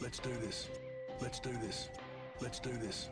Let's do this. Let's do this. Let's do this.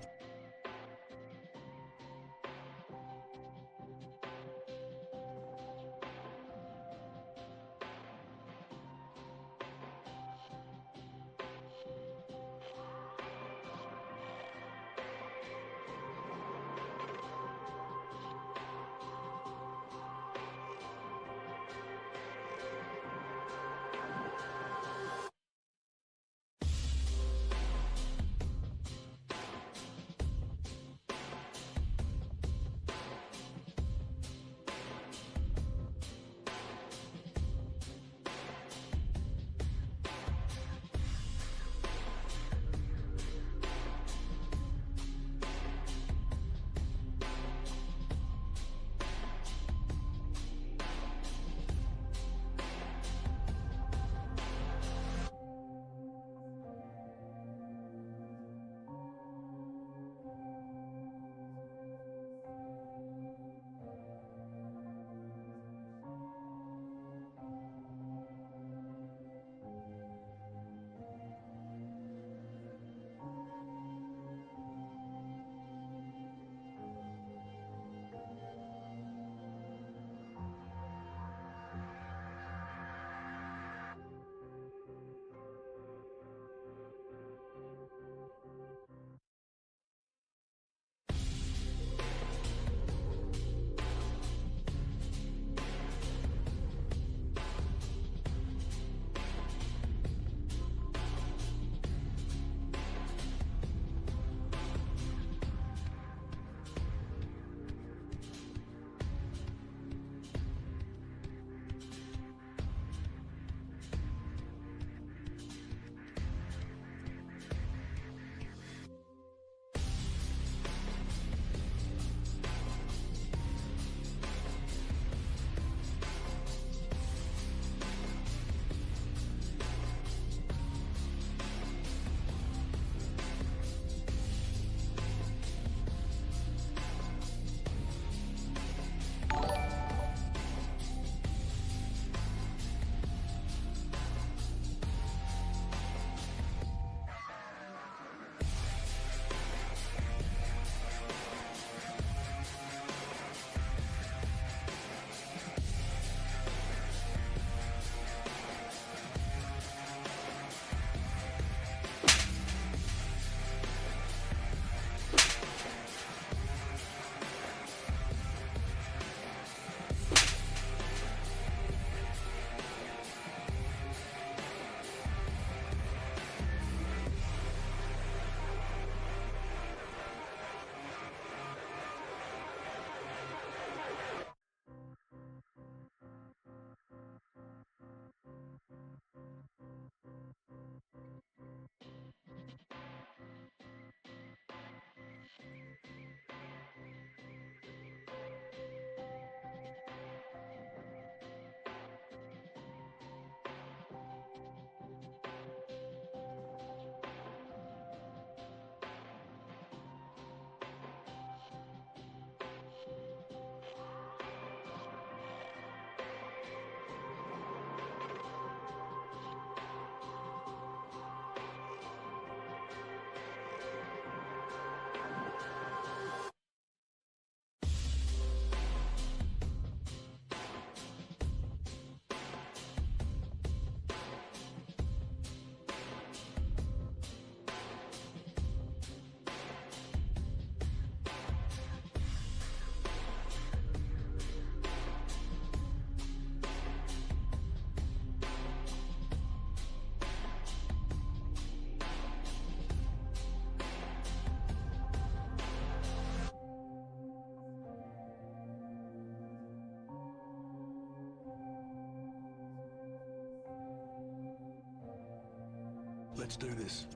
Let's do this.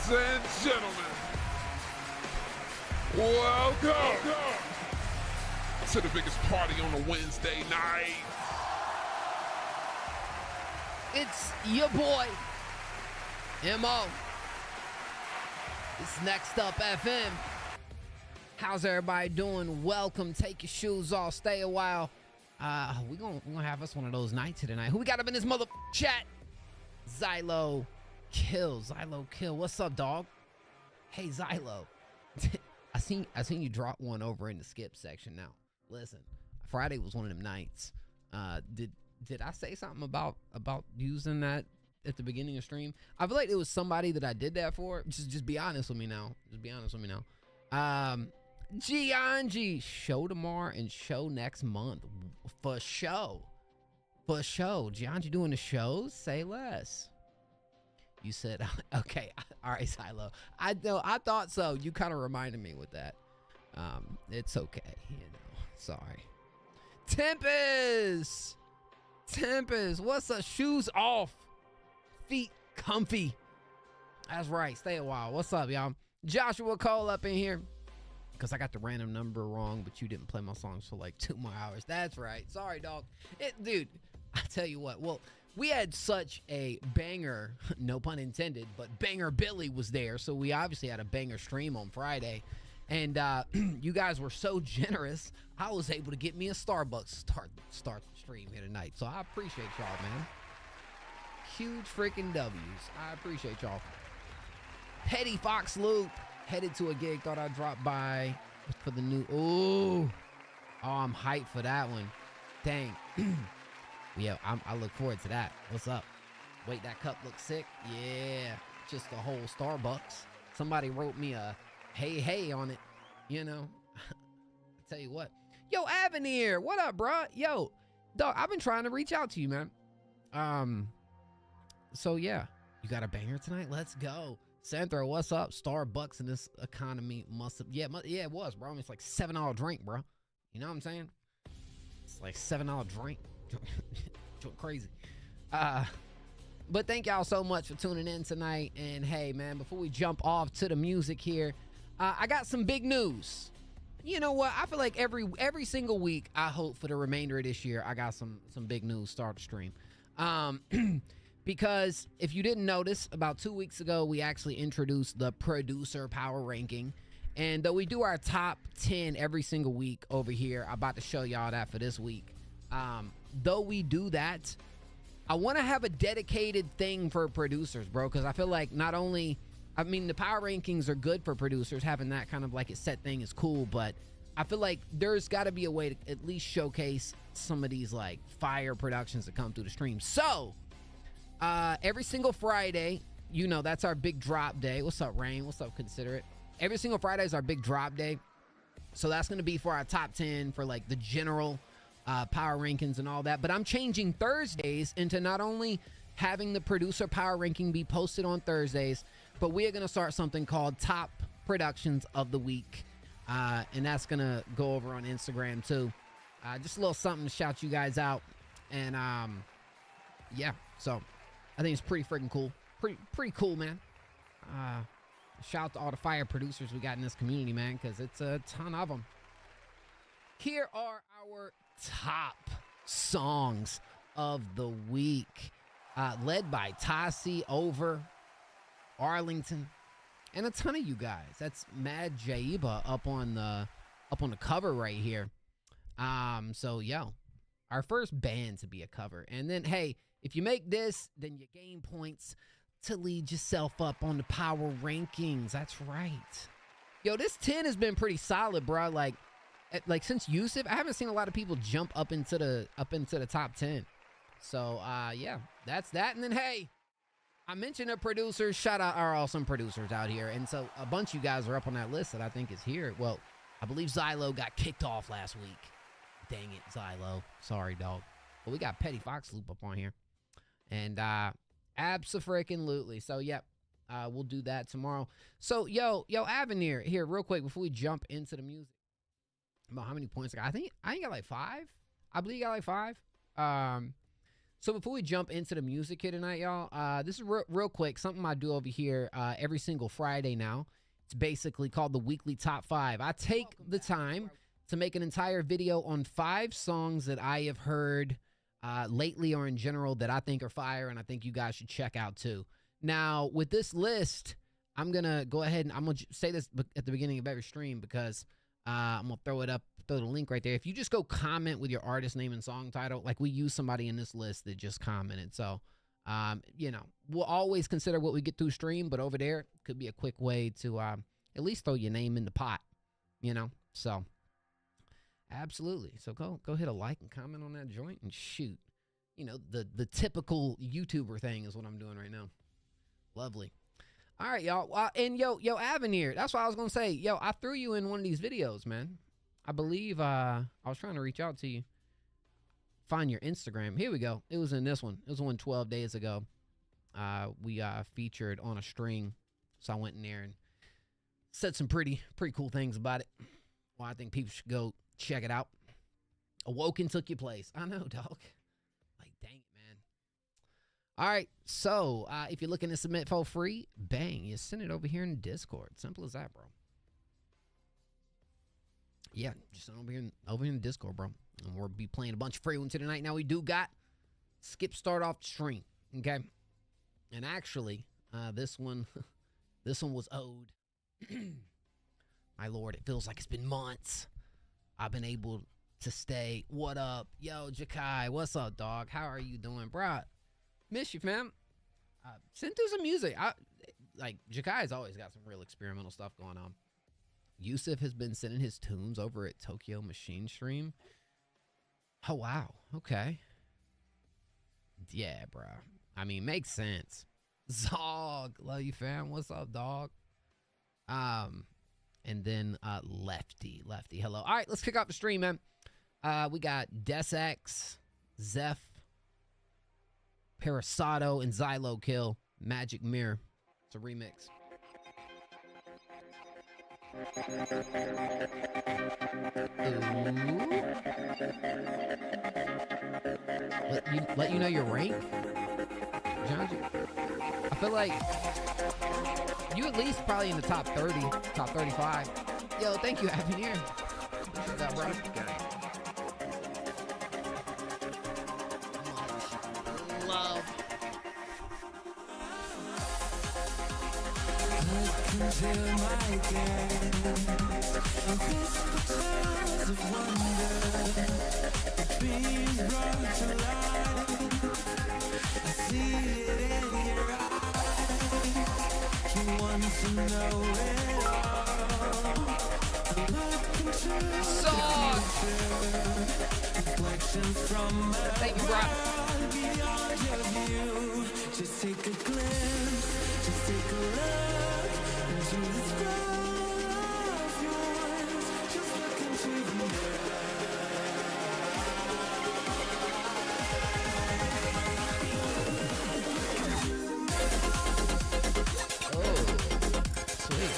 Ladies and gentlemen, welcome to the biggest party on a Wednesday night. It's your boy, M.O. It's Next Up FM. How's everybody doing? Welcome. Take your shoes off. Stay a while. We're gonna have us one of those nights here tonight. Who we got up in this mother chat? Xylo Kill. Xylo Kill. What's up, dog? Hey, Xylo. I seen you drop one over in the skip section. Now, listen. Friday was one of them nights. Did I say something about using that at the beginning of stream? I feel like it was somebody that I did that for. Just be honest with me now. Just be honest with me now. Gianji, show tomorrow and show next month. For show. Gianji doing the shows? Say less. You said, okay. All right, Silo. I thought so. You kind of reminded me with that. It's okay. You know, sorry. Tempest, what's up? Shoes off, feet comfy. That's right. Stay a while. What's up, y'all? Joshua Cole up in here. Because I got the random number wrong, but you didn't play my songs for like 2 more hours. That's right. Sorry, dog. Dude, I tell you what. Well, we had such a banger, no pun intended, but Banger Billy was there. So we obviously had a banger stream on Friday. And you guys were so generous, I was able to get me a Starbucks start the stream here tonight. So I appreciate y'all, man. Huge freaking W's. I appreciate y'all. Petty Fox Loop. Headed to a gig, thought I'd drop by for the new. Oh, I'm hyped for that one. Dang. Yeah, I look forward to that. What's up? Wait, that cup looks sick. Yeah, just a whole Starbucks. Somebody wrote me a hey on it. You know, I tell you what. Yo, Avenir, what up, bro? Yo, dog, I've been trying to reach out to you, man. So yeah, you got a banger tonight? Let's go. Santhro, what's up? Starbucks in this economy must have, yeah, it was, bro. I mean, it's like $7 drink, bro. You know what I'm saying? It's like $7 drink. Crazy. But thank y'all so much for tuning in tonight. And hey, man, before we jump off to the music here, I got some big news. You know what? I feel like every single week, I hope for the remainder of this year, I got some big news start the stream. Because if you didn't notice, about 2 weeks ago, we actually introduced the producer power ranking. And though we do our top 10 every single week over here, I'm about to show y'all that for this week. Though we do that, I want to have a dedicated thing for producers, bro. Because I feel like not only, I mean, the power rankings are good for producers. Having that kind of like a set thing is cool. But I feel like there's got to be a way to at least showcase some of these like fire productions that come through the stream. So every single Friday, you know, that's our big drop day. What's up, Rain? What's up, Considerate? Every single Friday is our big drop day. So that's going to be for our top 10 for like the general power rankings and all that. But I'm changing Thursdays into not only having the producer power ranking be posted on Thursdays, but we are going to start something called Top Productions of the Week. And that's going to go over on Instagram too. Just a little something to shout you guys out. And yeah, so I think it's pretty freaking cool. Pretty cool, man. Shout out to all the fire producers we got in this community, man, because it's a ton of them. Here are our top songs of the week, led by Tassi, Over, Arlington, and a ton of you guys. That's Mad Jaiba up on the cover right here. So yo, our first band to be a cover, and then hey, if you make this, then you gain points to lead yourself up on the power rankings. That's right. Yo, this 10 has been pretty solid, bro. Like since Yusuf, I haven't seen a lot of people jump up into the top 10. So yeah, that's that. And then hey, I mentioned the producers. Shout out our awesome producers out here. And so a bunch of you guys are up on that list that I think is here. Well, I believe Xylo got kicked off last week. Dang it, Xylo. Sorry, dog. But we got Petty Fox Loop up on here. And abso-freaking-lutely. So yep, we'll do that tomorrow. So yo, Avenir, here real quick before we jump into the music. About how many points I got? I think I got like 5. I believe you got like 5. So before we jump into the music here tonight, y'all, this is real quick. Something I do over here every single Friday now. It's basically called the Weekly Top 5. I take the time to make an entire video on 5 songs that I have heard lately or in general that I think are fire and I think you guys should check out too. Now, with this list, I'm going to go ahead and I'm going to say this at the beginning of every stream because I'm going to throw it up, throw the link right there. If you just go comment with your artist name and song title, like we use somebody in this list that just commented. So, you know, we'll always consider what we get through stream, but over there could be a quick way to at least throw your name in the pot, you know? So, absolutely. So go hit a like and comment on that joint and shoot. You know, the typical YouTuber thing is what I'm doing right now. Lovely. All right, y'all. And yo, Avenir, that's what I was going to say. Yo, I threw you in one of these videos, man. I believe I was trying to reach out to you. Find your Instagram. Here we go. It was in this one. It was one 12 days ago. We featured on a string. So I went in there and said some pretty cool things about it. Well, I think people should go check it out. Awoken took your place. I know, dog. Like, dang it, man. All right, so if you're looking to submit for free, bang, you send it over here in Discord. Simple as that, bro. Yeah, just send it over here in Discord, bro. And we'll be playing a bunch of free ones tonight. Now we do got skip start off the stream, okay? And actually, this one was owed. My lord, it feels like it's been months. I've been able to stay. What up? Yo, Jakai, what's up, dog? How are you doing, bro? Miss you, fam. Send through some music. Like, Jakai's always got some real experimental stuff going on. Yusuf has been sending his tunes over at Tokyo Machine Stream. Oh, wow. Okay. Yeah, bro. I mean, makes sense. Zog, love you, fam. What's up, dog? And then Lefty. Hello. All right, let's kick off the stream, man. We got Desex, Zeph, Parasato, and Xylo Kill. Magic Mirror. It's a remix. Let you know your rank? John, I feel like you at least probably in the top 30, top 35. Yo, thank you, Avenir. Appreciate that, bro. Love. Thank you, bro. Just take a glimpse, just take a look into this world of yours. Just look into the mirror. Oh, sweet.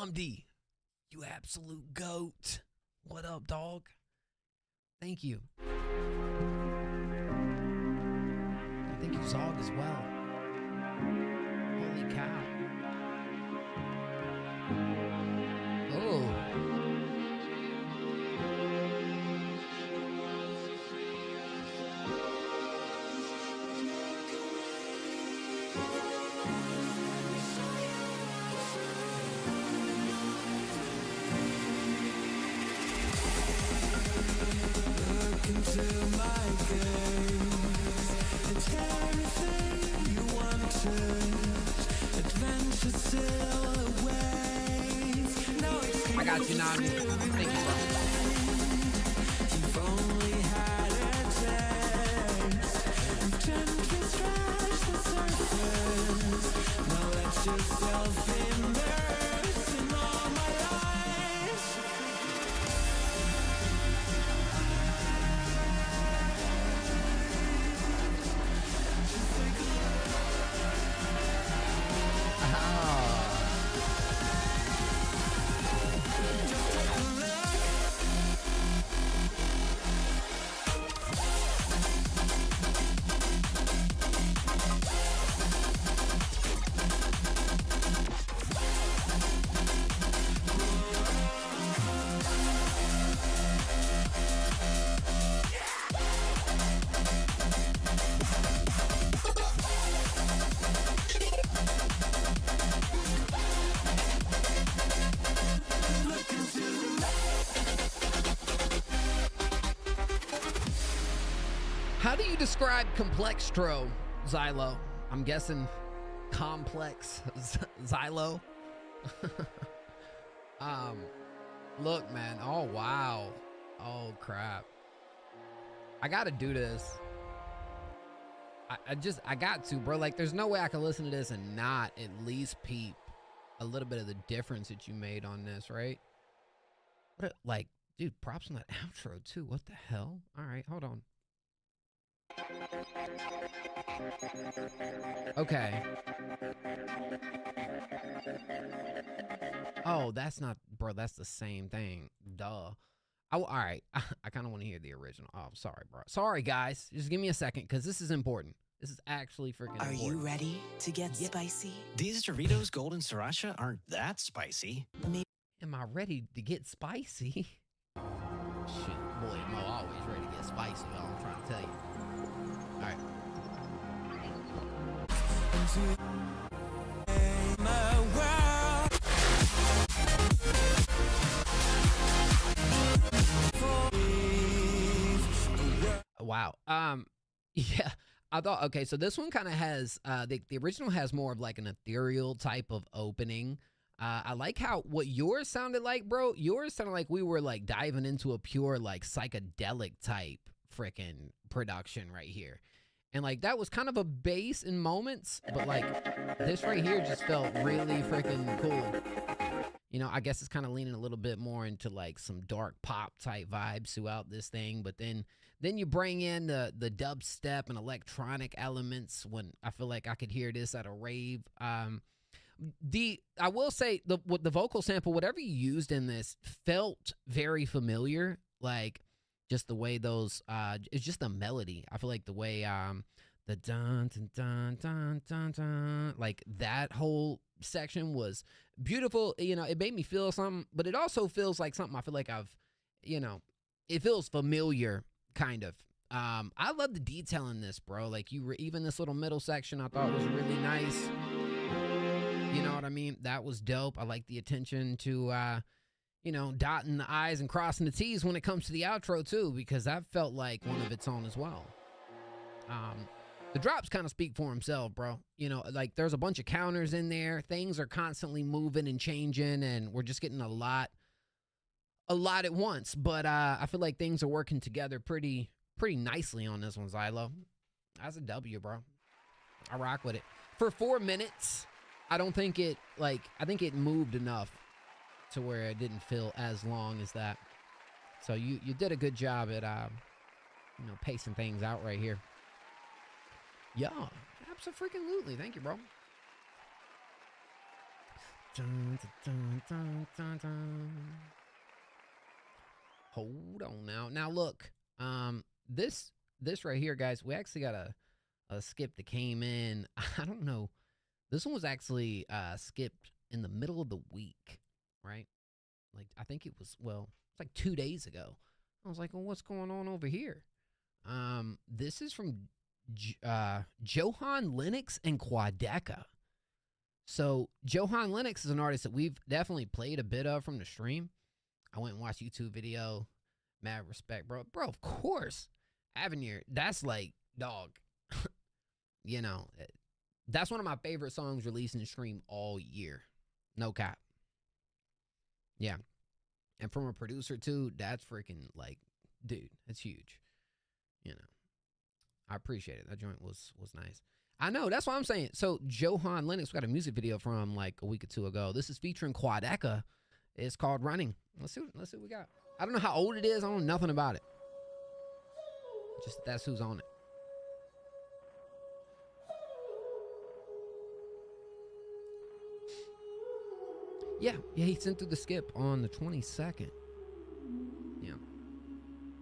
Namdi, you absolute goat. What up, dog? Thank you. Thank you, Zog, as well. Holy cow. Oh. It's everything you wanted. Adventure still awaits. No excuse. I got you, Nami. Thank you, bro. You've only had a taste. Gently scratch the surface. Now let yourself immerse in all my lies. How do you describe Complextro, Xylo? I'm guessing complex Xylo. Look, man. Oh, wow. Oh, crap. I gotta do this. I got to, bro. Like, there's no way I can listen to this and not at least peep a little bit of the difference that you made on this, right? What, like, dude, props on that outro, too. What the hell? All right, hold on. Okay. Oh, that's not, bro. That's the same thing. Duh. All right. I kind of want to hear the original. Oh, sorry, bro. Sorry, guys. Just give me a second because this is important. This is actually freaking important. Are you ready to get spicy? These Doritos Golden Sriracha aren't that spicy. Am I ready to get spicy? Shit, boy, Mo always ready to get spicy, y'all. I'm trying to tell you. All right. Wow. Yeah, I thought, okay, so this one kind of has, the original has more of like an ethereal type of opening. I like how, what yours sounded like, bro. Yours sounded like we were like diving into a pure like psychedelic type freaking production right here. And like that was kind of a bass in moments, but like this right here just felt really freaking cool. You know, I guess it's kind of leaning a little bit more into like some dark pop type vibes throughout this thing. But then you bring in the dubstep and electronic elements when I feel like I could hear this at a rave. I will say the vocal sample, whatever you used in this felt very familiar. Like just the way those, it's just the melody. I feel like the way, the dun dun dun dun dun dun, like that whole section was beautiful. You know, it made me feel something, but it also feels like something I feel like I've, you know, it feels familiar, kind of. I love the detail in this, bro. Like even this little middle section I thought was really nice. You know what I mean? That was dope. I like the attention to, you know, dotting the I's and crossing the T's when it comes to the outro too, because that felt like one of its own as well. The drops kind of speak for himself, bro. You know, like there's a bunch of counters in there. Things are constantly moving and changing, and we're just getting a lot at once. But I feel like things are working together pretty nicely on this one, Xylo. That's a W, bro. I rock with it. For 4 minutes, I don't think it, like, I think it moved enough to where it didn't feel as long as that. So you did a good job at, you know, pacing things out right here. Yeah, absolutely. Thank you, bro. Dun, dun, dun, dun, dun. Hold on now. Now look, this right here, guys, we actually got a skip that came in. I don't know. This one was actually skipped in the middle of the week, right? Like, I think it was, well, it's like 2 days ago. I was like, well, what's going on over here? This is from Johan Lennox and Quadeca. So Johan Lennox is an artist that we've definitely played a bit of from the stream. I went and watched YouTube video. Mad respect, bro. Bro, of course. Avenir, that's like, dog, you know, that's one of my favorite songs released in the stream all year. No cap. Yeah. And from a producer too, that's freaking like, dude, that's huge. You know, I appreciate it. That joint was nice. I know, that's what I'm saying. So Johan Lennox, we got a music video from like a week or two ago. This is featuring Quadeca. It's called Running. Let's see what we got. I don't know how old it is. I don't know nothing about it. Just that's who's on it. Yeah, he sent through the skip on the 22nd. Yeah.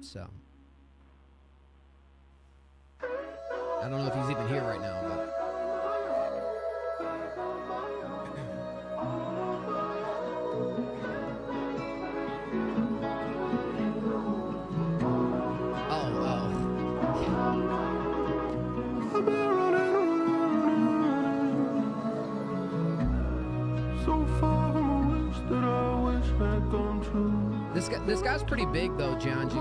So. I don't know if he's even here right now, but. This guy's pretty big though, Jianji.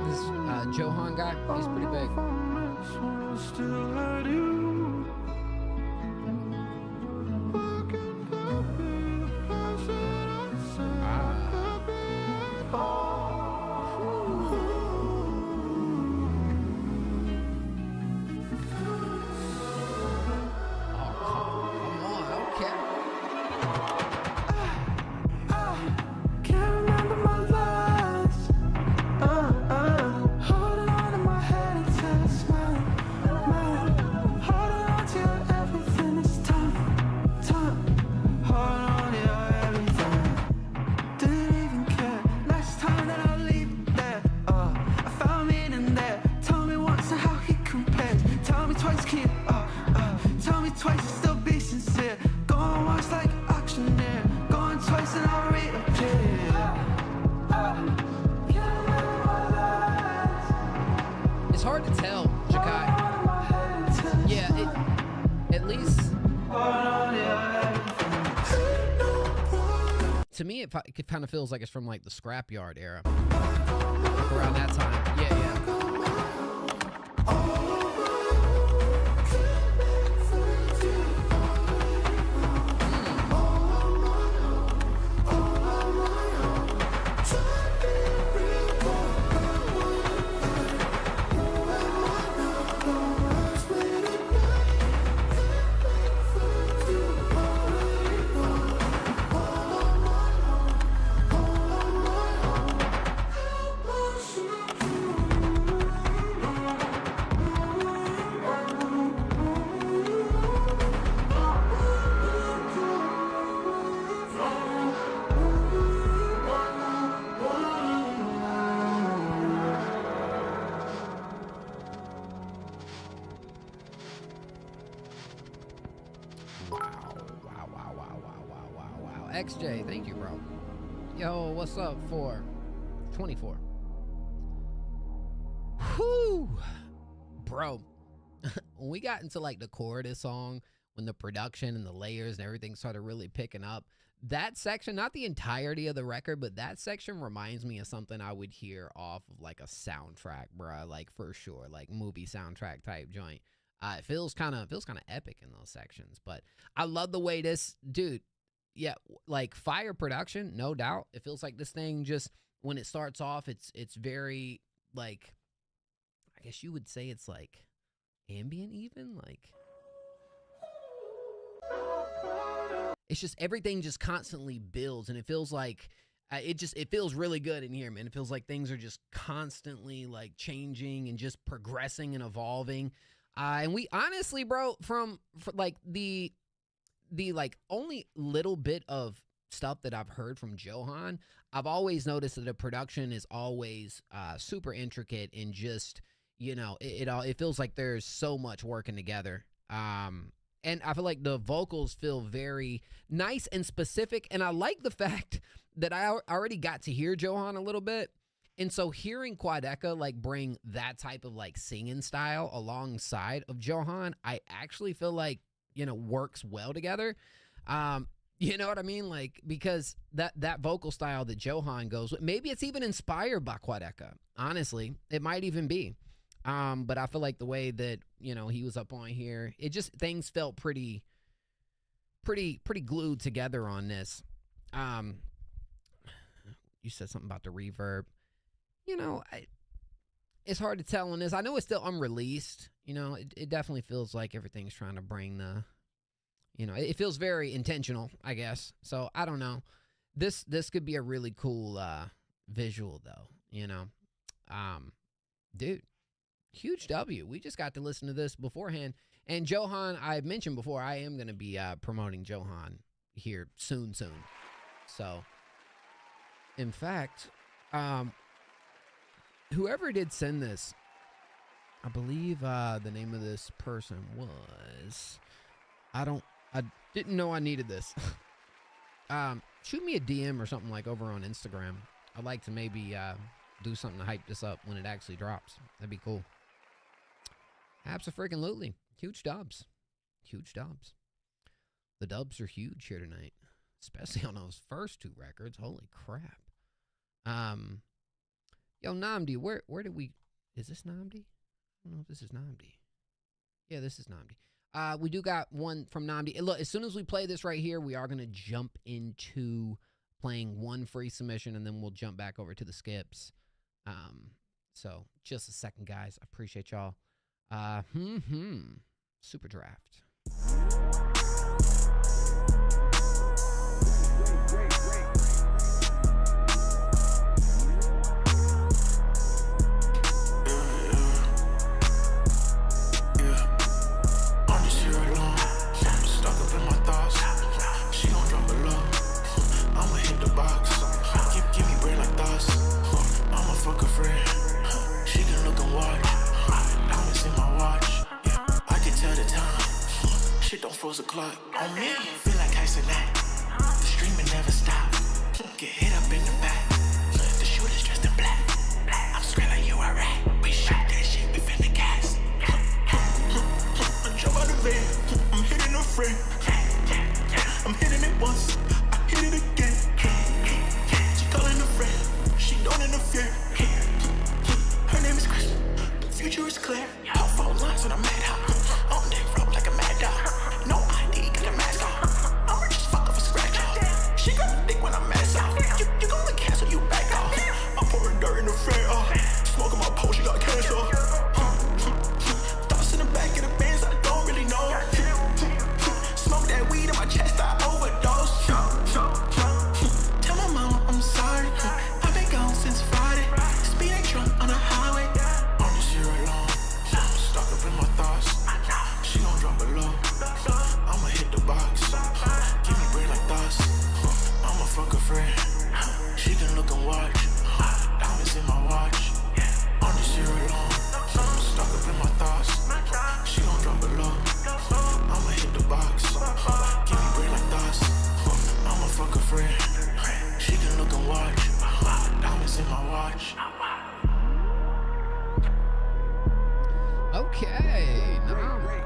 This Johan guy, he's pretty big. It's hard to tell, Jakai. Yeah, at least to me, it kind of feels like it's from like the scrapyard era, around that time. Yeah. XJ, thank you, bro. Yo, what's up for 24? Whew, bro. When we got into like the core of this song, when the production and the layers and everything started really picking up, that section, not the entirety of the record, but that section reminds me of something I would hear off of like a soundtrack, bro. Like for sure, like movie soundtrack type joint. It feels kind of epic in those sections, but I love the way this dude. Yeah, like fire production, no doubt. It feels like this thing just, when it starts off, it's very, like, I guess you would say it's like ambient even, like. It's just everything just constantly builds, and it feels like, it feels really good in here, man. It feels like things are just constantly like changing and just progressing and evolving. And we honestly, bro, from like the like only little bit of stuff that I've heard from Johan, I've always noticed that the production is always super intricate and just, you know, it feels like there's so much working together. And I feel like the vocals feel very nice and specific. And I like the fact that I already got to hear Johan a little bit. And so hearing Quadeca like bring that type of like singing style alongside of Johan, I actually feel like, you know, works well together. You know what I mean? Like, because that vocal style that Johan goes with, maybe it's even inspired by Quadeca. Honestly, it might even be. But I feel like the way that, you know, he was up on here, it just, things felt pretty glued together on this. You said something about the reverb. You know, it's hard to tell on this. I know it's still unreleased. You know, it definitely feels like everything's trying to bring the, you know, it feels very intentional, I guess. So I don't know. This could be a really cool visual though, you know. Dude, huge W. We just got to listen to this beforehand. And Johan, I've mentioned before, I am going to be promoting Johan here soon. So, in fact, whoever did send this, I believe the name of this person was, I didn't know I needed this. Shoot me a DM or something like over on Instagram. I'd like to maybe do something to hype this up when it actually drops. That'd be cool. Abso-freaking-lutely. Huge dubs. Huge dubs. The dubs are huge here tonight. Especially on those first two records. Holy crap. Yo, Namdi, where did we... Is this Namdi? I don't know if this is Namdi. Yeah, this is Namdi. We do got one from Namdi. And look, as soon as we play this right here, we are going to jump into playing one free submission, and then we'll jump back over to the skips. So, just a second, guys. I appreciate y'all. Super Draft. Froze the clock on me. Feel like I said that. The streaming never stop. Get hit up in the back. The shooter's dressed in black. I'm straight like you are right. We shot that shit, we finna gas. I jump out the van. I'm hitting a friend. I'm hitting it once. I hit it again. She calling a friend. She don't interfere. Her name is Chris. The future is clear. I'll follow lines when I'm mad hot. On deck rope like a mad dog. No ID, got the mask on. I'ma just fuck off a scratch off. She got a dick when I'm mad off. You gonna cancel, you back off. I'm pouring dirt in the fair. Smoking my pole, she got cancer. Thoughts in the back of the bands, I don't really know. Smoke that weed in my chest, I overdose. Tell my mama I'm sorry. I've been gone since Friday. Speeding drunk on the highway. On this year alone, stuck up in my thoughts. She gon' drop it low. I'ma hit the box. Give me brain like thoughts. I'ma fuck a friend. She can look and watch. Diamonds in my watch. On this year alone, stuck up in my thoughts. She gon' drop it low. I'ma hit the box. Give me brain like thoughts. I'ma fuck a friend. She can look and watch. Diamonds in my watch. Okay. Namdi.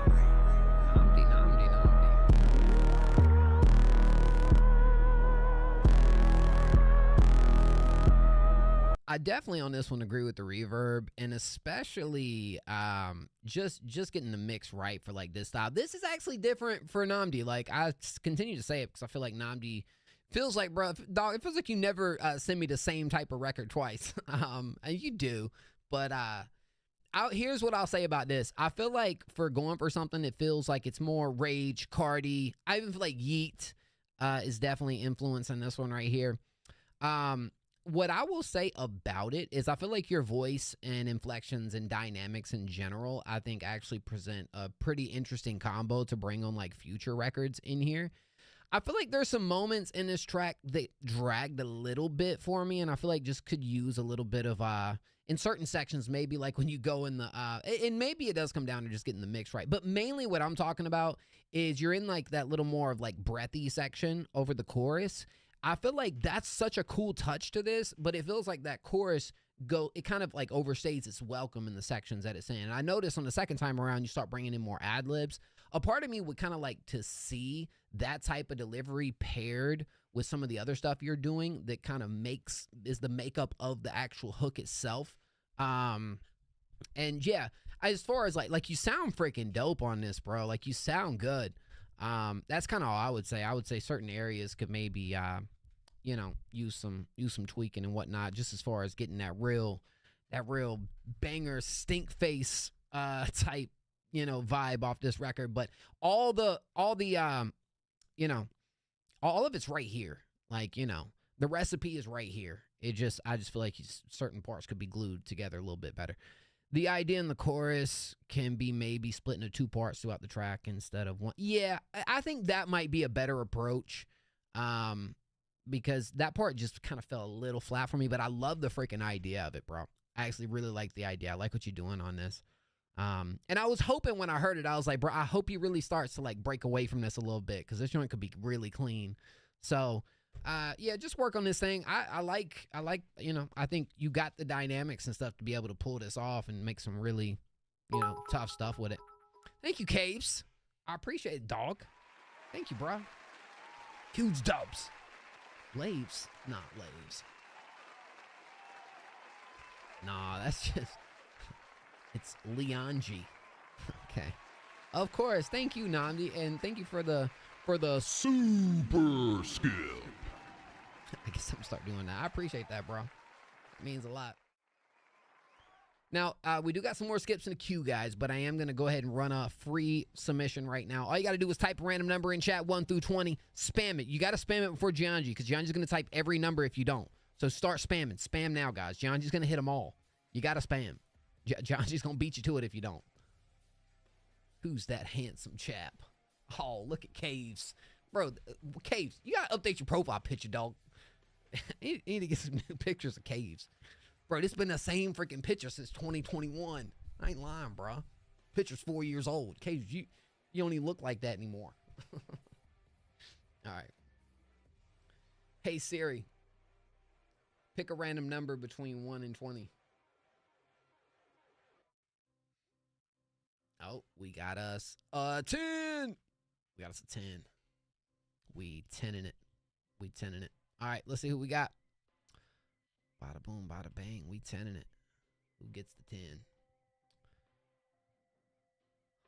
I definitely on this one agree with the reverb, and especially just getting the mix right for like this style. This is actually different for Namdi. Like I continue to say it because I feel like Namdi feels like, bro, dog, it feels like you never send me the same type of record twice. And you do, but here's what I'll say about this. I feel like for going for something that feels like it's more Rage, Cardi. I even feel like Yeet is definitely influencing this one right here. What I will say about it is I feel like your voice and inflections and dynamics in general, I think actually present a pretty interesting combo to bring on like future records in here. I feel like there's some moments in this track that dragged a little bit for me, and I feel like just could use a little bit of in certain sections, maybe like when you go in the and maybe it does come down to just getting the mix right, but mainly what I'm talking about is you're in like that little more of like breathy section over the chorus. I feel like that's such a cool touch to this, but it feels like that chorus it kind of like overstays its welcome in the sections that it's in. And I noticed on the second time around, you start bringing in more ad libs. A part of me would kind of like to see that type of delivery paired with some of the other stuff you're doing that kind of is the makeup of the actual hook itself. And yeah, as far as like you sound freaking dope on this, bro. Like you sound good. That's kind of all I would say. I would say certain areas could maybe you know, use some tweaking and whatnot, just as far as getting that real banger stink face type, you know, vibe off this record. But all the you know, all of it's right here. Like, you know, the recipe is right here. I just feel like certain parts could be glued together a little bit better. The idea in the chorus can be maybe split into 2 parts throughout the track instead of 1. Yeah, I think that might be a better approach. Because that part just kind of fell a little flat for me, but I love the freaking idea of it, bro. I actually really like the idea. I like what you're doing on this. And I was hoping when I heard it, I was like, bro, I hope he really starts to like break away from this a little bit, because this joint could be really clean. So, yeah, just work on this thing. I like, you know, I think you got the dynamics and stuff to be able to pull this off and make some really, you know, tough stuff with it. Thank you, Caves. I appreciate it, dog. Thank you, bro. Huge dubs. Laves? Not Laves. Nah, that's just... It's Leon G. Okay. Of course. Thank you, Namdi. And thank you for the super skip. I guess I'm gonna start doing that. I appreciate that, bro. It means a lot. Now, we do got some more skips in the queue, guys, but I am going to go ahead and run a free submission right now. All you got to do is type a random number in chat, 1 through 20. Spam it. You got to spam it before Gianji, because Gianji's going to type every number if you don't. So start spamming. Spam now, guys. Gianji's going to hit them all. You got to spam. Gianji's going to beat you to it if you don't. Who's that handsome chap? Oh, look at Caves. Bro, Caves, you got to update your profile picture, dog. You need to get some new pictures of Caves. Bro, this been the same freaking picture since 2021. I ain't lying, bro. Picture's 4 years old. Caves, you don't even look like that anymore. All right. Hey, Siri. Pick a random number between 1 and 20. Oh, we got us a 10. We got us a 10. We 10-ing it. We 10-ing it. All right, let's see who we got. Bada boom, bada bang. We 10-ing it. Who gets the 10?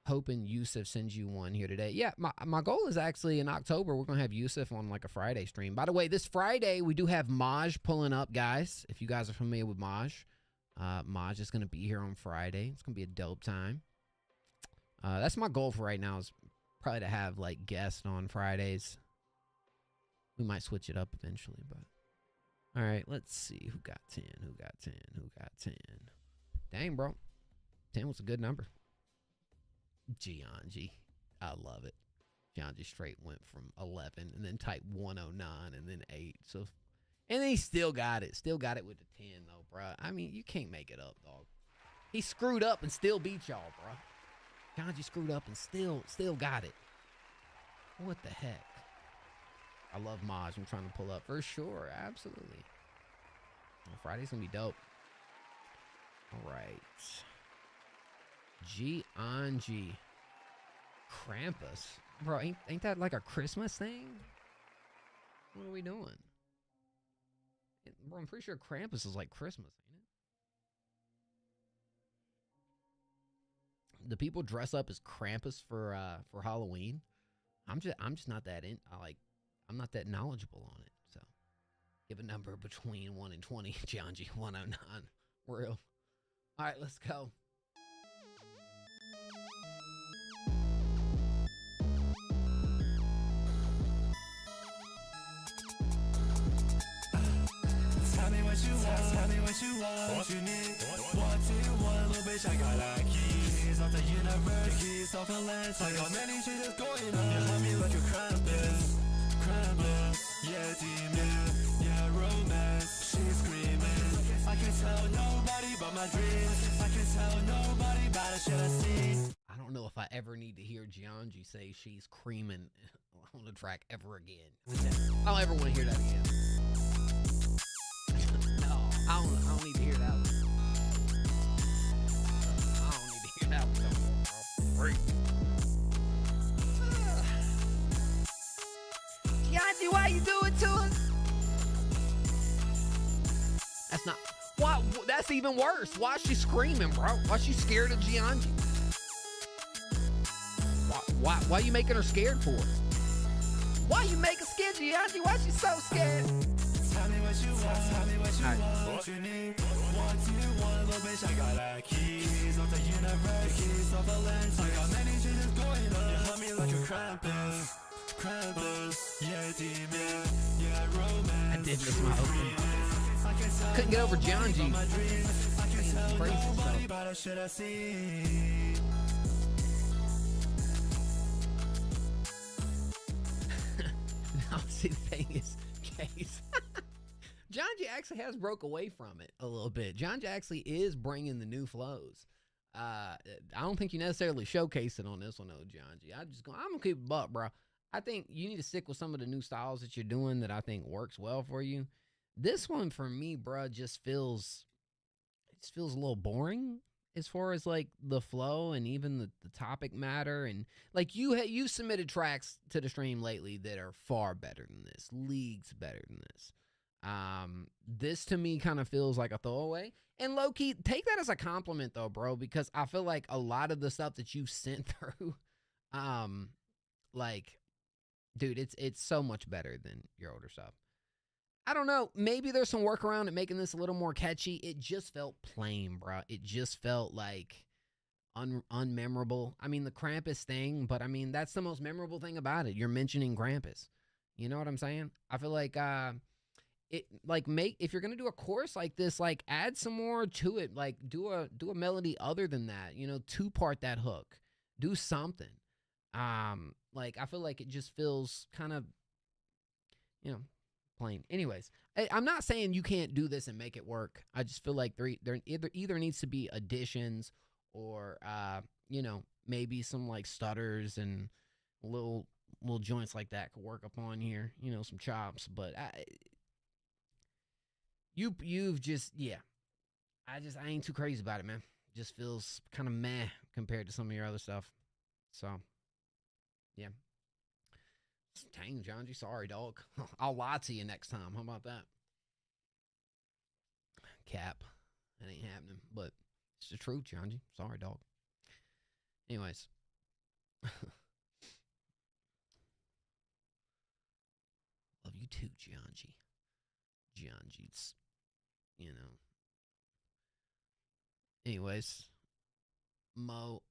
Hoping Yusuf sends you one here today. Yeah, my goal is actually in October, we're going to have Yusuf on like a Friday stream. By the way, this Friday, we do have Maj pulling up, guys. If you guys are familiar with Maj. Maj is going to be here on Friday. It's going to be a dope time. That's my goal for right now, is probably to have like guests on Fridays. We might switch it up eventually, but... All right, let's see who got 10, who got 10, who got 10. Dang, bro. 10 was a good number. Gianji. I love it. Gianji straight went from 11 and then typed 109 and then 8. So, and then he still got it. Still got it with the 10, though, bro. I mean, you can't make it up, dog. He screwed up and still beat y'all, bro. Gianji screwed up and still got it. What the heck? I love Maj. I'm trying to pull up for sure. Absolutely. Well, Friday's going to be dope. All right. Gianji. Krampus. Bro, ain't that like a Christmas thing? What are we doing? Bro, I'm pretty sure Krampus is like Christmas, ain't it? Do people dress up as Krampus for Halloween? I'm just not that I'm not that knowledgeable on it. So give a number between 1 and 20. Gianji 109. Real. All right, let's go. Tell me what you want, tell me what you want, what you need. What do you want, little bitch? I got like keys off the universe, keys off the lens. I got many shit going on. You love me like a Krampus, Krampus, yeah, demon, yeah, romance. She's screaming. I can tell nobody but my dreams. I can tell nobody about the shit I see. I don't know if I ever need to hear Gianji say she's creaming on the track ever again. I don't ever want to hear that again. No, I don't need to hear that one. I don't need to hear that one no more, bro. Freak. Gianji, why you do it to us? That's not... Why? That's even worse. Why is she screaming, bro? Why is she scared of Gianji? Why are you making her scared for it? Why you making scared Gianji? Why she so scared? Tell me what you want, tell me what you want, what you need. What you want, little bitch, I got like keys of the universe, keys of the lens. I got many changes going on. You hug me like a Krampus, Krampus, yeah, demon, yeah, romance. I did miss my opening. Couldn't get over Gianji. I can tell Crazy nobody, stuff. but I should have seen. Now, see, the thing is, Case, Gianji actually has broke away from it a little bit. Gianji actually is bringing the new flows. I don't think you necessarily showcase it on this one, though, Gianji. I'm gonna keep it buck, bro. I think you need to stick with some of the new styles that you're doing that I think works well for you. This one for me, bro, just feels a little boring as far as like the flow and even the topic matter. And like you submitted tracks to the stream lately that are far better than this, leagues better than this. This to me kind of feels like a throwaway. And low key, take that as a compliment though, bro, because I feel like a lot of the stuff that you sent through, like, dude, it's so much better than your older stuff. I don't know. Maybe there's some workaround at making this a little more catchy. It just felt plain, bro. It just felt like unmemorable. I mean, the Krampus thing, but I mean, that's the most memorable thing about it. You're mentioning Krampus. You know what I'm saying? I feel like if you're gonna do a chorus like this, like add some more to it. Like do a melody other than that. You know, two-part that hook. Do something. Like I feel like it just feels kind of, you know, plain. Anyways, I'm not saying you can't do this and make it work. I just feel like there either needs to be additions or you know, maybe some like stutters and little joints like that could work upon here. You know, some chops. But you've just, yeah. I ain't too crazy about it, man. Just feels kind of meh compared to some of your other stuff. So, yeah. Dang, Gianji, sorry, dog. I'll lie to you next time. How about that? Cap. That ain't happening. But it's the truth, Gianji. Sorry, dog. Anyways. Love you too, Gianji. Gianji's, you know. Anyways. Mo,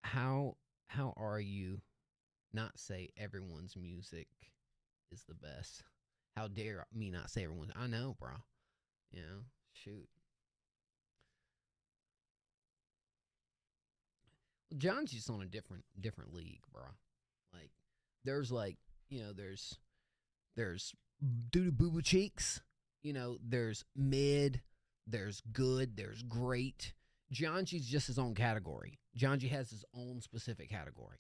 how are you? Not say everyone's music is the best. How dare me not say everyone's? I know, bro. You know, shoot. Well, John's just on a different league, bro. Like, there's like, you know, there's doo boo boo cheeks. You know, there's mid, there's good, there's great. Gianji's just his own category. Gianji has his own specific category.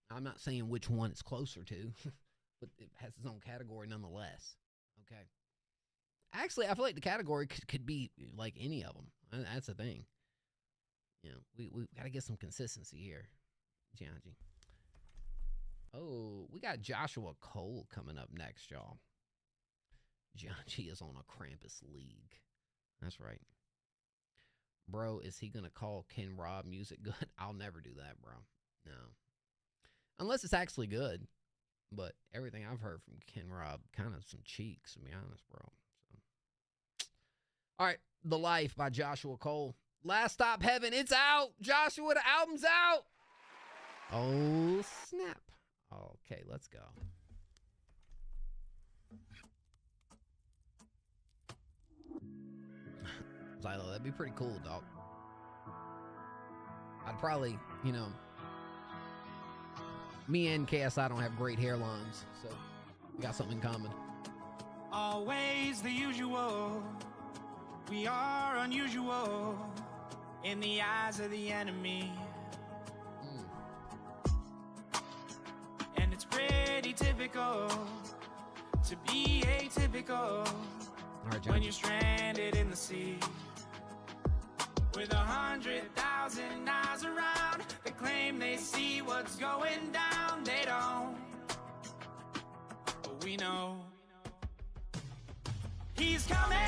I'm not saying which one it's closer to, but it has its own category nonetheless. Okay. Actually, I feel like the category could be like any of them. That's the thing. You know, we got to get some consistency here, Gianji. Oh, we got Joshua Cole coming up next, y'all. Gianji is on a Krampus league. That's right. Bro, is he going to call Ken Rob music good? I'll never do that, bro. No. Unless it's actually good. But everything I've heard from Ken Rob, kind of some cheeks, to be honest, bro. So. All right, The Life by Joshua Cole. Last Stop Heaven, it's out. Joshua, the album's out. Oh, snap. Okay, let's go. Zylo, that'd be pretty cool, dog. I'd probably, you know, me and KSI don't have great hairlines, so we got something in common. Always the usual. We are unusual in the eyes of the enemy. And it's pretty typical to be atypical when you're stranded in the sea. With 100,000 eyes around that claim they see what's going down, they don't. But we know He's coming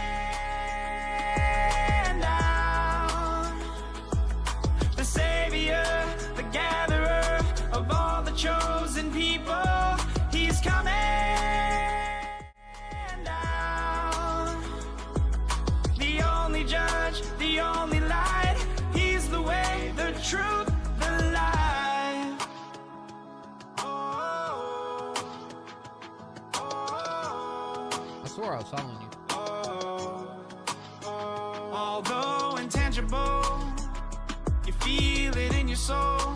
sure I was following you. Although intangible, you feel it in your soul.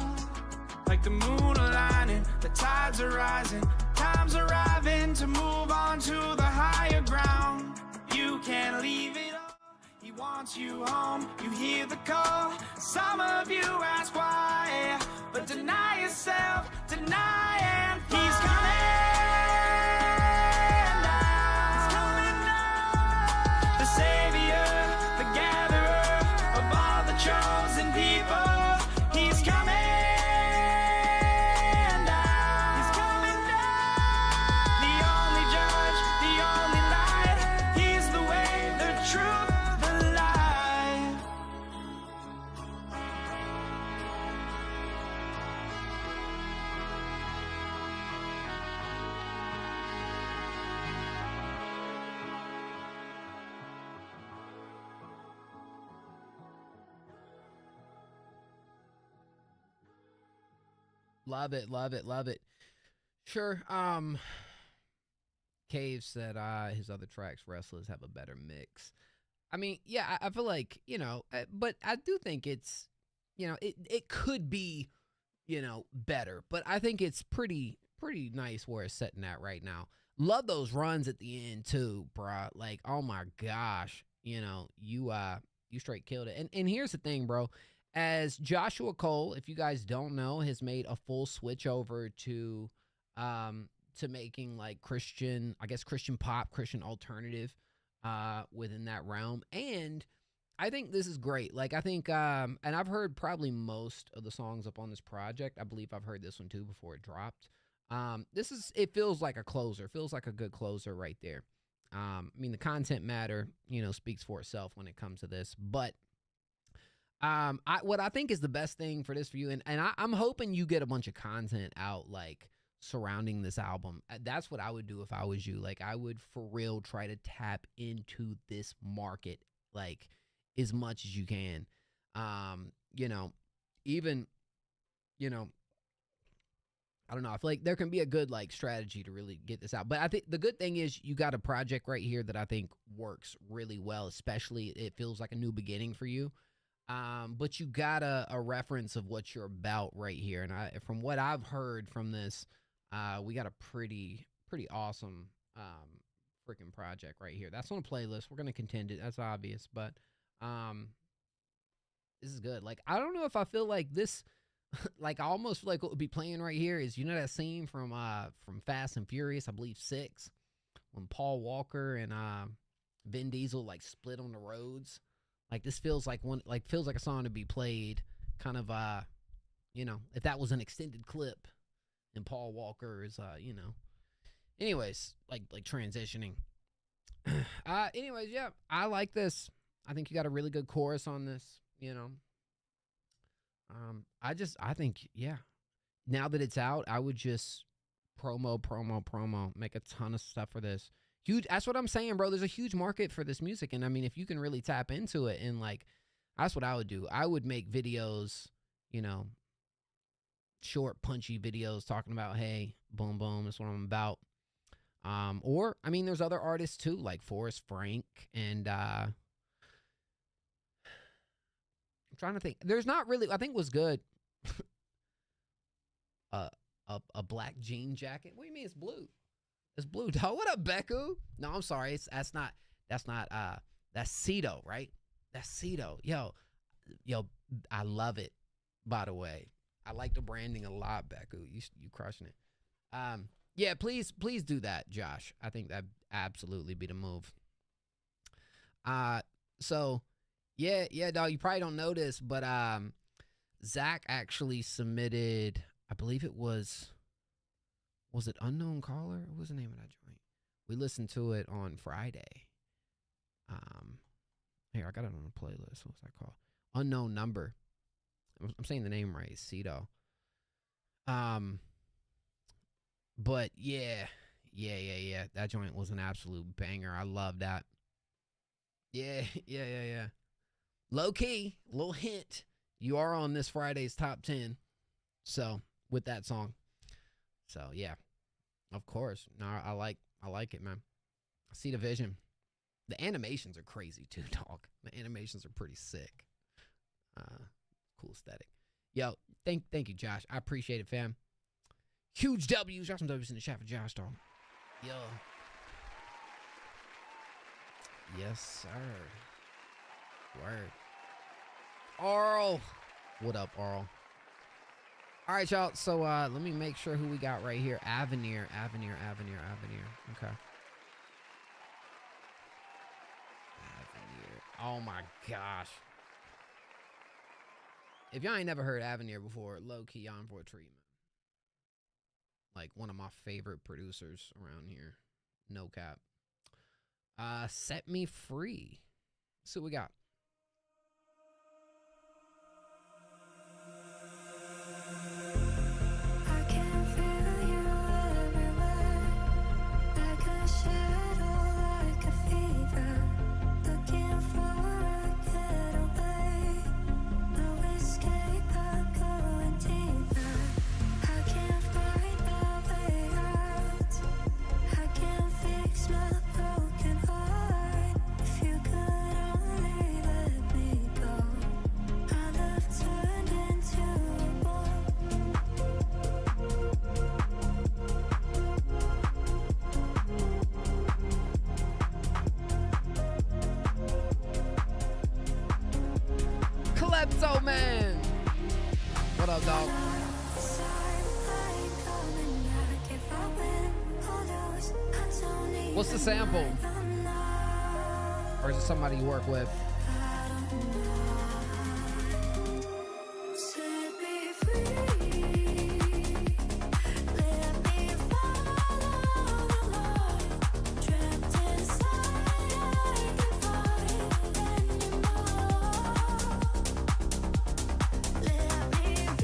Like the moon aligning, the tides are rising, time's arriving to move on to the higher ground. You can't leave it all, he wants you home, you hear the call. Some of you ask why, but deny yourself, deny and find. He's coming now, the savior, the gatherer of all the chosen people. He's coming. Love it, love it, love it. Sure. Cave said his other tracks, Restless, have a better mix. I mean, yeah, I feel like, you know, but I do think it's, you know, it could be, you know, better. But I think it's pretty nice where it's sitting at right now. Love those runs at the end too, bruh. Like, oh my gosh, you know, you straight killed it. And here's the thing, bro. As Joshua Cole, if you guys don't know, has made a full switch over to making like Christian, I guess Christian pop, Christian alternative within that realm. And I think this is great. Like, I think, and I've heard probably most of the songs up on this project. I believe I've heard this one too before it dropped. It feels like a closer, feels like a good closer right there. I mean, the content matter, you know, speaks for itself when it comes to this, but what I think is the best thing for this for you, and I'm hoping you get a bunch of content out, like, surrounding this album. That's what I would do if I was you. Like, I would for real try to tap into this market, like, as much as you can. You know, even, you know, I don't know. I feel like there can be a good, like, strategy to really get this out. But I think the good thing is you got a project right here that I think works really well, especially it feels like a new beginning for you. But you got a reference of what you're about right here. And from what I've heard from this, we got a pretty awesome freaking project right here. That's on a playlist. We're going to contend it. That's obvious. But this is good. Like, I don't know if I feel like this, like, I almost feel like what would be playing right here is, you know, that scene from Fast and Furious, I believe 6, when Paul Walker and Vin Diesel, like, split on the roads. Like, this feels like feels like a song to be played kind of, you know, if that was an extended clip and Paul Walker is, you know, anyways, like transitioning. Anyways, yeah, I like this. I think you got a really good chorus on this, you know. I think, yeah, now that it's out, I would just promo, make a ton of stuff for this. Huge. That's what I'm saying, bro. There's a huge market for this music. And I mean, if you can really tap into it, and like, that's what I would do. I would make videos, you know, short, punchy videos talking about, hey, boom, boom, that's what I'm about. Or, I mean, there's other artists too, like Forrest Frank, and I'm trying to think. There's not really, I think was good. A black jean jacket. What do you mean it's blue? It's blue, dog. What up, Beku? No, I'm sorry. That's Cedo, right? That's Cedo. Yo, I love it, by the way. I like the branding a lot, Beku. You crushing it. Yeah, please do that, Josh. I think that'd absolutely be the move. So, yeah, dog, you probably don't know this, but Zach actually submitted, I believe it was it Unknown Caller? What was the name of that joint? We listened to it on Friday. Here, I got it on a playlist. What's that called? Unknown Number. I'm saying the name right, Cedo. But yeah. That joint was an absolute banger. I love that. Yeah. Low key, little hint. You are on this Friday's top 10. So, with that song. So, yeah. Of course. No, I like it, man. See the vision. The animations are crazy too, dog. The animations are pretty sick. Cool aesthetic. Yo, thank you, Josh. I appreciate it, fam. Huge W's. Drop some W's in the chat for Josh, dog. Yo. Yes, sir. Word. Arl. What up, Arl? All right, y'all. So let me make sure who we got right here. Avenir. Okay. Avenir. Oh my gosh. If y'all ain't never heard Avenir before, low key on for a treatment. Like one of my favorite producers around here. No cap. Set Me Free. Let's see what we got. I can feel you everywhere, like a shadow, like a fever, looking for a getaway, no escape, I'm going deeper. I can't find my way out, I can't fix my broken heart. If you could only let me go, our love turned into a war. Kleptoman. What up, dog? What's the sample? Or is it somebody you work with? Set me free, let me follow the law. Trapped inside, I can find anymore. Let me be.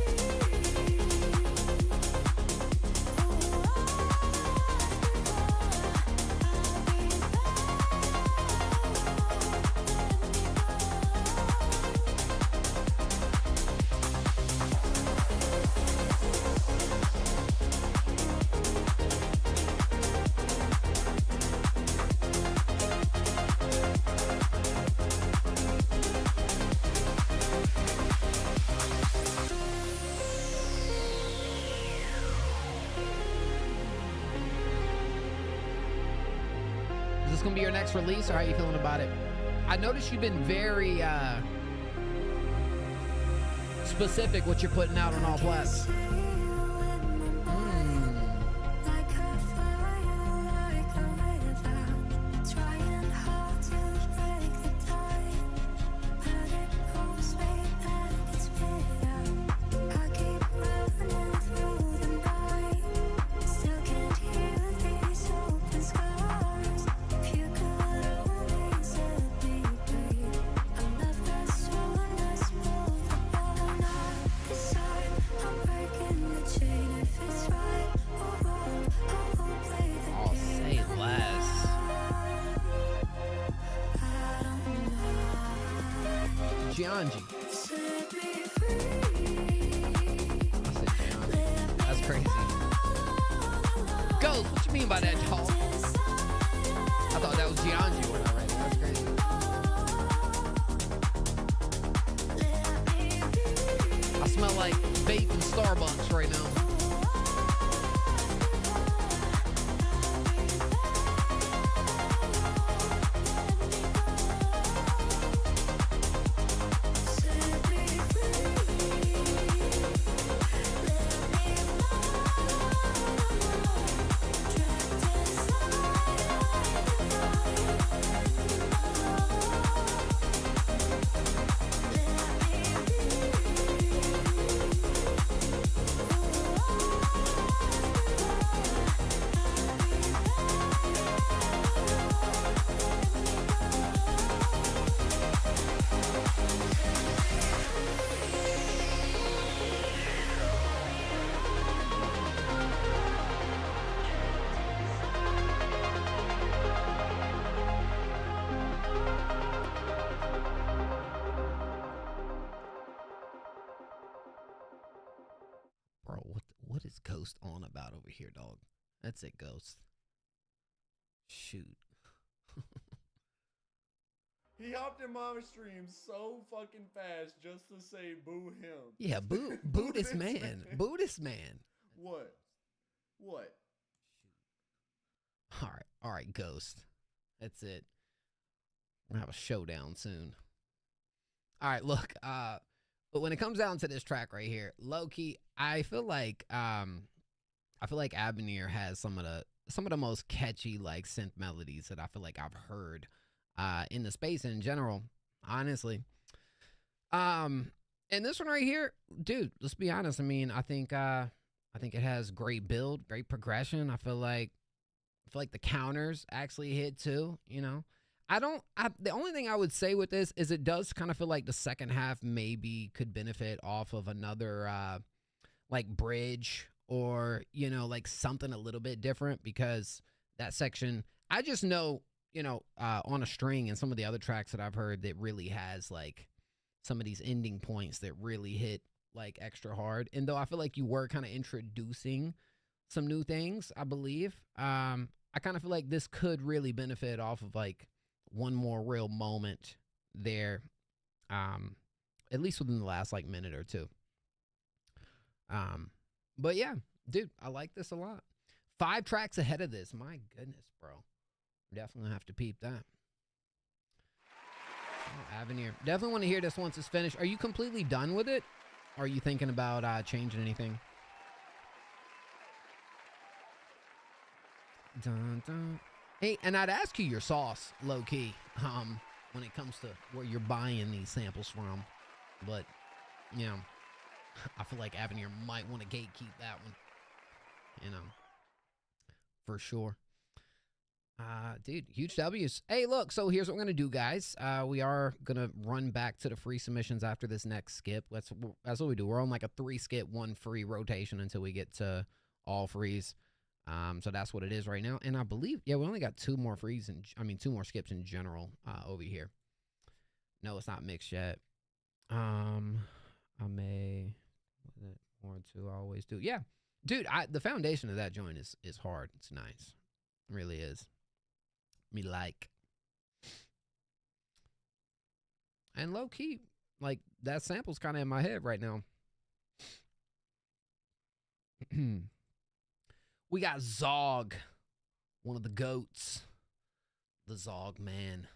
Is this gonna be your next release, or how you feeling about it? I noticed you've been very specific what you're putting out on all plats. Like a fire, like a river, trying hard to break the tide, but it pulls me back, it's bitter. I keep running through the night, still can't heal these open scars. If you could only set me free, I love that soon, let's move on. This time I'm breaking the chain. If it's right or wrong, I won't play the Oh, say less. Gianji. Set me free. I said Gianji. That's crazy. Ghost, what you mean by that, dog? I thought that was Gianji when I read it. That's crazy. I smell like vape and Starbucks right now. Set me Bro, what is Ghost on about over here, dog? That's it, Ghost. Shoot. He hopped in my stream so fucking fast just to say boo him. Yeah, boo this man. Boo this man. What? What? All right, Ghost. That's it. We're gonna have a showdown soon. All right, look, but when it comes down to this track right here, low-key, I feel like Abnir has some of the most catchy like synth melodies that I feel like I've heard in the space in general, honestly. And this one right here, dude, let's be honest. I mean, I think it has great build, great progression. I feel like the counters actually hit too, you know. The only thing I would say with this is it does kind of feel like the second half maybe could benefit off of another like bridge or, you know, like something a little bit different, because that section, I just know, you know, on a string and some of the other tracks that I've heard that really has like some of these ending points that really hit like extra hard. And though I feel like you were kind of introducing some new things, I believe, I kind of feel like this could really benefit off of like one more real moment there, at least within the last like minute or two. But yeah, dude, I like this a lot. 5 tracks ahead of this. My goodness, bro. Definitely have to peep that. Oh, Avenir. Definitely want to hear this once it's finished. Are you completely done with it? Or are you thinking about changing anything? Dun, dun. Hey, and I'd ask you your sauce, low-key, when it comes to where you're buying these samples from. But, you know, I feel like Avenir might want to gatekeep that one. You know, for sure. Dude, huge W's. Hey, look, so here's what we're going to do, guys. We are going to run back to the free submissions after this next skip. That's what we do. We're on like a 3-skip, 1 free rotation until we get to all frees. So that's what it is right now. And I believe, yeah, we only got 2 more frees, and 2 more skips in general over here. No, it's not mixed yet. I may, was it 1 or 2? I always do. Yeah, dude, the foundation of that joint is hard. It's nice. It really is. Me like. And low key, like that sample's kind of in my head right now. We got Zog, one of the goats, the Zog man,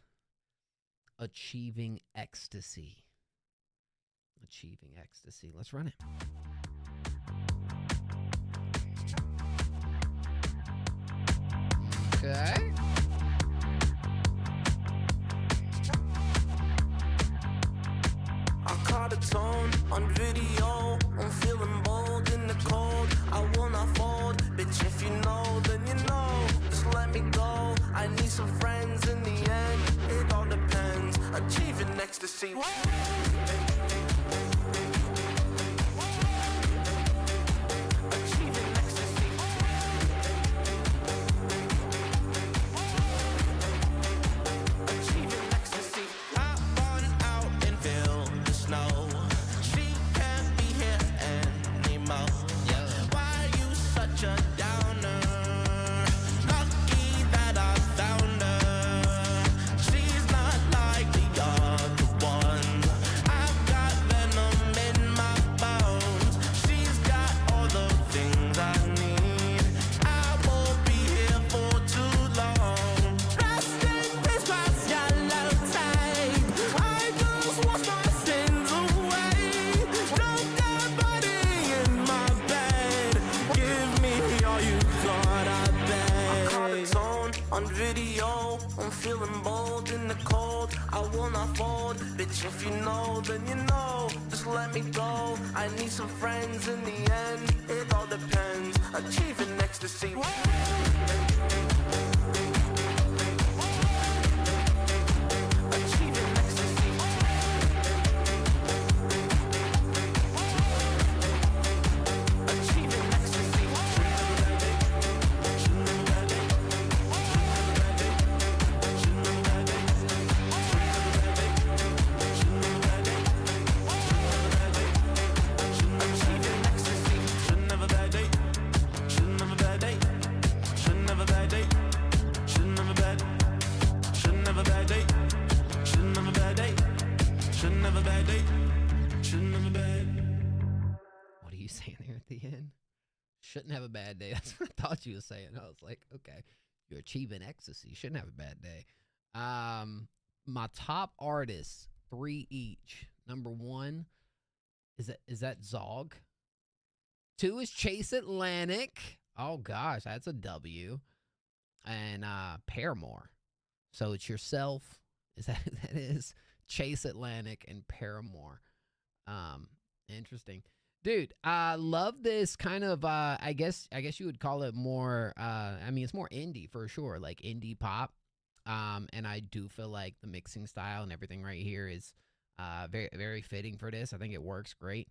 achieving ecstasy. Achieving ecstasy. Let's run it. Okay. I caught a tone on video. I'm feeling bold in the cold. I will not fold. Bitch, if you know, then you know. Just let me go. I need some friends in the end. It all depends. Achieving ecstasy. Achieving ecstasy. Achieving ecstasy. I run out and feel the snow. She can't be here anymore. Why you such a downer? Lucky that I found her. She's not like the other ones. I've got venom in my bones. She's got all the things I need. I won't be here for too long. Rest in peace, my yellow tape. I just wash my sins away. Drunk that body in my bed. Give me all you got, I beg. I caught a tone on video. I'm feeling bold in the cold. I will not fold. Bitch, if you know, then you know. Just let me go. I need some friends in the end. It all depends. Achieving ecstasy. Achieving ecstasy. Achieving ecstasy. Achieving ecstasy. Shouldn't have a bad day. Shouldn't have a bad day. Shouldn't have a bad day. bad day. Shouldn't have a bad. What are you saying there at the end? Shouldn't have a bad day. That's what I thought you were saying. I was like, okay, you're achieving ecstasy. You shouldn't have a bad day. My top artists, 3 each. Number 1, is that Zog? 2 is Chase Atlantic. Oh gosh, that's a W. And Paramore. So it's yourself. Is that who that is? Chase Atlantic and Paramore. Interesting. Dude, I love this kind of I guess you would call it more I mean it's more indie for sure, like indie pop. And I do feel like the mixing style and everything right here is very, very fitting for this. I think it works great.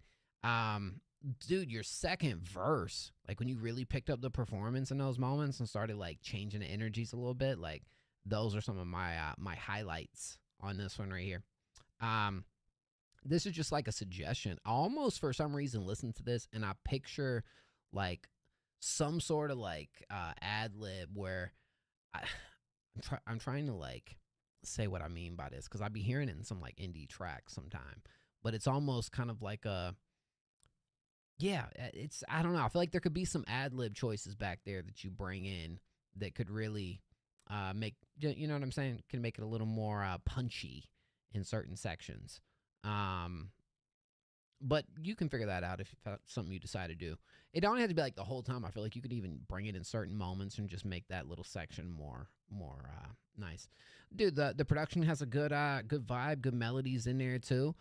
Dude, your second verse, like when you really picked up the performance in those moments and started like changing the energies a little bit, like those are some of my my highlights on this one right here. This is just like a suggestion. I almost for some reason listen to this and I picture like some sort of like ad lib where I'm trying to like say what I mean by this because I'd be hearing it in some like indie tracks sometime, but it's almost kind of like a, yeah, it's, I don't know. I feel like there could be some ad lib choices back there that you bring in that could really make, you know what I'm saying? Can make it a little more punchy in certain sections. But you can figure that out if that's something you decide to do. It don't have to be like the whole time. I feel like you could even bring it in certain moments and just make that little section more nice. Dude, the production has a good vibe, good melodies in there too.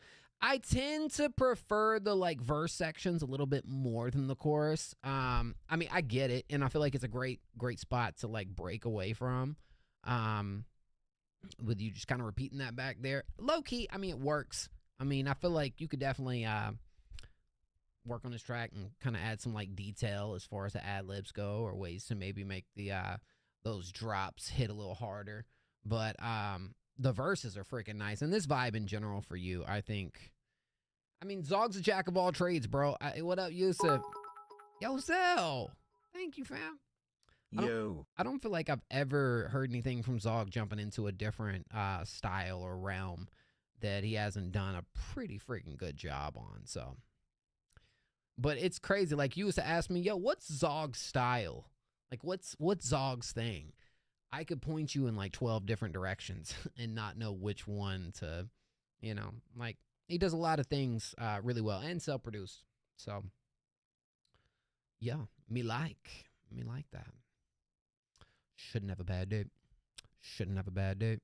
I tend to prefer the like verse sections a little bit more than the chorus. I mean, I get it, and I feel like it's a great spot to like break away from. With you just kind of repeating that back there. Low key, I mean, it works. I mean, I feel like you could definitely work on this track and kind of add some like detail as far as the ad libs go, or ways to maybe make the those drops hit a little harder. But the verses are freaking nice, and this vibe in general for you, I think. I mean, Zog's a jack of all trades, bro. What up, Yusuf? Yo, Zell. Thank you, fam. I don't feel like I've ever heard anything from Zog jumping into a different style or realm that he hasn't done a pretty freaking good job on. So, but it's crazy. Like, you used to ask me, yo, what's Zog's style? Like, what's Zog's thing? I could point you in like 12 different directions and not know which one to, you know, like, he does a lot of things really well and self-produced. So, yeah, me like that. Shouldn't have a bad day. Shouldn't have a bad day.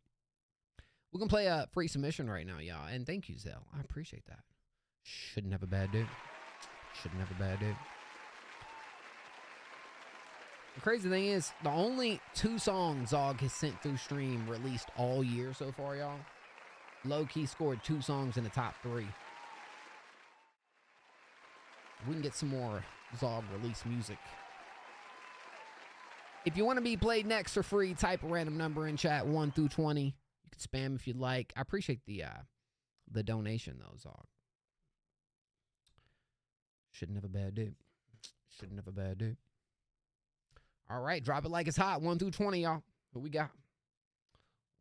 We're going to play a free submission right now, y'all. And thank you, Zell. I appreciate that. Shouldn't have a bad day. Shouldn't have a bad day. The crazy thing is, the only 2 songs Zog has sent through stream released all year so far, y'all. Low-key scored 2 songs in the top 3. We can get some more Zog release music. If you want to be played next for free, type a random number in chat, 1 through 20. You can spam if you'd like. I appreciate the donation, though, Zog. Shouldn't have a bad day. Shouldn't have a bad day. All right, drop it like it's hot. 1 through 20, y'all. What we got?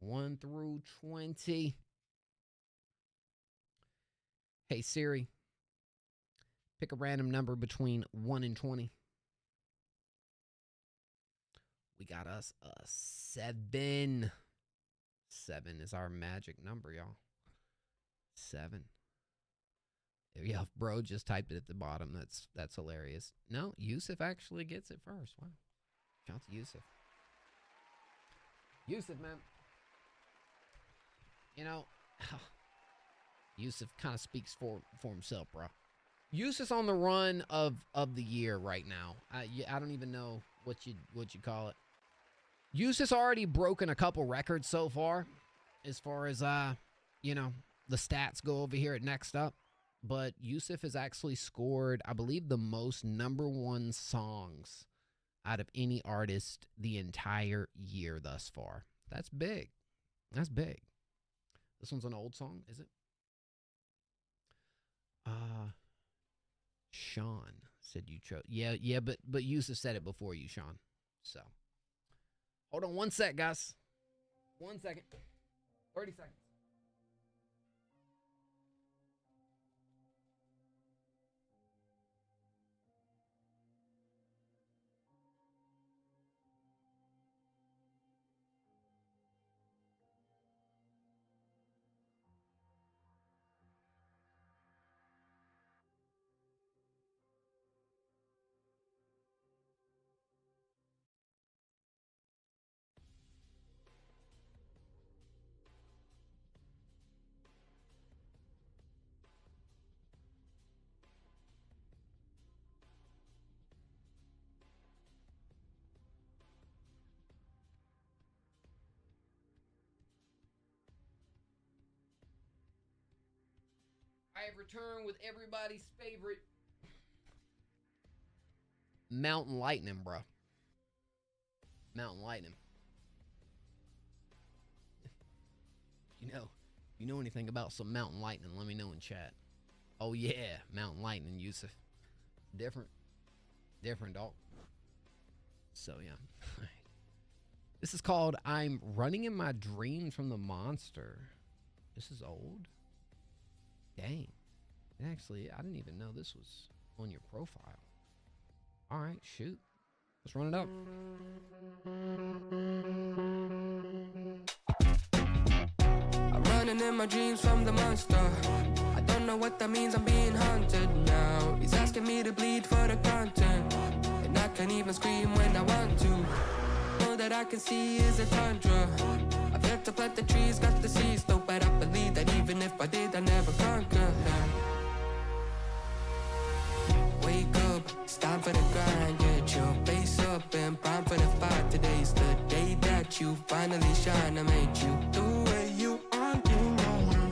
1 through 20. Hey, Siri. Pick a random number between 1 and 20. We got us a 7. 7 is our magic number, y'all. 7. Yeah, bro just typed it at the bottom. That's hilarious. No, Yusuf actually gets it first. Wow. Shout out to Yusuf. Yusuf, man. You know, Yusuf kind of speaks for himself, bro. Yusuf's on the run of the year right now. I don't even know what you call it. Yusuf's already broken a couple records so far as you know, the stats go over here at Next Up. But Yusuf has actually scored, I believe, the most #1 songs out of any artist the entire year thus far. That's big. That's big. This one's an old song, is it? Sean said you chose. Yeah, but Yusuf said it before you, Sean. So, hold on 1 sec, guys. 1 second. 30 seconds. I have returned with everybody's favorite Mountain Lightning, bro. Mountain Lightning. You know anything about some Mountain Lightning, let me know in chat. Oh yeah, Mountain Lightning, Yusuf. Different, dog. So yeah. This is called I'm Running in My Dreams from the Monster. This is old. Dang. Actually, I didn't even know this was on your profile. All right, shoot. Let's run it up. I'm running in my dreams from the monster. I don't know what that means, I'm being hunted now. He's asking me to bleed for the content, and I can't even scream when I want to. All that I can see is a tundra. I've yet to plant the trees, got the seeds though, but I believe that even if I did, I never conquer. Wake up, it's time for the grind. Get your face up and prime for the fight. Today's the day that you finally shine. I made you the way you are,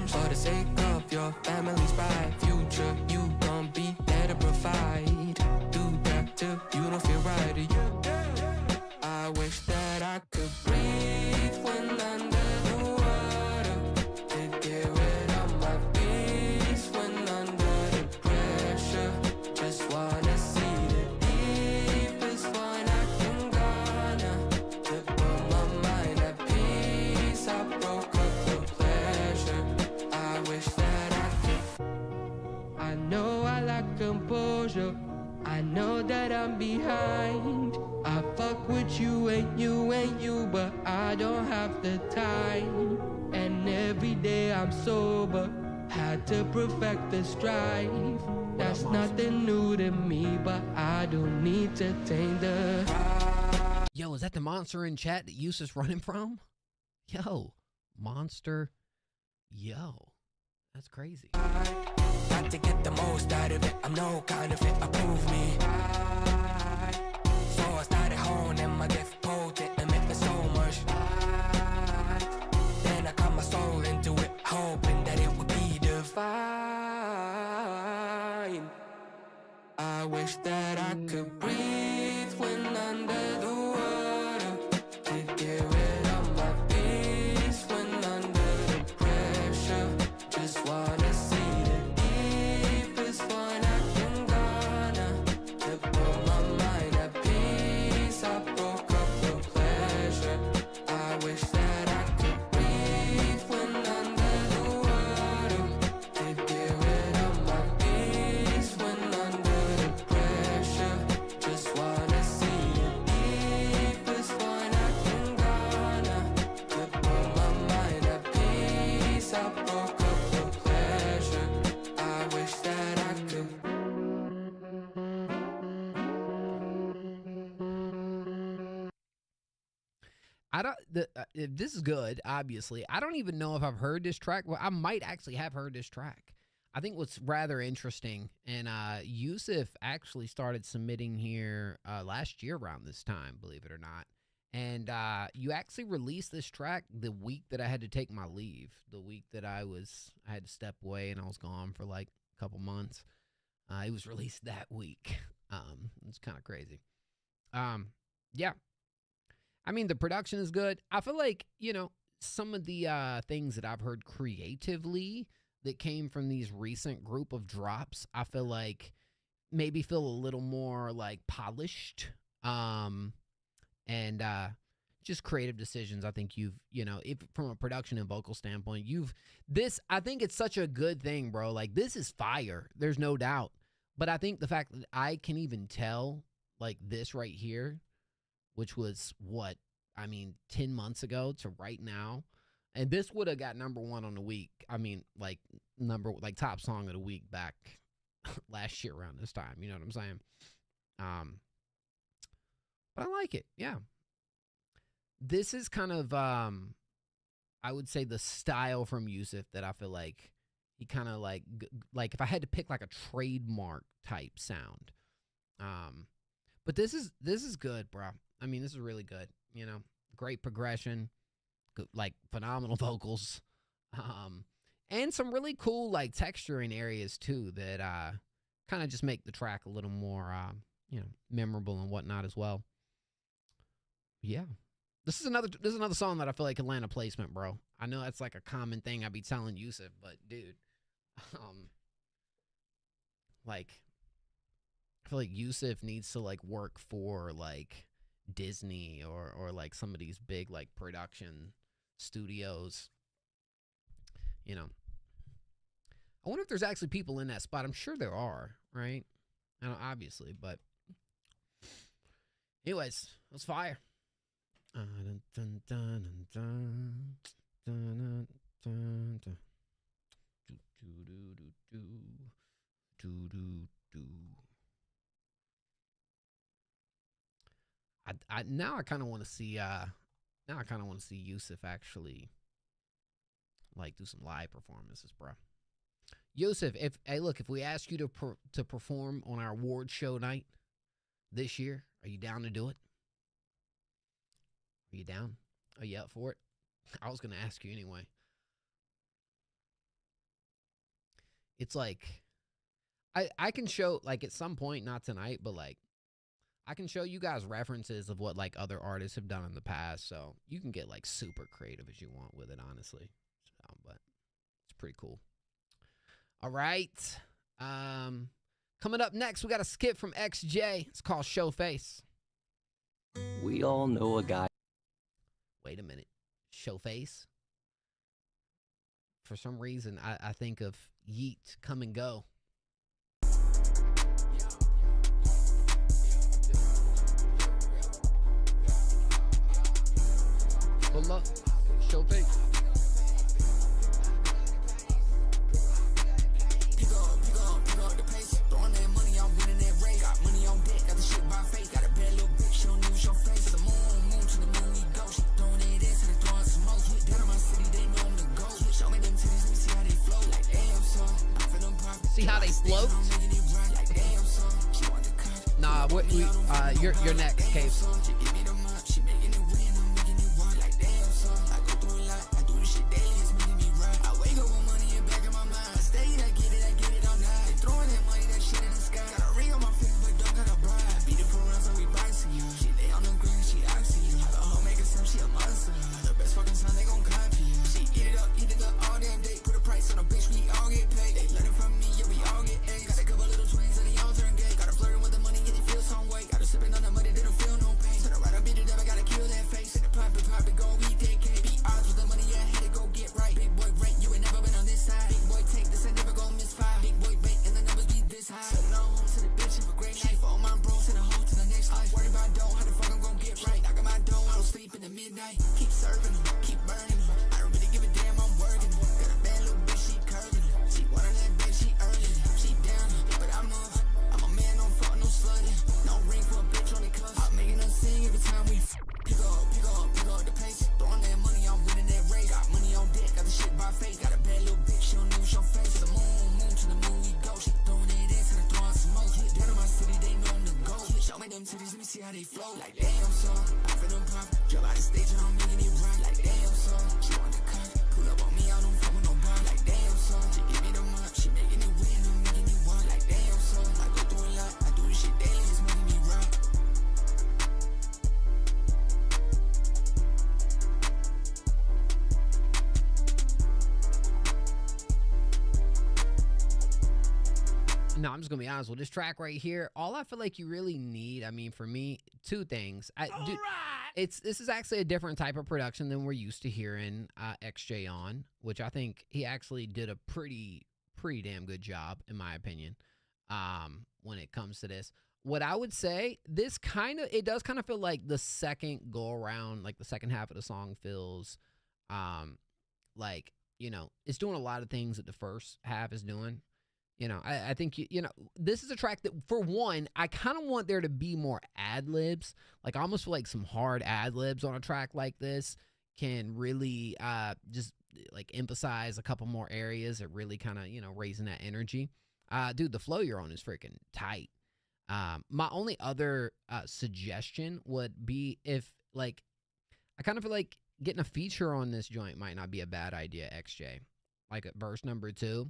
for the sake of your family's bright future. You gon' be there to provide. Do that till you don't feel right. I wish that I could breathe when under the water, to get rid of my peace when under the pressure. Just wanna see the deepest one I can garner, to put my mind at peace. I broke up the pleasure. I wish that I could. I know I lack composure, I know that I'm behind. I fuck with you, ain't you, but I don't have the time. And every day I'm sober, had to perfect the strife. That's nothing new to me, but I don't need to tame the. Yo, is that the monster in chat that Yusuf's running from? Yo, monster. Yo, that's crazy. Got to get the most out of it. I'm no counterfeit, approve me. So I started honing my gift potent and make me so much. Then I cut my soul into it, hoping that it would be divine. I wish that I could breathe when under the water, to get rid of my peace when under the pressure. Just wanna see the deepest one I can garner, to put my mind at peace. I broke up the pleasure. I wish that I could breathe when under the water, to get rid of my peace when under the pressure. Just wanna see the deepest one I can garner, to put my mind at peace. I broke up the pleasure. I wish that I could. I don't. This is good. Obviously, I don't even know if I've heard this track. Well, I might actually have heard this track. I think what's rather interesting, and Yusuf actually started submitting here last year around this time, believe it or not. And you actually released this track the week that I had to take my leave, the week that I had to step away and I was gone for like a couple months. It was released that week. It's kind of crazy. Yeah. I mean, the production is good. I feel like, some of the things that I've heard creatively that came from these recent group of drops, I feel like maybe feel a little more like polished. And just creative decisions. I think you've, if from a production and vocal standpoint, I think it's such a good thing, bro. Like, this is fire. There's no doubt. But I think the fact that I can even tell, like, this right here, which was 10 months ago to right now. And this would have got #1 on the week. I mean, top song of the week back last year around this time. You know what I'm saying? But I like it. Yeah. This is kind of, I would say, the style from Yusuf that I feel like he kind of like if I had to pick like a trademark type sound. But this is good, bro. I mean, this is really good. Great progression, good, like phenomenal vocals. and some really cool like texturing areas too that kind of just make the track a little more memorable and whatnot as well. Yeah. This is another song that I feel like can land a placement, bro. I know that's like a common thing I be telling Yusuf, but dude, like I feel like Yusuf needs to like work for like Disney or like some of these big like production studios. You know, I wonder if there's actually people in that spot. I'm sure there are, right? I don't, obviously, but anyways, let's fire. Now I kind of want to see Yusuf actually like do some live performances, bro. Yusuf, if we ask you to perform on our award show night this year, are you down to do it? Are you down? Are you up for it? I was gonna ask you anyway. It's like I can show like at some point, not tonight, but like I can show you guys references of what like other artists have done in the past, so you can get like super creative as you want with it, honestly. So, but it's pretty cool. All right. Coming up next, we got a skit from XJ. It's called Show Face. We all know a guy. Wait a minute. Show Face? For some reason, I think of Yeet, Come and Go. Pull up. Show Face. Pick up the pace. Throwing that money, I'm winning that race. Got money on deck, got the shit by face. Got a bad little bitch, she don't even show face. To the moon, to the moon we go. She throwing that ass and they throwing some more. Down in my city, they know I'm the GOAT. Show me them titties, let me see how they flow. Like damn son, I'm feeling pop. See how they float? Like damn son, she want the cut. Nah, you're next, Cave. She give me the mop, she making it win, I'm making it one. Like damn son, I go through a lot, I do this shit daily, it's making me right. I wake up with money in back of my mind. I stay, I get it all night. They throwing that money, that shit in the sky. Got a ring on my finger, but don't got a bride. Beat it for rounds, so we boxing you. She lay on the ground, she oxy you. Have a hoe make herself, she a monster. The best fucking son, they gon' copy you. She eat it up all damn day. Put a price on a bitch, we all get paid. They learning from me, yeah, we all get A's. Got a couple little twins and they all turn gay. Got her flirting with the money and it feels some way. Got her sipping on the money, they don't feel no pain. Turn around, I beat it up, I gotta kill that face. Hit the pop it, go eat that cake. Beat odds with the money, yeah, I had to go get right. Big boy rank, you ain't never been on this side. Big boy take this, I never gon' miss five. Big boy bank and the numbers be this high. So no home to the bitch, have a great night. For all my bros, send a hoe to the next life. Worry about dough, how the fuck I'm gon' get right. I got my dough, I don't sleep in the midnight. Keep serving them, keep burning them. I don't really give a damn, I'm working them. Got a bad little bitch, she curving them. She want on that bitch, she earning them. She down, but I'm a man, don't fuck, no slugging. No ring for a bitch on the cuss. I'm making her sing every time we pick up the pace. Throwing that money, I'm winning that race. Got money on deck, got the shit by face. Got a bad little bitch, she don't even show face. To the moon we go. She throwing that ass and they throwing some more. Down in my city, they know I'm the GOAT. Show me them titties, let me see how they flow. Like damn son, I feel them pop. Jump out the stage and I'm making it right. Like damn son, she want the cut. Pull up on me, I don't fuck with no bar. Like damn son, she give me the mop. She making it win, I'm making it one. Like damn son, I go through a lot, I do this shit daily, it's making me right. No, I'm just gonna be honest with this track right here. All I feel like you really need, I mean, for me, two things. This is actually a different type of production than we're used to hearing XJ on, which I think he actually did a pretty damn good job, in my opinion, when it comes to this. What I would say, it does kind of feel like the second go around, like the second half of the song feels like, it's doing a lot of things that the first half is doing. I think, this is a track that, for one, I kind of want there to be more ad-libs. Like, I almost feel like some hard ad-libs on a track like this can really just, like, emphasize a couple more areas that really kind of, raising that energy. Dude, the flow you're on is freaking tight. My only other suggestion would be if, like, I kind of feel like getting a feature on this joint might not be a bad idea, XJ. like at verse number 2.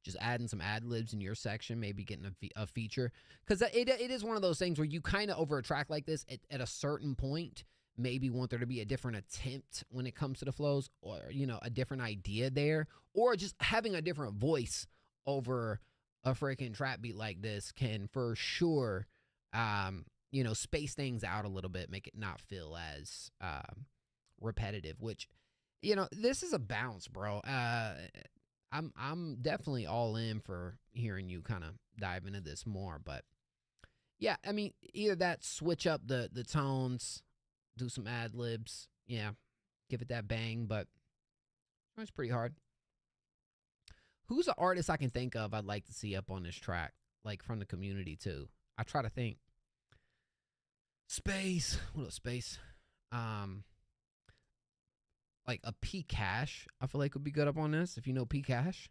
Just adding some ad libs in your section, maybe getting a feature. Because it is one of those things where you kind of over a track like this at a certain point, maybe want there to be a different attempt when it comes to the flows, or, you know, a different idea there, or just having a different voice over a freaking trap beat like this can for sure, you know, space things out a little bit, make it not feel as repetitive, which, you know, this is a bounce, bro. I'm definitely all in for hearing you kind of dive into this more. But yeah, I mean, either that, switch up the tones, do some ad libs, yeah, give it that bang. But it's pretty hard. Who's an artist I can think of I'd like to see up on this track, like from the community too? I try to think. Space, what up, Space? Like a P Cash, I feel like would be good up on this. If you know P Cash,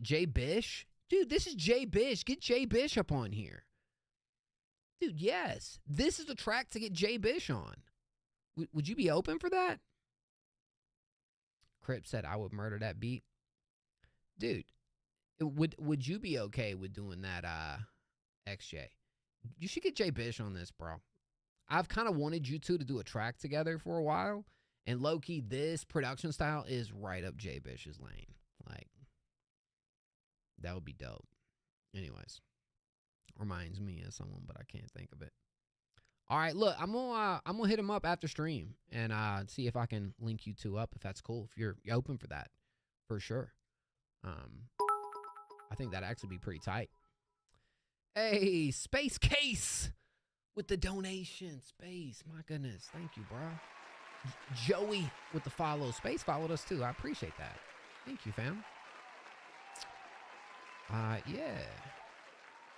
Jay Bish, dude, this is Jay Bish. Get Jay Bish up on here, dude. Yes, this is the track to get Jay Bish on. Would you be open for that? Crip said I would murder that beat, dude. Would you be okay with doing that? XJ, you should get Jay Bish on this, bro. I've kind of wanted you two to do a track together for a while. And low-key, this production style is right up Jay Bish's lane. Like, that would be dope. Anyways, reminds me of someone, but I can't think of it. All right, look, I'm gonna hit him up after stream and see if I can link you two up, if that's cool. If you're open for that, for sure. I think that'd actually be pretty tight. Hey, Space Case with the donation. Space, my goodness, thank you, bro. Joey with the follow. Space followed us too. I appreciate that. Thank you, fam. Yeah.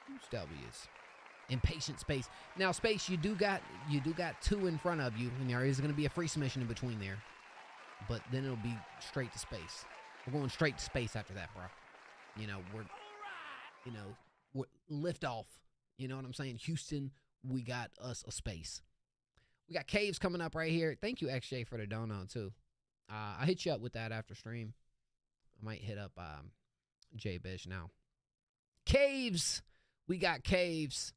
Who's W's? Impatient Space. Now, Space, you do got 2 in front of you, and there is going to be a free submission in between there. But then it'll be straight to space. We're going straight to space after that, bro. You know, we're lift off. You know what I'm saying? Houston, we got us a space. We got Caves coming up right here. Thank you, XJ, for the dono, too. I'll hit you up with that after stream. I might hit up Jay Bish now. Caves. We got Caves.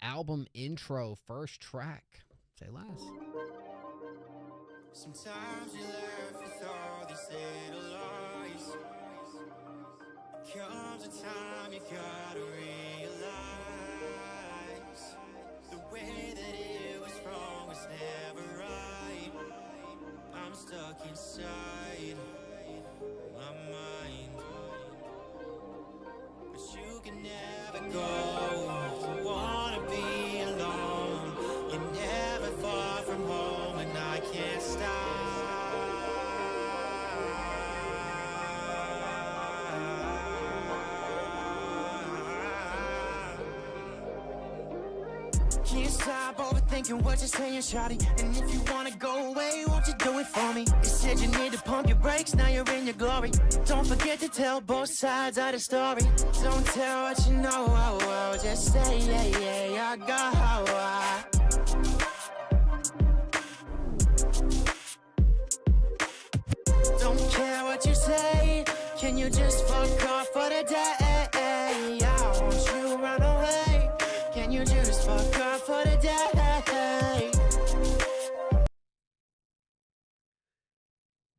Album intro, first track. Say less. Sometimes you left with all these little lies. Comes a time you gotta realize the way that it was wrong was never right. I'm stuck inside my mind, but you can never go. You wanna be alone. You're never far from home, and I can't stop. Can't stop overthinking what you're saying, shawty. And if you wanna go away, won't you do it for me? You said you need to pump your brakes, now you're in your glory. Don't forget to tell both sides of the story. Don't tell what you know, just say, yeah, I got how I. Don't care what you say, can you just fuck off for the day? I want you run away, can you just fuck off for the day?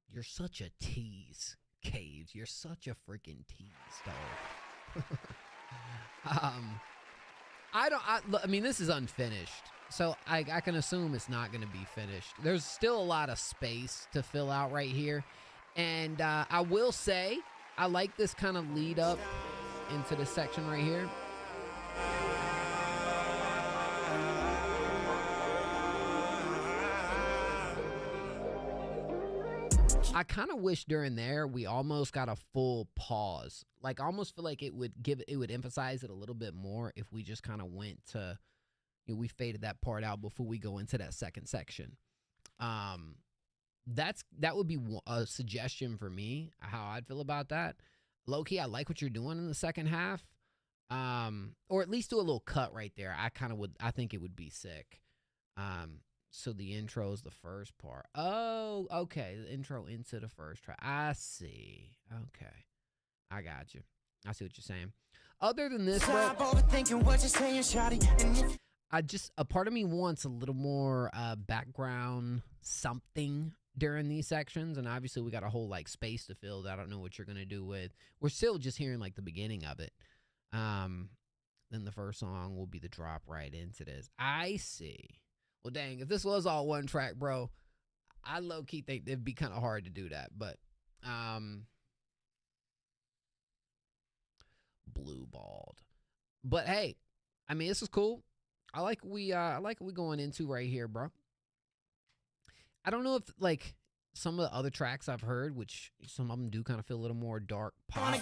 You're such a tease, Caves. You're such a freaking tease, dog. I mean, this is unfinished, so I can assume it's not going to be finished. There's still a lot of space to fill out right here, and I will say I like this kind of lead up into the section right here. I kind of wish during there we almost got a full pause. Like, I almost feel like it would emphasize it a little bit more if we just kind of went to, you know, we faded that part out before we go into that second section. That would be a suggestion for me, how I'd feel about that. Low-key, I like what you're doing in the second half. Or at least do a little cut right there. I think it would be sick. So the intro is the first part. Oh, okay. The intro into the first track. I see. Okay. I got you. I see what you're saying. Other than this, bro, a part of me wants a little more background something during these sections. And obviously we got a whole like space to fill that I don't know what you're going to do with. We're still just hearing like the beginning of it. Then the first song will be the drop right into this. I see. Well, dang, if this was all one track, bro, I low-key think it'd be kind of hard to do that. But, blue balled. But hey, I mean, this is cool. I like what we going into right here, bro. I don't know if like some of the other tracks I've heard, which some of them do kind of feel a little more dark pop. I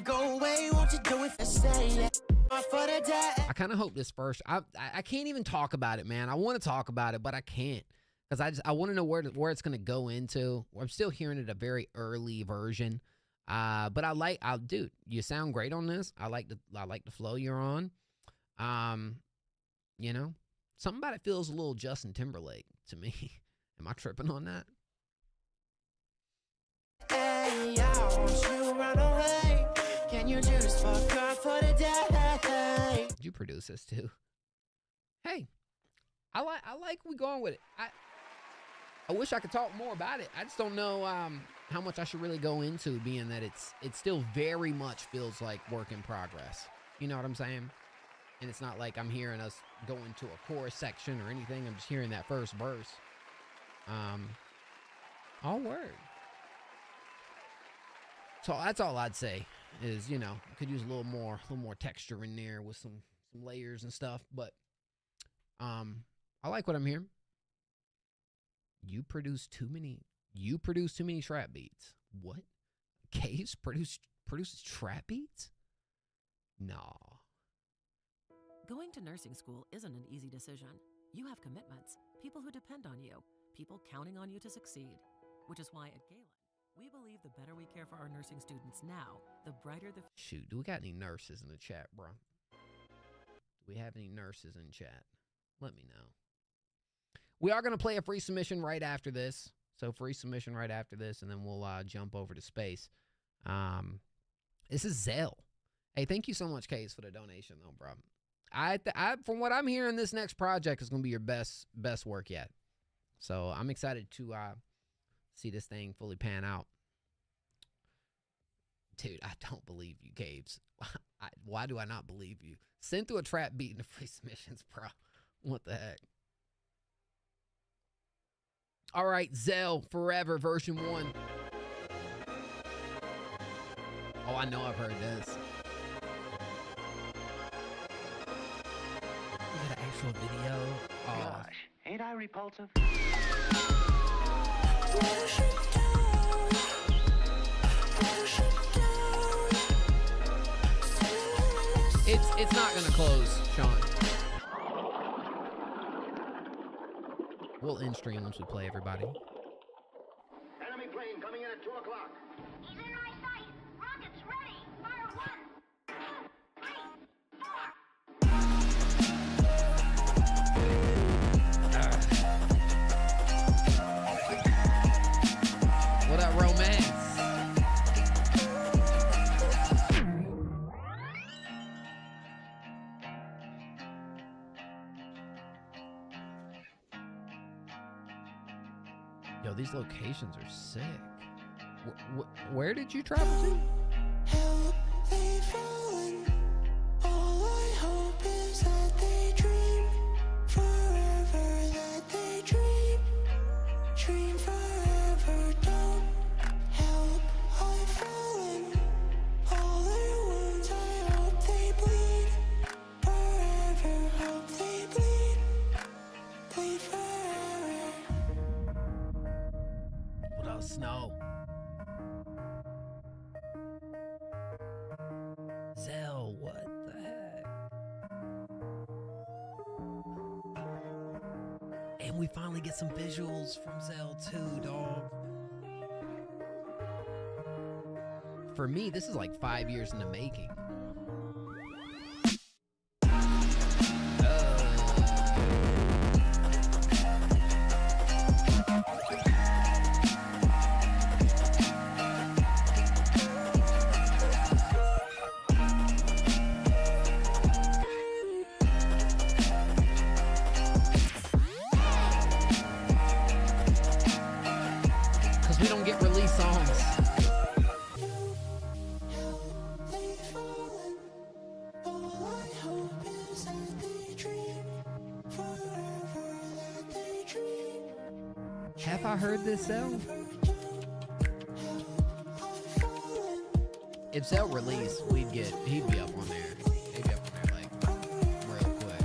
kind of hope this first. I can't even talk about it, man. I want to talk about it, but I can't because I want to know where it's gonna go into. I'm still hearing it a very early version, but dude, you sound great on this. I like the flow you're on. You know, something about it feels a little Justin Timberlake to me. Am I tripping on that? Hey, I want you run away. Can you just fuck up for the day? Did you produce this too? Hey, I like we going with it. I wish I could talk more about it. I just don't know how much I should really go into, being that it still very much feels like work in progress. You know what I'm saying? And it's not like I'm hearing us go into a chorus section or anything. I'm just hearing that first verse. All word. So that's all I'd say is, you know, could use a little more texture in there with some layers and stuff. But I like what I'm hearing. You produce too many trap beats. What? Caves produces trap beats? Nah. Going to nursing school isn't an easy decision. You have commitments, people who depend on you, people counting on you to succeed. Which is why at Galen, we believe the better we care for our nursing students now, the brighter the... Shoot, do we got any nurses in the chat, bro? Do we have any nurses in chat? Let me know. We are going to play a free submission right after this. So free submission right after this, and then we'll jump over to space. This is Zell. Hey, thank you so much, Case, for the donation, though, bro. From what I'm hearing, this next project is going to be your best work yet. So I'm excited to see this thing fully pan out. Dude, I don't believe you, Caves. Why do I not believe you? Send through a trap beat in the free submissions, bro. What the heck? All right, Zell, Forever, version 1. Oh, I know I've heard this. You got an actual video? Oh. Gosh, ain't I repulsive? It's not gonna close, Sean. We'll end stream once we play, everybody. Enemy plane coming in at 2 o'clock. He's in my sight. Rockets ready. Fire 1, 2, 3, 4. What up, romance? Yo, these locations are sick. Where did you travel to? Help, they've fallen. All I hope is that they dream forever, that they dream forever. Don't help, I've fallen. All their wounds, I hope they bleed forever. Hope they bleed forever. What else? Snow. Zell, what the heck? And we finally get some visuals from Zell too, dog. For me, this is like 5 years in the making. if I heard this Cell. If Cell released, he'd be up on there. He'd be up on there like real quick.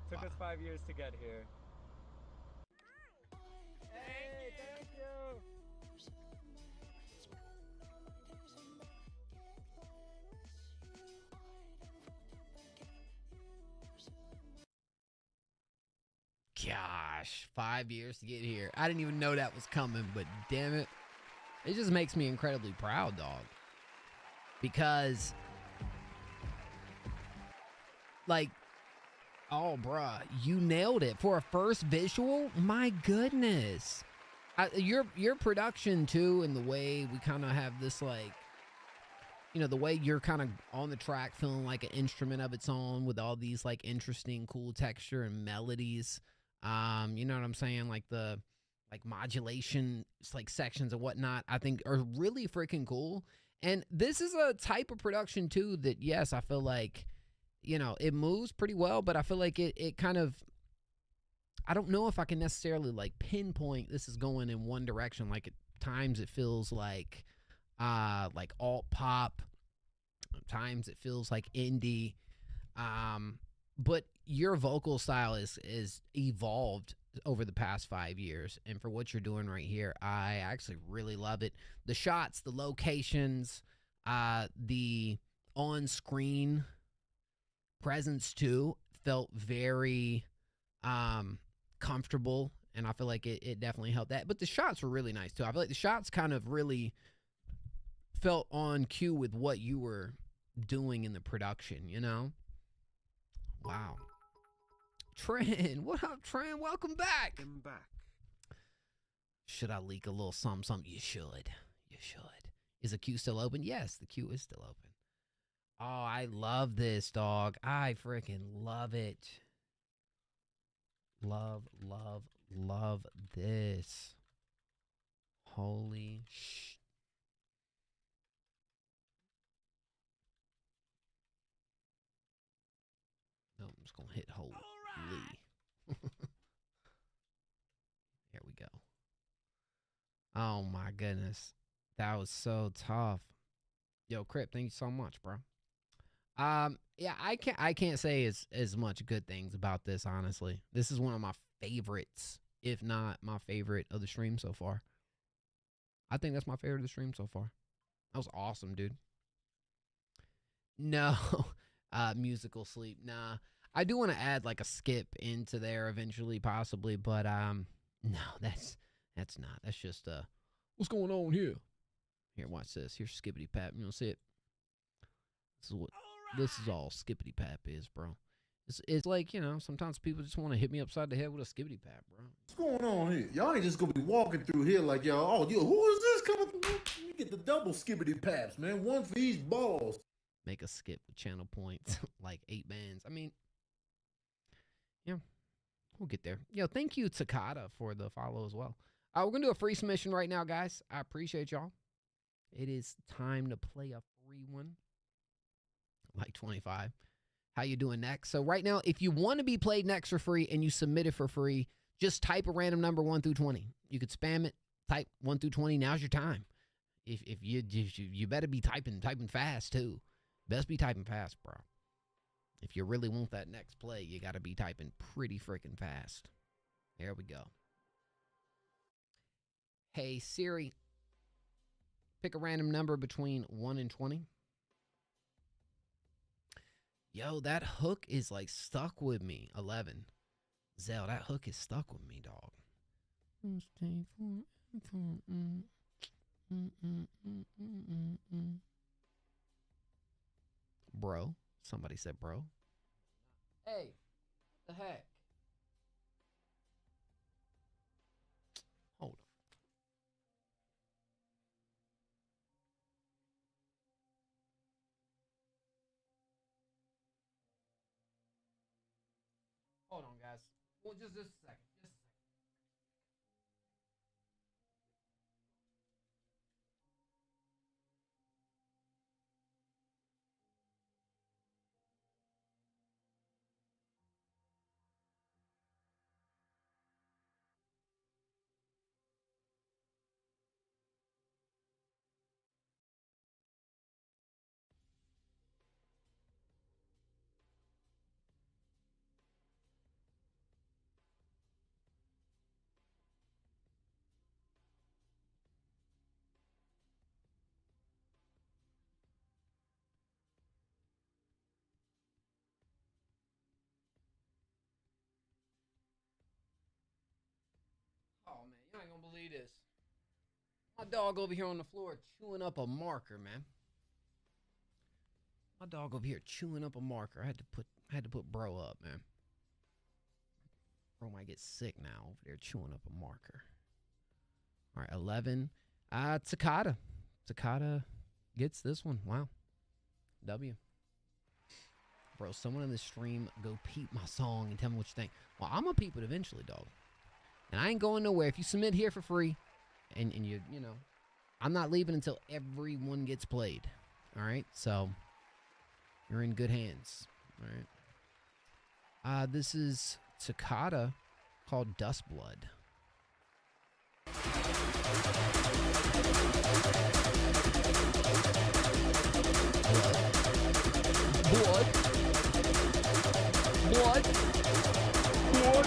Took us 5 years to get here. Hey, thank you. Gosh, 5 years to get here. I didn't even know that was coming, but damn it. It just makes me incredibly proud, dog. Because, like, oh, bruh, you nailed it. For a first visual, my goodness. Your production, too, and the way we kind of have this, like, you know, the way you're kind of on the track feeling like an instrument of its own with all these, like, interesting, cool texture and melodies. You know what I'm saying? Like, the, like, modulation, like, sections and whatnot, I think are really freaking cool. And this is a type of production, too, that, yes, I feel like, you know, it moves pretty well, but I feel like it kind of, I don't know if I can necessarily like pinpoint this is going in one direction. Like at times it feels like alt pop, at times it feels like indie. But your vocal style is evolved over the past 5 years. And for what you're doing right here, I actually really love it. The shots, the locations, the on-screen presence too felt very comfortable, and I feel like it definitely helped that. But the shots were really nice too. I feel like the shots kind of really felt on cue with what you were doing in the production, you know? Wow. Trent, what up, Trent? Welcome back. I'm back. Should I leak a little something? You should. You should. Is the queue still open? Yes, the queue is still open. Oh, I love this, dog. I freaking love it. Love, love, love this. Holy sh. No, I'm just going to hit holy. There we go. Oh, my goodness. That was so tough. Yo, Crip, thank you so much, bro. Yeah, I can't say as much good things about this, honestly. This is one of my favorites, if not my favorite of the stream so far. I think that's my favorite of the stream so far. That was awesome, dude. No, musical sleep. Nah, I do want to add like a skip into there eventually, possibly, but no, that's not. That's just what's going on here? Here, watch this. Here's Skippity Pap. You know, see it? This is what. This is all Skippity Pap is, bro. It's like, you know, sometimes people just want to hit me upside the head with a Skippity Pap, bro. What's going on here? Y'all ain't just gonna be walking through here like y'all, oh, yo, who is this coming through? You get the double Skippity Paps, man. One for each balls. Make a skip with channel points, like 8 bands. I mean, yeah, we'll get there. Yo, thank you, Takata, for the follow as well. We're going to do a free submission right now, guys. I appreciate y'all. It is time to play a free one. Like 25. How you doing next? So right now, if you want to be played next for free and you submit it for free, just type a random number 1 through 20. You could spam it, type 1 through 20. Now's your time. If you better be typing fast too. Best be typing fast, bro. If you really want that next play, you got to be typing pretty freaking fast. There we go. Hey Siri, Pick a random number between 1 and 20. Yo, that hook is like stuck with me. 11. Zell, that hook is stuck with me, dog. Bro. Somebody said bro. Hey, what the heck? Hold on. Hold on, guys. Well, just a second. Just a second. Oh, man, you ain't gonna believe this. My dog over here on the floor chewing up a marker, man. My dog over here chewing up a marker. I had to put bro up, man. Bro might get sick now over there chewing up a marker. All right, 11. Takata. Takata gets this one. Wow. W. Bro, someone in the stream go peep my song and tell me what you think. Well, I'm gonna peep it eventually, dog. And I ain't going nowhere. If you submit here for free, and you know, I'm not leaving until everyone gets played. All right, so you're in good hands. All right. This is Takata called Dust Blood. Blood. Blood. Blood. Blood.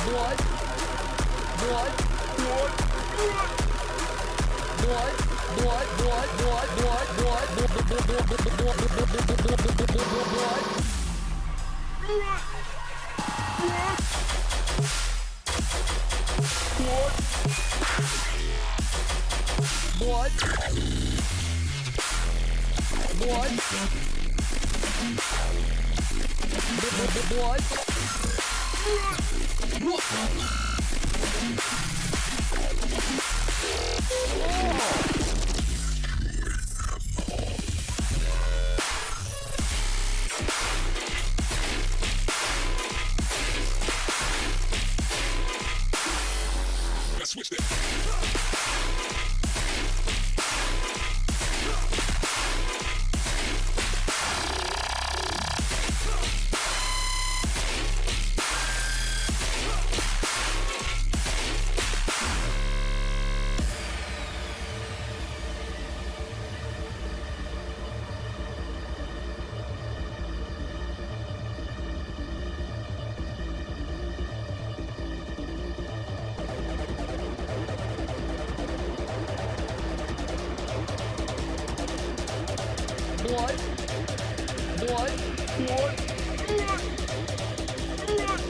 Blood. Blood. Blood. Blood. Blood. Blood. Blood. Blood. Blood. Switch it. Blood. Blood. Blood. Blood.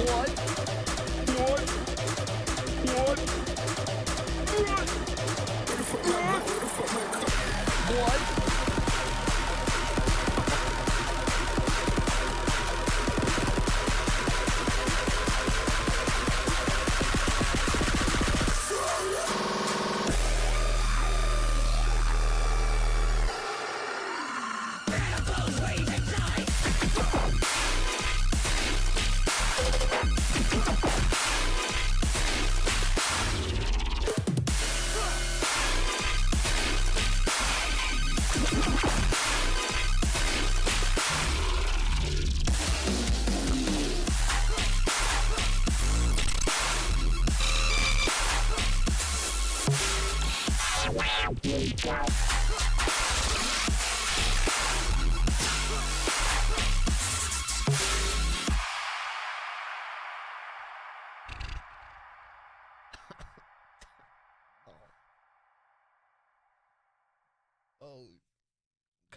Blood. Blood. Blood. Blood.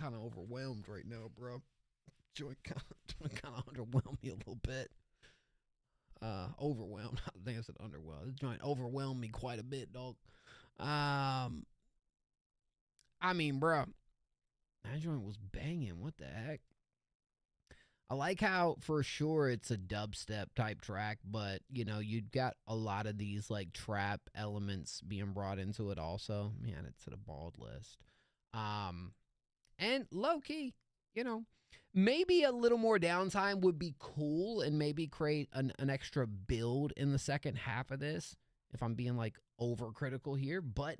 kind of overwhelmed right now, bro. Joint kind of underwhelmed me a little bit. Overwhelmed. I think I said underwhelmed. This joint overwhelmed me quite a bit, dog. I mean, bro, that joint was banging. What the heck? I like how, for sure, it's a dubstep type track, but, you know, you've got a lot of these, like, trap elements being brought into it also. Man, it's to the bald list. And low-key, you know, maybe a little more downtime would be cool and maybe create an extra build in the second half of this, if I'm being, like, overcritical here. But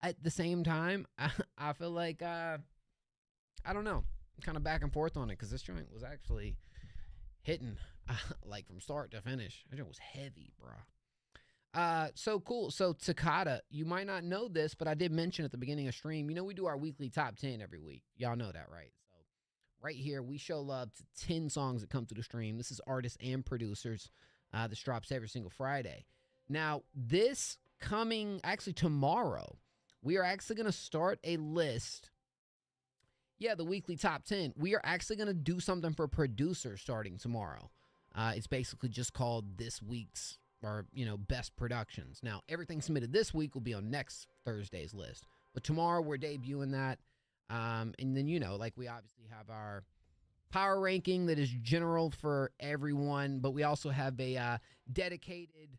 at the same time, I feel like, I don't know. Kind of back and forth on it because this joint was actually hitting like from start to finish. That joint was heavy, bro. So cool. So Takata, you might not know this, but I did mention at the beginning of stream, you know, we do our weekly top 10 every week. Y'all know that, right? So right here, we show love to 10 songs that come to the stream. This is artists and producers. This drops every single Friday. Now, this coming, actually tomorrow, we are actually going to start a list. Yeah, the weekly top 10. We are actually going to do something for producers starting tomorrow. It's basically just called this week's, or, you know, best productions. Now, everything submitted this week will be on next Thursday's list. But tomorrow we're debuting that. And then, you know, like we obviously have our power ranking that is general for everyone. But we also have a dedicated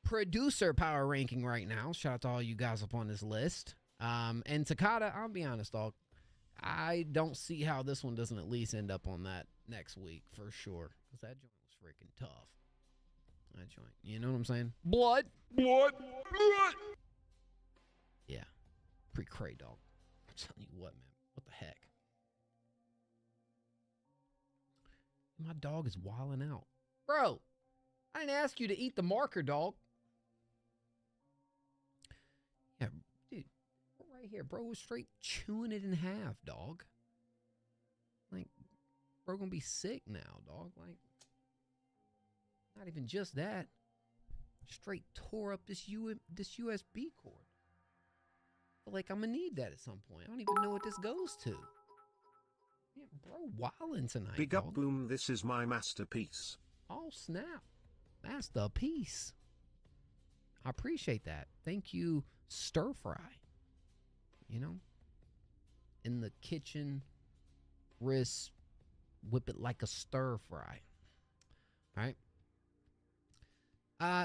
producer power ranking right now. Shout out to all you guys up on this list. And Takata, I'll be honest, dog. I don't see how this one doesn't at least end up on that next week for sure. Because that joint was freaking tough. That joint. You know what I'm saying? Blood. Yeah. Pre-cray, dog. I'm telling you what, man. What the heck? My dog is wilding out. Bro, I didn't ask you to eat the marker, dog. Yeah, dude. Right here, bro was straight chewing it in half, dog. Like, bro gonna be sick now, dog. Like, not even just that. Straight tore up this USB cord. But like, I'm gonna need that at some point. I don't even know what this goes to. Yeah, bro, wildin' tonight. Big dog. up, boom! This is my masterpiece. Oh snap, masterpiece. I appreciate that. Thank you, Stir Fry. You know, in the kitchen, wrist, whip it like a stir fry. All right.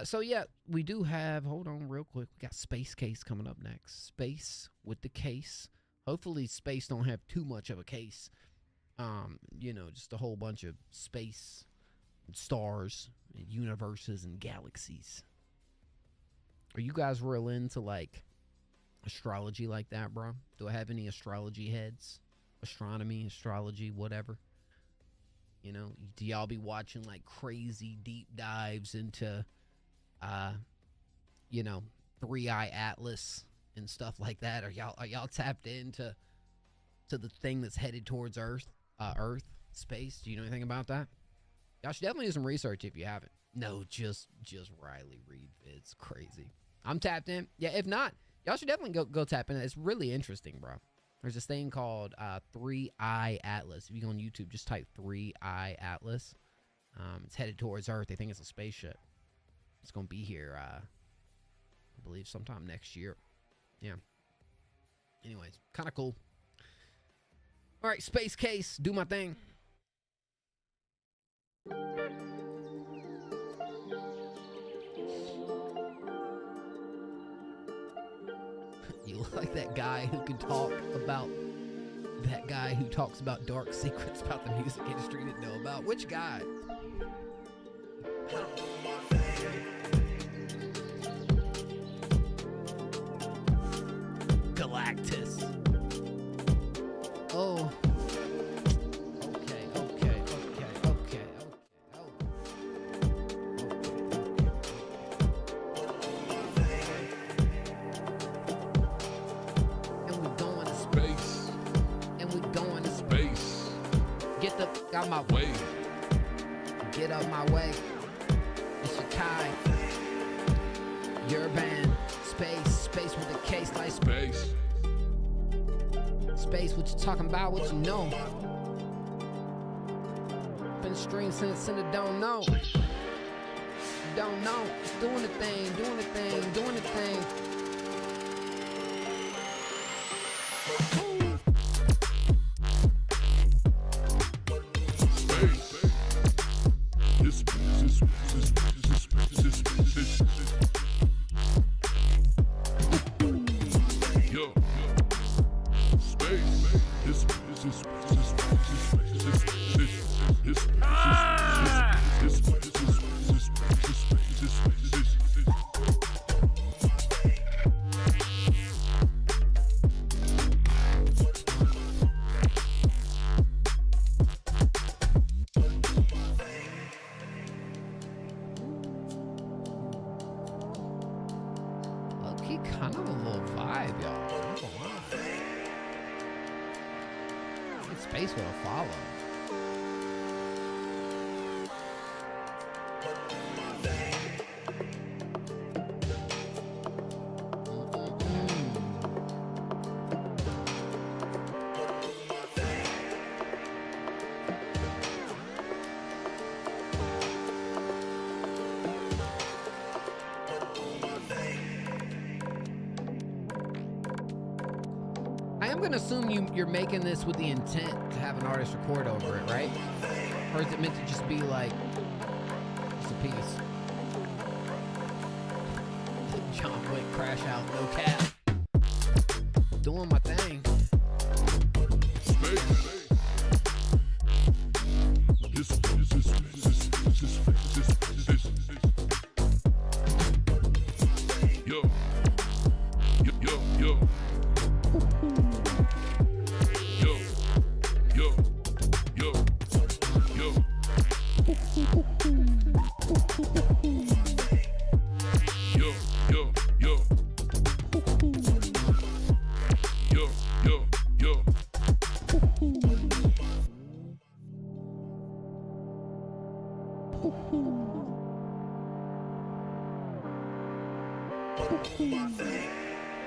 So yeah, we do have, hold on real quick. We got Space Case coming up next. Space with the case. Hopefully Space don't have too much of a case. You know, just a whole bunch of space and stars and universes and galaxies. Are you guys real into like astrology like that, bro? Do I have any astrology heads? Astronomy, astrology, whatever. You know, do y'all be watching like crazy deep dives into, you know, 3-eye Atlas and stuff like that? Are y'all tapped into the thing that's headed towards Earth, space? Do you know anything about that? Y'all should definitely do some research if you haven't. No, just Riley Reid. It's crazy. I'm tapped in. Yeah, if not, y'all should definitely go tap in. It's really interesting, bro. There's this thing called 3-eye Atlas. If you go on YouTube, just type 3-eye Atlas. It's headed towards Earth. They think it's a spaceship. It's going to be here, I believe, sometime next year. Yeah. Anyways, kind of cool. All right, Space Case. Do my thing. You look like that guy who can talk about that guy who talks about dark secrets about the music industry you didn't know about. Which guy? Galactus. Oh. Out my way. Get up my way. It's your time. Your band. Space with a case like space. Space, what you talking about? What you know? Been stream since and don't know. Don't know. Doing the thing, doing the thing, doing the thing. Low-key kind of a little vibe, y'all. Not gonna lie. Get Space with a follow. I'm gonna assume you're making this with the intent to have an artist record over it, right? Or is it meant to just be like just a piece? John Wick crash out, no cap. Doing my thing. Yo. Yo, yo, yo. Yo, yo, yo, yo. Yo, yo, yo. Yo, yo, yo.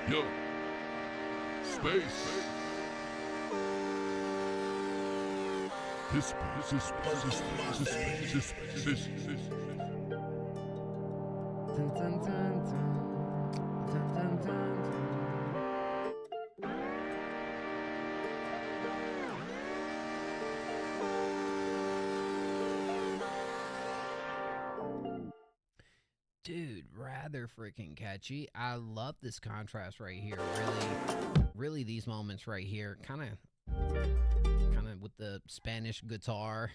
Yo. Space. This Dun, dun, dun, dun. Dun, dun, dun, dun. Dude, rather freaking catchy. I love this contrast right here. Really these moments right here. Kind of with the Spanish guitar,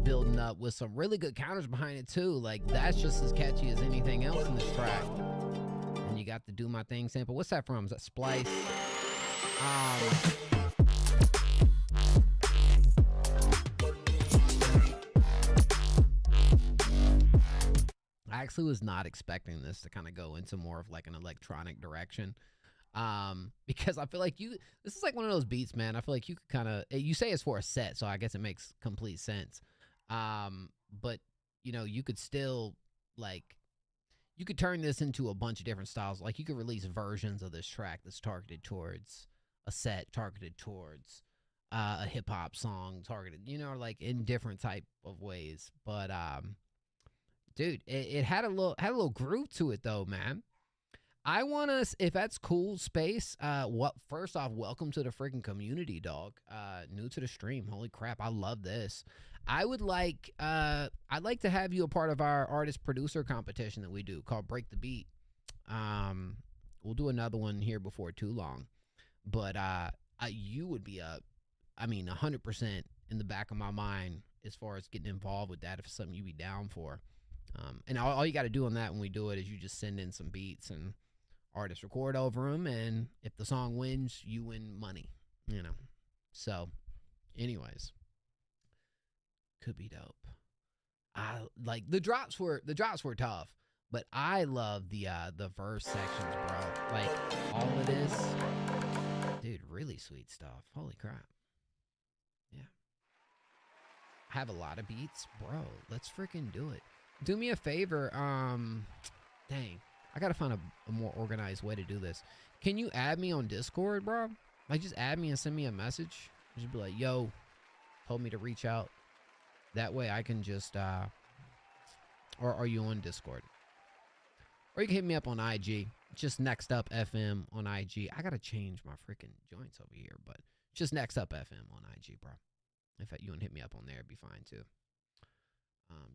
building up with some really good counters behind it too. Like, that's just as catchy as anything else in this track. And you got the Do My Thing sample. What's that from? Is that Splice? I actually was not expecting this to kind of go into more of like an electronic direction. Because I feel like this is like one of those beats, man. I feel like you could kind of, you say it's for a set, so I guess it makes complete sense. But you know, you could still like, you could turn this into a bunch of different styles. Like, you could release versions of this track that's targeted towards a set, targeted towards a hip hop song, targeted, you know, like in different type of ways. But dude, it had a little groove to it though, man. I want us, if that's cool, Space, first off, welcome to the freaking community, dog. New to the stream. Holy crap, I love this. I'd like to have you a part of our artist producer competition that we do called Break the Beat. We'll do another one here before too long. But you would be 100% in the back of my mind as far as getting involved with that, if it's something you'd be down for. And all you got to do on that when we do it is you just send in some beats and artists record over them, and if the song wins, you win money, you know. So anyways, could be dope. I like the drops were tough, but I love the verse sections, bro. Like, all of this, dude, really sweet stuff. Holy crap. Yeah, I have a lot of beats, bro. Let's freaking do it. Do me a favor. Dang, I gotta find a more organized way to do this. Can you add me on Discord, bro? Like, just add me and send me a message. Just be like, yo, told me to reach out. That way I can just, or are you on Discord? Or you can hit me up on IG. Just Next Up FM on IG. I got to change my freaking joints over here, but just Next Up FM on IG, bro. If you want to hit me up on there, it'd be fine too.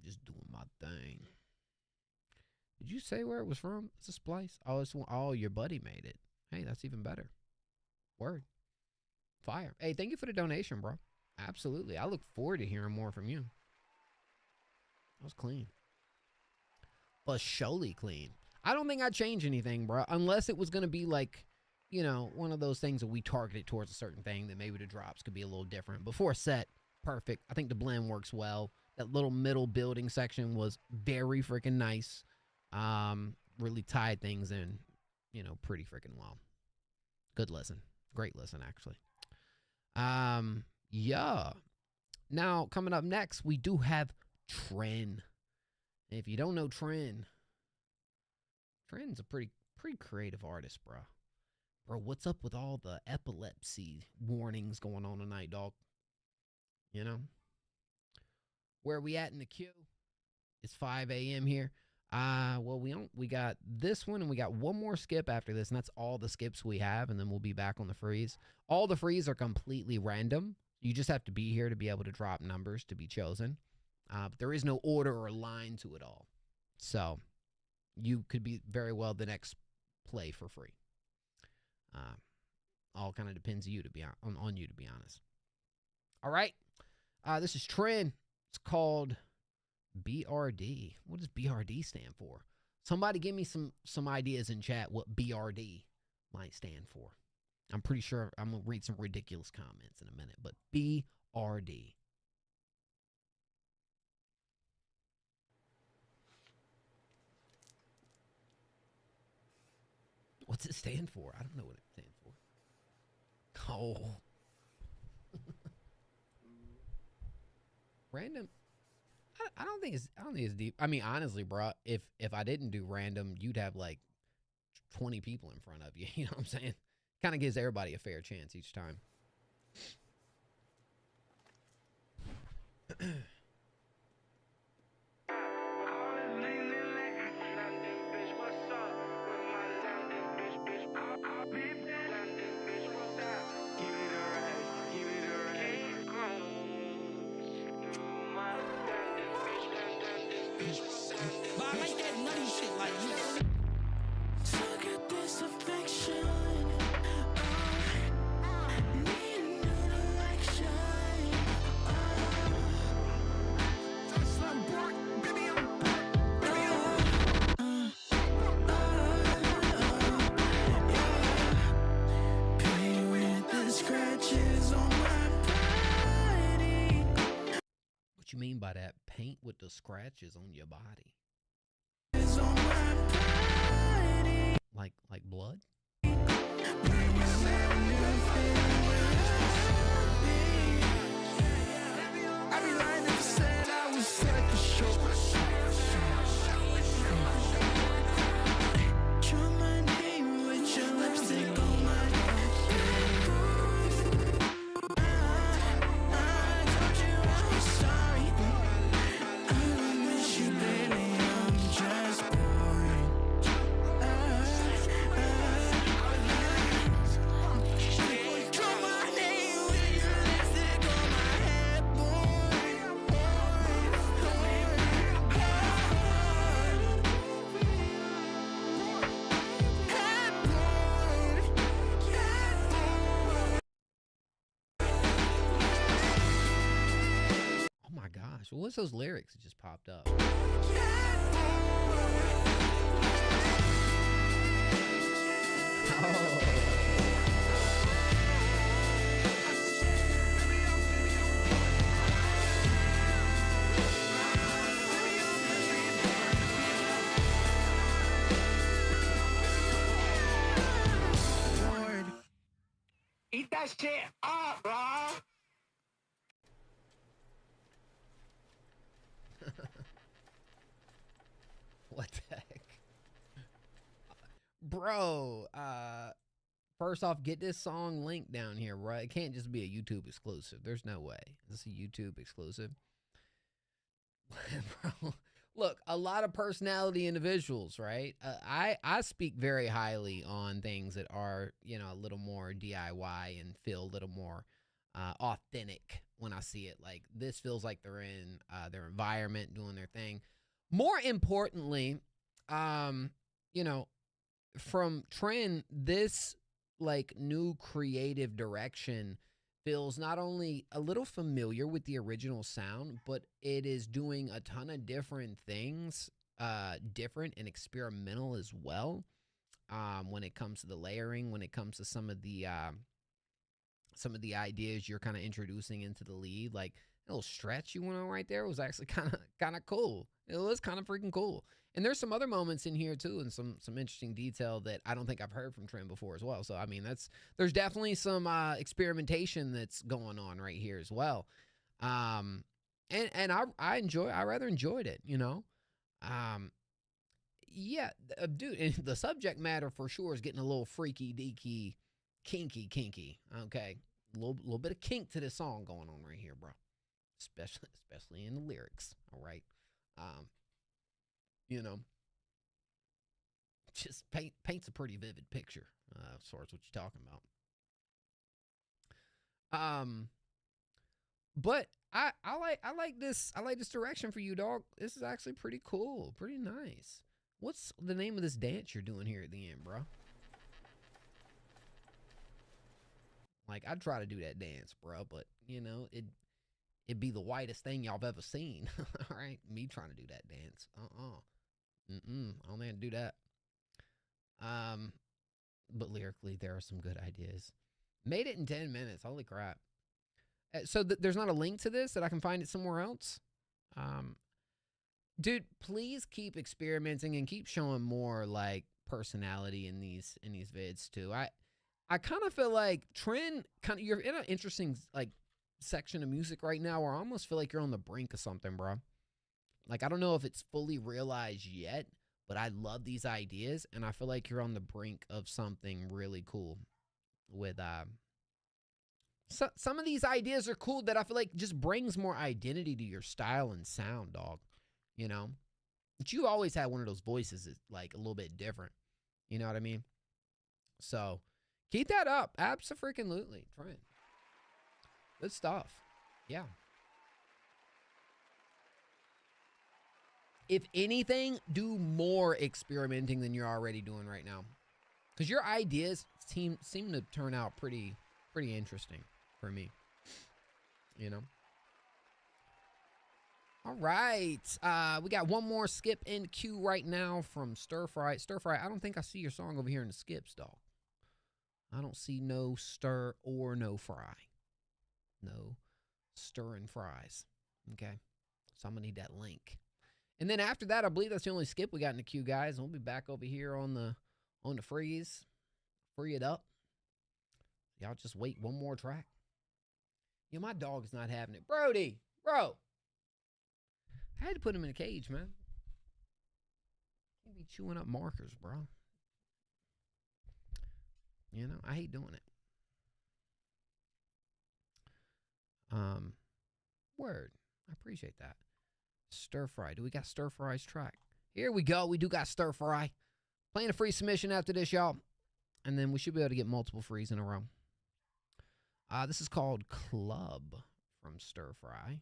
Just doing my thing. Did you say where it was from? It's a splice. Oh, your buddy made it. Hey, that's even better. Word. Fire. Hey, thank you for the donation, bro. Absolutely. I look forward to hearing more from you. That was clean. But surely clean. I don't think I'd change anything, bro. Unless it was going to be like, you know, one of those things that we targeted towards a certain thing that maybe the drops could be a little different. Before set, perfect. I think the blend works well. That little middle building section was very freaking nice. Really tied things in, you know, pretty freaking well. Good listen. Great listen, actually. Yeah. Now, coming up next, we do have THANOS. If you don't know THANOS a pretty creative artist, bro. Bro, what's up with all the epilepsy warnings going on tonight, dog? You know? Where we at in the queue? It's 5 a.m. here. Well, we got this one, and we got one more skip after this, and that's all the skips we have, and then we'll be back on the freeze. All the freeze are completely random. You just have to be here to be able to drop numbers to be chosen. But there is no order or line to it all. So you could be very well the next play for free. All kind of depends on you, to be honest. All right. This is THANOS. It's called BRD. What does BRD stand for? Somebody give me some ideas in chat what BRD might stand for. I'm pretty sure I'm going to read some ridiculous comments in a minute, but BRD. What's it stand for? I don't know what it stands for. Oh. Random. I don't think it's deep. I mean, honestly, bro, if I didn't do random, you'd have like 20 people in front of you. You know what I'm saying? Kind of gives everybody a fair chance each time. But I like that nutty shit, like you. Look at this affection. Need a new direction. Just like Brock, baby, I'm pain with the scratches on my body. What you mean by that? Paint with the scratches on your body. Like blood? I be lying if I said I was like a show. Draw my name with your lipstick on my I told you I was sorry. I don't miss you, baby. I'm just bored. Draw my name with your lipstick on my head, Oh my gosh, what's those lyrics that just popped up? Oh. Eat that shit up, bro. What the heck? Bro, First off, get this song link down here, right? It can't just be a YouTube exclusive. There's no way. This is a YouTube exclusive. Bro, look, a lot of personality individuals, right? I speak very highly on things that are, you know, a little more DIY and feel a little more authentic when I see it. Like, this feels like they're in their environment, doing their thing. More importantly, you know, from THANOS, this like new creative direction feels not only a little familiar with the original sound, but it is doing a ton of different things, different and experimental as well. When it comes to the layering, when it comes to some of the ideas you're kind of introducing into the lead, like a little stretch you went on right there was actually kind of cool. It was kind of freaking cool. And there's some other moments in here too, and some interesting detail that I don't think I've heard from Trim before as well. So I mean, there's definitely some experimentation that's going on right here as well. And I rather enjoyed it, you know. Yeah, dude, and the subject matter for sure is getting a little freaky deaky, kinky. Okay, a little bit of kink to this song going on right here, bro. Especially in the lyrics. All right. You know, just paints a pretty vivid picture as far as what you're talking about. But I like this direction for you, dog. This is actually pretty cool, pretty nice. What's the name of this dance you're doing here at the end, bro? Like, I'd try to do that dance, bro, but you know, it'd be the whitest thing y'all have ever seen. All right, me trying to do that dance. I don't think I'd do that. But lyrically, there are some good ideas. Made it in 10 minutes. Holy crap. So there's not a link to this that I can find it somewhere else? Dude, please keep experimenting and keep showing more like personality in these vids too. I kind of feel like you're in an interesting like section of music right now where I almost feel like you're on the brink of something, bro. Like, I don't know if it's fully realized yet, but I love these ideas, and I feel like you're on the brink of something really cool with some of these ideas are cool that I feel like just brings more identity to your style and sound, dog. You know? But you always had one of those voices that's like a little bit different. You know what I mean? So keep that up. Abso-freaking-lutely. Try it. Good stuff. Yeah. If anything, do more experimenting than you're already doing right now. Because your ideas seem to turn out pretty interesting for me. You know? All right. We got one more skip in queue right now from Stir Fry. Stir Fry, I don't think I see your song over here in the skips, dog. I don't see no stir or no fry. No stirring fries. Okay? So I'm going to need that link. And then after that, I believe that's the only skip we got in the queue, guys. We'll be back over here on the freeze. Free it up. Y'all just wait one more track. Yeah, my dog is not having it. Brody, bro. I had to put him in a cage, man. Can't be chewing up markers, bro. You know, I hate doing it. Word. I appreciate that. Stir Fry. Do we got Stir Fry's track? Here we go. We do got Stir Fry. Playing a free submission after this, y'all. And then we should be able to get multiple frees in a row. This is called Club from Stir Fry.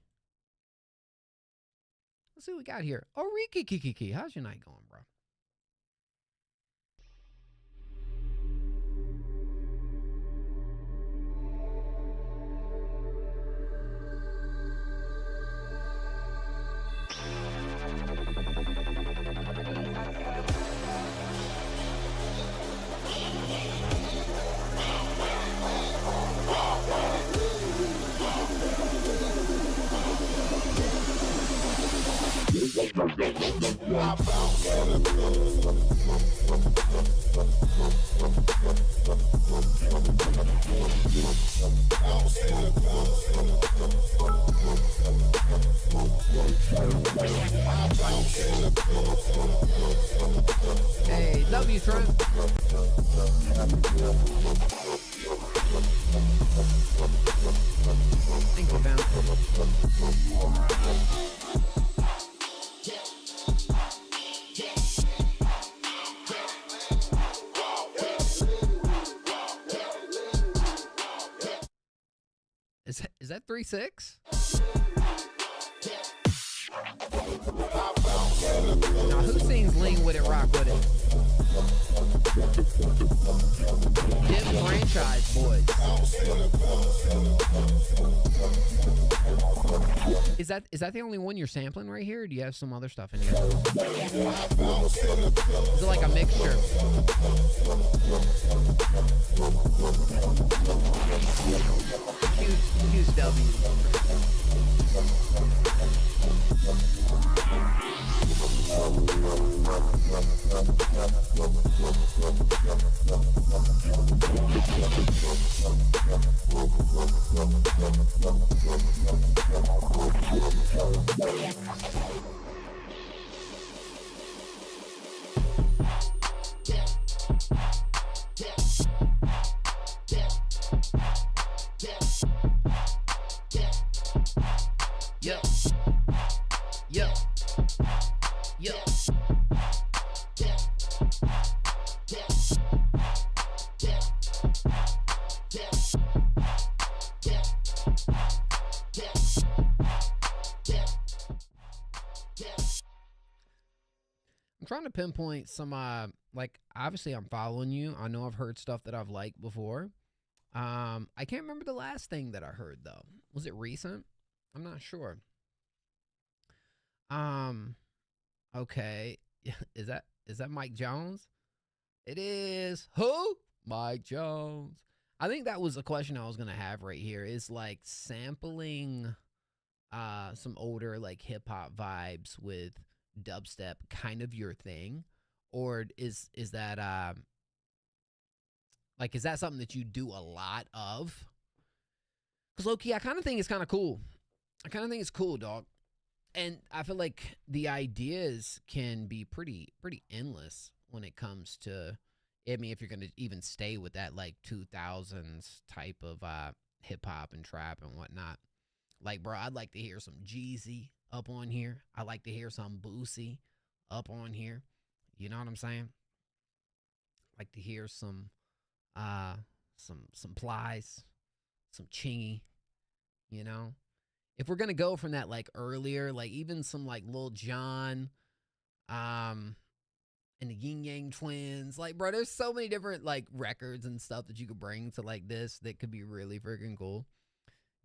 Let's see what we got here. Oh, Riki Kiki. How's your night going, bro? Hey, love you, Trent. think we found Is that 3-6? Now who sings Lean With It, Rock With It? Them franchise boys. Is that the only one you're sampling right here, or do you have some other stuff in here? Is it like a mixture? Huge W. I'm trying to pinpoint some like obviously I'm following you. I know I've heard stuff that I've liked before. I can't remember the last thing that I heard though. Was it recent? I'm not sure. Okay. Is that Mike Jones? It is. Who? Mike Jones. I think that was a question I was gonna have right here. Is like sampling some older like hip hop vibes with dubstep kind of your thing, or is that like is that something that you do a lot of? Because low-key I kind of think it's kind of cool. I kind of think it's cool, dog. And I feel like the ideas can be pretty endless when it comes to, I mean, if you're gonna even stay with that like 2000s type of hip hop and trap and whatnot. Like, bro, I'd like to hear some Jeezy up on here. I like to hear some Boosie up on here. You know what I'm saying? Like to hear some Plies, some Chingy, you know? If we're gonna go from that like earlier, like even some like Lil Jon, and the Yin Yang Twins, like bro, there's so many different like records and stuff that you could bring to like this that could be really freaking cool.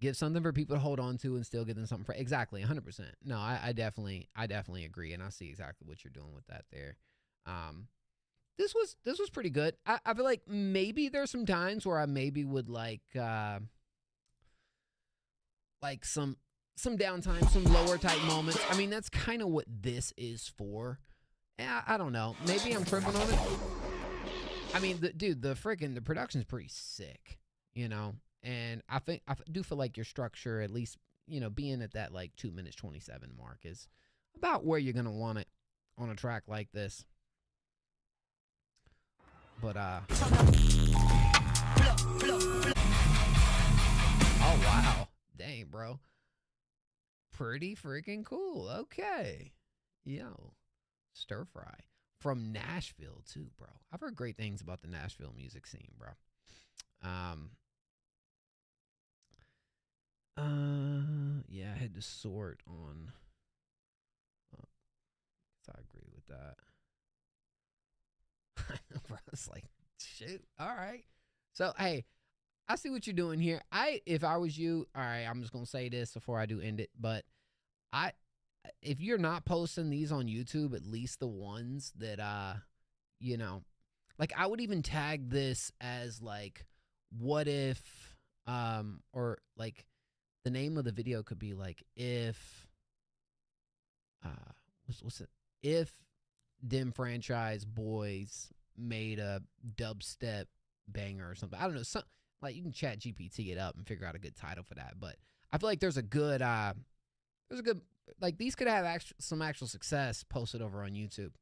Give something for people to hold on to and still give them something for exactly 100%. No, I definitely agree, and I see exactly what you're doing with that there. This was pretty good. I feel like maybe there's some times where I maybe would like some downtime, some lower type moments. I mean, that's kind of what this is for. Yeah, I don't know. Maybe I'm tripping on it. I mean, the production's pretty sick, you know. And I do feel like your structure, at least, you know, being at that like 2 minutes 27 mark is about where you're gonna want it on a track like this. But oh wow, dang, bro, pretty freaking cool. Okay, yo, stir fry from Nashville too, bro. I've heard great things about the Nashville music scene, bro. Yeah, I had to sort on. So I agree with that. Bro, it's like, shoot. All right. So, hey, I see what you're doing here. If I was you, all right, I'm just gonna say this before I do end it. But if you're not posting these on YouTube, at least the ones that you know, like I would even tag this as like, what if, or like. The name of the video could be like if what's it? If Damnnnn franchise boys made a dubstep banger or something. I don't know. Some like you can chat GPT it up and figure out a good title for that. But I feel like there's a good like these could have some actual success posted over on YouTube.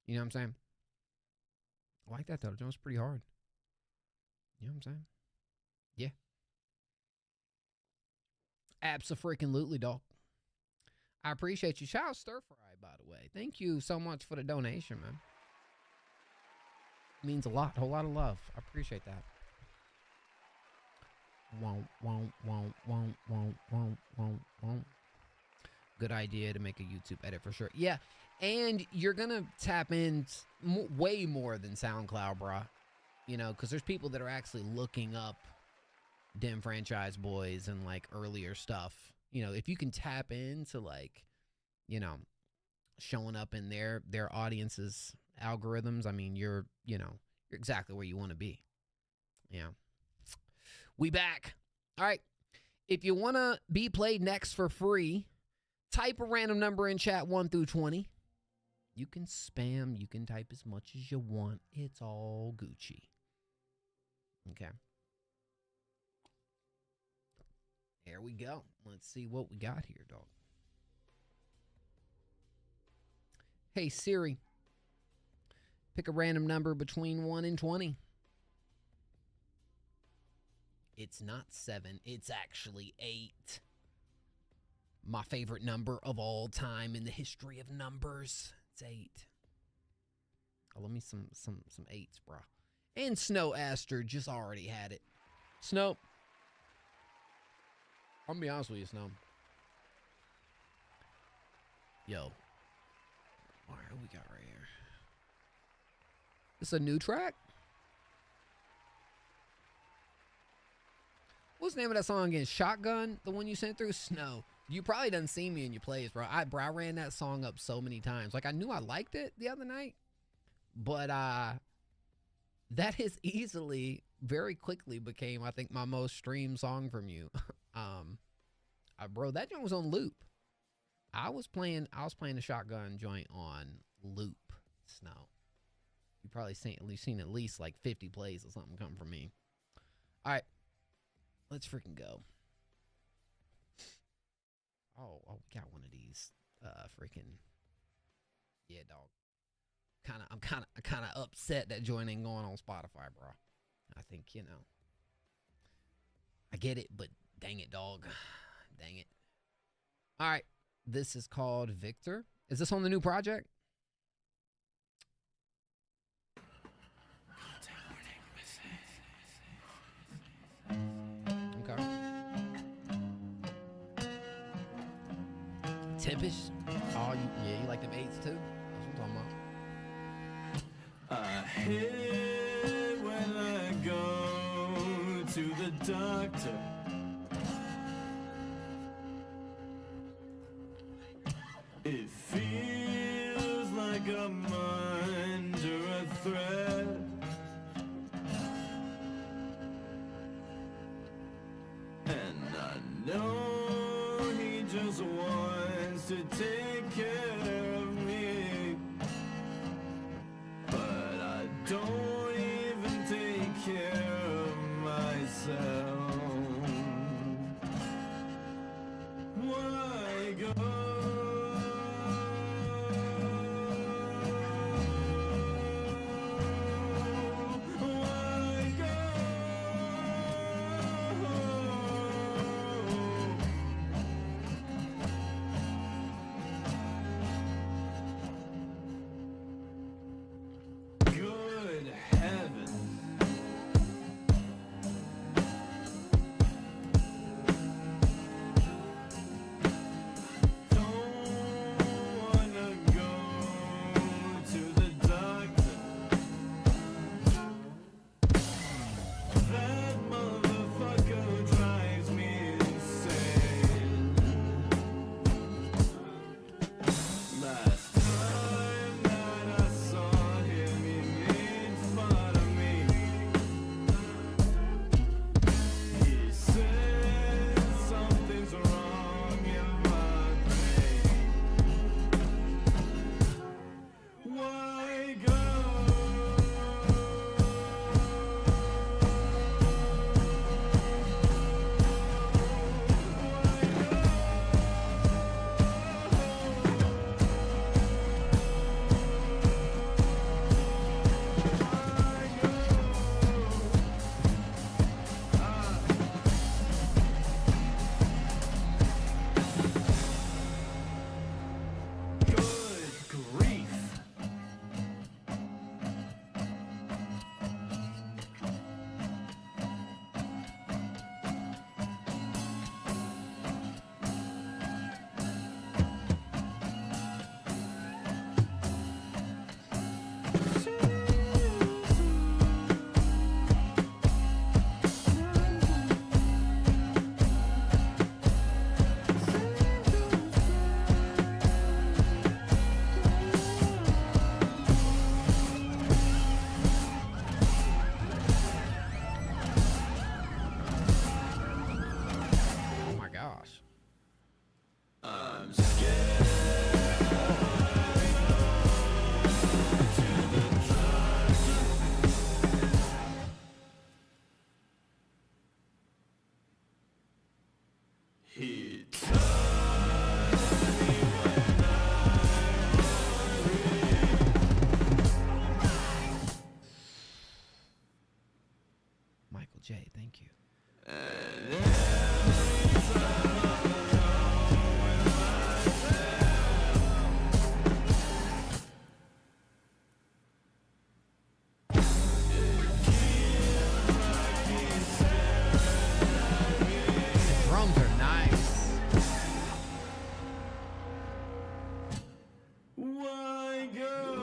You know what I'm saying? I like that though. It was pretty hard. You know what I'm saying? Yeah. Abso-freaking-lutely, dog. I appreciate you. Shout out Stir Fry, by the way. Thank you so much for the donation, man. It means a lot. A whole lot of love. I appreciate that. Won't. Good idea to make a YouTube edit for sure. Yeah, and you're going to tap in way more than SoundCloud, brah. You know, because there's people that are actually looking up Dim Franchise Boys and, like, earlier stuff. You know, if you can tap into, like, you know, showing up in their audience's algorithms, I mean, you're exactly where you want to be. Yeah. We back. All right. If you want to be played next for free, type a random number in chat 1 through 20. You can spam. You can type as much as you want. It's all Gucci. Okay. There we go. Let's see what we got here, dog. Hey, Siri. Pick a random number between 1 and 20. It's not 7. It's actually 8. My favorite number of all time in the history of numbers. It's 8. Oh, let me some 8s, bro. And Snow Aster just already had it. Snow. I'm gonna be honest with you, Snow. Yo. All right, what we got right here? It's a new track? What's the name of that song again? Shotgun? The one you sent through? Snow. You probably done seen me in your plays, bro. I ran that song up so many times. Like, I knew I liked it the other night. But that has easily, very quickly became, I think, my most streamed song from you. Bro, that joint was on loop. I was playing the Shotgun joint on loop. Snow. You probably seen at least like 50 plays or something come from me. All right. Let's freaking go. Oh, we got one of these. Freaking. Yeah, dog. I'm kind of upset that joint ain't going on Spotify, bro. I think, you know. I get it, but dang it, dog. Dang it. All right. This is called Victor. Is this on the new project? Okay. Tempest. Oh, you like them 8s too? That's what I'm talking about. I hate when I go to the doctor. It feels like I'm under a threat. And I know he just wants to take care of me. But I don't even take care of myself. Why go? Michael J. Thank you. The drums are nice. Why go?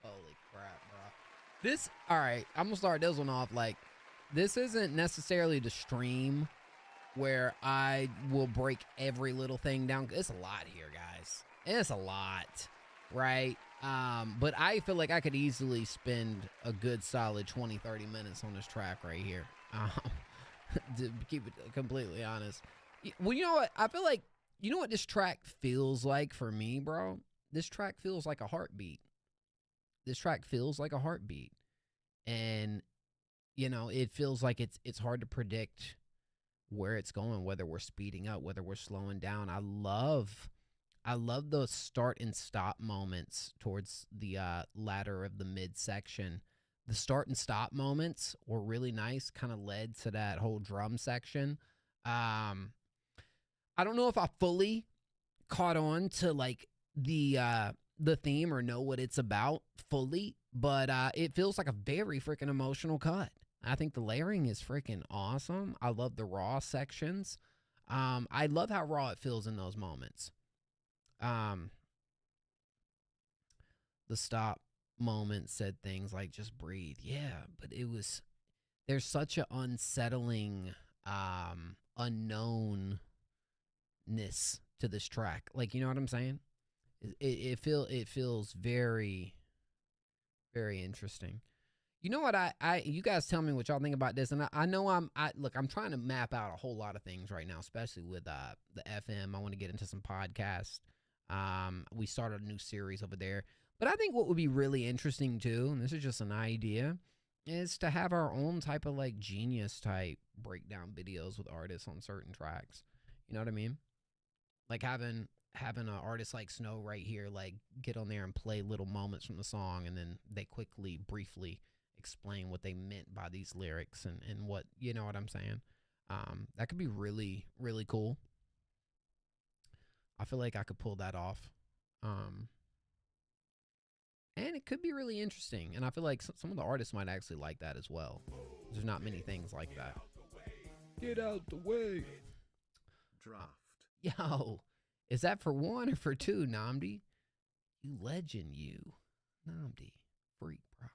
Holy crap, bro. This, all right, I'm gonna start this one off. Like, this isn't necessarily the stream where I will break every little thing down. It's a lot here, guys. It's a lot, right? But I feel like I could easily spend a good solid 20, 30 minutes on this track right here. To keep it completely honest. Well, you know what? I feel like, you know what this track feels like for me, bro? This track feels like a heartbeat. This track feels like a heartbeat. And, you know, it feels like it's hard to predict where it's going, whether we're speeding up, whether we're slowing down. I love those start and stop moments towards the latter of the midsection. The start and stop moments were really nice, kind of led to that whole drum section. I don't know if I fully caught on to like the theme or know what it's about fully, but it feels like a very freaking emotional cut. I think the layering is freaking awesome. I love the raw sections. I love how raw it feels in those moments. The stop moment said things like just breathe. Yeah, but there's such an unsettling unknownness to this track. Like, you know what I'm saying? It feels very, very interesting. You know what? You guys tell me what y'all think about this, and I know I'm trying to map out a whole lot of things right now, especially with the FM. I want to get into some podcasts. We started a new series over there, but I think what would be really interesting too, and this is just an idea, is to have our own type of like genius type breakdown videos with artists on certain tracks. You know what I mean? Like having an artist like Snow right here, like get on there and play little moments from the song, and then they quickly, briefly explain what they meant by these lyrics and what, you know what I'm saying? That could be really, really cool. I feel like I could pull that off. And it could be really interesting. And I feel like some of the artists might actually like that as well. There's not many things like that. Get out the way. Draft. Yo, is that for one or for two, Namdi? You legend, you. Namdi. Freak, bro.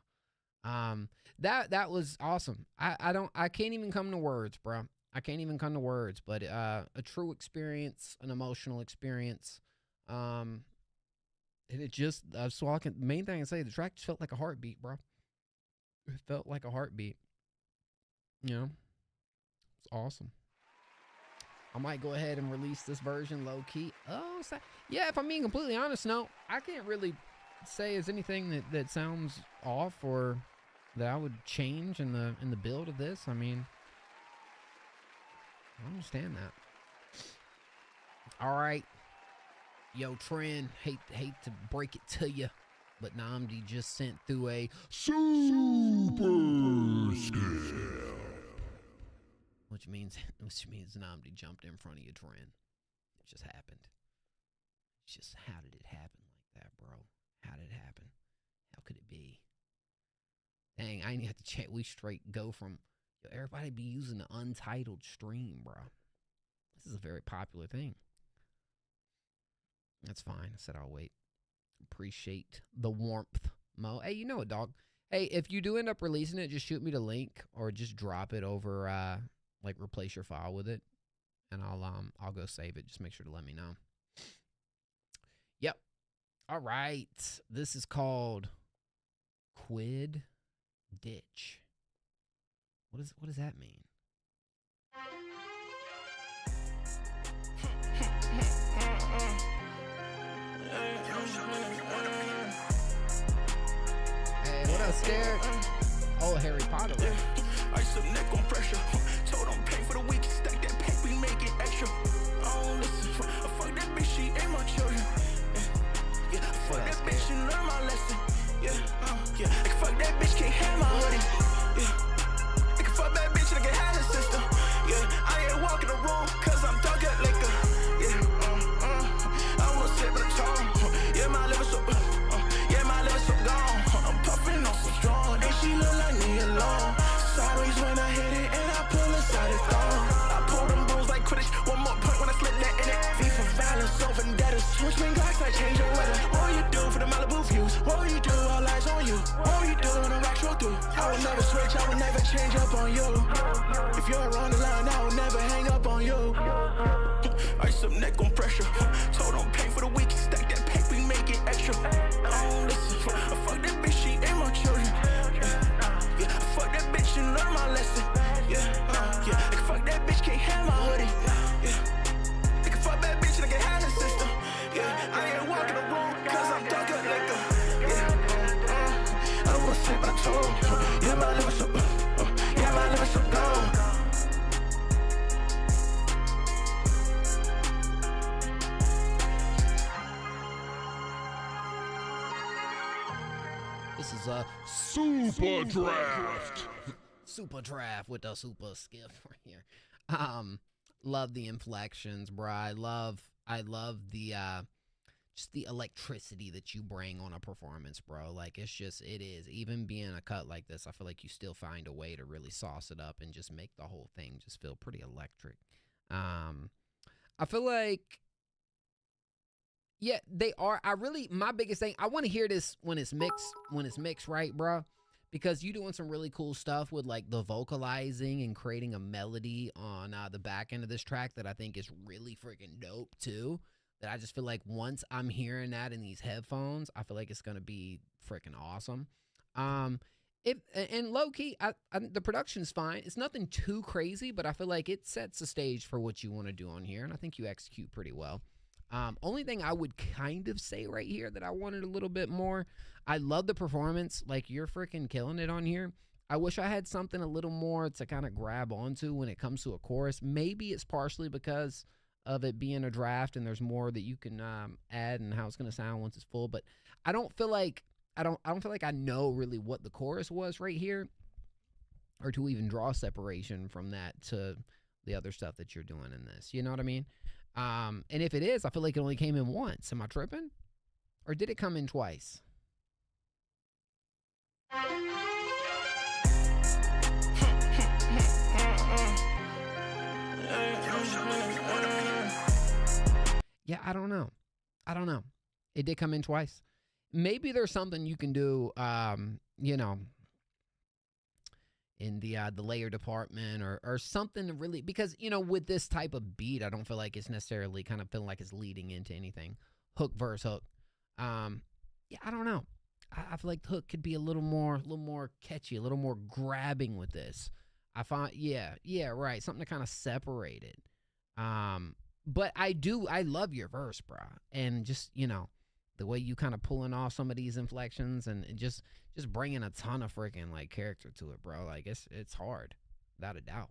That was awesome. I can't even come to words, bro. I can't even come to words, but a true experience, an emotional experience. And it just, main thing I say, the track just felt like a heartbeat, bro. It felt like a heartbeat. You know? It's awesome. I might go ahead and release this version low key. Oh, yeah, if I'm being completely honest, no, I can't really say is anything that sounds off or that I would change in the build of this. I mean, I understand that. All right. Yo, Trend, hate to break it to you, but Namdi just sent through a super scale. Which means Namdi jumped in front of you, Trend. It just happened. It's just, how did it happen? I ain't have to check. We straight go from, yo, everybody be using the untitled stream, bro. This is a very popular thing. That's fine. I said I'll wait. Appreciate the warmth, Mo. Hey, you know what, dog? Hey, if you do end up releasing it, just shoot me the link or just drop it over, like replace your file with it, and I'll go save it. Just make sure to let me know. Yep. All right. This is called Quid Ditch. What does that mean? Hey, what up, Scared? Oh, Harry Potter. I some neck on pressure. Told them pay for the week. Stack that pack, we make it extra. I don't listen. Fuck that bitch, she ain't my children. Yeah, fuck that bitch, and learn my lesson. Yeah, fuck that bitch, can't have my hoodie. Yeah, I can fuck that bitch, and I can have her sister. Yeah, I ain't walking the room, cause I'm dark at liquor. Yeah, I wanna sip at a tone. Yeah, my liver so, gone. I'm puffing on some strong, and she look like me alone. Sideways when I hit it, and I pull inside it thong. I pull them bulls like Quidditch. One more point when I slip that in it. V for violence, so vendettas. Switch me Glocks, I change your weather. What you do for the Malibu views? What you do? All eyes on you. What you do when the rocks roll through? I will never switch, I will never change up on you. If you're on the line, I will never hang up on you. I some neck on pressure. Told them pay for the week. Stack that pack, we make it extra. I don't listen. Fuck that bitch, she ain't my children. Yeah, fuck that bitch and learn my lesson. Yeah, I can fuck that bitch, can't have my hoodie. Yeah, I can fuck that bitch and I can have her sister. Yeah, I ain't walking the room cause I'm dark at liquor. Yeah, I don't wanna sleep on the toe. Yeah, my liver so, yeah, my liver so gone. This is a super draft. Super draft with a super skiff right here. Love the inflections, bro. I love the just the electricity that you bring on a performance, bro. Like it is. Even being a cut like this, I feel like you still find a way to really sauce it up and just make the whole thing just feel pretty electric. I feel like, yeah, they are. My biggest thing, I want to hear this when it's mixed right, bro. Because you doing some really cool stuff with like the vocalizing and creating a melody on the back end of this track that I think is really freaking dope too. That I just feel like once I'm hearing that in these headphones, I feel like it's gonna be freaking awesome. And low key, the production's fine. It's nothing too crazy, but I feel like it sets the stage for what you want to do on here, and I think you execute pretty well. Only thing I would kind of say right here that I wanted a little bit more. I love the performance. Like, you're freaking killing it on here. I wish I had something a little more to kind of grab onto when it comes to a chorus. Maybe it's partially because of it being a draft and there's more that you can add and how it's going to sound once it's full. But I don't feel like I don't feel like I know really what the chorus was right here, or to even draw separation from that to the other stuff that you're doing in this. You know what I mean? And if it is, I feel like it only came in once. Am I tripping? Or did it come in twice? Yeah, I don't know. It did come in twice. Maybe there's something you can do, you know, in the layer department or something to really, because, you know, with this type of beat, I don't feel like it's necessarily kind of feeling like it's leading into anything. Hook verse hook. Yeah, I don't know. I feel like the hook could be a little more catchy, a little more grabbing with this. I find, yeah, right. Something to kind of separate it. But I love your verse, bro. And just, you know, the way you kind of pulling off some of these inflections and just bringing a ton of freaking like character to it, bro. Like it's hard, without a doubt.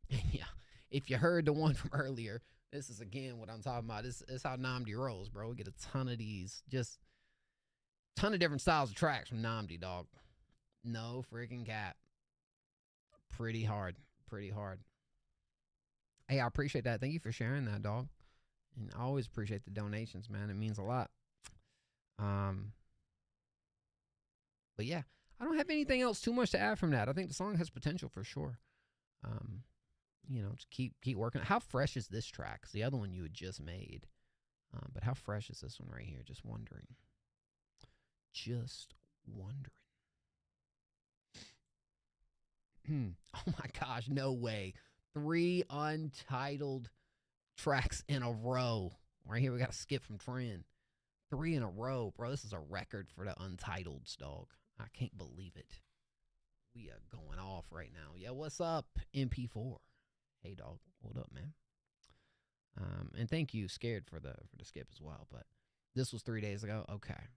Yeah, if you heard the one from earlier, this is again what I'm talking about. This is how Namdi rolls, bro. We get a ton of these, just ton of different styles of tracks from Namdi, dog. No freaking cap. Pretty hard. Hey, I appreciate that. Thank you for sharing that, dog. And I always appreciate the donations, man. It means a lot. But yeah, I don't have anything else too much to add from that. I think the song has potential for sure. You know, just keep working. How fresh is this track? 'Cause the other one you had just made. But how fresh is this one right here? Just wondering. Just wondering. Oh my gosh, no way. 3 untitled tracks in a row. Right here, we got a skip from Trend. 3 in a row, bro. This is a record for the Untitles, dog. I can't believe it. We are going off right now. Yeah, what's up, MP4? Hey, dog. What up, man? And thank you, Scared, for the skip as well. But this was 3 days ago. Okay.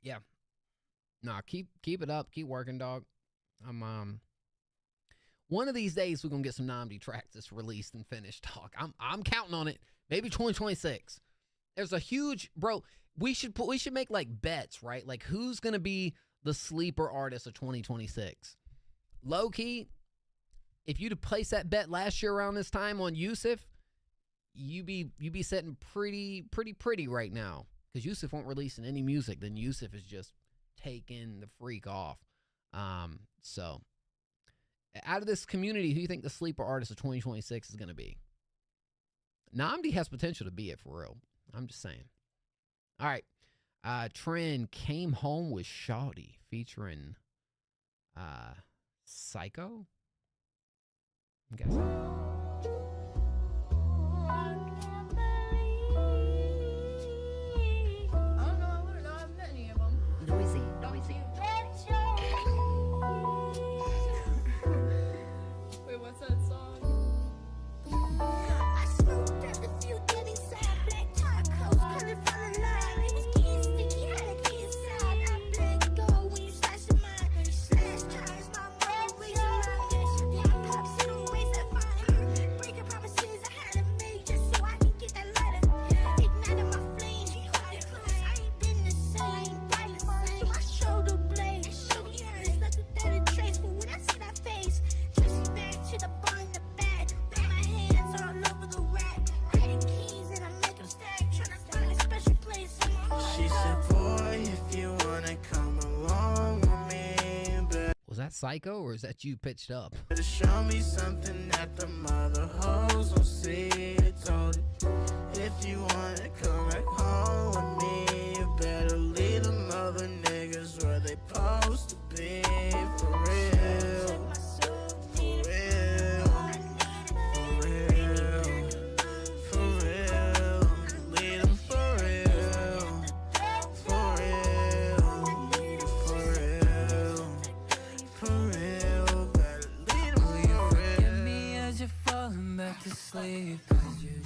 Yeah. Nah, keep it up. Keep working, dog. One of these days we're gonna get some Namdi tracks that's released and finished, dog. I'm counting on it. Maybe 2026. There's a huge, bro. We should make like bets, right? Like who's gonna be the sleeper artist of 2026? Low key, if you'd have placed that bet last year around this time on Yusuf, you be sitting pretty right now. Because Yusuf won't release any music, then Yusuf is just taking the freak off. So out of this community, who do you think the sleeper artist of 2026 is gonna be? Namdi has potential to be it for real. I'm just saying. All right. Trend Came Home with Shawty featuring Psycho. I'm guessing. Wait, what's that song? I smoked up a few dead inside black tacos, coming from the line. It was getting sticky, had to get inside. I let go when you slash the mind. Slash tires, my mind, raise your mind. Yeah, pops in the ways that find. Breaking promises I had to make just so I can get that letter. Igniting my flame, she hold it close. I ain't been the same. Body marks to my shoulder blade. Show me hers, nothing that it trace. But when I see that face, just back to the bar in the back. Put my hands all over the rack. Hiding keys and I make them stack. Tryna find a special place in my heart. She said, boy, if you wanna come along with me, Was that Psycho or is that you pitched up? better show me something that the mother hoes will see. Told it, if you wanna come back home with me, you better leave the mother niggas where they supposed to be. For real. For real. For real. For real. Leave them for real. For real. For real. For real. Better leave them for real. Forget me as you're falling back to sleep.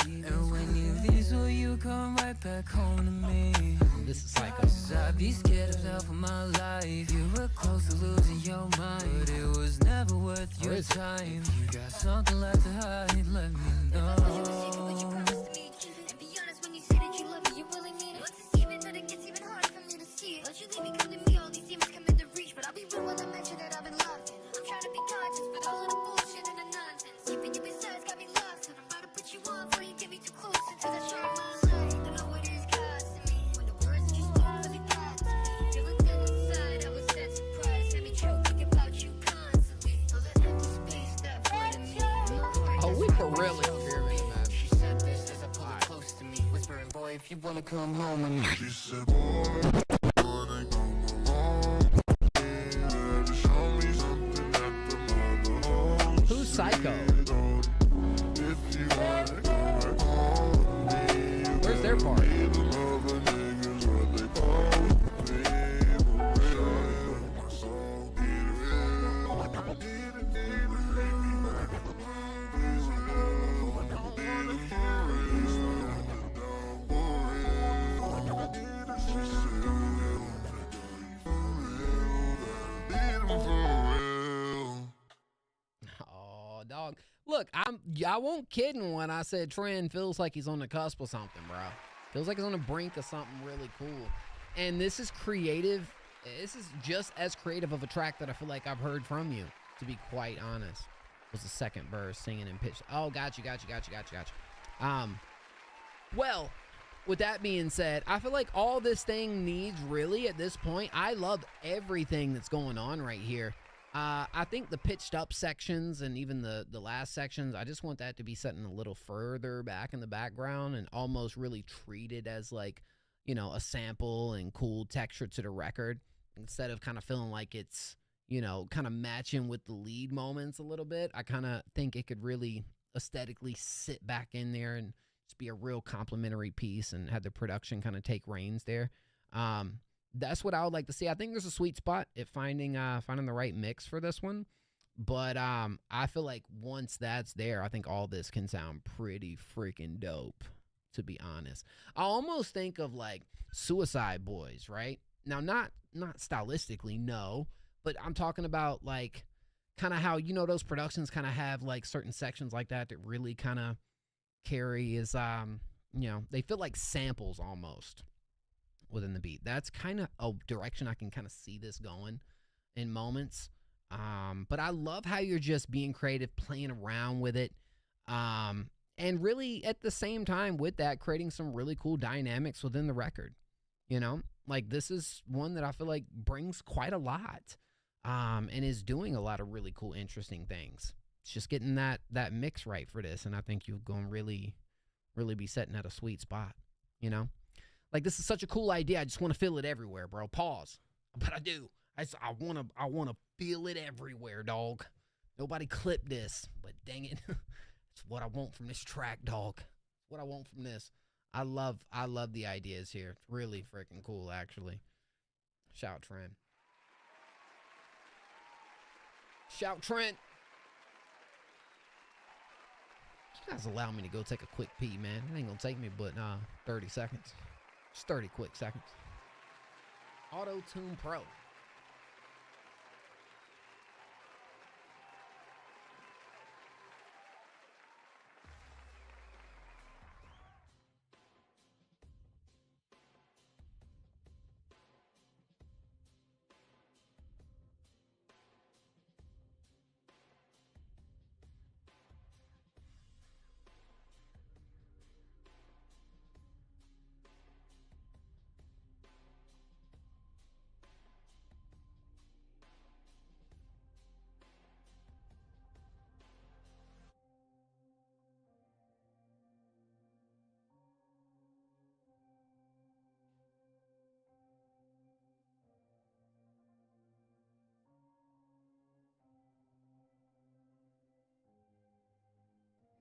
And when you leave, will you come right back home to me? This is Psycho. 'Cause I'd be scared of hell for my life. You were close to losing your mind, but it was never worth your time. If you got something left to hide, let me know. And be honest when you say that you love me, you really mean it. Once it's even, then it gets even harder for me to see it. Let you leave me, come to me, all these demons come into reach. But I'll be real when I mention that I've been locked in. I'm trying to be conscious, but all of the bullshit and the nonsense. Keeping you besides got me lost, and I'm about to put you on before you get me too close into that sharp line. Don't know what it is costing me. When the words that you spoke really got to me. Feeling dead inside, I was that surprised. Had me choking about you constantly. All that empty space that void in me. Oh, we for real experimenting, man. She said this as I pulled her close to me, whispering, boy, if you wanna come home with me. She said, boy, wanna come along. Better show me something that the mother hoes. Who's Psycho? If you wanna come back home with me, Where's their part? leave the mother niggas where they supposed to be. For real. My soul get real. Get it, please, real. Get it for real. For real. Get it, she said. For real. For real. Oh, dog. Look, I won't kidding when I said Trend feels like he's on the cusp of something, bro. Feels like he's on the brink of something really cool. And this is creative. This is just as creative of a track that I feel like I've heard from you, to be quite honest. Was the second verse singing and pitch. Oh, got you. Well, with that being said, I feel like all this thing needs really at this point, I love everything that's going on right here. I think the pitched up sections and even the last sections, I just want that to be set in a little further back in the background and almost really treated as like, you know, a sample and cool texture to the record instead of kind of feeling like it's, you know, kind of matching with the lead moments a little bit. I kind of think it could really aesthetically sit back in there and just be a real complimentary piece and have the production kind of take reins there. That's what I would like to see. I think there's a sweet spot at finding the right mix for this one. But I feel like once that's there, I think all this can sound pretty freaking dope, to be honest. I almost think of like Suicide Boys, right? Now, not stylistically, no, but I'm talking about like kind of how, you know, those productions kind of have like certain sections like that that really kind of carry is, you know, they feel like samples almost within the beat. That's kind of a direction I can kind of see this going in moments. But I love how you're just being creative, playing around with it. And really at the same time with that, creating some really cool dynamics within the record. You know, like this is one that I feel like brings quite a lot, and is doing a lot of really cool, interesting things. It's just getting that mix right for this. And I think you're going to really be setting at a sweet spot, you know? Like, this is such a cool idea. I just want to feel it everywhere, bro. Pause. But I do. I want to feel it everywhere, dog. Nobody clip this, but dang it. It's what I want from this track, dog. It's what I want from this. I love the ideas here. It's really freaking cool, actually. Shout Trent. Shout Trent. You guys allow me to go take a quick pee, man. It ain't gonna take me but 30 seconds. Just 30 quick seconds. Auto Tune Pro.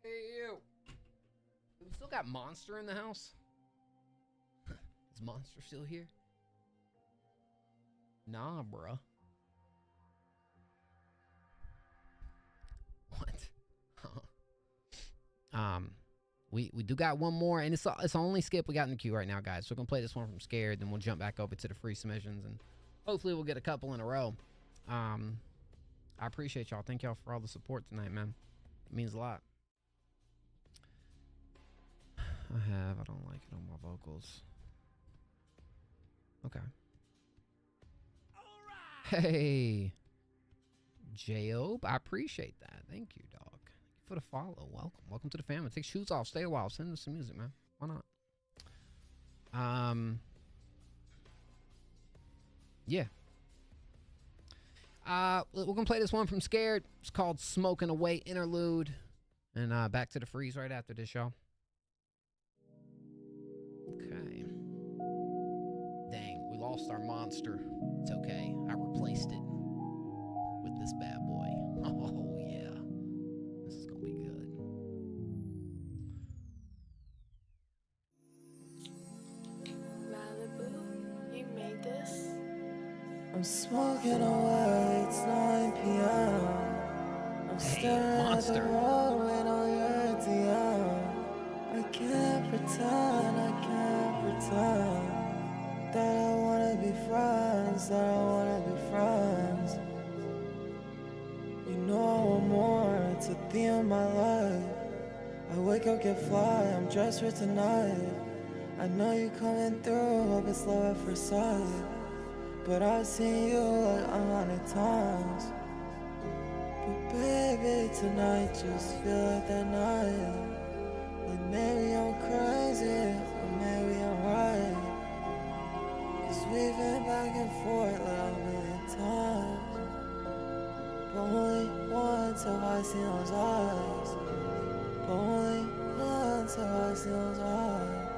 Hey, you. We still got Monster in the house? Is Monster still here? Nah, bruh. What? We do got one more, and it's the only skip we got in the queue right now, guys. So we're gonna play this one from Scared, then we'll jump back over to the free submissions, and hopefully we'll get a couple in a row. I appreciate y'all. Thank y'all for all the support tonight, man. It means a lot. I don't like it on my vocals. Okay. Hey, Job, I appreciate that. Thank you, dog. Thank you for the follow. Welcome to the family. Take shoes off, stay a while, send us some music, man. Why not? Yeah. We're gonna play this one from Scared. It's called Smoking Away Interlude. And back to the freeze right after this, y'all. Okay. Dang, we lost our monster. It's okay. I replaced it with this bad boy. Oh, yeah. This is gonna be good. Malibu, you made this? I'm smoking away, it's 9 p.m. I'm staring at the road with all your DM. I can't pretend that I wanna be friends, You know I want more, it's a theme of my life. I wake up, get fly, I'm dressed for tonight. I know you coming through, hope it's love at first sight. But I've seen you like 100 times. But baby, tonight just feel like that night. Like maybe I'm crazy, or maybe see those eyes.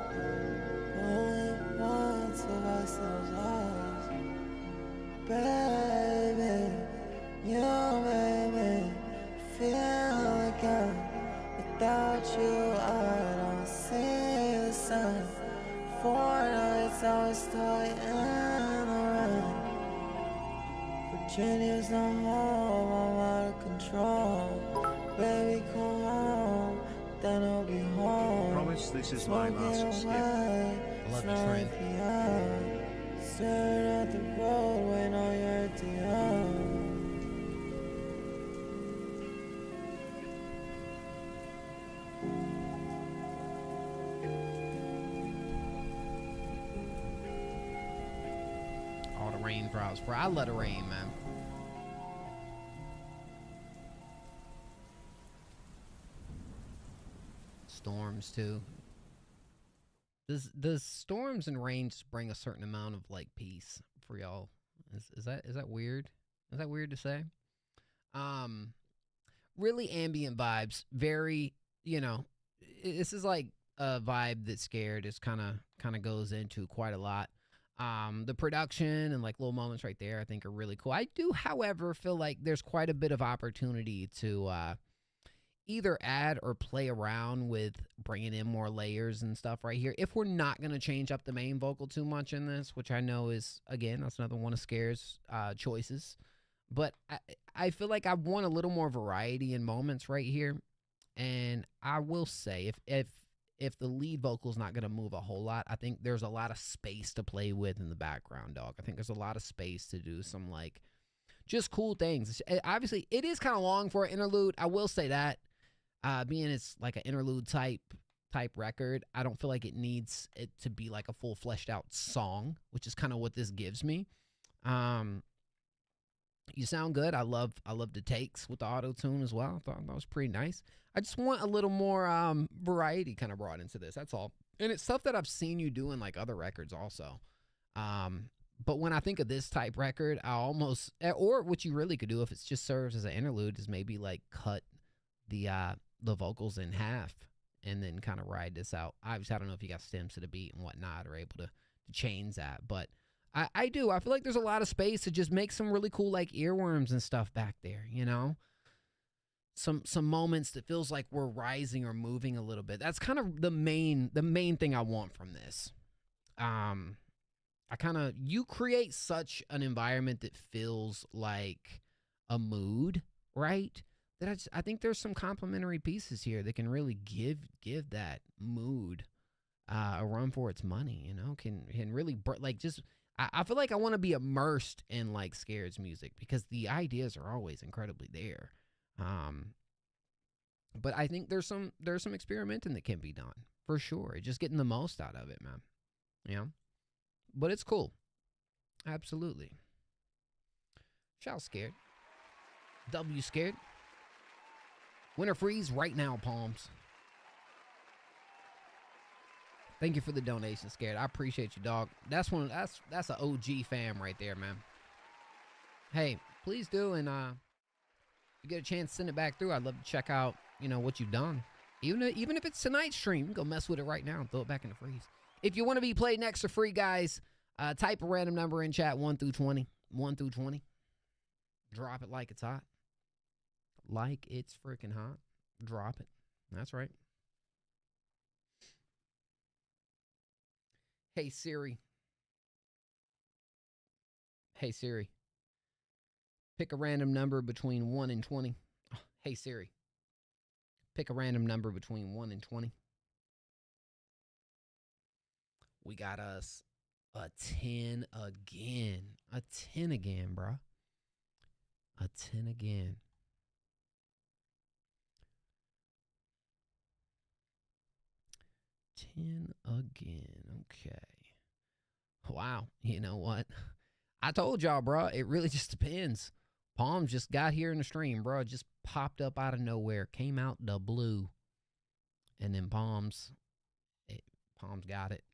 Only once if I see those eyes. Baby, you made me feel like I'm without you. I don't see the sun. 4 nights I was still in the rain. Virginia's not home, I'm out of control. Baby, come home, then I'll be home. Promise this is my last skip. I love the trend. Staring at the road, waiting on your DM. All the raindrops, bro. I love the rain, man. Storms too. Does storms and rain just bring a certain amount of like peace for y'all? Is that weird? Is that weird to say? Really ambient vibes. Very, you know, this is like a vibe that Scared is kind of goes into quite a lot. The production and like little moments right there I think are really cool. I do, however, feel like there's quite a bit of opportunity to either add or play around with bringing in more layers and stuff right here. If we're not going to change up the main vocal too much in this, which I know is, again, that's another one of Scare's choices. But I feel like I want a little more variety in moments right here. And I will say, if the lead vocal is not going to move a whole lot, I think there's a lot of space to play with in the background, dog. I think there's a lot of space to do some, like, just cool things. Obviously, it is kind of long for an interlude. I will say that. Being it's like an interlude type record, I don't feel like it needs it to be like a full fleshed out song, which is kind of what this gives me. You sound good. I love the takes with the auto tune as well. I thought that was pretty nice. I just want a little more variety kind of brought into this. That's all. And it's stuff that I've seen you do in like other records also. But when I think of this type record, I almost, or what you really could do if it just serves as an interlude is maybe like cut the vocals in half and then kind of ride this out. Obviously, I don't know if you got stems to the beat and whatnot or able to change that, but I do. I feel like there's a lot of space to just make some really cool like earworms and stuff back there, you know? Some moments that feels like we're rising or moving a little bit. That's kind of the main thing I want from this. You create such an environment that feels like a mood, right? That I think there's some complementary pieces here that can really give that mood a run for its money, you know, can really like just, I feel like I want to be immersed in like Scared's music because the ideas are always incredibly there. But I think there's some experimenting that can be done for sure. Just getting the most out of it, man. You know, but it's cool. Absolutely. Shout Scared. W Scared. Winter freeze right now, Palms. Thank you for the donation, Scared. I appreciate you, dog. That's an OG fam right there, man. Hey, please do, and if you get a chance, send it back through. I'd love to check out, you know, what you've done. Even if it's tonight's stream, go mess with it right now and throw it back in the freeze. If you want to be played next for free, guys, type a random number in chat, 1 through 20. 1 through 20. Drop it like it's hot. Like it's freaking hot. Drop it. That's right. Hey Siri. Hey Siri. Pick a random number between 1 and 20. Oh, hey Siri. Pick a random number between 1 and 20. We got us a 10 again. A 10 again, bro. A 10 again. Okay. Wow. You know what? I told y'all, bro. It really just depends. Palm just got here in the stream, bro. It just popped up out of nowhere. Came out the blue. And then Palms got it.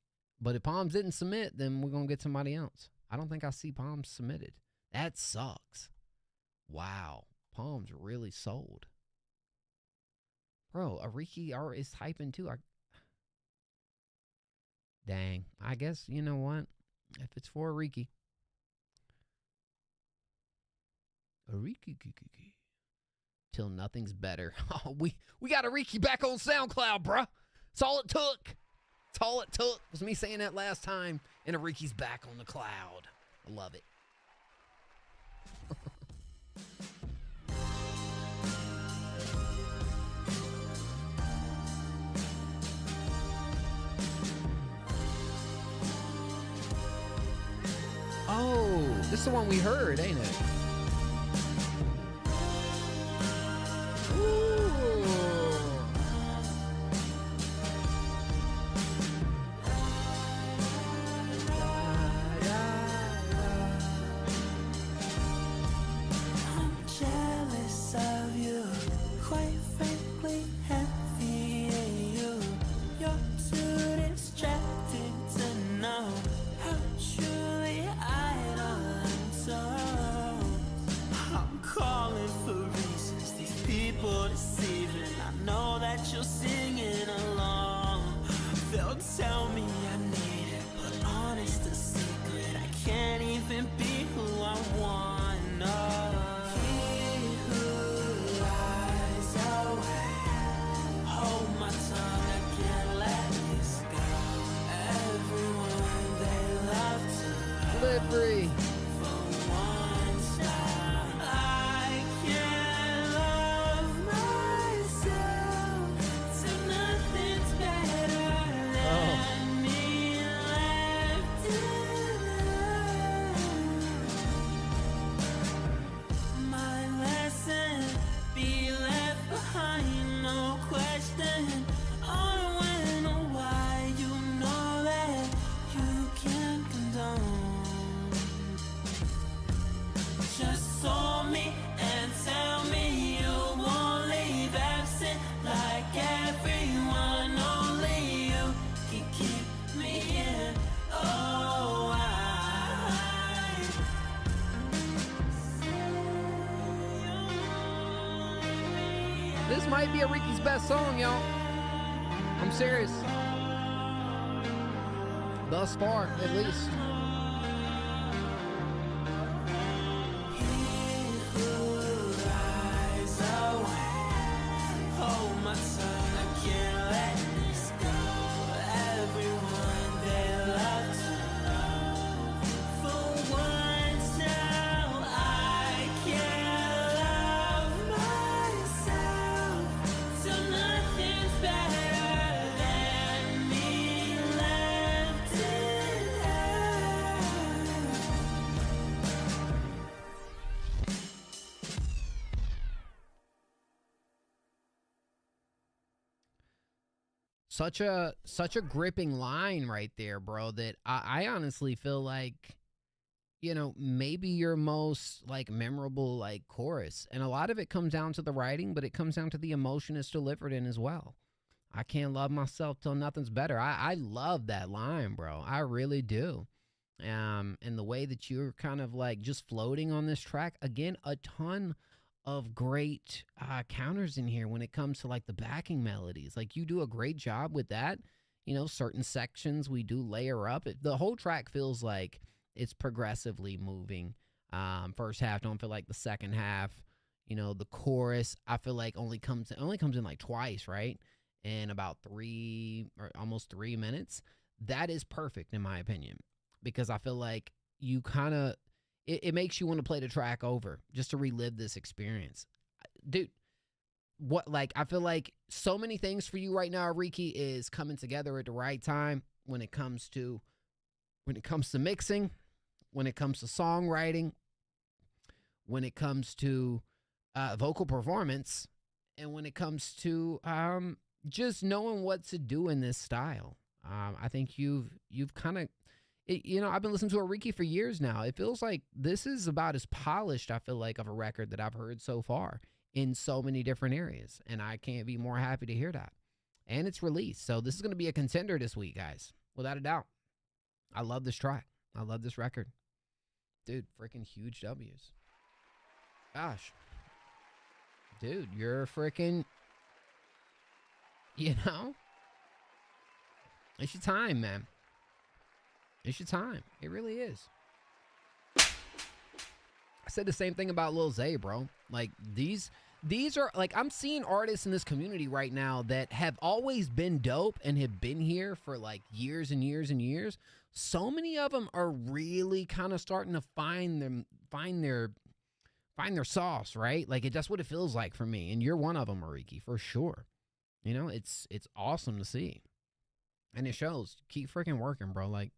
But if Palms didn't submit, then we're going to get somebody else. I don't think I see Palms submitted. That sucks. Wow. Palms really sold. Bro, Ariki is typing too. Dang. I guess, you know what? If it's for Riki. Riki. Till nothing's better. Oh, we got a Riki back on SoundCloud, bruh. That's all it took. That's all it took was me saying that last time, and a Riki's back on the cloud. I love it. Oh, this is the one we heard, ain't it? I'm jealous of you, quite frankly, happy you. You're too distracted to know how truly I don't know. I'm calling for reasons, these people deceiving. I know that you're singing along. They'll tell me I need it, but honest to secret, I can't even be who I want. No. He who lies away, hold my tongue, I can't let this go. Everyone they love to Delivery. for once now, I can't love myself, so nothing's better than me left alone. My lesson, be left behind, no question. On when or why, you know that you can't condone. Just hold me and tell me you won't leave absent like everyone. Only you can keep me in. Oh, This might be a Riki's best song, y'all. I'm serious. Thus far, at least. rise away. Hold my tongue, I can't let this go. Everyone they love to know. For once now, I can't love myself. So nothing's better than me left Such a gripping line right there, bro, that I honestly feel like, you know, maybe your most like memorable like chorus. And a lot of it comes down to the writing, but it comes down to the emotion it's delivered in as well. I can't love myself till nothing's better. I love that line, bro. I really do. And the way that you're kind of like just floating on this track, again, a ton of great counters in here when it comes to like the backing melodies. Like you do a great job with that. You know, certain sections we do layer up. The whole track feels like it's progressively moving. First half, don't feel like the second half. You know, the chorus I feel like only comes in like twice, right? In about 3 or almost 3 minutes. That is perfect in my opinion, because I feel like you kind of it makes you want to play the track over just to relive this experience. Dude, what, like, I feel like so many things for you right now, Riki, is coming together at the right time when it comes to mixing, when it comes to songwriting, when it comes to vocal performance, and when it comes to just knowing what to do in this style. I think you've kind of, you know, I've been listening to a Riki for years now. It feels like this is about as polished, I feel like, of a record that I've heard so far in so many different areas. And I can't be more happy to hear that. And it's released. So this is going to be a contender this week, guys. Without a doubt. I love this track. I love this record. Dude, freaking huge W's. Gosh. Dude, you're freaking, you know, it's your time, man. It's your time. It really is. I said the same thing about Lil Zay, bro. Like, these are, like, I'm seeing artists in this community right now that have always been dope and have been here for, like, years and years and years. So many of them are really kind of starting to find their sauce, right? Like, that's what it feels like for me. And you're one of them, Mariki, for sure. You know, it's awesome to see. And it shows. Keep freaking working, bro. Like,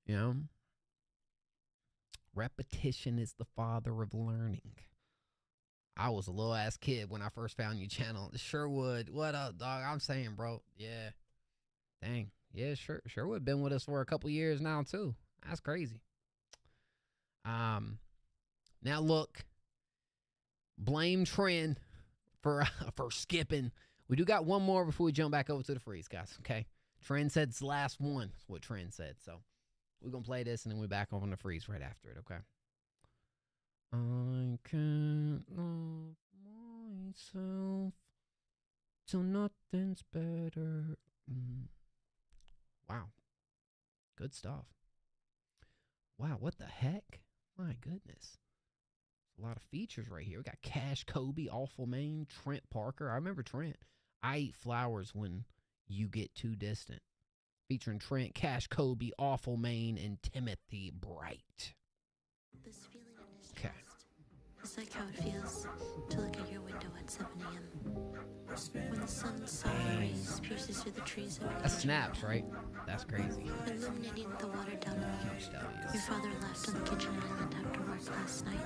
you know, repetition is the father of learning. I was a little ass kid when I first found your channel. Sherwood, what up, dog? I'm saying, bro. Yeah. Dang. Yeah, Sherwood been with us for a couple years now, too. That's crazy. Now look, blame Trend for skipping. We do got one more before we jump back over to the freeze, guys. Okay. Trend said it's the last one. That's what Trend said. So we're gonna play this and then we're back over on the freeze right after it, okay? I can't love myself till nothing's better. Wow. Good stuff. Wow, what the heck? My goodness. A lot of features right here. We got Cash Kobe, Awful Main, Trent Parker. I remember Trent. I Eat Flowers When You Get Too Distant. Featuring Trent, Cash Kobe, Awful Main, and Timothy Bright. This feeling of distrust. Okay. It's like how it feels to look at your window at 7 a.m. When the sun's soft rays pierces through the trees. That snaps, right? That's crazy. Illuminating the water down in here. Your father left on the kitchen island after work last night.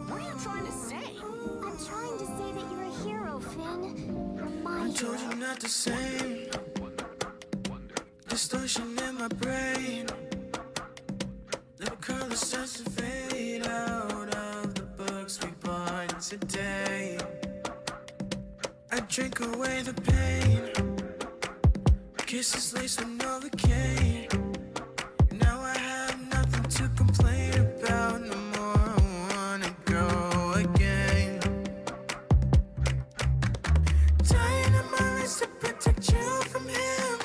What are you trying to say? I'm trying to say that you're a hero, Finn. I told you not the same. Distortion in my brain. The color starts to fade out of the books we bought today. I drink away the pain. Kisses laced with Novocaine. Now I have nothing to complain about. No more I wanna go again. Tying up my wrist to protect you from him.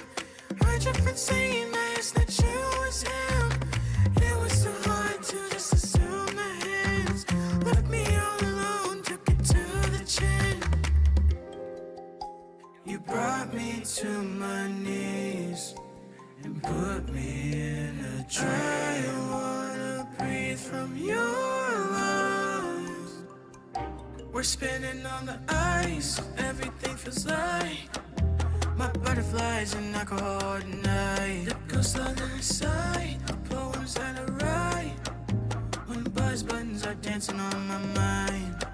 Heard your friends saying that it's not you, it's him. It was so hard to just assume the hands. Left me all alone, took it to the chin. You brought me to my knees and put me in a tray. I wanna breathe from your lungs. We're spinning on the ice, everything feels like my butterflies and alcohol tonight. The ghost on the side, the poems that I write. When buzz buttons are dancing on my mind.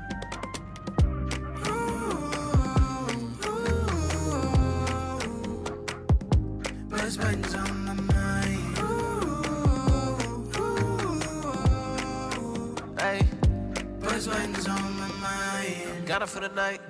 Buzz buttons on my mind. Hey, buzz buttons on my mind. got it for the night.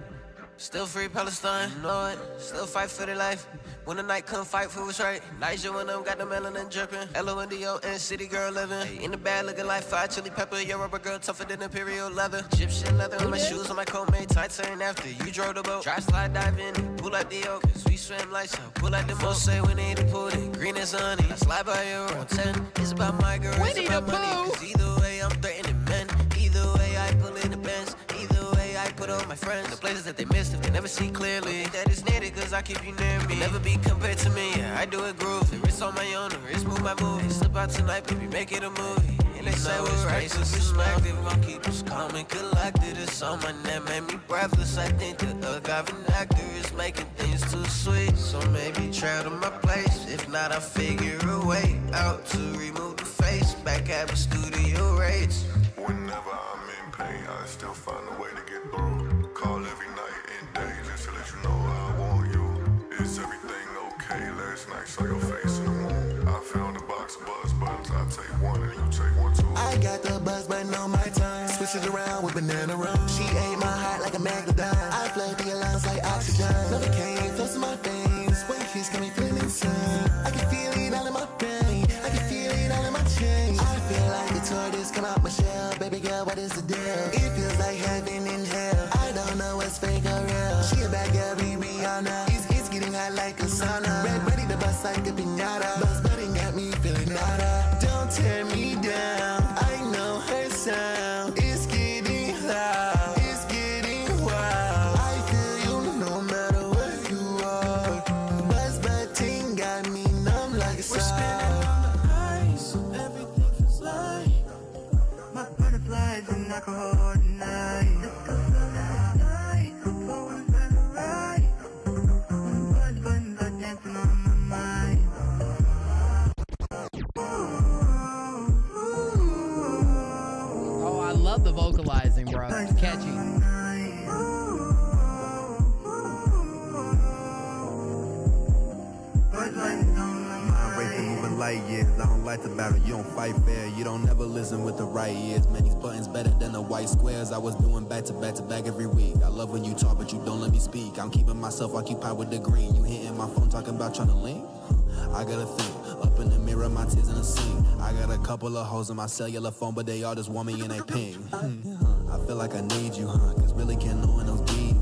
Still free Palestine, you know it. Still fight for their life. When the night come fight for what's right. Nigel and them got the melanin dripping. L-O-N-D-O and city girl living. Hey, in the bad looking like fried chili pepper. Your rubber girl tougher than imperial leather. Egyptian leather on my shoes, on my coat made tight turn after you drove the boat. Try slide dive in, pull out the oak. Cause we swim like so, pull out the moat. Say we need to pull it, green as honey. I slide by you on 10. It's about my girl, it's about money. Cause either way I'm threatening men. Either way I pull in the Benz. Either way I put on my friends. The places that they missed if they never see clearly. That is needed cause I keep you near me. Never be compared to me, yeah, I do it groovy. Wrist on my own, wrist move my movie. Slip out tonight, baby, make it a movie. And they say we're right, so perspective. Gon' keep us calm and collected. It's on my neck, made me breathless. I think the agave nectar is making things too sweet. So maybe try to my place. If not, I'll figure a way out to remove the face. Back at the studio rates. Whenever I'm in pain, I still find a way to get through. Call every night and day just to let you know I want you. Is everything okay? Last night saw your face in the moon. I found a box of buzz buttons. I take one and you take one too. I got the buzz button on my tongue. Switch it around with banana rum. She ate my heart like a megalodon. I flood the lungs like oxygen. Novocaine flows in my veins. When kiss got me feeling insane. I can feel it all in my brain. I can feel it all in my chain. I feel like a tortoise come out my shell. Baby girl, what is the deal? It feels like heaven and hell. I don't know what's fake or real. She a bad girl, marijuana. It's getting hot like a sauna. Ready to bust like a piñata. Buzz butting got me feeling nada. Don't tear me down. I know her sound. It's getting loud. It's getting wild. I feel you no matter where you are. Buzz butting got me numb like a sound. We're spinning on the ice. Everything feels light. My butterflies and alcohol tonight. Oh, I love the vocalizing, bro. It's catchy. My race is moving light years. I don't like to battle, you don't fight fair. You don't never listen with the right ears. Man, these buttons better than the white squares. I was doing back to back to back every week. I love when you talk, but you don't let me speak. I'm keeping myself occupied with the green. You hitting my phone talking about trying to link? I gotta think. Up in the mirror, my tears in the sink. I got a couple of hoes in my cellular phone, but they all just want me and they ping. I feel like I need you, cause really can't know when those beat you,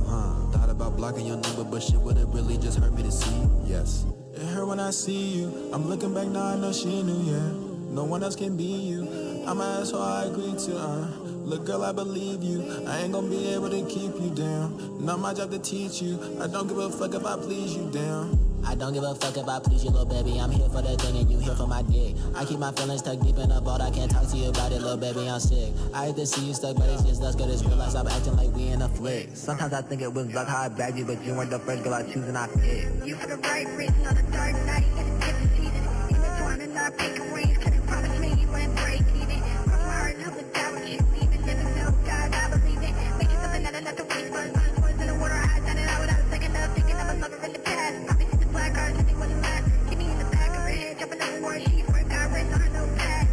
Thought about blocking your number, but shit, would it really just hurt me to see you? Yes. It hurt when I see you. I'm looking back now, I know she knew, yeah. No one else can be you. I'm an asshole, I agree to, Look, girl, I believe you. I ain't gonna be able to keep you down. Not my job to teach you. I don't give a fuck if I please you down. I don't give a fuck if I please you, little baby. I'm here for the thing and you here for my dick. I keep my feelings stuck deep in the vault. I can't talk to you about it, little baby. I'm sick. I hate to see you stuck, but it's just us. Good as real. I stop acting like we in a flick. Sometimes I think it was luck how I bagged you, but you weren't the first girl I choose and I picked. You for the right reason on a dark night in a different season. Even trying to not pick a range, couldn't promise me you wouldn't break even. From my heart, I would die with you. Even if it's no God, I believe it. Make it something that I not to waste. Words in the water, I done it out without a second of thinking of a lover in the past. Probably see the black cards, if he wasn't last. Get me in the back of her head, jumping up more sheets where God written on her notepad.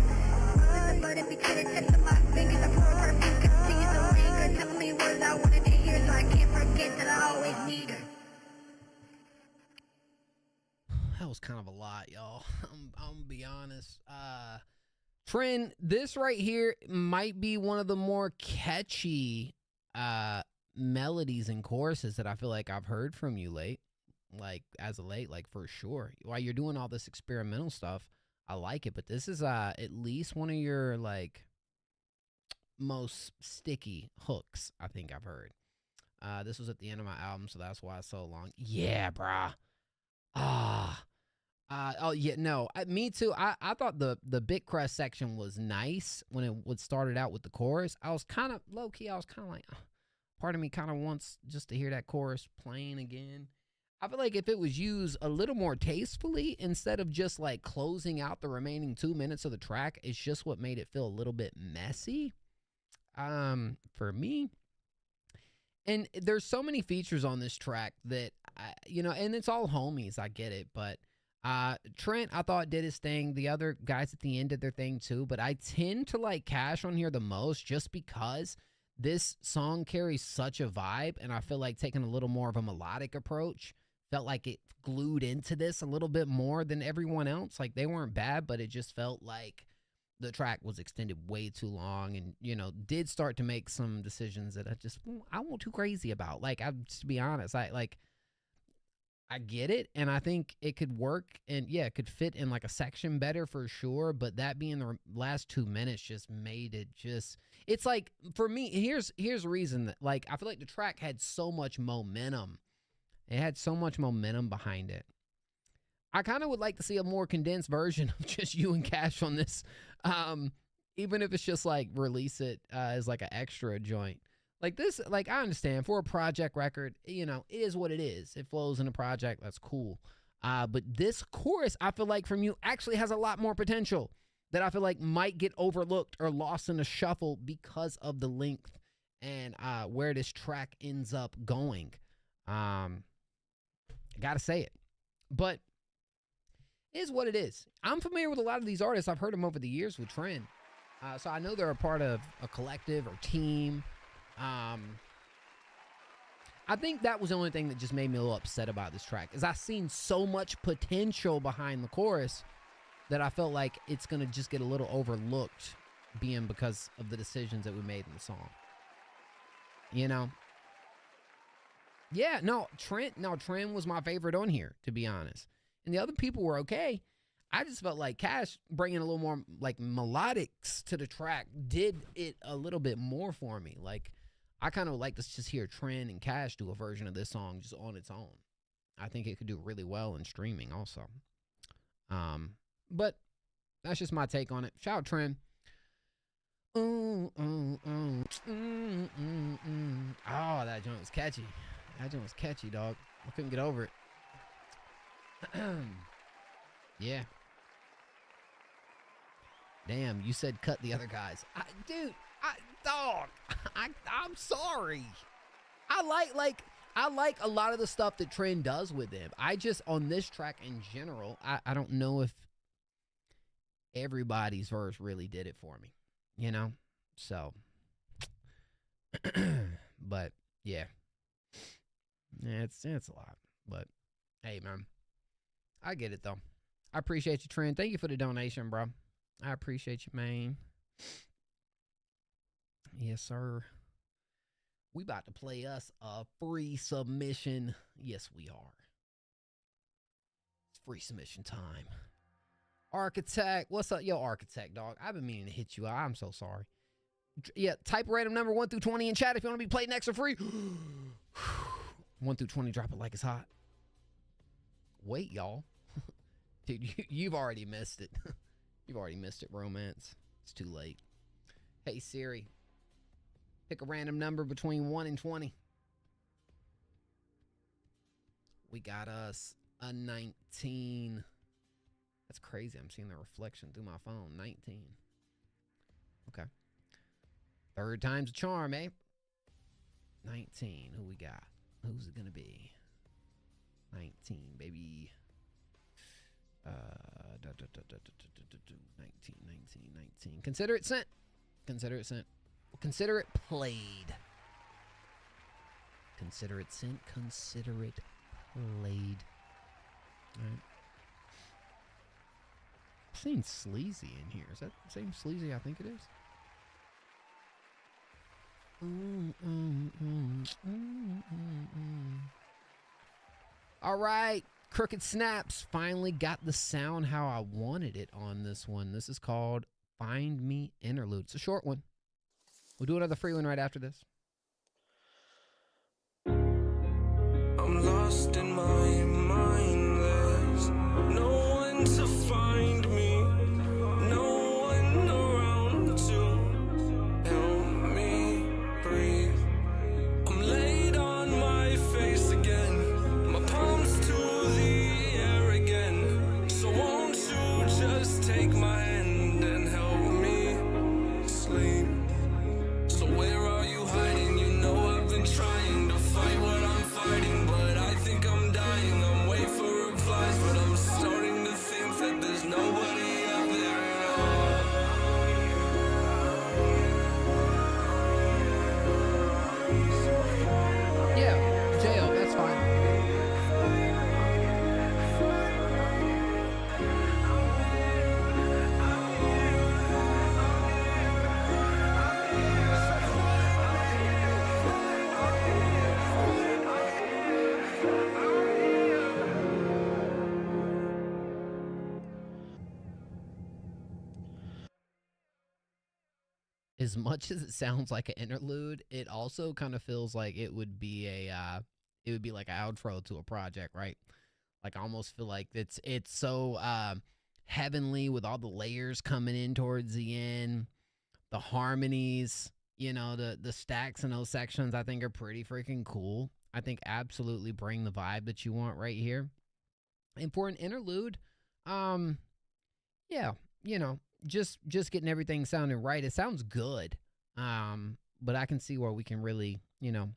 Listen, but if we couldn't tip of my fingers, I pour perfume, continue to linger, telling me words I wanted to hear, so I can't forget that I always need her. That was kind of a lot, y'all. I'm gonna be honest. Trend, this right here might be one of the more catchy melodies and choruses that I feel like I've heard from you as of late, like for sure. While you're doing all this experimental stuff, I like it, but this is at least one of your like most sticky hooks I think I've heard. This was at the end of my album, so that's why it's so long. Yeah, brah. Oh yeah, no, me too. I thought the Big Crest section was nice when it started out with the chorus. I was kind of low key. I was kind of like, part of me kind of wants just to hear that chorus playing again. I feel like if it was used a little more tastefully instead of just like closing out the remaining 2 minutes of the track, it's just what made it feel a little bit messy. For me. And there's so many features on this track that and it's all homies. I get it, but. Trent, I thought did his thing. The other guys at the end did their thing too, but I tend to like Cash on here the most just because this song carries such a vibe, and I feel like taking a little more of a melodic approach felt like it glued into this a little bit more than everyone else. Like they weren't bad, but it just felt like the track was extended way too long, and did start to make some decisions that I won't too crazy about. Like just to be honest, I get it, and I think it could work, and yeah, it could fit in like a section better for sure, but that being the last 2 minutes just made it it's like, for me, here's a reason that, like, I feel like the track had so much momentum. It had so much momentum behind it. I kind of would like to see a more condensed version of just you and Cash on this, even if it's just like release it as like an extra joint. Like this, like I understand for a project record, it is what it is. It flows in a project, that's cool. But this chorus, I feel like from you actually has a lot more potential that I feel like might get overlooked or lost in the shuffle because of the length and where this track ends up going. I gotta say it, but it is what it is. I'm familiar with a lot of these artists. I've heard them over the years with Trend, so I know they're a part of a collective or team. I think that was the only thing that just made me a little upset about this track, is I seen so much potential behind the chorus that I felt like it's gonna just get a little overlooked, being because of the decisions that we made in the song. Yeah, no, Trent was my favorite on here, to be honest. And the other people were okay. I just felt like Cash bringing a little more like melodics to the track did it a little bit more for me. Like, I kind of like to just hear Trent and Cash do a version of this song just on its own. I think it could do really well in streaming also. But that's just my take on it. Shout out Trent. Oh, that joint was catchy. That joint was catchy, dog. I couldn't get over it. Yeah. Damn, you said cut the other guys. Dog, I'm sorry. I like a lot of the stuff that Trend does with him. I just, on this track in general, I don't know if everybody's verse really did it for me, you know? So, but yeah. It's a lot, but hey, man, I get it though. I appreciate you, Trent. Thank you for the donation, bro. I appreciate you, man. Yes, sir. We about to play us a free submission. Yes, we are. It's free submission time. Architect, what's up? Yo, Architect, dog. I've been meaning to hit you. I'm so sorry. Yeah, type random number 1 through 20 in chat if you want to be played next for free. 1 through 20, drop it like it's hot. Wait, y'all. Dude, you've already missed it. You've already missed it, romance. It's too late. Hey, Siri. Pick a random number between 1 and 20. We got us a 19. That's crazy. I'm seeing the reflection through my phone. 19. Okay. Third time's a charm, eh? 19. Who we got? Who's it gonna be? 19, baby. 19. Consider it sent. Consider it sent. Consider it played. Consider it sent. Consider it played. All right. I'm seeing sleazy in here. Is that the same sleazy I think it is? All right. Crooked Snaps finally got the sound how I wanted it on this one. This is called Find Me Interlude. It's a short one. We'll do another free one right after this. I'm lost in my mind. There's no one to find me. No one around to help me breathe. I'm laid on my face again. My palms to the air again. So won't you just take my hand and help me sleep? So where are you hiding? You know I've been trying to fight what I'm fighting, but I think I'm dying. I'm waiting for replies, but I'm starting to think that there's nobody out there at all. Yeah, jail, that's fine. As much as it sounds like an interlude, it also kind of feels like it would be like an outro to a project, right? Like I almost feel like it's so heavenly with all the layers coming in towards the end, the harmonies, you know, the stacks in those sections I think are pretty freaking cool. I think absolutely bring the vibe that you want right here. And for an interlude, yeah, you know, just getting everything sounding right. It sounds good. But I can see where we can really, you know,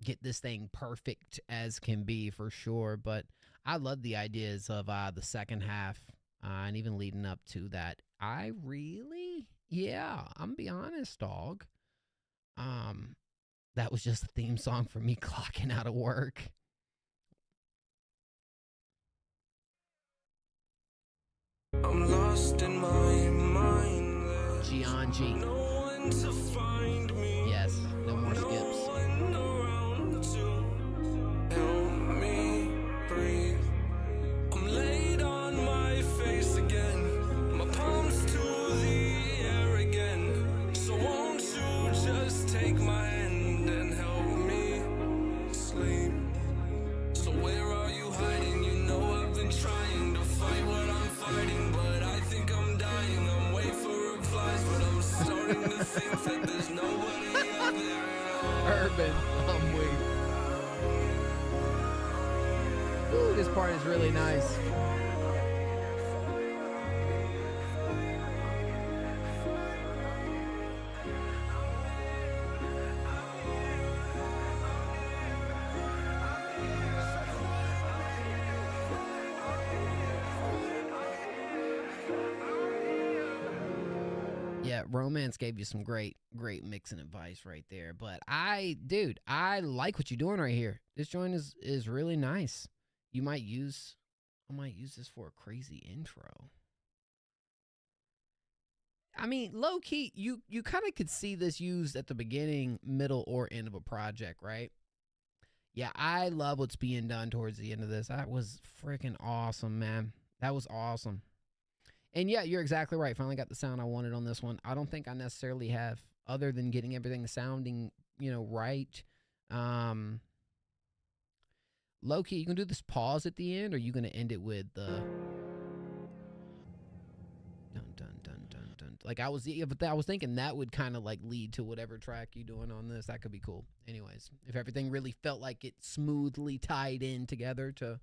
get this thing perfect as can be for sure. But I love the ideas of the second half and even leading up to that. I'm be honest, dog. That was just a theme song for me clocking out of work. I'm lost in my mind. Gianji. No one Yes, no more skips. Help me breathe. I'm laid on my face again, my palms to the air again. So won't you just take my hand and help me sleep? So where are you hiding? You know I've been trying to fight what I'm fighting, but I think I'm dying. I'm waiting for replies, but I'm starting to think that there's nobody out there at all. Urban, I'm weak. Ooh, this part is really nice. Yeah, Romance gave you some great mixing advice right there. But I like what you're doing right here. This joint is really nice. I might use this for a crazy intro. I mean, low key, you kind of could see this used at the beginning, middle, or end of a project, right? Yeah, I love what's being done towards the end of this. That was freaking awesome, man. That was awesome. And yeah, you're exactly right. Finally got the sound I wanted on this one. I don't think I necessarily have, other than getting everything sounding, right. Low-key, you can do this pause at the end, or are you going to end it with the dun dun dun dun dun? Like I was thinking that would kind of like lead to whatever track you're doing on this. That could be cool. Anyways, if everything really felt like it smoothly tied in together to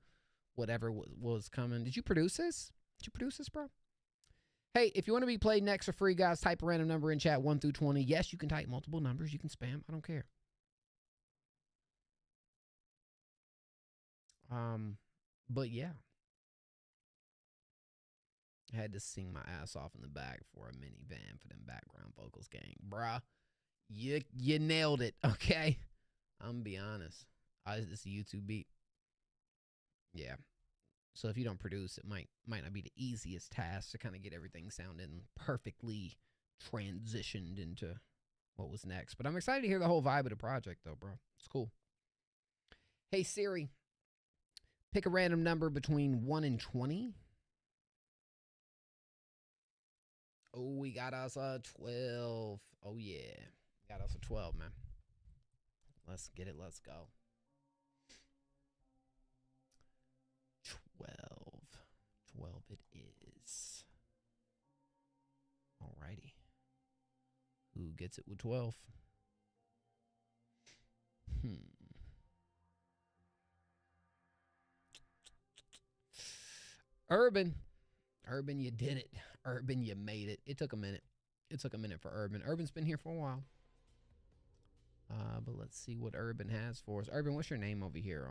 whatever was coming. Did you produce this? Bro? Hey, if you want to be played next for free, guys, type a random number in chat, 1 through 20. Yes, you can type multiple numbers. You can spam. I don't care. But yeah. I had to sing my ass off in the back for a minivan for them background vocals, gang. Bruh, you nailed it, okay? I'm gonna be honest. It's a YouTube beat. Yeah. So if you don't produce, it might not be the easiest task to kind of get everything sounding perfectly transitioned into what was next. But I'm excited to hear the whole vibe of the project, though, bro. It's cool. Hey, Siri, pick a random number between 1 and 20. Oh, we got us a 12. Oh, yeah. Got us a 12, man. Let's get it. Let's go. 12 it is. Alrighty. Who gets it with 12? Urban, you did it. Urban, you made it. It took a minute. For Urban. Urban's been here for a while. But let's see what Urban has for us. Urban, what's your name over here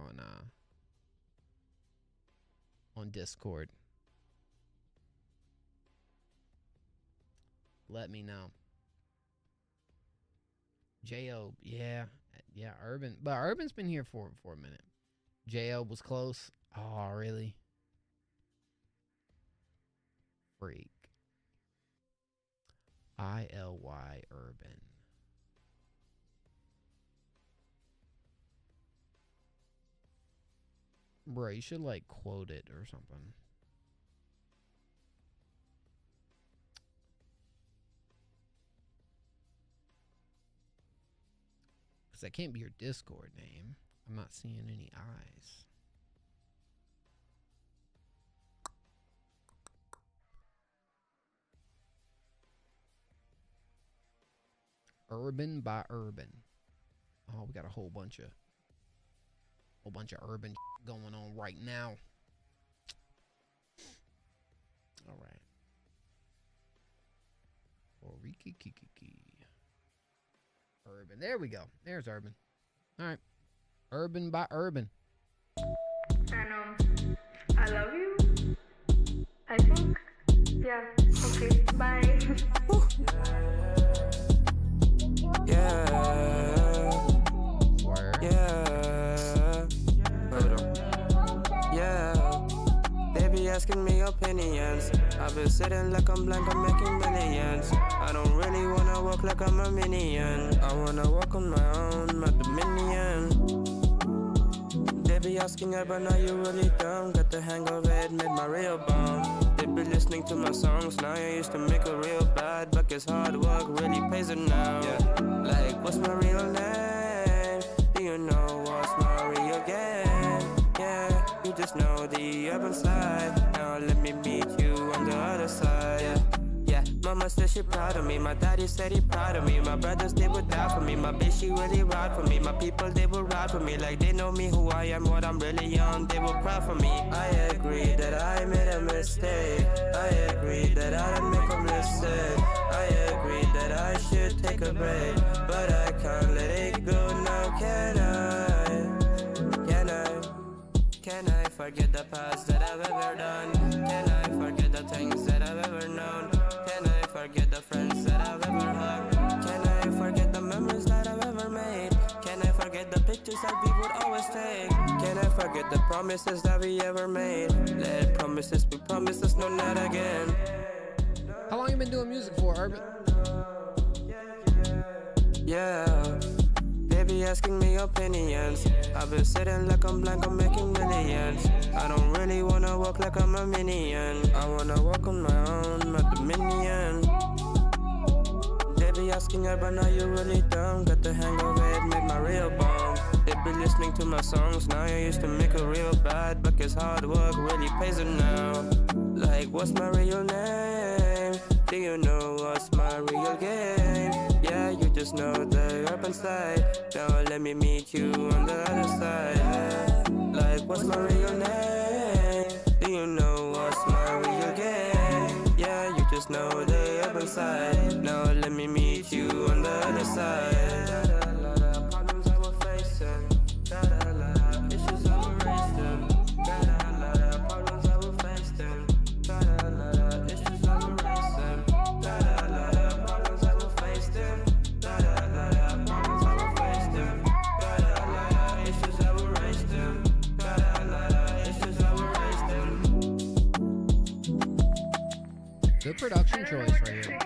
on Discord? Let me know. J.O. Yeah, Urban. But Urban's been here for a minute. J.O. was close. Oh, really? Freak. ILY Urban. Bro, you should like quote it or something. Because that can't be your Discord name. I'm not seeing any eyes. Urban by Urban. Oh, we got a whole bunch of urban going on right now. All right. Oriki Kikiki. Urban. There we go. There's Urban. All right. Urban by Urban. And I love you. I think. Yeah. Okay. Bye. Yeah. Word. Yeah. Hold on. Yeah. They be asking me opinions. I've been sitting like I'm blank, I'm making millions. I I don't really wanna walk like I'm a minion. I wanna walk on my own, my dominion. They be asking her, but now you really dumb. Got the hang of it, made my real bomb. They be listening to my songs, now I used to make it real bad. But guess hard work really pays it now. Yeah. Like, what's my real name? Do you know what's my real game? Yeah, you just know the urban side. Now let me meet you on the other side. Yeah, mama said she proud of me. My daddy said he proud of me. My brothers, they would die for me. My bitch, she really ride for me. My people, they will ride for me. Like they know me, who I am, what I'm really on. They will cry for me. I agree that I made a mistake. I agree that I didn't make a mistake. I agree that I should take a break. But I can't let it go now, can I? Can I? Can I forget the past that I've ever done? Can I forget the things that I've ever known? Can I forget the friends that I've ever hugged? Can I forget the memories that I've ever made? Can I forget the pictures that we would always take? Can I forget the promises that we ever made? Let promises be promises, no, not again. How long you been doing music for, Urban? Yeah. They be asking me opinions. I've been sitting like I'm blank, I'm making millions. I don't really wanna walk like I'm a minion. I wanna walk on my own, my dominion. They be asking her, but now you really dumb. Got the hang of it, made my real bomb. They be listening to my songs, now I used to make it real bad. But guess hard work really pays it now. Like, what's my real name? Do you know what's my real game? Yeah, you just know the urban side. Now let me meet you on the other side. Like, what's my real name? Do you know what's my real game? Yeah, you just know the urban side. Now let me meet you on the other side. Problems I will face them. Issues I will raise them. Problems I will face them. Issues I will raise them. Problems I will face them. Problems I will face them. Issues I will raise them. Issues I will raise them. Good production choice right here.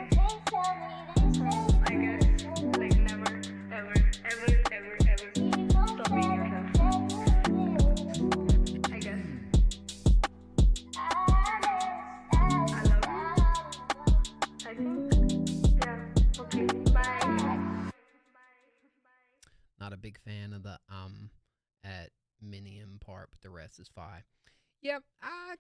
Not a big fan of the at Minium part, but the rest is fine. Yep, I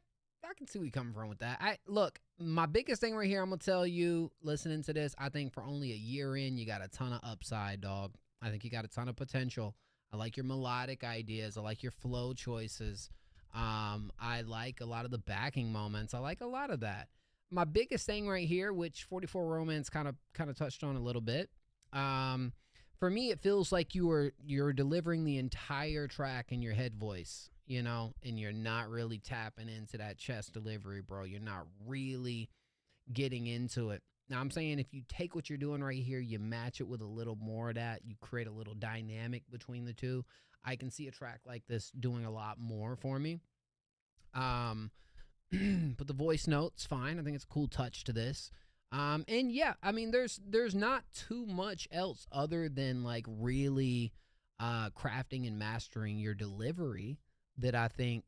can see where you're coming from with that. Look, my biggest thing right here, I'm gonna tell you, listening to this, I think for only a year in, you got a ton of upside, dog. I think you got a ton of potential. I like your melodic ideas. I like your flow choices. I like a lot of the backing moments. I like a lot of that. My biggest thing right here, which 44 Romance kind of touched on a little bit, for me, it feels like you're delivering the entire track in your head voice, you know, and you're not really tapping into that chest delivery, bro. You're not really getting into it. Now, I'm saying if you take what you're doing right here, you match it with a little more of that, you create a little dynamic between the two, I can see a track like this doing a lot more for me. But the voice note's fine. I think it's a cool touch to this. And yeah, I mean, there's not too much else other than like really crafting and mastering your delivery that I think,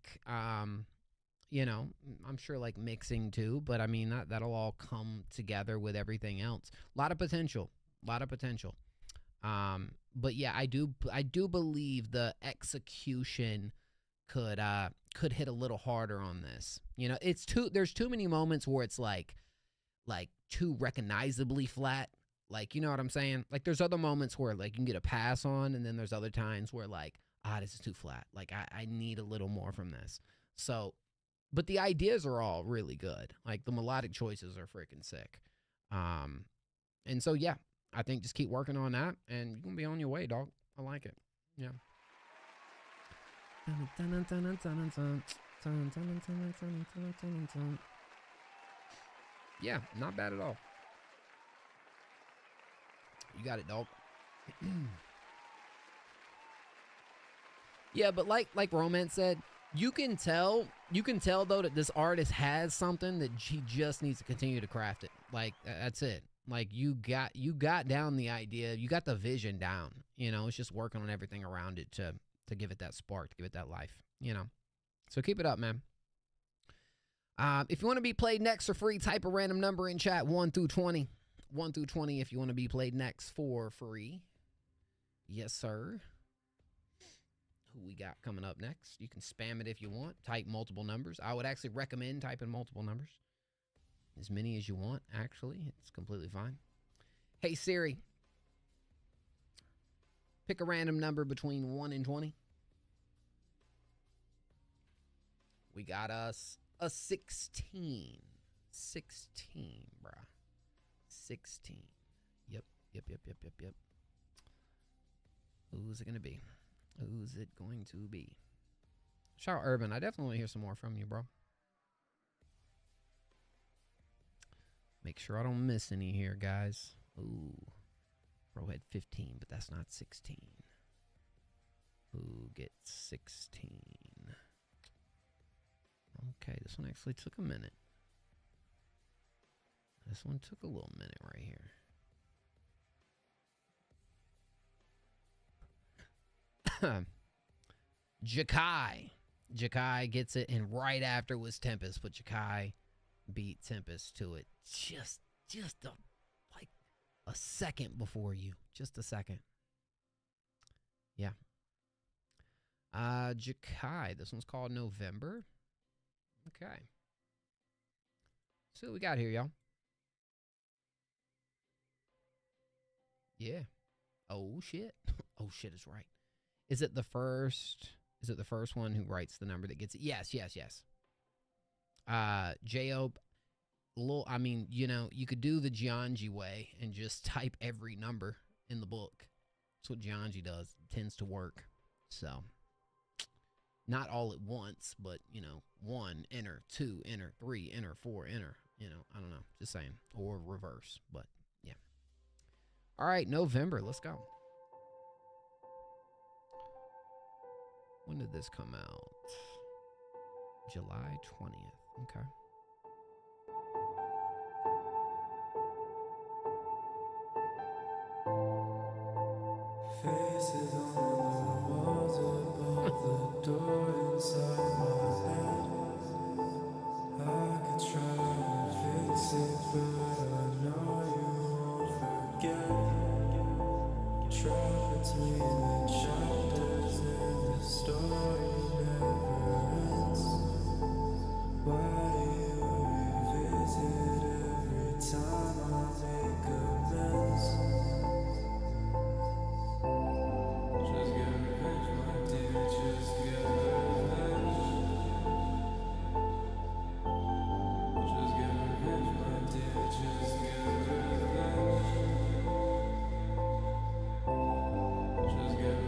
you know, I'm sure like mixing too, but I mean, that'll all come together with everything else. A lot of potential. But yeah, I do believe the execution could hit a little harder on this. You know, there's too many moments where it's like too recognizably flat. Like, you know what I'm saying? Like, there's other moments where like you can get a pass on, and then there's other times where like, this is too flat. Like, I need a little more from this. So, but the ideas are all really good. Like, the melodic choices are freaking sick. And so yeah, I think just keep working on that, and you're gonna be on your way, dog. I like it. Yeah. Yeah, not bad at all. You got it, dog. Yeah, but like Romance said, you can tell though that this artist has something that he just needs to continue to craft it. Like, that's it. Like you got down the idea, you got the vision down. You know, it's just working on everything around it to give it that spark, to give it that life. You know, so keep it up, man. If you want to be played next for free, type a random number in chat, 1 through 20. 1 through 20 if you want to be played next for free. Yes, sir. Who we got coming up next? You can spam it if you want. Type multiple numbers. I would actually recommend typing multiple numbers. As many as you want, actually. It's completely fine. Hey, Siri. Pick a random number between 1 and 20. We got us a 16. 16, bruh. 16. Yep. Who's it going to be? Who's it going to be? Shout out Urban. I definitely want to hear some more from you, bro. Make sure I don't miss any here, guys. Ooh. Bro had 15, but that's not 16. Who gets 16? Okay, this one actually took a minute. This one took a little minute right here. Jakai. Jakai gets it, and right after was Tempest, but Jakai beat Tempest to it. Just like a second before you. Just a second. Yeah. Jakai. This one's called November. Okay. See what we got here, y'all. Yeah. Oh shit. Oh shit is right. Is it the first one who writes the number that gets it? Yes. J-O-B. I mean, you know, you could do the Gianji way and just type every number in the book. That's what Gianji does. It tends to work. So, not all at once, but, you know, 1, enter, 2, enter, 3, enter, 4, enter. You know, I don't know. Just saying. Or reverse, but yeah. All right, November. Let's go. When did this come out? July 20th. Okay. Faces on the walls above the door inside my head. I could try to fix it, but I know you won't forget. Trapped between the chapters and the story never ends. Why do you revisit every time I make amends? Just get revenge, my dear, just get revenge. Just get revenge, my dear, just get revenge. Just get revenge.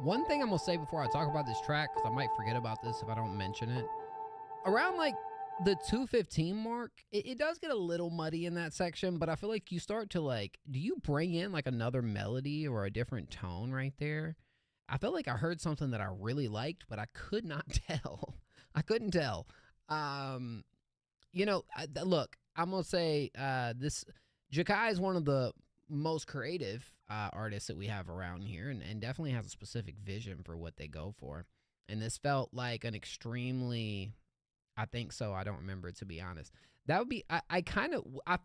One thing I'm gonna say before I talk about this track, because I might forget about this if I don't mention it. Around like the 2:15 mark, it does get a little muddy in that section, but I feel like you start to like, do you bring in like another melody or a different tone right there? I felt like I heard something that I really liked, but I could not tell. I couldn't tell. You know, look, I'm gonna say this Jakai is one of the most creative artists that we have around here, and definitely has a specific vision for what they go for. And this felt like an extremely, I think so. I don't remember, to be honest. That would be, I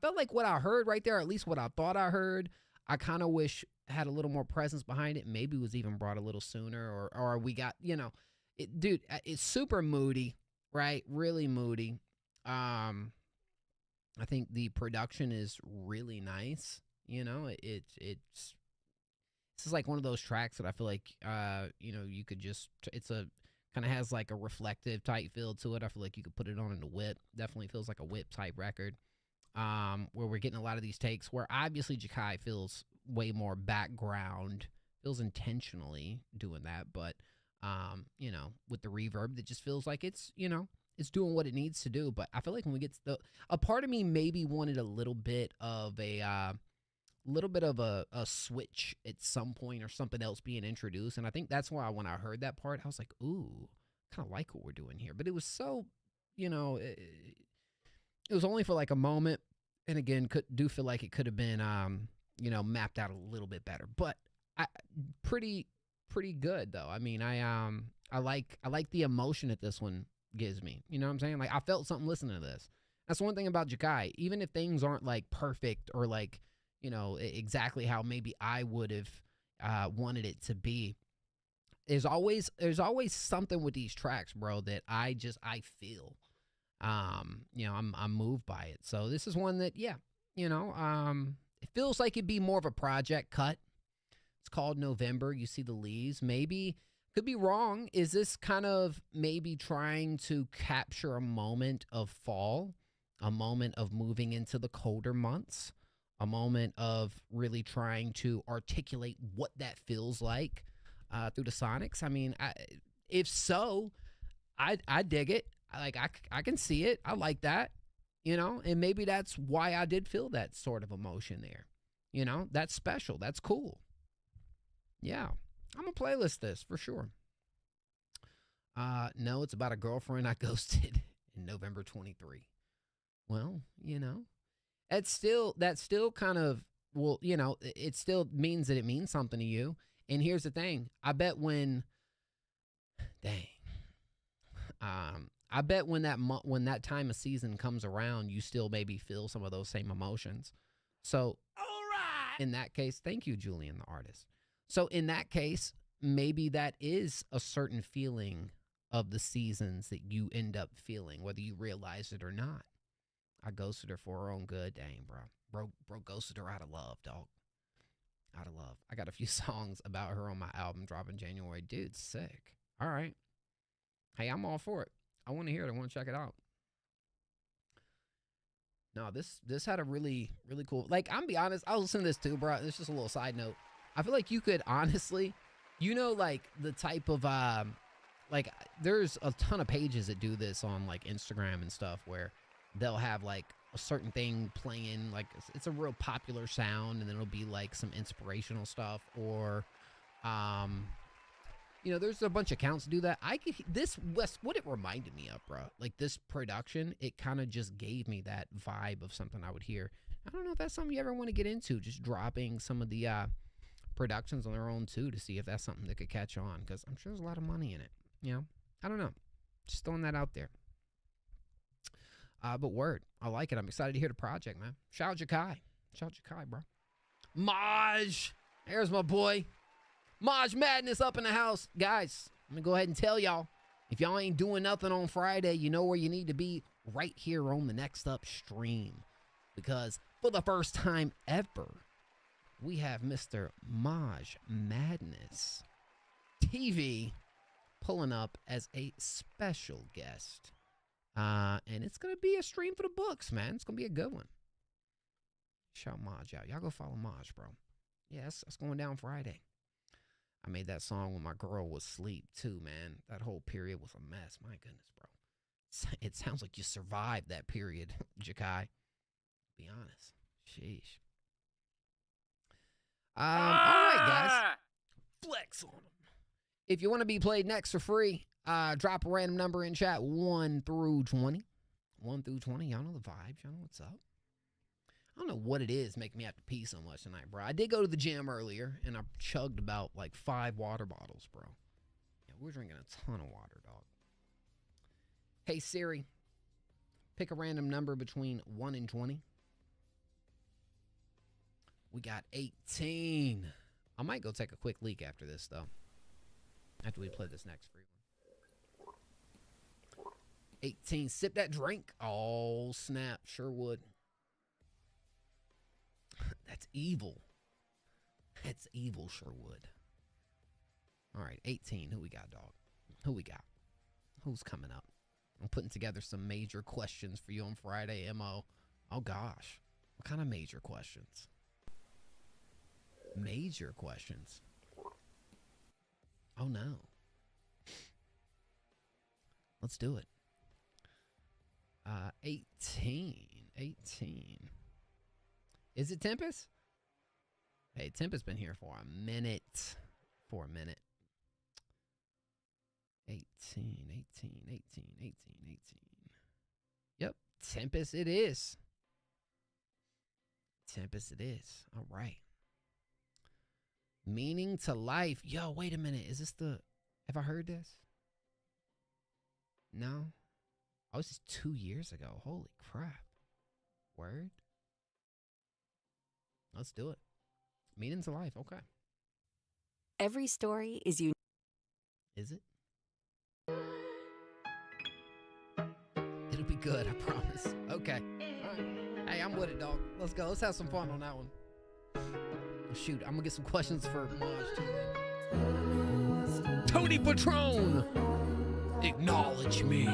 felt like what I heard right there, at least what I thought I heard, I kind of wish had a little more presence behind it. Maybe it was even brought a little sooner, or we got, you know, dude, it's super moody, right? Really moody. I think the production is really nice. You know, it's this is like one of those tracks that I feel like, you know, you could just, it's a kind of has like a reflective type feel to it. I feel like you could put it on in the whip. Definitely feels like a whip type record. Where we're getting a lot of these takes where obviously Jakai feels way more background, feels intentionally doing that, but you know, with the reverb, it just feels like it's, you know, it's doing what it needs to do. But I feel like when we get to a part of me maybe wanted a little bit of a switch at some point, or something else being introduced. And I think that's why when I heard that part, I was like, ooh, kind of like what we're doing here. But it was so, you know, it was only for like a moment. And again, do feel like it could have been, you know, mapped out a little bit better. But pretty good though. I mean, I like the emotion that this one gives me. You know what I'm saying? Like, I felt something listening to this. That's one thing about Jakai. Even if things aren't like perfect or like, you know, exactly how maybe I would have wanted it to be, there's always something with these tracks, bro, that I feel. You know, I'm moved by it. So this is one that, yeah, you know, it feels like it'd be more of a project cut. It's called November. You see the leaves. Maybe, could be wrong. Is this kind of maybe trying to capture a moment of fall, a moment of moving into the colder months, a moment of really trying to articulate what that feels like through the sonics? I mean, if so, I dig it. Like, I can see it. I like that, you know, and maybe that's why I did feel that sort of emotion there. You know, that's special. That's cool. Yeah, I'm gonna playlist this for sure. No, it's about a girlfriend I ghosted in November 23. Well, you know, that's still kind of, well, you know, it still means that it means something to you. And here's the thing. I bet when that time of season comes around, you still maybe feel some of those same emotions. So, all right. In that case, thank you, Julian, the artist. So in that case, maybe that is a certain feeling of the seasons that you end up feeling, whether you realize it or not. I ghosted her for her own good. Dang, bro ghosted her out of love, dog. Out of love. I got a few songs about her on my album dropping January. Dude, sick. All right. Hey, I'm all for it. I want to hear it. I want to check it out. No, this had a really, really cool, like, I'm be honest, I was listening to this too, bro. It's just a little side note. I feel like you could honestly, you know, like the type of, like, there's a ton of pages that do this on like Instagram and stuff where they'll have like a certain thing playing, like it's a real popular sound, and then it'll be like some inspirational stuff, or, you know, there's a bunch of accounts that do that. What it reminded me of, bro, like this production, it kind of just gave me that vibe of something I would hear. I don't know if that's something you ever want to get into, just dropping some of the, productions on their own too, to see if that's something that could catch on, because I'm sure there's a lot of money in it. You know, I don't know, just throwing that out there. But word, I like it. I'm excited to hear the project, man. Shout out Jakai, bro. Maj, there's my boy. Maj Madness up in the house, guys. I'm gonna go ahead and tell y'all, if y'all ain't doing nothing on Friday, you know where you need to be, right here on the Next Up stream, because for the first time ever, we have Mr. Maj Madness TV pulling up as a special guest. And it's going to be a stream for the books, man. It's going to be a good one. Shout Maj out. Y'all go follow Maj, bro. Yeah, that's going down Friday. I made that song when my girl was asleep too, man. That whole period was a mess. My goodness, bro. It sounds like you survived that period, Jakai. Be honest. Sheesh. All right, guys. Flex on them. If you want to be played next for free, drop a random number in chat, 1 through 20. 1 through 20. Y'all know the vibes. Y'all know what's up. I don't know what it is making me have to pee so much tonight, bro. I did go to the gym earlier, and I chugged about like 5 water bottles, bro. Yeah, we're drinking a ton of water, dog. Hey, Siri, pick a random number between 1 and 20. We got 18. I might go take a quick leak after this, though. After we play this next free one. 18. Sip that drink. Oh, snap. Sure would. That's evil. That's evil, sure would. All right, 18. Who we got, dog? Who we got? Who's coming up? I'm putting together some major questions for you on Friday, MO. Oh, gosh. What kind of major questions? Major questions. Oh, no. Let's do it. 18. 18. Is it Tempest? Hey, Tempest been here for a minute. 18, 18, 18, 18, 18. Yep, Tempest it is. Tempest it is. All right. Meaning to life. Yo, wait a minute. Is this the... Have I heard this? No? Oh, this is 2 years ago. Holy crap. Word? Let's do it. Meaning to life. Okay. Every story is unique. Is it? It'll be good, I promise. Okay. All right. Hey, I'm with it, dog. Let's go. Let's have some fun on that one. Shoot, I'm gonna get some questions for Maj too. Tony Patron! Acknowledge me.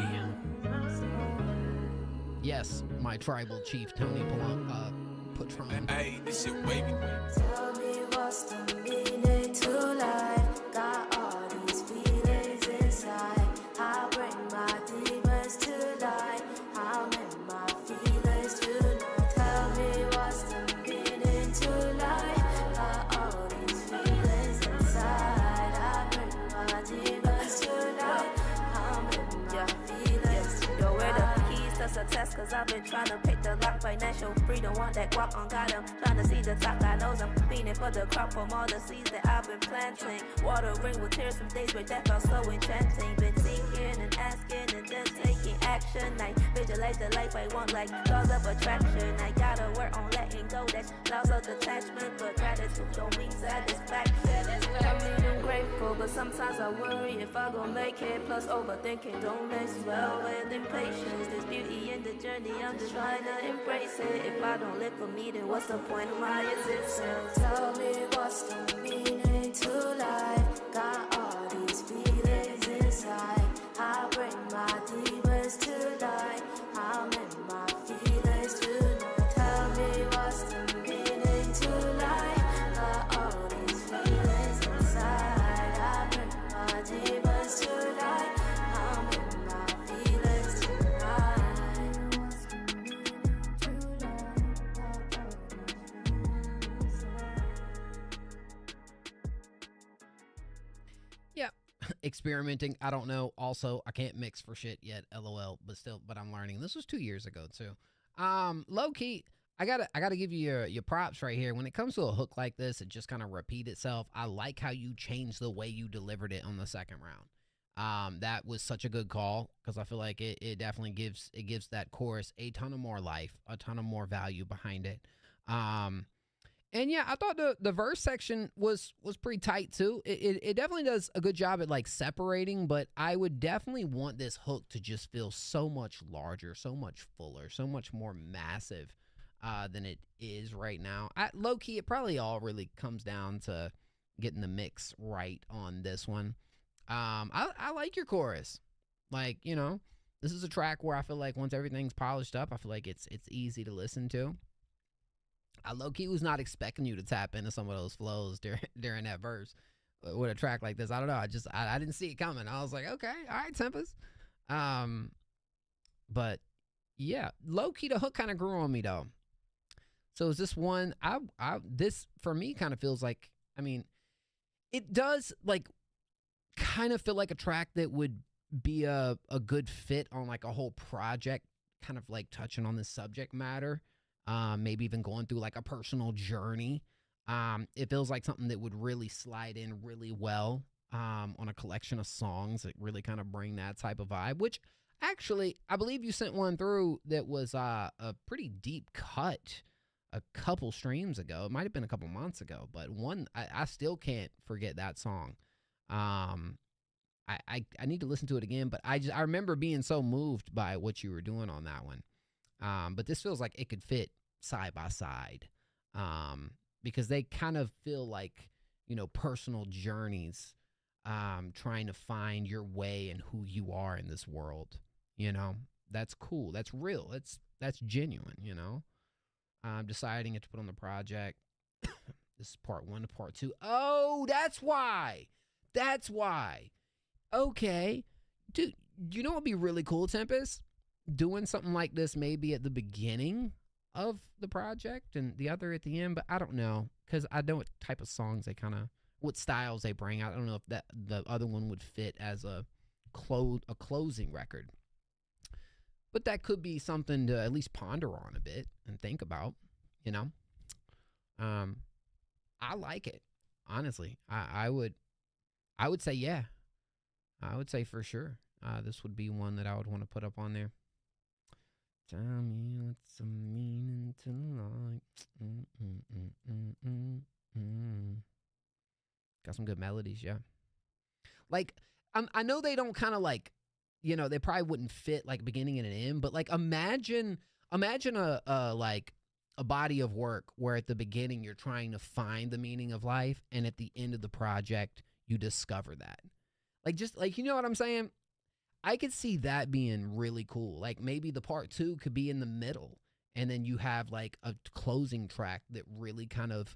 Yes, my tribal chief, Tony Patron. Hey, this shit wavy. Tell me what's the meaning to life? Got all these feelings inside. I bring my demons to light. I'm in my feelings tonight. Tell me what's the meaning to life? Got all these feelings inside. I bring my demons to light. I'm in my feelings tonight. Yo, where the keys to success? Cause I've been trying to pick the lock. Financial freedom, want that guap on got him. Trying to see the top, I knows I'm feeding for the crop from all the seeds that I've been planting. Watering with tears from days where that felt so enchanting. Been seeking and asking and then taking action. I visualize the life I want like laws of attraction. I gotta work on letting go, that's laws of detachment. But gratitude don't mean satisfaction. I mean I'm grateful, but sometimes I worry if I gon' make it. Plus overthinking don't mix well with impatience. There's beauty in the journey, I'm just trying to embrace it. If I don't live for me, then what's the point of my existence? Tell me what's the meaning to life? Got all these feelings inside. I bring my demons to light. I'm in my feelings tonight. Tell me what's the meaning to life? Got all these feelings inside. I bring my demons to light. I'm in my feelings tonight. What's the meaning to Yep. Experimenting. I don't know. Also, I can't mix for shit yet. LOL. But I'm learning. This was 2 years ago too. Low key, I gotta give you your props right here. When it comes to a hook like this, it just kind of repeat itself. I like how you changed the way you delivered it on the second round. That was such a good call because I feel like it definitely gives that chorus a ton of more life, a ton of more value behind it. And yeah, I thought the verse section was pretty tight too. It definitely does a good job at like separating, but I would definitely want this hook to just feel so much larger, so much fuller, so much more massive than it is right now. Low key, it probably all really comes down to getting the mix right on this one. I like your chorus. Like, you know, this is a track where I feel like once everything's polished up, I feel like it's easy to listen to. I low-key was not expecting you to tap into some of those flows during that verse. with a track like this. I don't know. I didn't see it coming. I was like, okay, all right, Tempest. But yeah, low key the hook kind of grew on me though. So is this one? This for me kind of feels like. I mean, it does like kind of feel like a track that would be a good fit on like a whole project, kind of like touching on this subject matter. Maybe even going through like a personal journey. It feels like something that would really slide in really well on a collection of songs that really kind of bring that type of vibe, which actually, I believe you sent one through that was a pretty deep cut a couple streams ago. It might have been a couple months ago, but one, I still can't forget that song. I need to listen to it again, but I remember being so moved by what you were doing on that one. But this feels like it could fit side by side. Because they kind of feel like, you know, personal journeys, trying to find your way and who you are in this world. You know, that's cool. That's real. That's genuine, you know. Deciding it to put on the project. This is part 1 to part 2. Oh, that's why. That's why. Okay. Dude, you know what would be really cool, Tempest? Doing something like this maybe at the beginning of the project and the other at the end, but I don't know, because I know what type of songs they kind of, what styles they bring out. I don't know if that the other one would fit as a closing record, but that could be something to at least ponder on a bit and think about, you know. I like it, honestly. I would say yeah. I would say for sure this would be one that I would want to put up on there. Tell me what's the meaning to life. Got some good melodies, yeah. Like, I know they don't kind of like, you know, they probably wouldn't fit like beginning and an end, but like imagine a like a body of work where at the beginning you're trying to find the meaning of life, and at the end of the project you discover that. Like, just like, you know what I'm saying? I could see that being really cool. Like maybe the part 2 could be in the middle, and then you have like a closing track that really kind of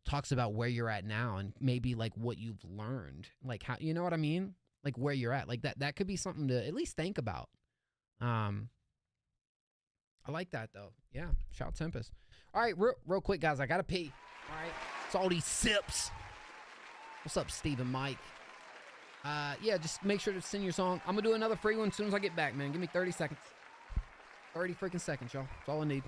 talks about where you're at now and maybe like what you've learned, like how, you know what I mean? Like where you're at, like that could be something to at least think about. I like that though. Yeah. Shout Tempest. All right. Real quick, guys. I got to pee. All right. It's all these sips. What's up, Steve and Mike? Yeah, just make sure to send your song. I'm going to do another free one as soon as I get back, man. Give me 30 seconds. 30 freaking seconds, y'all. That's all I need.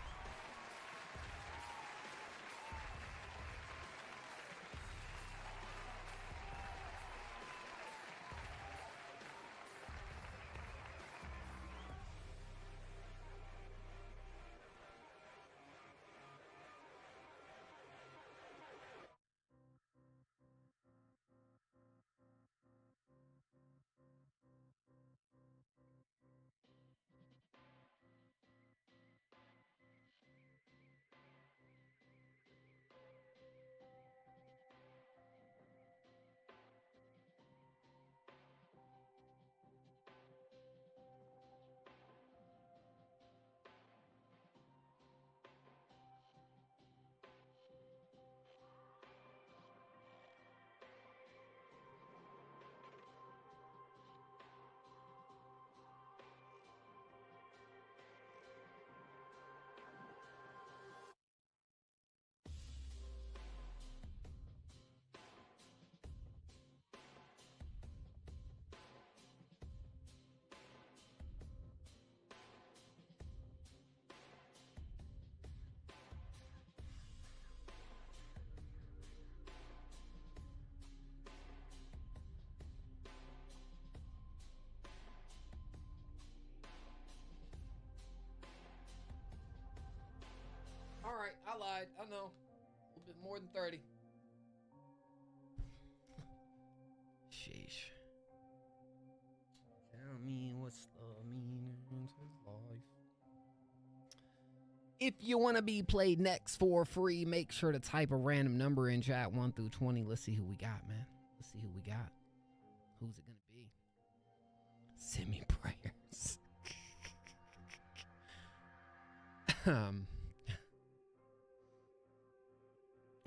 All right, I lied. I know. A little bit more than 30. Sheesh. Tell me what's the meaning to life. If you want to be played next for free, make sure to type a random number in chat 1 through 20. Let's see who we got, man. Let's see who we got. Who's it going to be? Send me prayers.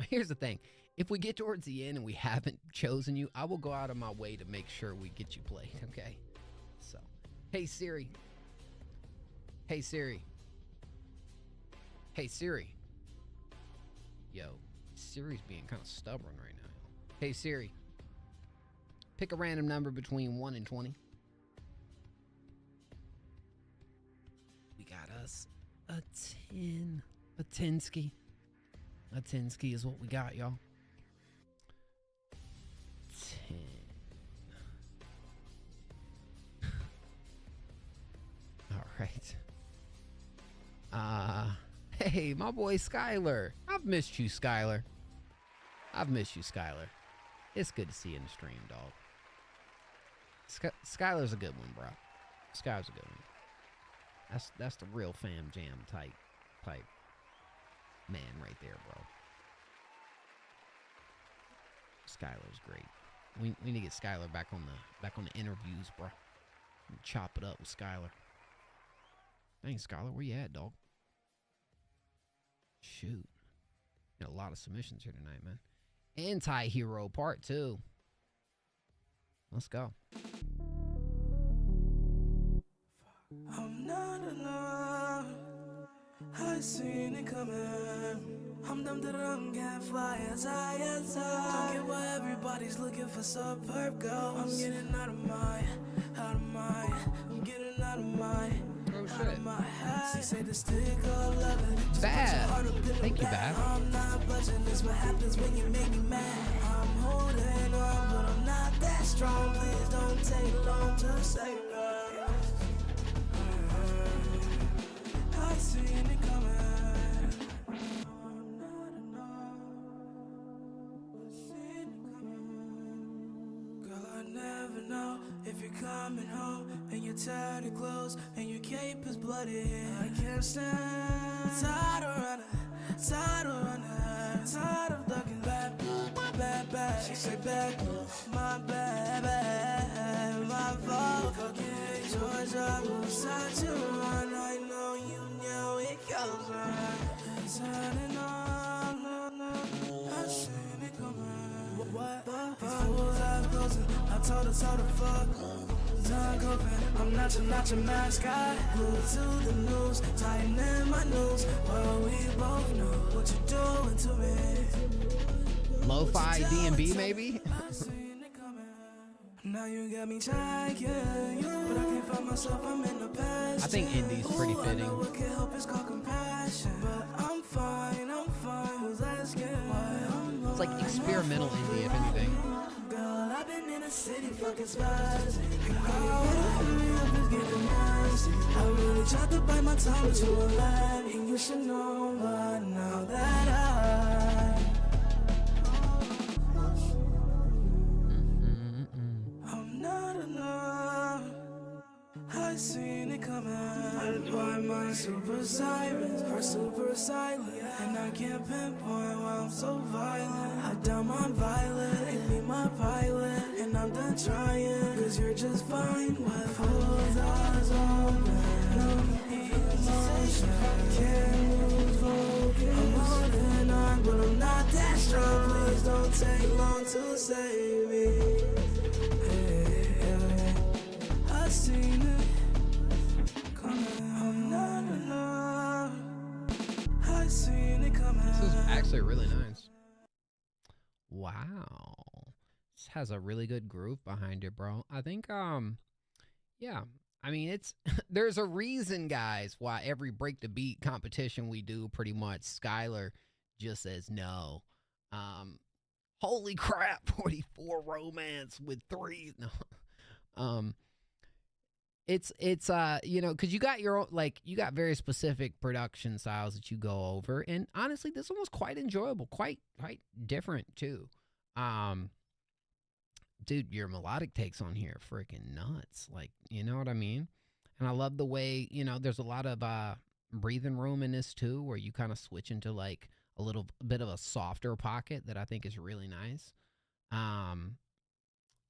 Here's the thing. if we get towards the end and we haven't chosen you, I will go out of my way to make sure we get you played, okay? So, hey Siri. Hey Siri. Hey Siri. Yo, Siri's being kind of stubborn right now. Hey Siri. Pick a random number between 1 and 20. We got us a 10. A 10-ski. A 10-ski is what we got, y'all. 10. All right. Hey, my boy Skylar. I've missed you, Skylar. I've missed you, Skylar. It's good to see you in the stream, dog. Skylar's a good one, bro. Skylar's a good one. That's the real fam jam type man right there, bro. Skylar's great. We need to get Skylar back on the interviews, bro. Chop it up with Skylar. Dang, Skylar, where you at, dog? Shoot. Got a lot of submissions here tonight, man. Anti-hero part 2. Let's go. I'm not alone. I seen it coming. I'm dumb that I can't fly as high as I. Don't get why everybody's looking for superb girls. I'm getting out of my, I'm getting out of my. Out of my head. She say the stick of loving. Bad. Thank you, Bad. I'm not budging. This what happens when you make me mad. I'm holding on, but I'm not that strong. Please don't take long to say no. I seen it coming. I'm not enough. I seen it coming. Girl, I never know if you're coming home and you're tired of clothes and your cape is bloody. I can't stand. Tired of running, tired of looking bad, bad. She say back, my bad, my fault. Okay, Georgia, who's such a run? I know you know it goes on. It's turning on, I seen it coming. What? Before I closing, I told her fuck. Tongue open, I'm not your mascot. Glued to the news, tightening my news. Well, we both know what you're doing to me. Lo-fi D&B, maybe? Now you got me checking you, but I can't find myself, I'm in the past. I think indie's pretty fitting. I know what can help is called compassion, but I'm fine, who's asking why? It's like experimental indie, if anything. Girl, I've been in the city fucking spots. I really tried to bite my tongue, but you were lying. And you should know by now that I'm not enough. I seen it coming. That's why my super sirens are super silent. And I can't pinpoint why I'm so violent. I down my violet, it be my pilot. And I'm done trying, cause you're just fine with both eyes open. No emotion, can't lose focus. I'm holding on, but I'm not that strong. Please don't take long to save me. Hey, I seen it coming. I'm not enough. I seen it coming. This is actually really nice. Wow. This has a really good groove behind it, bro. I think, yeah. I mean, it's, there's a reason, guys, why every break the beat competition we do, pretty much, Skylar just says no. Holy crap, 44 romance with 3. No. It's you know, because you got your own, like, you got very specific production styles that you go over, and honestly, this one was quite enjoyable, quite different too. Dude, your melodic takes on here are freaking nuts, like, you know what I mean? And I love the way, you know, there's a lot of breathing room in this too, where you kind of switch into like a little bit of a softer pocket that I think is really nice.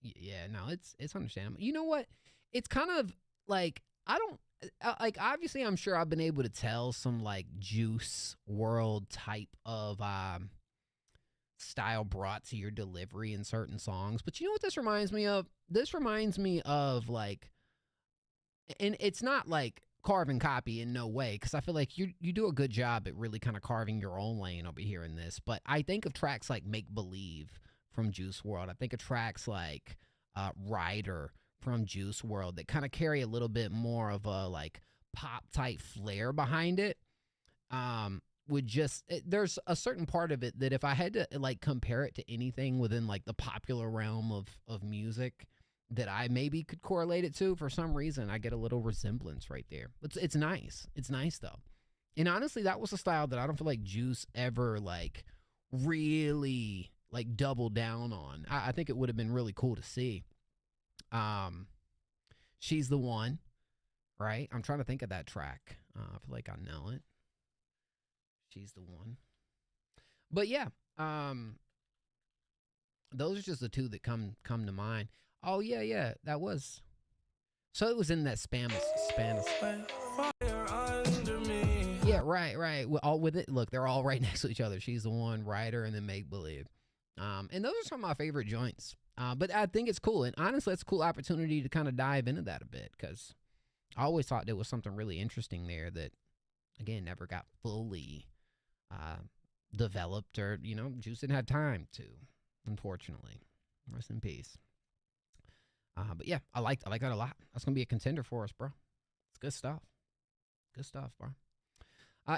Yeah, no, it's understandable. You know what? It's kind of like, I don't, like, obviously I'm sure I've been able to tell some like Juice World type of style brought to your delivery in certain songs. But you know what this reminds me of? This reminds me of like, and it's not like carbon copy in no way, because I feel like you do a good job at really kind of carving your own lane over here in this. But I think of tracks like Make Believe from Juice WRLD. I think of tracks like Rider from Juice WRLD that kind of carry a little bit more of a like pop type flair behind it. Would just there's a certain part of it that if I had to like compare it to anything within like the popular realm of music that I maybe could correlate it to, for some reason I get a little resemblance right there. It's nice. It's nice though. And honestly, that was a style that I don't feel like Juice ever like really like doubled down on. I think it would have been really cool to see. She's the One, right? I'm trying to think of that track. I feel like I know it. She's the One. But yeah, those are just the two that come to mind. Oh yeah, that was. So it was in that Spanish. Yeah, right. All with it. Look, they're all right next to each other. She's the One, Rider, and then Make Believe. And those are some of my favorite joints. But I think it's cool, and honestly, it's a cool opportunity to kind of dive into that a bit, because I always thought there was something really interesting there that, again, never got fully developed, or Juice didn't have time to, unfortunately. Rest in peace. But yeah, I like that a lot. That's gonna be a contender for us, bro. It's good stuff. Good stuff, bro.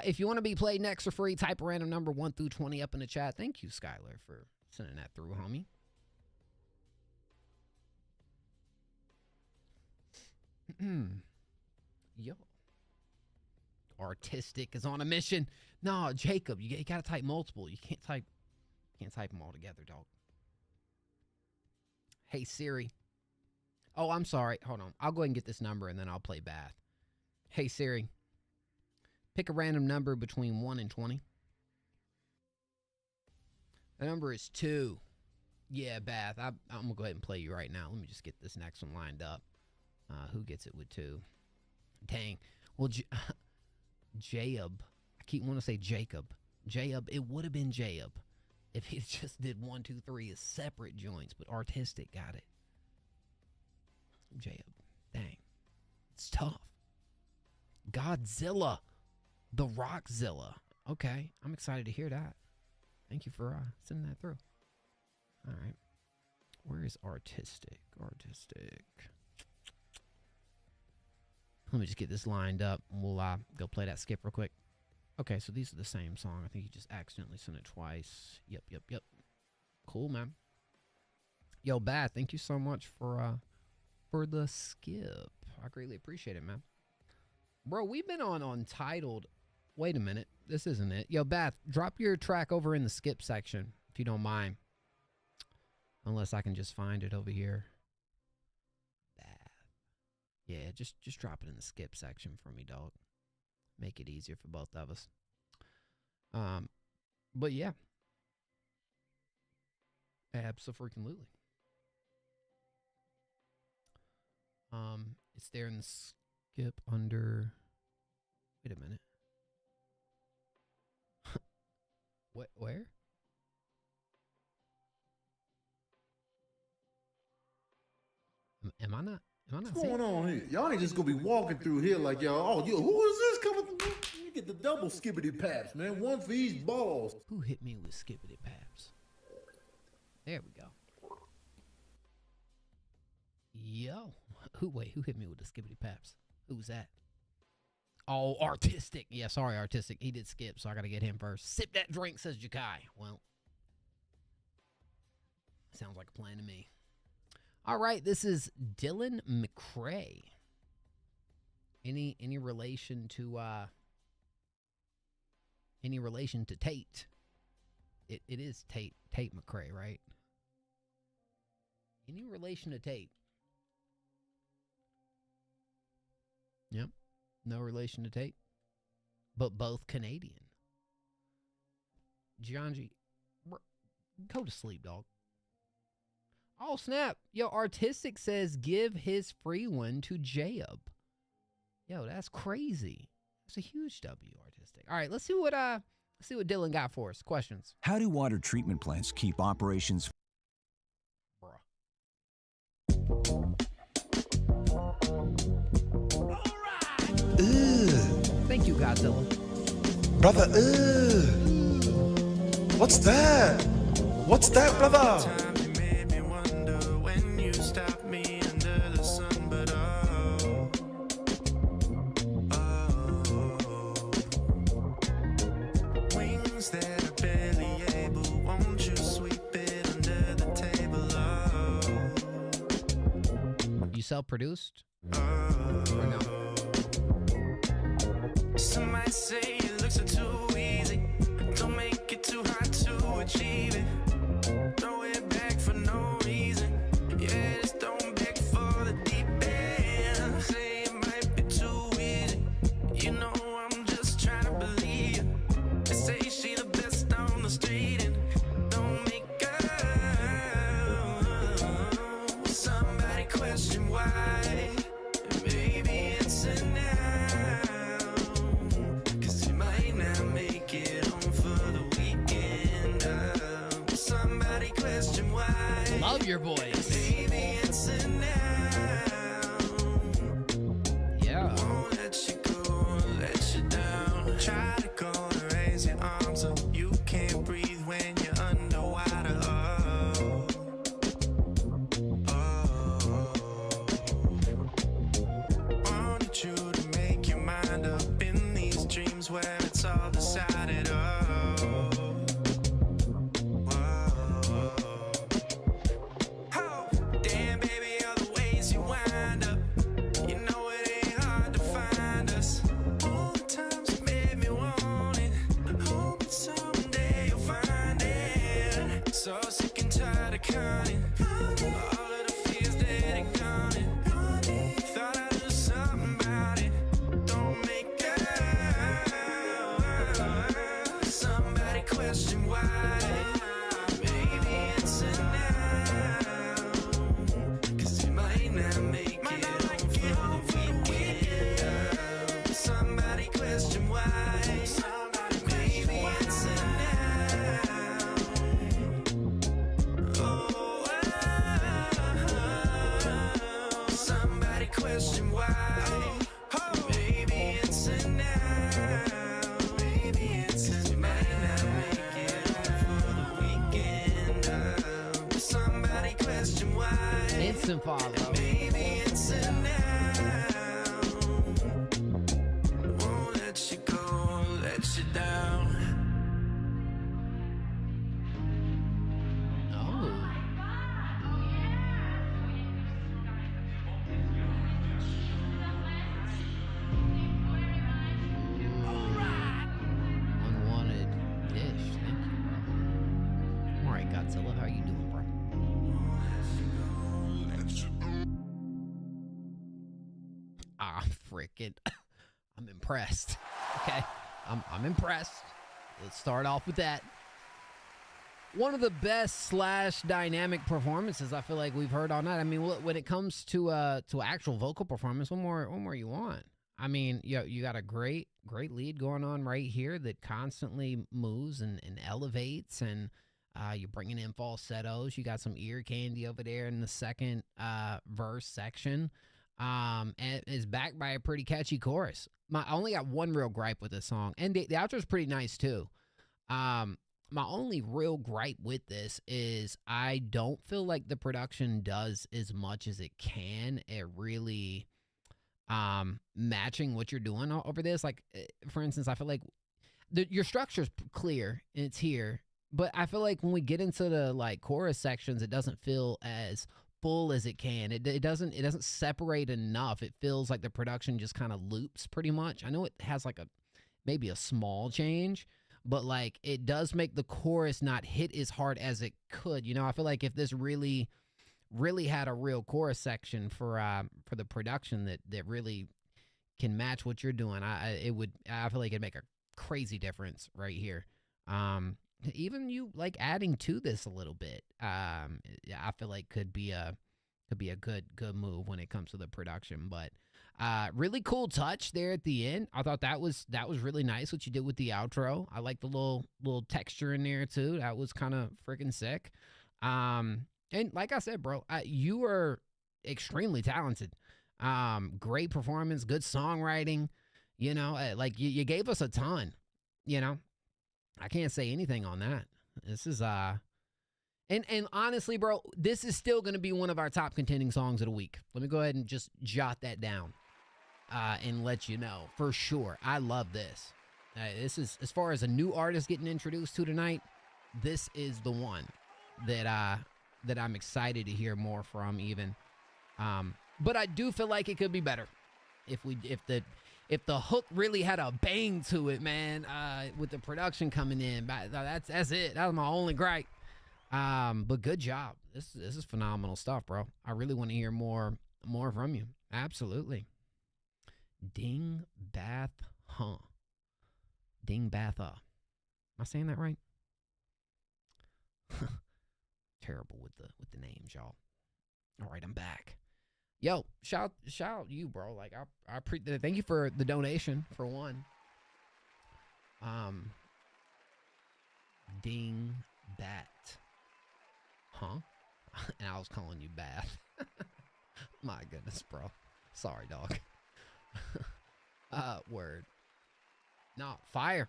If you want to be played next for free, type a random number 1 through 20 up in the chat. Thank you, Skylar, for sending that through, homie. Yo. Artistic is on a mission. No, Jacob, you gotta type multiple. You can't type them all together, dog. Hey Siri. Oh, I'm sorry. Hold on. I'll go ahead and get this number and then I'll play Bath. Hey Siri. Pick a random number between 1 and 20. The number is 2. Yeah, Bath. I'm gonna go ahead and play you right now. Let me just get this next one lined up. Who gets it with 2? Dang. Well, Jacob. I keep wanting to say Jacob. Jacob. It would have been Jacob if he just did 1, 2, 3 as separate joints, but Artistic got it. Jacob. Dang. It's tough. Godzilla. The Rockzilla. Okay. I'm excited to hear that. Thank you for sending that through. All right. Where is Artistic? Let me just get this lined up. We'll go play that skip real quick. Okay, so these are the same song. I think you just accidentally sent it twice. Yep. Cool, man. Yo, Bad, thank you so much for the skip. I greatly appreciate it, man. Bro, we've been on Untitled. Wait a minute. This isn't it. Yo, Bath, drop your track over in the skip section, if you don't mind. Unless I can just find it over here. Bath. Yeah, just drop it in the skip section for me, dog. Make it easier for both of us. But yeah. Abso-freaking-lutely. It's there in the skip under... Wait a minute. What? Where? Am I not? What's going on here? Y'all ain't just gonna be walking through here like y'all. Oh, who is this coming through? You get the double skibbity paps, man. One for each balls. Who hit me with skibbity paps? There we go. Yo, who hit me with the skibbity paps? Who was that? Oh, Artistic. Yeah, sorry, Artistic. He did skip, so I gotta get him first. Sip that drink, says Jakai. Well, sounds like a plan to me. All right, this is Dylan McCrae. Any relation to Tate? It is Tate McCrae, right? Any relation to Tate? Yep. No relation to Tate. But both Canadian. Gianji, go to sleep, dog. Oh, snap. Yo, Artistic says give his free one to Jacob. Yo, that's crazy. That's a huge W, Artistic. All right, let's see what Let's see what Dylan got for us. Questions. How do water treatment plants keep operations? Thank you, Godzilla. Brother, what's that? What's that, brother? When you stop me under the sun, but wings that are barely able, won't you sweep it under the table? You self-produced? Or no? Some might say it looks too easy. Don't make it too hard to achieve it. Throw it back for no reason. Yeah, just don't beg for the deep end. Say it might be too easy. You know I'm just trying to believe. They say she the best on the street and don't make her. Somebody question why. Maybe it's a now. Love your voice. Maybe it's a now. Yeah. Won't let you go, let you down. Try to go and raise your arms so you can't breathe when you're underwater. Wanted you to make your mind up in these dreams where it's all decided. Damn, baby, all the ways you wind up. You know it ain't hard to find us. All the times you made me want it. Hoping someday you'll find it. So sick and tired of counting all of the fears that are gone. Thought I'd do something about it. Don't make out. Somebody question why. Maybe it's a somebody question why. Maybe it's a now. Oh, somebody question why. Maybe it's a now. Maybe it's a might not make it for the weekend. Somebody question why. Instant follow. Maybe it's a now. Won't let you go, let you down. Oh. Unwanted dish. Thank you, bro. All right, Godzilla, how you doing, bro? Ah, freaking. I'm impressed. Okay. I'm impressed. Let's start off with that. One of the best / dynamic performances I feel like we've heard all night. I mean, when it comes to actual vocal performance, what more you want? I mean, you got a great lead going on right here that constantly moves and elevates, and you're bringing in falsettos. You got some ear candy over there in the second verse section. And it's backed by a pretty catchy chorus. I only got one real gripe with this song, and the outro's pretty nice too. My only real gripe with this is I don't feel like the production does as much as it can at really matching what you're doing over this. Like, for instance, I feel like your structure's clear and it's here, but I feel like when we get into the like chorus sections, it doesn't feel as full as it can. It doesn't separate enough. It feels like the production just kind of loops pretty much. I know it has like maybe a small change, but like it does make the chorus not hit as hard as it could. You know, I feel like if this really had a real chorus section for the production that really can match what you're doing, I feel like it'd make a crazy difference right here. Even you like adding to this a little bit, I feel like could be a good move when it comes to the production. But Really cool touch there at the end. I thought that was really nice what you did with the outro. I like the little texture in there too. That was kind of freaking sick. And like I said, bro, you are extremely talented. Great performance, good songwriting. You know, like you gave us a ton. You know, I can't say anything on that. This is and honestly, bro, this is still going to be one of our top contending songs of the week. Let me go ahead and just jot that down and let you know for sure. I love this. This is, as far as a new artist getting introduced to tonight, this is the one that I'm excited to hear more from even. But I do feel like it could be better if the hook really had a bang to it, man. With the production coming in, that's it. That was my only gripe. But good job. This is phenomenal stuff, bro. I really want to hear more from you. Absolutely. Ding Bath, huh? Ding Bath, Am I saying that right? Terrible with the names, y'all. All right, I'm back. Yo, shout you, bro. Like I thank you for the donation for one. Ding Bat. Huh? And I was calling you Bath. My goodness, bro. Sorry, dog. Word. No, fire.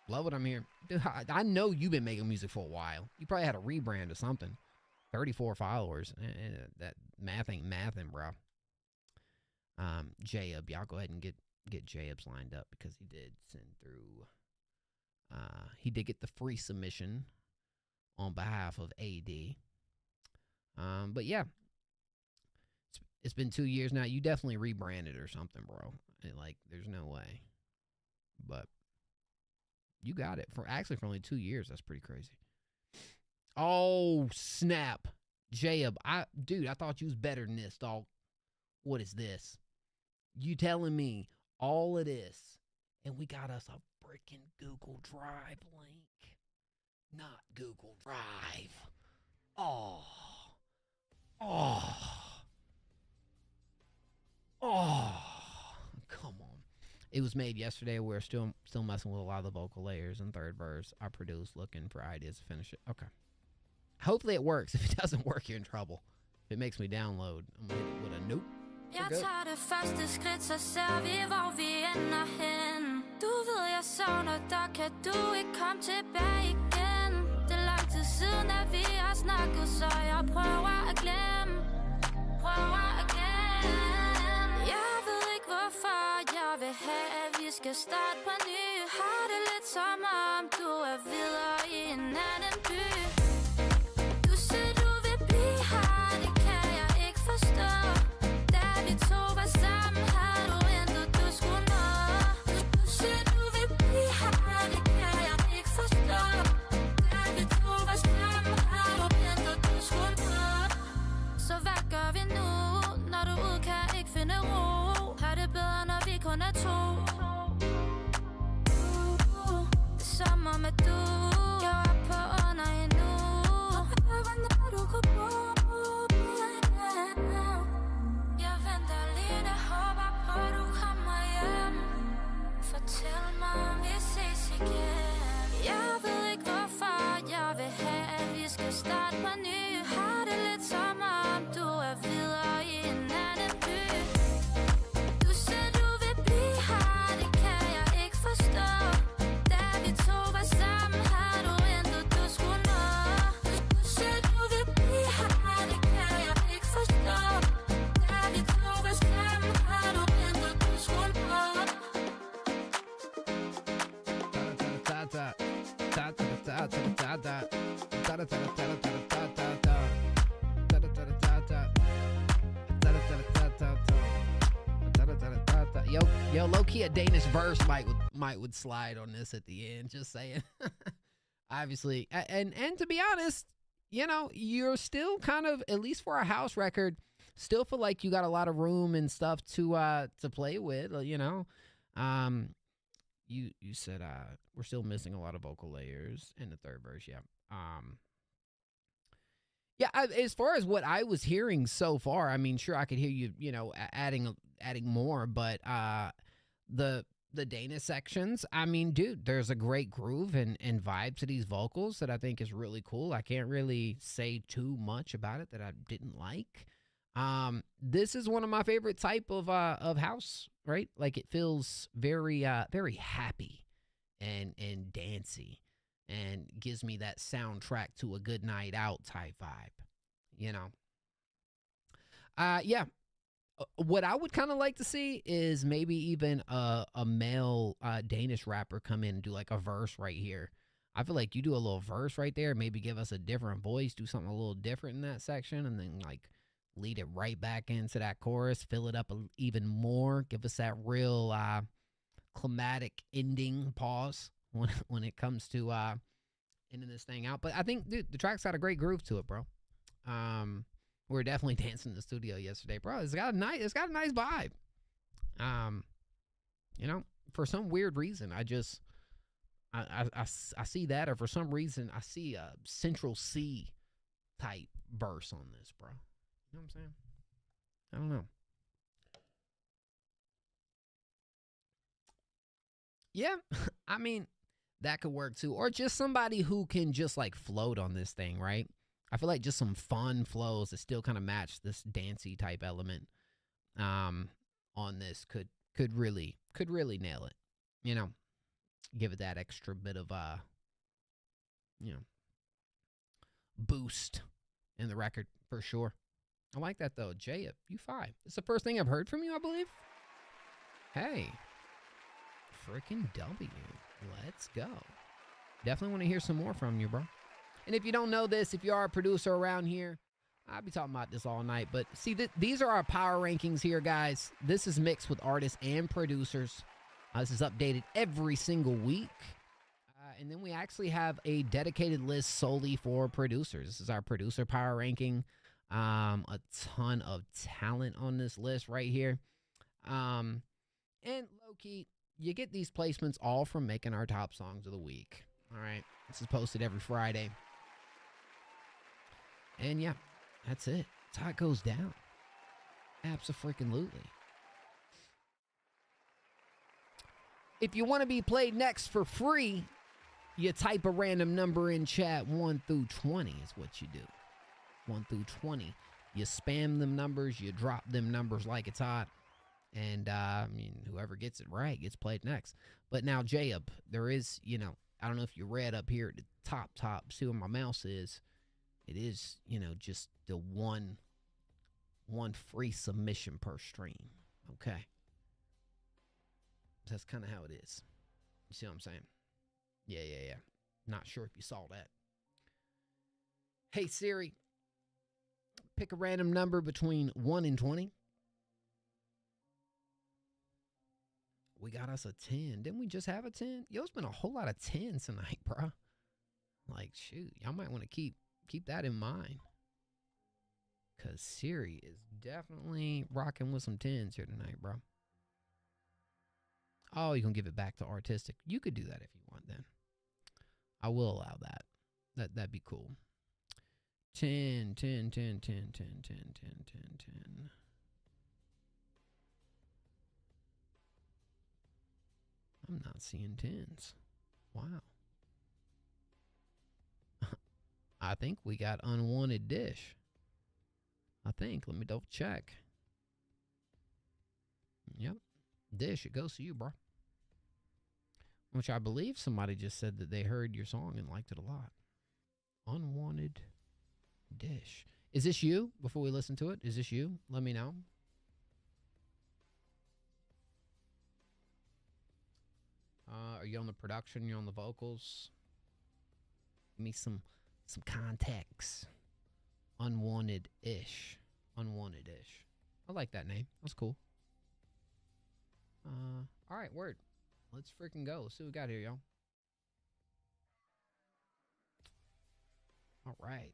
Love what I'm hearing. Dude, I know you've been making music for a while. You probably had a rebrand or something. 34 followers. That math ain't mathing, bro. Jayub, y'all go ahead and get Jayub's lined up because he did send through. He did get the free submission on behalf of AD. But yeah, it's been 2 years now. You definitely rebranded or something, bro. Like, there's no way. But you got it for only 2 years. That's pretty crazy. Oh, snap. Jayub, dude, I thought you was better than this, dog. What is this? You telling me all of this, and we got us a freaking Google Drive link. Not Google Drive. Oh, come on. It was made yesterday. We're still messing with a lot of the vocal layers and third verse. I produced, looking for ideas to finish it. Okay. Hopefully it works. If it doesn't work, you're in trouble. If it makes me download, I'm gonna hit it with a nope. Jeg tager det første skridt, så ser vi, hvor vi ender hen. Du ved, jeg savner dig, kan du ikke komme tilbage igen? Det er lang tid siden, at vi har snakket, så jeg prøver at glemme. Jeg ved ikke, hvorfor jeg vil have, at vi skal starte på ny. Har det lidt som om, du er videre i en anden by. Du siger, du vil blive her, det kan jeg ikke forstå. Vi to var sammen, har du intet, du skulle nå. Du siger, du vil blive her, det kan jeg ikke forstå. Da vi to var sammen, har du intet, du skulle nå. Så hvad gør vi nu, når du ud kan ikke finde ro? Har det bedre, når vi kun er to? Det er som om, at du går op på under endnu. Når du går på. Jeg venter lidt og håber på, du kommer hjem. Fortæl mig, om vi ses igen. Jeg ved ikke, hvorfor jeg vil have, at vi skal starte på ny. Har det lidt som om, du er videre i en anden by. Du siger, du vil blive her, det kan jeg ikke forstå. Da vi to var sammen, har du intet, du skulle nå. Du siger, du vil blive her, det kan jeg ikke forstå. Yo, low-key a Danish verse might would slide on this at the end, just saying. Obviously, and to be honest, you know, you're still kind of, at least for a house record, still feel like you got a lot of room and stuff to play with, you know. You said we're still missing a lot of vocal layers in the third verse, yeah. As far as what I was hearing so far, I mean, sure, I could hear you, you know, adding adding more, but the Dana sections, I mean, dude, there's a great groove and vibe to these vocals that I think is really cool. I can't really say too much about it that I didn't like. This is one of my favorite type of house, right? Like it feels very very happy and dancey, and gives me that soundtrack to a good night out type vibe, you know. Yeah. What I would kind of like to see is maybe even a male Danish rapper come in and do like a verse right here. I feel like you do a little verse right there, maybe give us a different voice, do something a little different in that section, and then like lead it right back into that chorus, fill it up even more, give us that real climatic ending pause when it comes to ending this thing out. But I think, dude, the track's got a great groove to it, bro. We were definitely dancing in the studio yesterday, bro. It's got a nice vibe. You know, for some weird reason, I see that, or for some reason, I see a Central C type verse on this, bro. You know what I'm saying? I don't know. Yeah, I mean, that could work too. Or just somebody who can just like float on this thing, right? I feel like just some fun flows that still kind of match this dancey type element on this could really nail it. You know, give it that extra bit of you know, boost in the record for sure. I like that though. Jay, you 5. It's the first thing I've heard from you, I believe. Hey, freaking W. Let's go. Definitely want to hear some more from you, bro. And if you don't know this, if you are a producer around here, I'll be talking about this all night. But see, these are our power rankings here, guys. This is mixed with artists and producers. This is updated every single week. And then we actually have a dedicated list solely for producers. This is our producer power ranking. A ton of talent on this list right here. And low-key, you get these placements all from making our top songs of the week. All right. This is posted every Friday. And yeah, that's it. That's how it goes down. Abso-freaking-lutely. If you want to be played next for free, you type a random number in chat. 1 through 20 is what you do. 1 through 20. You spam them numbers. You drop them numbers like it's hot. And, I mean, whoever gets it right gets played next. But now, Jacob, there is, you know, I don't know if you read up here at the top, see where my mouse is. It is, you know, just the one free submission per stream. Okay. That's kind of how it is. You see what I'm saying? Yeah. Not sure if you saw that. Hey, Siri, pick a random number between 1 and 20. We got us a 10. Didn't we just have a 10? Yo, it's been a whole lot of 10s tonight, bro. Like, shoot, y'all might want to keep that in mind. Because Siri is definitely rocking with some 10s here tonight, bro. Oh, you're going to give it back to artistic. You could do that if you want, then. I will allow that. That'd be cool. 10. I'm not seeing 10s. Wow. I think we got unwanted dish. I think. Let me double check. Yep. Dish, it goes to you, bro. Which I believe somebody just said that they heard your song and liked it a lot. Unwanted dish. Is this you? Before we listen to it, is this you? Let me know. Are you on the production? You on the vocals? Give me some context. Unwanted-ish. Unwanted-ish. I like that name. That's cool. All right, word. Let's freaking go. Let's see what we got here, y'all. All right.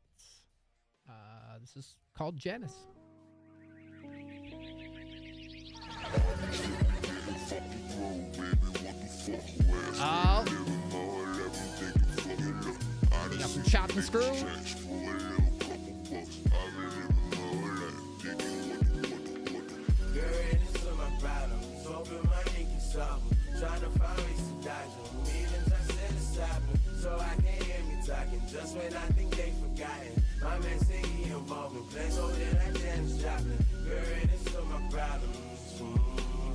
This is called Janice. Oh. We got some chopped and screwed. involved in plans older like Janis Joplin. Buried into my problems.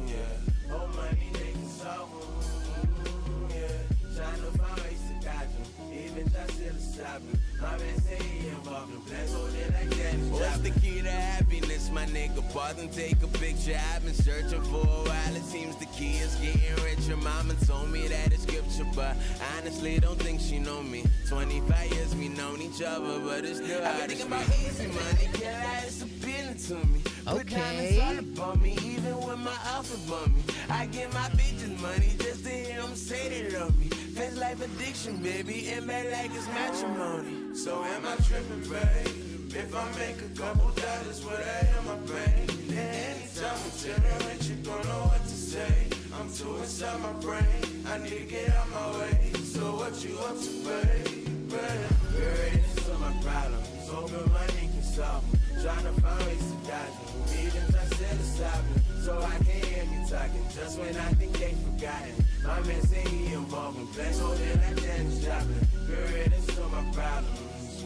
Yeah. Oh, money, they can solve them. Yeah. Trying to find ways to dodge them. Even just still stop them. My man say he involved in plans older like Janis Joplin. What's the key to happiness, my nigga? Pause and take a picture. I've been searching for a while. It seems the key is getting richer. Mama told me that it's scripture, but I honestly don't think she know me. 25 years we known each other, but it's still hard to thinking about easy money. Can't lie, it's appealing to me. Put diamonds all upon me, even when my outfit bum me. I give my bitches money just to hear them say they love me. Face life addiction, baby, and bad like it's matrimony. So am I tripping, babe? If I make a couple dollars, what I am, my brain. And anytime I'm chillin' with you, don't know what to say. I'm too inside my brain, I need to get out my way. So what you up to, babe? Buried into my problems, hoping money can solve them. Trying to find ways to dodge them, even just to stop them. So I can't hear me talking, just when I think they forgotten. My man say he involved in plans older like Janis Joplin. Buried into my problems.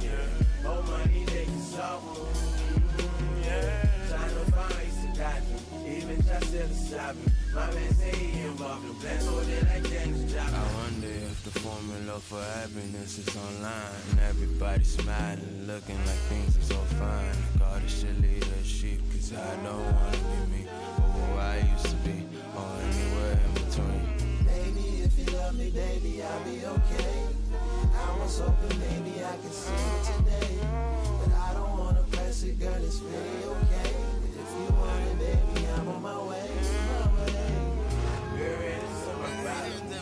Yeah. Oh, money, they can solve them. Yeah. Trying to find ways to dodge them, even just to stop them. My man say he involved in plans older like Janis Joplin. I wonder if the formula for happiness is online. And everybody smiling, looking like things are so fine. Call this shit leadership, cause I don't wanna be me, or who I used to be, or anywhere in between. Baby, if you love me, baby, I'll be okay. I was hoping maybe I could see it today, but I don't wanna press it, girl, it's really okay. But if you want it, baby, I'm on my way. Buried in some of my problems,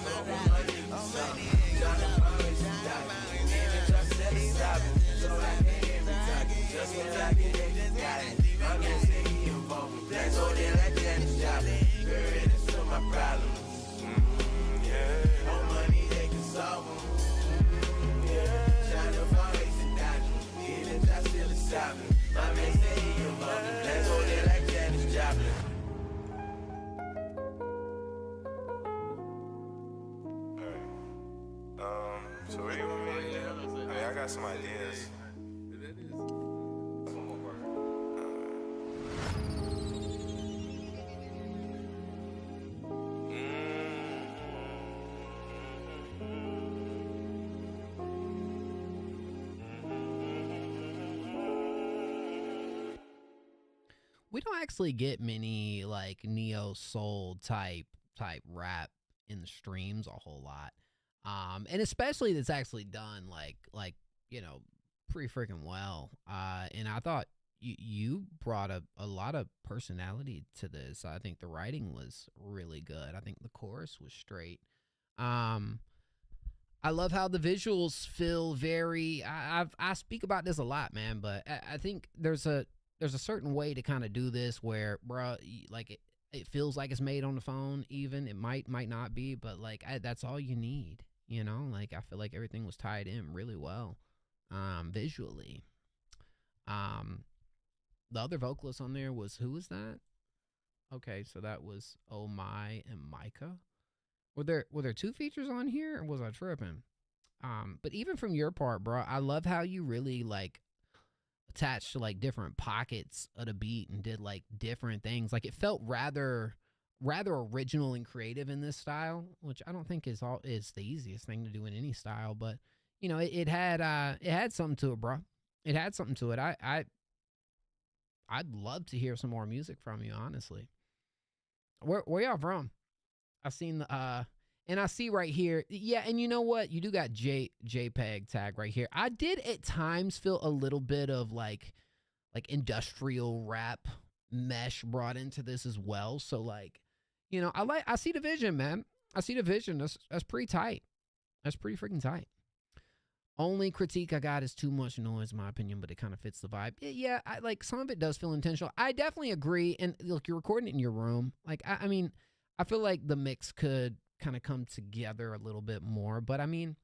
trying to find ways to die. Even just let it stop it, so I can't hear me talking. Just when I get it, just got it. My man say he involved in plans older like Janis Joplin. Buried in some of my problems. Yeah. Oh, money, they can solve them. Trying to find ways to dodge them, even just still stop them. My man say he involved in plans older like Janis Joplin. So where you want me to do? Hey, I got some ideas. We don't actually get many like neo soul type rap in the streams a whole lot. And especially that's actually done like pretty freaking well. And I thought you brought a lot of personality to this. I think the writing was really good. I think the chorus was straight. I love how the visuals feel very. I speak about this a lot, man, but I think there's a certain way to kind of do this where, bro, like it feels like it's made on the phone. Even it might not be, but like that's all you need. You know, like I feel like everything was tied in really well, visually. The other vocalist on there was, who was that? Okay, so that was Oh My and Micah. Were there two features on here, or was I tripping? But even from your part, bro, I love how you really like attached to like different pockets of the beat and did like different things. Like it felt rather original and creative in this style, which I don't think is the easiest thing to do in any style, but you know, it had something to it, bro. It had something to it. I'd love to hear some more music from you, honestly. Where y'all from? I've seen the and I see right here, yeah, and you know what? You do got JPEG tag right here. I did at times feel a little bit of like industrial rap mesh brought into this as well. So like, you know, I see the vision, man. I see the vision. That's pretty tight. That's pretty freaking tight. Only critique I got is too much noise, in my opinion, but it kind of fits the vibe. Yeah, I like some of it does feel intentional. I definitely agree. And look, you're recording it in your room. Like, I mean, I feel like the mix could kind of come together a little bit more, but I mean,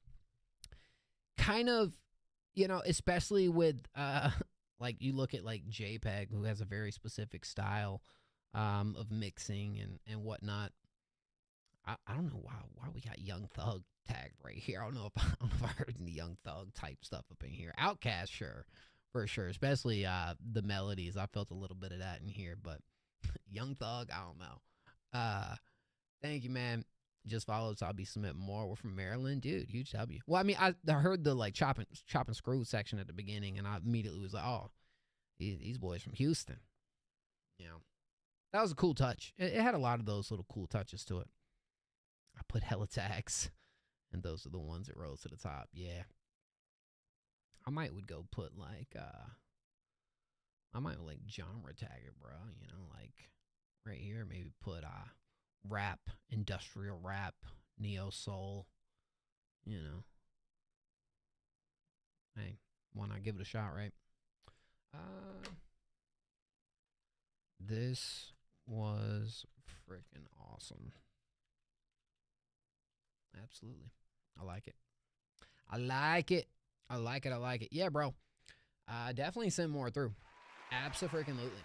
kind of, you know, especially with like you look at like JPEG, who has a very specific style of mixing and whatnot. I don't know why we got Young Thug tagged right here. I don't know if I heard any Young Thug type stuff up in here. Outkast, sure, for sure. Especially the melodies. I felt a little bit of that in here, but Young Thug, I don't know. Thank you, man. Just followed, so I'll be submitting more. We're from Maryland, dude. Huge W. Well, I mean, I heard the like chop and screw section at the beginning, and I immediately was like, oh, these boys from Houston. You know, that was a cool touch. It had a lot of those little cool touches to it. I put hella tags, and those are the ones that rose to the top. Yeah. I would go put like, I might like genre tag it, bro. You know, like right here, maybe put rap, industrial rap, neo soul. You know, hey, why not give it a shot, right? This was freaking awesome. Absolutely. I like it. I like it. I like it. I like it. Yeah, bro. Definitely send more through. Abso-freaking-lutely.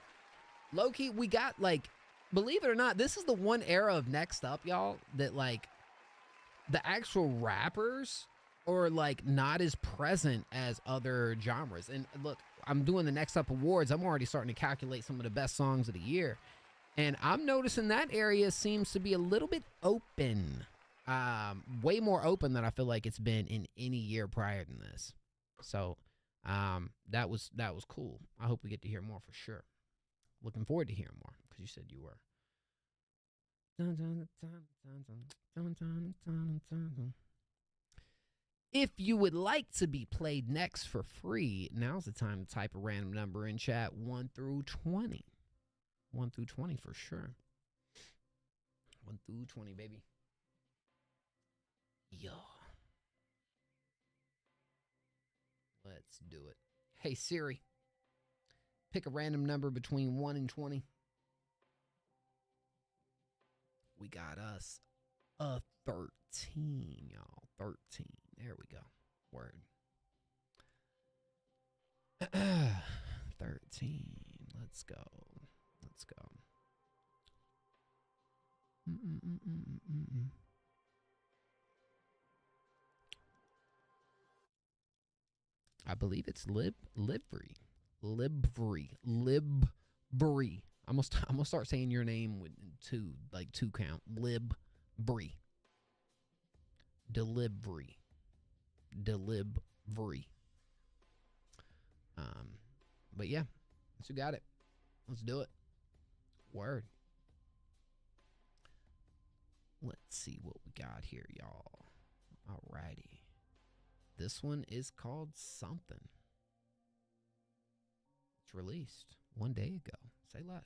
Low-key, we got, like, believe it or not, this is the one era of Next Up, y'all, that, like, the actual rappers are, like, not as present as other genres. And, look, I'm doing the Next Up Awards. I'm already starting to calculate some of the best songs of the year. And I'm noticing that area seems to be a little bit open. Way more open than I feel like it's been in any year prior than this. So, that was cool. I hope we get to hear more for sure. Looking forward to hearing more because you said you were. If you would like to be played next for free, now's the time to type a random number in chat 1 through 20. 1 through 20 for sure. 1 through 20, baby. Yo. Let's do it. Hey, Siri. Pick a random number between 1 and 20. We got us a 13, y'all. 13. There we go. Word. 13. Let's go. Let's go. I believe it's Libri. I'm gonna start saying your name with two count. Libri. Delivery. But yeah, once you got it, let's do it. Word. Let's see what we got here, y'all. Alrighty. This one is called Something. It's released 1 day ago. Say less.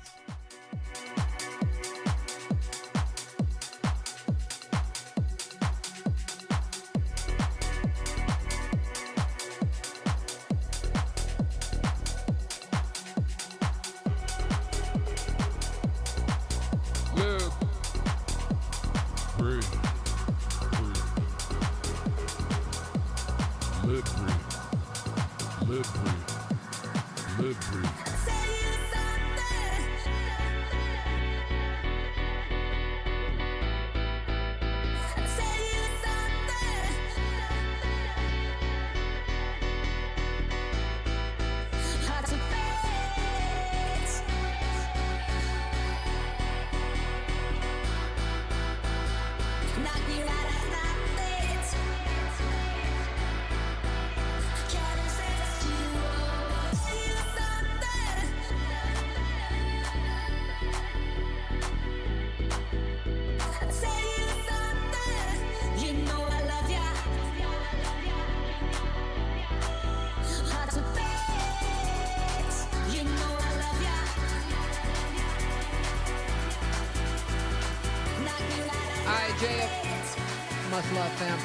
Much love, fam.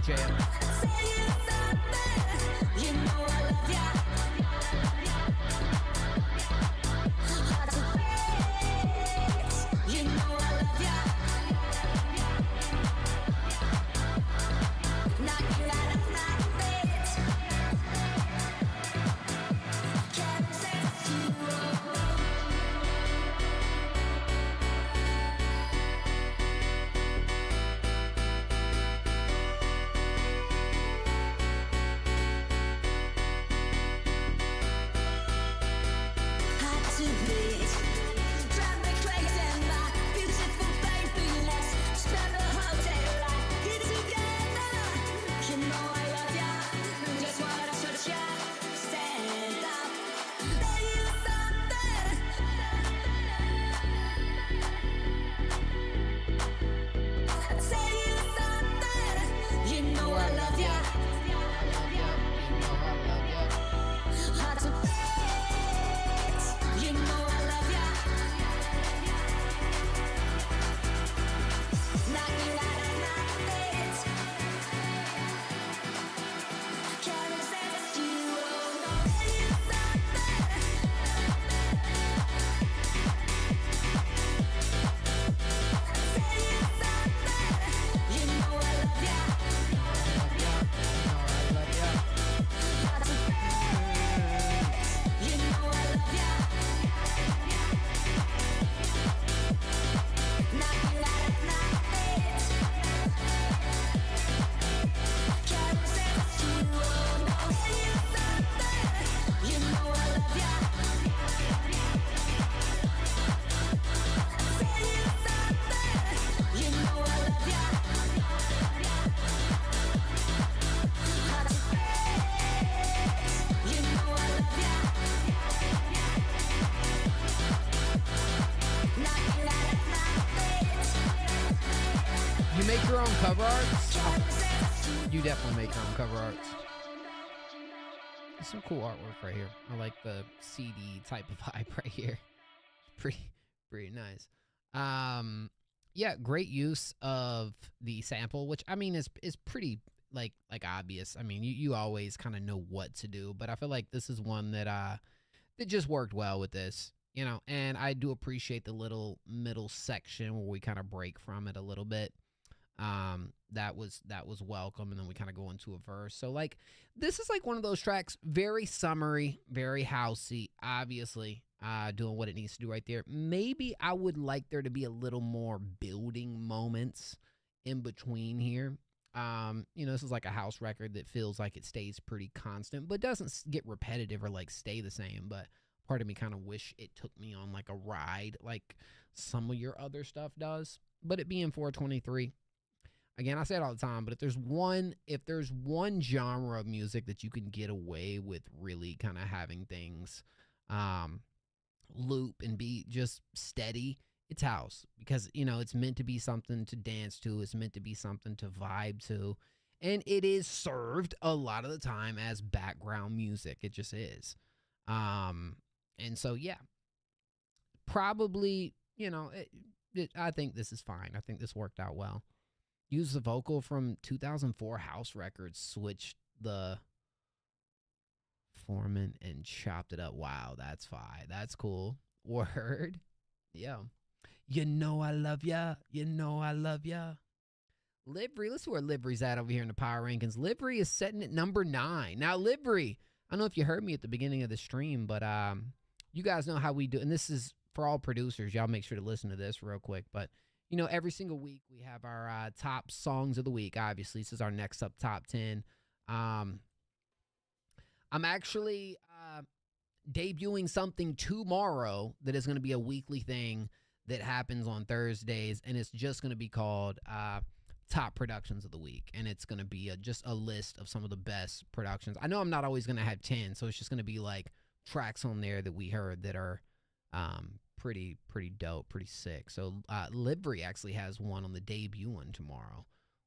jail. You know I love ya. Hard to wait. You know I love ya. Knock you out of my bed. Can't say you wrong. Hard to beat. Drive me crazy, my beautiful baby. Let's spend the whole day right here together. You know I love ya. Just wanna touch ya. Stand up. Tell you something. Tell you something. You know I love ya. Hard to beat. You know I love ya. Knock you out of my bed. Can't resist you. Oh no. Tell you something. Tell you something. You know I love ya. Hard to beat. You know I love ya. Knock you out of my bed. Can't resist you. Oh no. Tell you something. You know I love ya. Tell you something. You know I love ya. Hard to beat. You know I love ya. Knock you out of my bed. You make your own cover arts? You definitely make your own cover arts. There's some cool artwork right here. I like the CD type of vibe right here. Pretty nice. Yeah, great use of the sample, which I mean is pretty like obvious. I mean, you always kind of know what to do, but I feel like this is one that just worked well with this, you know. And I do appreciate the little middle section where we kind of break from it a little bit. That was welcome, and then we kind of go into a verse. So like this is like one of those tracks, very summery, very housey, obviously doing what it needs to do right there. Maybe I would like there to be a little more building moments in between here. You know, this is like a house record that feels like it stays pretty constant, but doesn't get repetitive or like stay the same. But part of me kind of wish it took me on like a ride like some of your other stuff does. But it being 423, again, I say it all the time, but if there's one genre of music that you can get away with really kind of having things loop and be just steady, it's house. Because, you know, it's meant to be something to dance to. It's meant to be something to vibe to. And it is served a lot of the time as background music. It just is. And so, yeah, probably, you know, I think this is fine. I think this worked out well. Use the vocal from 2004 house records, switched the Foreman and chopped it up. Wow, that's fine. That's cool. Word. Yeah. You know I love ya. You know I love ya. Livery. Let's see where Livery's at over here in the power rankings. Livery is sitting at number 9. Now, Livery, I don't know if you heard me at the beginning of the stream, but you guys know how we do. And this is for all producers. Y'all make sure to listen to this real quick. But, you know, every single week we have our top songs of the week. Obviously, this is our next up top 10. I'm actually debuting something tomorrow that is going to be a weekly thing that happens on Thursdays, and it's just going to be called Top Productions of the Week, and it's going to be just a list of some of the best productions. I know I'm not always going to have 10, so it's just going to be like tracks on there that we heard that are pretty dope, pretty sick. So Livery actually has one on the debut one tomorrow,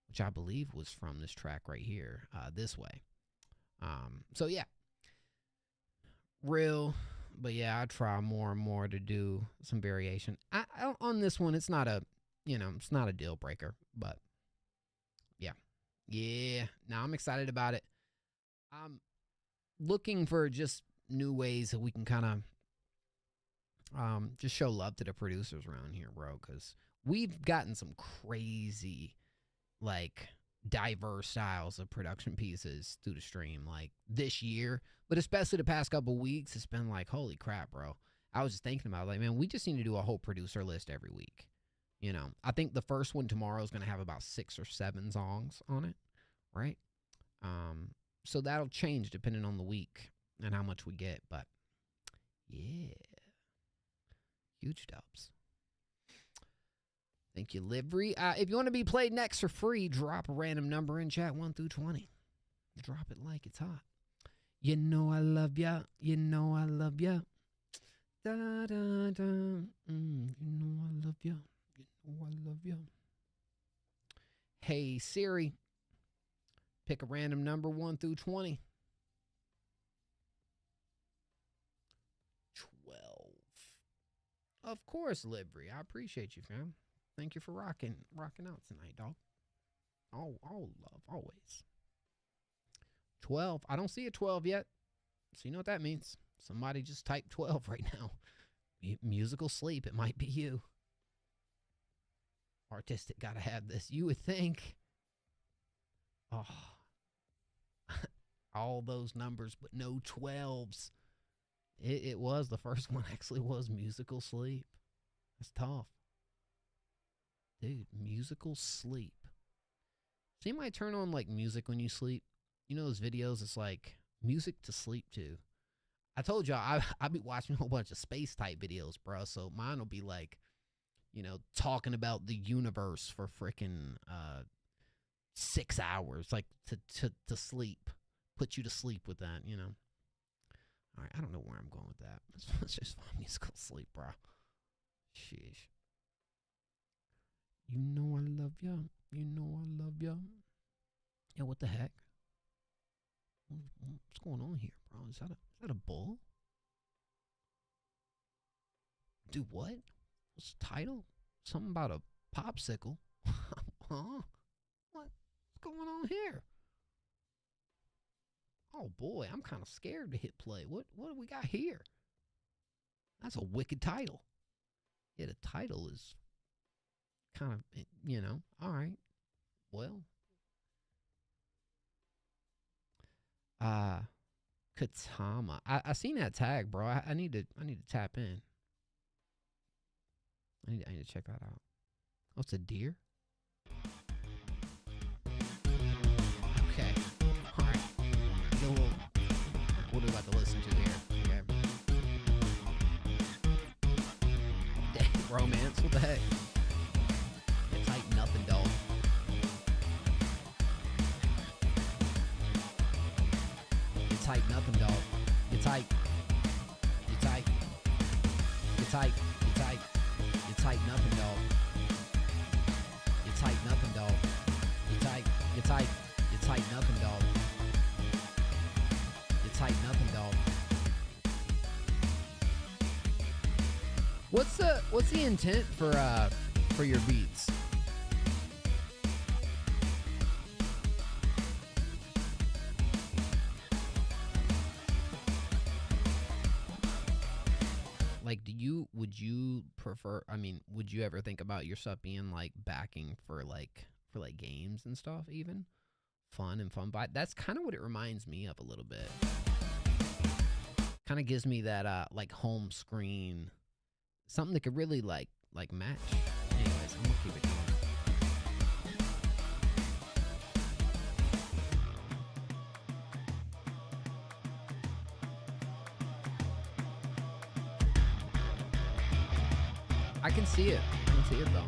which I believe was from this track right here, This Way. So yeah, real, but yeah, I try more and more to do some variation. I on this one, it's not a, it's not a deal breaker, but yeah, Yeah. Now I'm excited about it. I'm looking for just new ways that we can kind of just show love to the producers around here, bro, because we've gotten some crazy, like, diverse styles of production pieces through the stream, like, this year, but especially the past couple weeks. It's been like, holy crap, bro. I was just thinking about, like, man, we just need to do a whole producer list every week. You know, I think the first one tomorrow is going to have about 6 or 7 songs on it, right? So that'll change depending on the week and how much we get, but yeah. Huge dubs. Thank you, Livery. If you want to be played next for free, drop a random number in chat 1 through 20. Drop it like it's hot. You know I love ya. You know I love ya. Da, da, da. You know I love ya. You know I love ya. Hey, Siri. Pick a random number 1 through 20. 12. Of course, Livery. I appreciate you, fam. Thank you for rocking out tonight, dog. All love, always. 12. I don't see a 12 yet. So you know what that means. Somebody just type 12 right now. Musical sleep. It might be you. Artistic gotta have this. You would think. Oh. All those numbers, but no 12s. It was. The first one actually was musical sleep. That's tough. Dude, musical sleep. So you might turn on, like, music when you sleep. You know those videos? It's like music to sleep to. I told y'all, I be watching a whole bunch of space-type videos, bro. So mine will be, like, you know, talking about the universe for freaking 6 hours, like, to sleep. Put you to sleep with that, you know. All right, I don't know where I'm going with that. Let's just find musical sleep, bro. Sheesh. You know I love ya. You know I love ya. Yeah, what the heck? What's going on here, bro? Is that a bull? Dude, what? What's the title? Something about a popsicle. Huh? What's going on here? Oh boy, I'm kind of scared to hit play. What do we got here? That's a wicked title. Yeah, the title is kind of, you know, all right. Well, Katama. I seen that tag, bro. I need to tap in. I need to check that out. Oh, it's a deer. Okay. All right. So what are we about to listen to here? Okay. Romance. What the heck? It's like nothing, dog. It's like nothing, dog. It's like. It's like. It's like. It's like. It's like nothing, dog. It's like nothing, dog. It's like. It's like. It's like nothing, dog. It's like nothing, dog. What's the intent for your beats? Like, would you prefer, I mean, would you ever think about yourself being like backing for games and stuff, even fun, but that's kind of what it reminds me of a little bit. Kind of gives me that like home screen, something that could really like match. Anyways, I'm gonna keep it going. I can see it. I can see it though.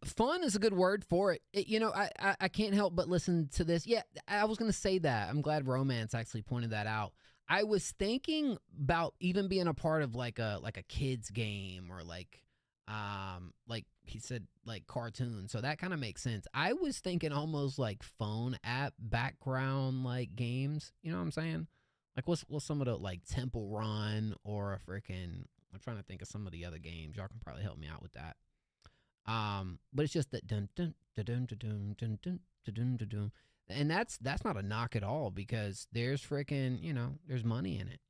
Fun is a good word for it. You know, I can't help but listen to this. Yeah, I was gonna say that. I'm glad Romance actually pointed that out. I was thinking about even being a part of like a kids game or like he said, like cartoon. So that kind of makes sense. I was thinking almost like phone app background like games. You know what I'm saying? Like what's some of the like Temple Run or a freaking. I'm trying to think of some of the other games. Y'all can probably help me out with that. But it's just that dun dun dun dun dun dun dun dun dun dun, and that's not a knock at all because there's freaking there's money in it.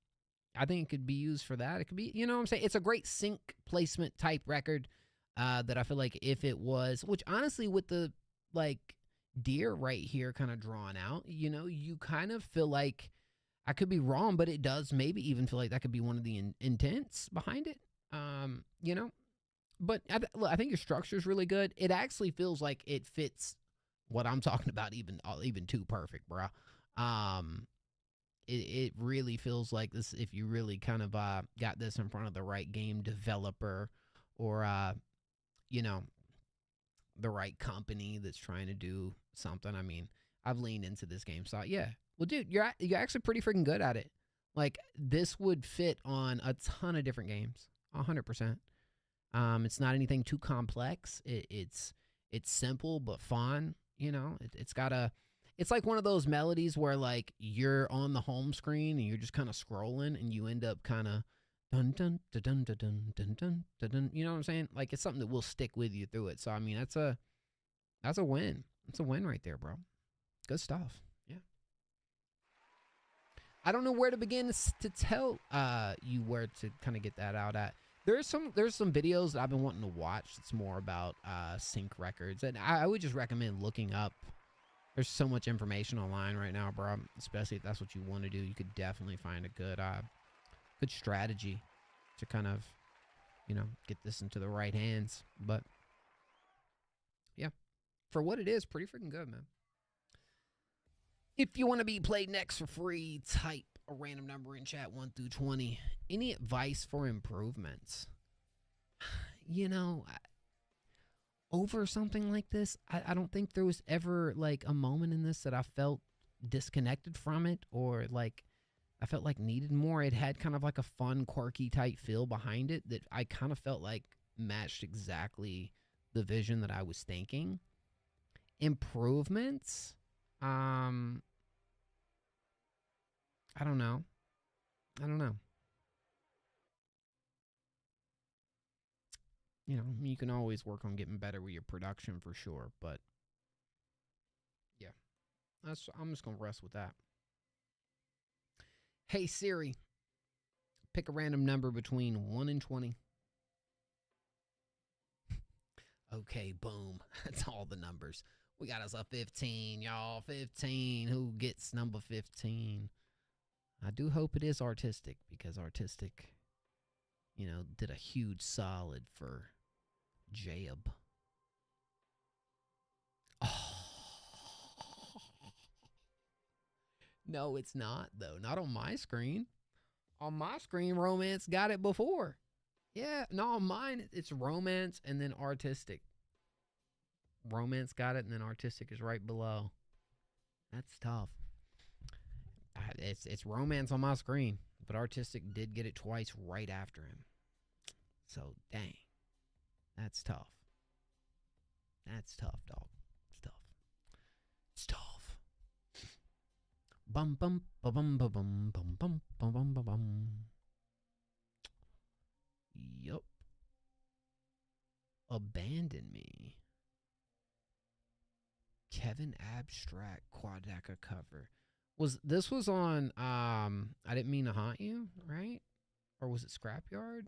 I think it could be used for that. It could be what I'm saying. It's a great sync placement type record that I feel like if it was, which honestly with the like deer right here kind of drawn out, you kind of feel like I could be wrong, but it does maybe even feel like that could be one of the intents behind it. You know, but I think your structure is really good. It actually feels like it fits what I'm talking about even too perfect, bro. It really feels like this if you really kind of got this in front of the right game developer or the right company that's trying to do something. I mean, I've leaned into this game, so yeah. Well, dude, you're actually pretty freaking good at it. Like this would fit on a ton of different games, 100%. It's not anything too complex. It's simple but fun. It's like one of those melodies where like you're on the home screen and you're just kind of scrolling and you end up kind of dun dun dun dun dun dun dun dun dun dun. You know what I'm saying? Like it's something that will stick with you through it. So I mean, that's a win. It's a win right there, bro. Good stuff. Yeah. I don't know where to begin to tell you where to kind of get that out at. There's some videos that I've been wanting to watch. It's more about sync records, and I would just recommend looking up. There's so much information online right now, bro. Especially if that's what you want to do, you could definitely find a good strategy to kind of, get this into the right hands. But yeah, for what it is, pretty freaking good, man. If you want to be played next for free, type a random number in chat 1 through 20. Any advice for improvements? Over something like this, I don't think there was ever like a moment in this that I felt disconnected from it or like I felt like needed more. It had kind of like a fun, quirky type feel behind it that I kind of felt like matched exactly the vision that I was thinking. Improvements? I don't know. You can always work on getting better with your production for sure, but yeah, I'm just gonna rest with that. Hey Siri, pick a random number between 1 and 20. Okay, boom. That's all the numbers. We got us a 15, y'all. 15. Who gets number 15? I do hope it is Artistic because Artistic, did a huge solid for Jab. Oh. No, it's not, though. Not on my screen. On my screen, Romance got it before. Yeah, no, on mine, it's Romance and then Artistic. Romance got it, and then Artistic is right below. That's tough. It's Romance on my screen, but Artistic did get it twice right after him. So, dang. That's tough. That's tough, dog. It's tough. It's tough. Bum bum ba bum ba bum bum bum bum bum ba bum. Yup. Abandon Me. Kevin Abstract Quadeca cover. This was on I Didn't Mean to Haunt You, right? Or was it Scrapyard?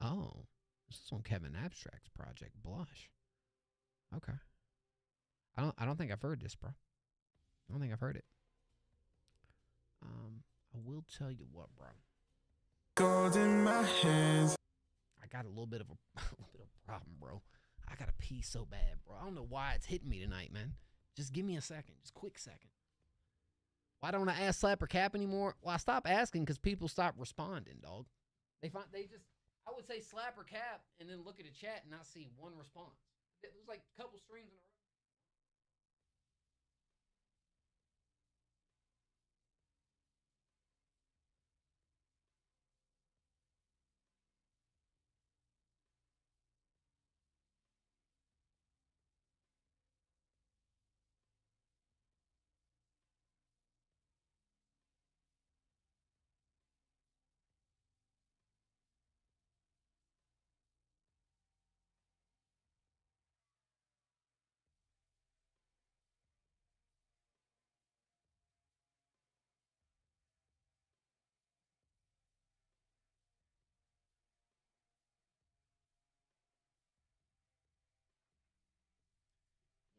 Oh, this is on Kevin Abstract's project, Blush. Okay. I don't think I've heard this, bro. I don't think I've heard it. I will tell you what, bro. Gold in my hands. I got a little bit of a problem, bro. I gotta pee so bad, bro. I don't know why it's hitting me tonight, man. Just give me a second. Just quick second. Why don't I ask Slap or Cap anymore? Well, I stopped asking because people stopped responding, dog. They just, I would say Slap or Cap and then look at the chat and not see one response. It was like a couple streams in a row.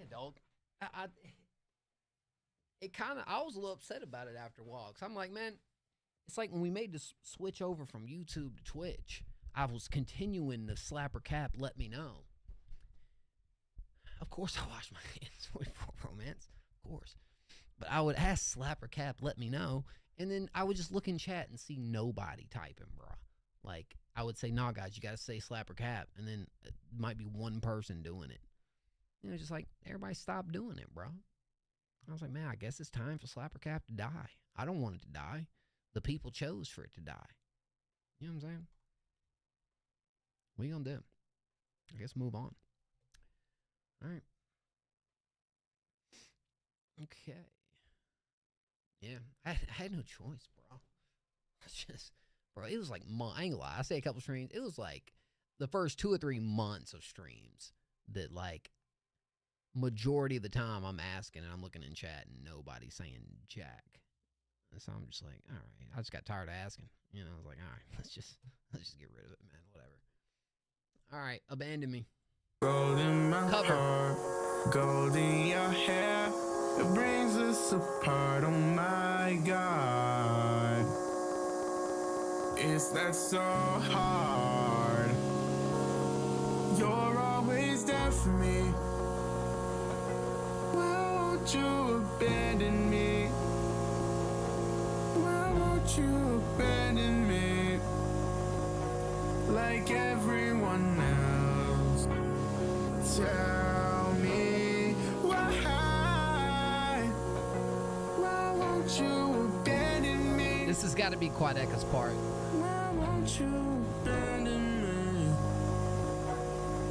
Yeah, dog. I was a little upset about it after a while. Cause I'm like, man, it's like when we made the switch over from YouTube to Twitch, I was continuing the Slap or Cap, let me know. Of course, I washed my hands for romance, of course. But I would ask Slap or Cap, let me know, and then I would just look in chat and see nobody typing, bro. Like, I would say, nah, guys, you got to say Slap or Cap, and then it might be one person doing it. You know, just like, everybody stopped doing it, bro. I was like, man, I guess it's time for Slap or Cap to die. I don't want it to die. The people chose for it to die. You know what I'm saying? What are you going to do? I guess move on. All right. Okay. Yeah, I had no choice, bro. It's just, bro, it was like, I ain't gonna lie. I say a couple streams. It was like the first 2 or 3 months of streams that, like, majority of the time I'm asking and I'm looking in chat and nobody's saying jack. And so I'm just like, all right. I just got tired of asking. You know, I was like, all right, let's just get rid of it, man. Whatever. All right, abandon me. Gold in my heart, gold in your hair. It brings us apart, oh my God. Is that so hard? You're always there for me. Why won't you abandon me? Why won't you abandon me? Like everyone else. Tell me why won't you abandon me? This has got to be Quadeka's part. Why won't you abandon me?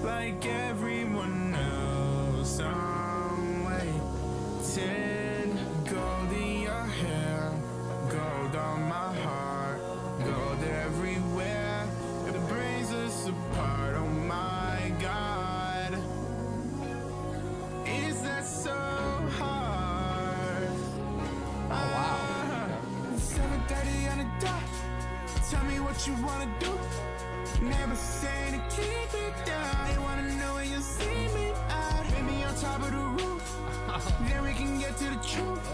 Like everyone else. I'm waiting. Gold in your hair, gold on my heart, gold everywhere. It brings us apart, oh my God. Is that so hard? Oh, wow. 7:30 on the dot. Tell me what you wanna do. Never say to keep it down. They wanna know when you see me out. Maybe on top of the roof. Then we can get to the truth.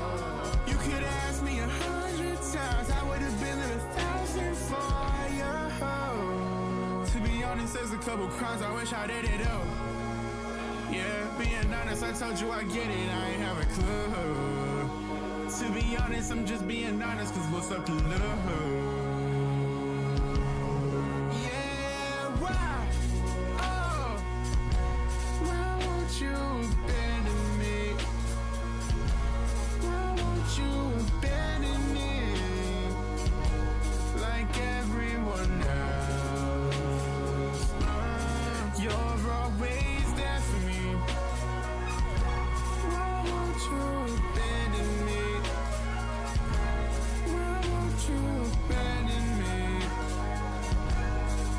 You could ask me 100 times. I would have been there 1,000 for you. To be honest, there's a couple crimes I wish I didn't know. Yeah, being honest, I told you I get it. I ain't have a clue. To be honest, I'm just being honest, cause what's up to love? Yeah, why? Oh, why won't you abandon me? Why won't you abandon me? Like everyone else. You're always there for me. Why won't you abandon me? Why won't you abandon me?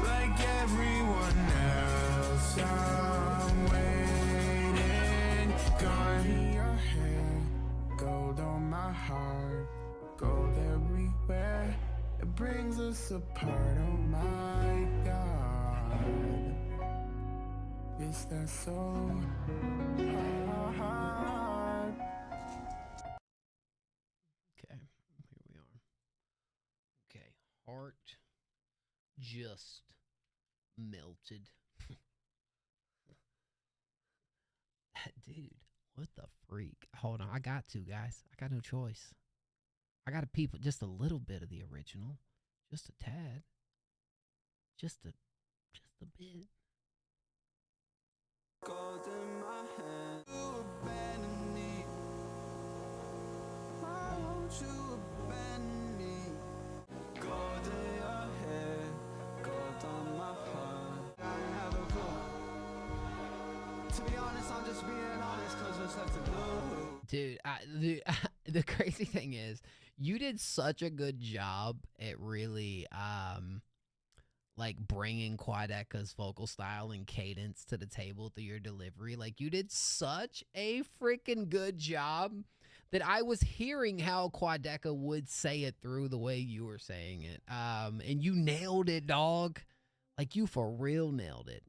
Like everyone else, I'm waiting. Gold in your hair, gold on my heart, gold everywhere. It brings us apart, oh my God. Is that so hard? Okay, here we are. Okay, heart just melted. Dude, what the freak? Hold on, I got to, guys. I got no choice. I gotta peep just a little bit of the original, just a tad, just a bit. Gold in my hand, you abandon me. Why won't you abandon me? Gold in your hair, gold on my heart. I have a clue. To be honest, I'm just being honest, cause what's left to do? Dude, the crazy thing is, you did such a good job at really, like bringing Quadeca's vocal style and cadence to the table through your delivery. Like you did such a freaking good job that I was hearing how Quadeca would say it through the way you were saying it. And you nailed it, dog. Like you for real nailed it.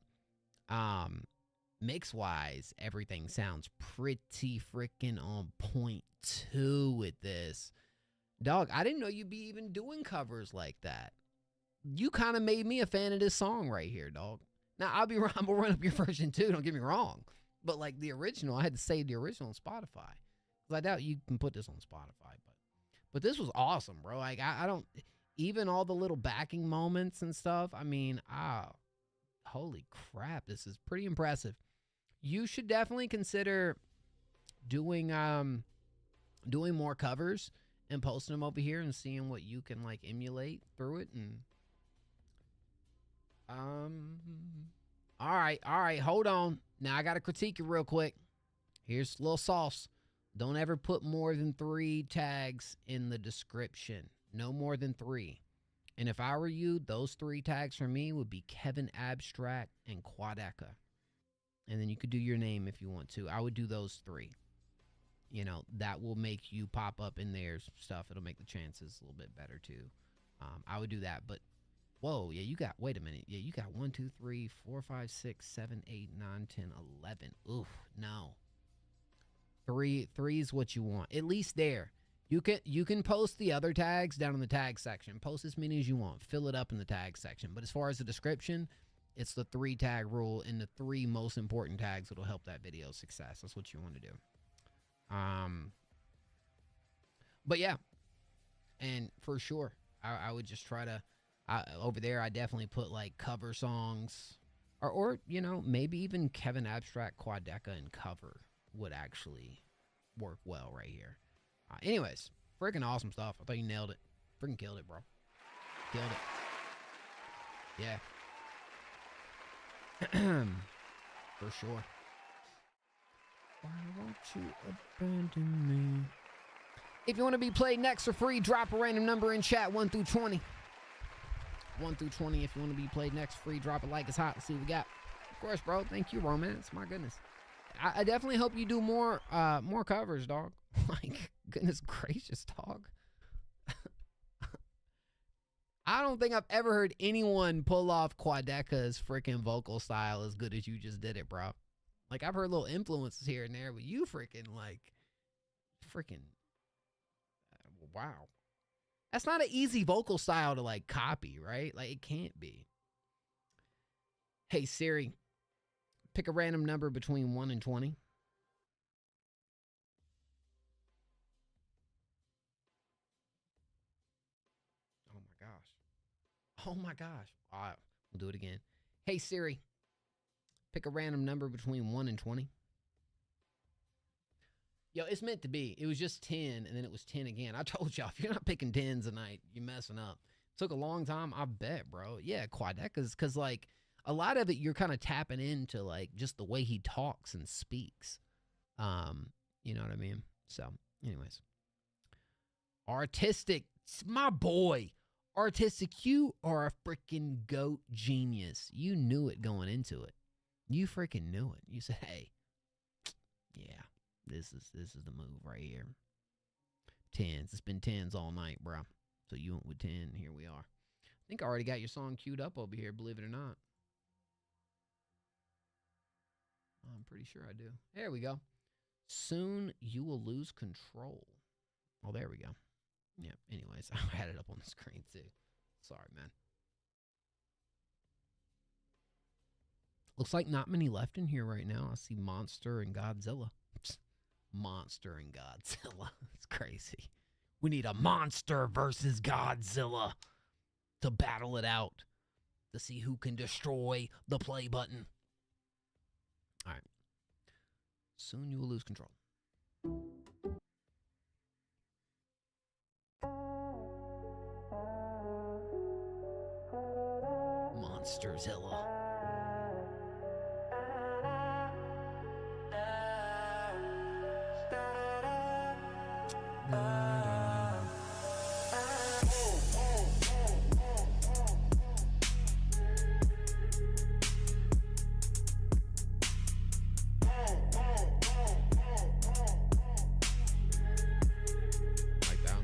Mix wise, everything sounds pretty freaking on point too with this. Dog, I didn't know you'd be even doing covers like that. You kind of made me a fan of this song right here, dog. Now, I'm gonna run up your version too, don't get me wrong. But like the original, I had to save the original on Spotify. Because I doubt you can put this on Spotify. But this was awesome, bro. Like, I don't, even all the little backing moments and stuff, I mean, holy crap, this is pretty impressive. You should definitely consider doing more covers and posting them over here and seeing what you can like emulate through it. And all right, hold on. Now I gotta critique you real quick. Here's a little sauce. Don't ever put more than 3 tags in the description. No more than 3. And if I were you, those 3 tags for me would be Kevin Abstract and Quadeca. And then you could do your name if you want to. I would do those 3. You know, that will make you pop up in their stuff. It'll make the chances a little bit better too. I would do that. But whoa, yeah, you got, wait a minute. Yeah, you got 1, 2, 3, 4, 5, 6, 7, 8, 9, 10, 11. Oof, no. 3 is what you want. At least there. You can post the other tags down in the tag section. Post as many as you want. Fill it up in the tag section. But as far as the description, it's the 3 tag rule, and the 3 most important tags that'll help that video success. That's what you want to do. But yeah, and for sure, I would just try to, over there, I definitely put like cover songs, or you know, maybe even Kevin Abstract Quadeca and cover would actually work well right here. Anyways, freaking awesome stuff. I thought you nailed it. Freaking killed it, bro. Killed it. Yeah. For sure. Why won't you abandon me? If you want to be played next for free, drop a random number in chat, 1 through 20. 1 through 20 if you want to be played next for free. Drop it like it's hot. Let's see what we got. Of course, bro. Thank you, Romance. My goodness. I definitely hope you do more covers, dog. Like, goodness gracious, dog. I don't think I've ever heard anyone pull off Quadeca's freaking vocal style as good as you just did it, bro. Like, I've heard little influences here and there, but you freaking, wow. That's not an easy vocal style to, like, copy, right? Like, it can't be. Hey, Siri, pick a random number between 1 and 20. Oh, my gosh. Oh, my gosh. All right, we'll do it again. Hey, Siri, pick a random number between 1 and 20. Yo, it's meant to be. It was just 10, and then it was 10 again. I told y'all, if you're not picking 10s tonight, you're messing up. Took a long time, I bet, bro. Yeah, Quadeca's, because, like, a lot of it, you're kind of tapping into, like, just the way he talks and speaks. You know what I mean? So, anyways. Artistic. It's my boy. Artistic, you are a freaking GOAT genius. You knew it going into it. You freaking knew it. You said, hey, yeah, this is the move right here. 10s. It's been 10s all night, bro. So you went with 10. Here we are. I think I already got your song queued up over here, believe it or not. I'm pretty sure I do. There we go. Soon you will lose control. Oh, there we go. Yeah, anyways, I had it up on the screen too. Sorry, man. Looks like not many left in here right now. I see Monster and Godzilla. Monster and Godzilla. It's crazy. We need a monster versus Godzilla to battle it out to see who can destroy the play button. All right. Soon you will lose control. Monsterzilla. Like that.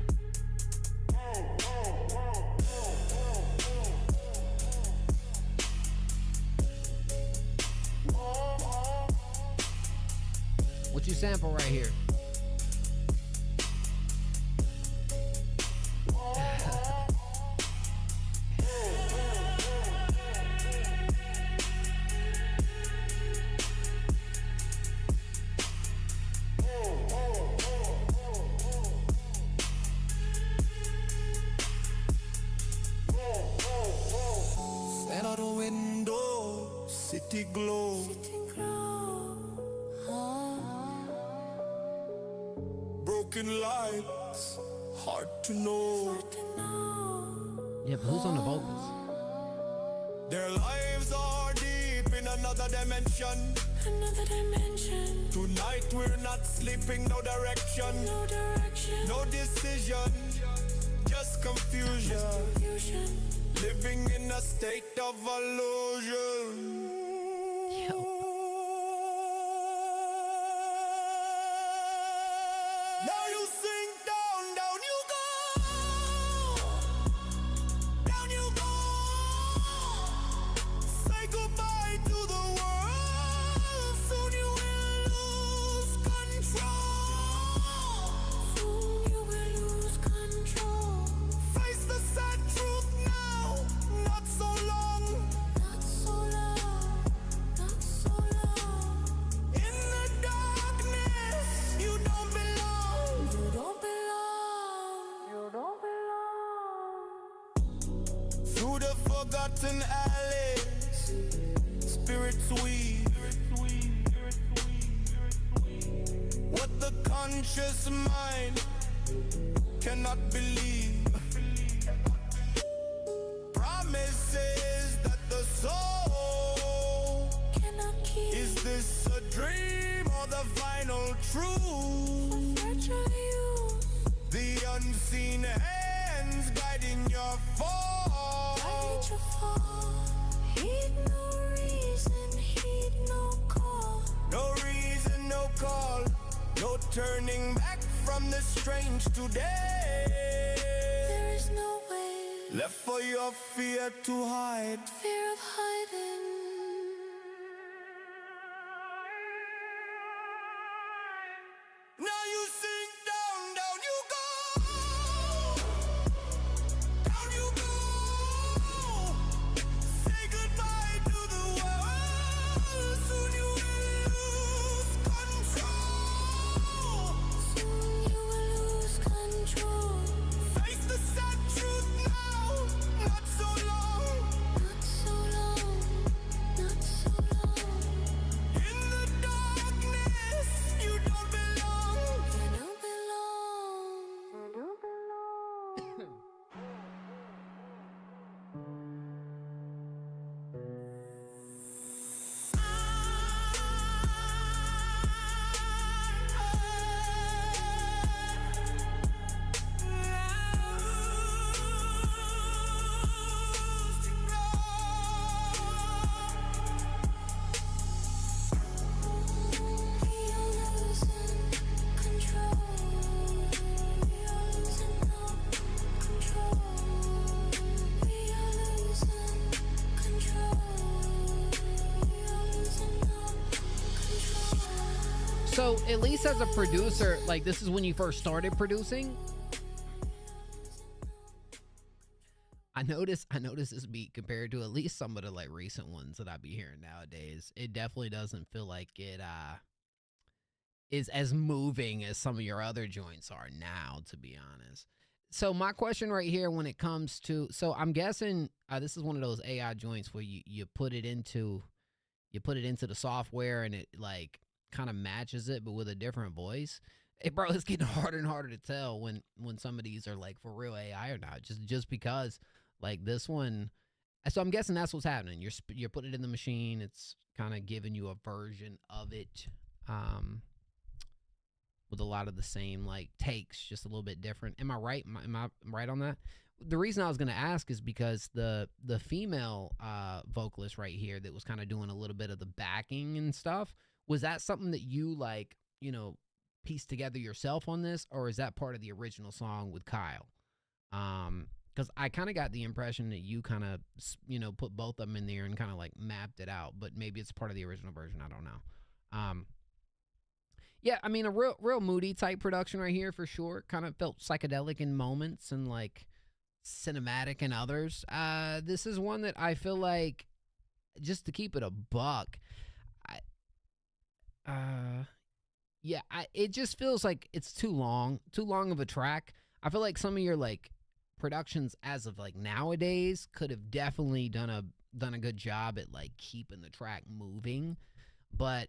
What you sample right here? Stand out the window, city glow. Broken lights, hard to know. Yeah, but who's on the vocals? Their lives are deep in another dimension. Tonight we're not sleeping, no direction. No decision, just confusion. Living in a state of illusion. Now you sink down, down you go. Down you go. Say goodbye to the world. Soon you will lose control. Soon you will lose control. Face the sad truth now. Not so long. Not so long. Not so long. In the darkness, you don't belong. You don't belong. You don't belong. Through the forgotten alleys, spirits weave. What the conscious mind cannot believe. Promises that the soul cannot keep. Is this a dream or the final truth? The unseen hands guiding your fall. Heed no reason, heed no call. No reason, no call. No turning back from the strange today. There is no way left for your fear to hide. Fear of hiding. Now you sink down, down you go. Down you go. Say goodbye to the world. Soon you will lose control. Soon you will lose control. Face the sad truth now. Not so long. Not so long. Not so long. In the darkness, you don't belong. You don't belong. You don't belong. So at least as a producer, like this is when you first started producing. I noticed this beat compared to at least some of the like recent ones that I be hearing nowadays. It definitely doesn't feel like is as moving as some of your other joints are now, to be honest. So my question right here, when it comes to, so I'm guessing this is one of those AI joints where you put it into the software and it like kind of matches it, but with a different voice. Hey, bro, it's getting harder and harder to tell when some of these are like for real AI or not. Just because like this one. So I'm guessing that's what's happening. You're putting it in the machine. It's kind of giving you a version of it. With a lot of the same like takes, just a little bit different. Am I right? Am I right on that? The reason I was going to ask is because the female vocalist right here that was kind of doing a little bit of the backing and stuff, was that something that you like, pieced together yourself on this, or is that part of the original song with Kyle? Because I kind of got the impression that you kind of, put both of them in there and kind of like mapped it out, but maybe it's part of the original version. I don't know. Yeah, I mean, a real moody type production right here for sure. Kind of felt psychedelic in moments and like cinematic in others. This is one that I feel like, just to keep it a buck, it just feels like it's too long of a track. I feel like some of your like productions as of like nowadays could have definitely done a good job at like keeping the track moving, but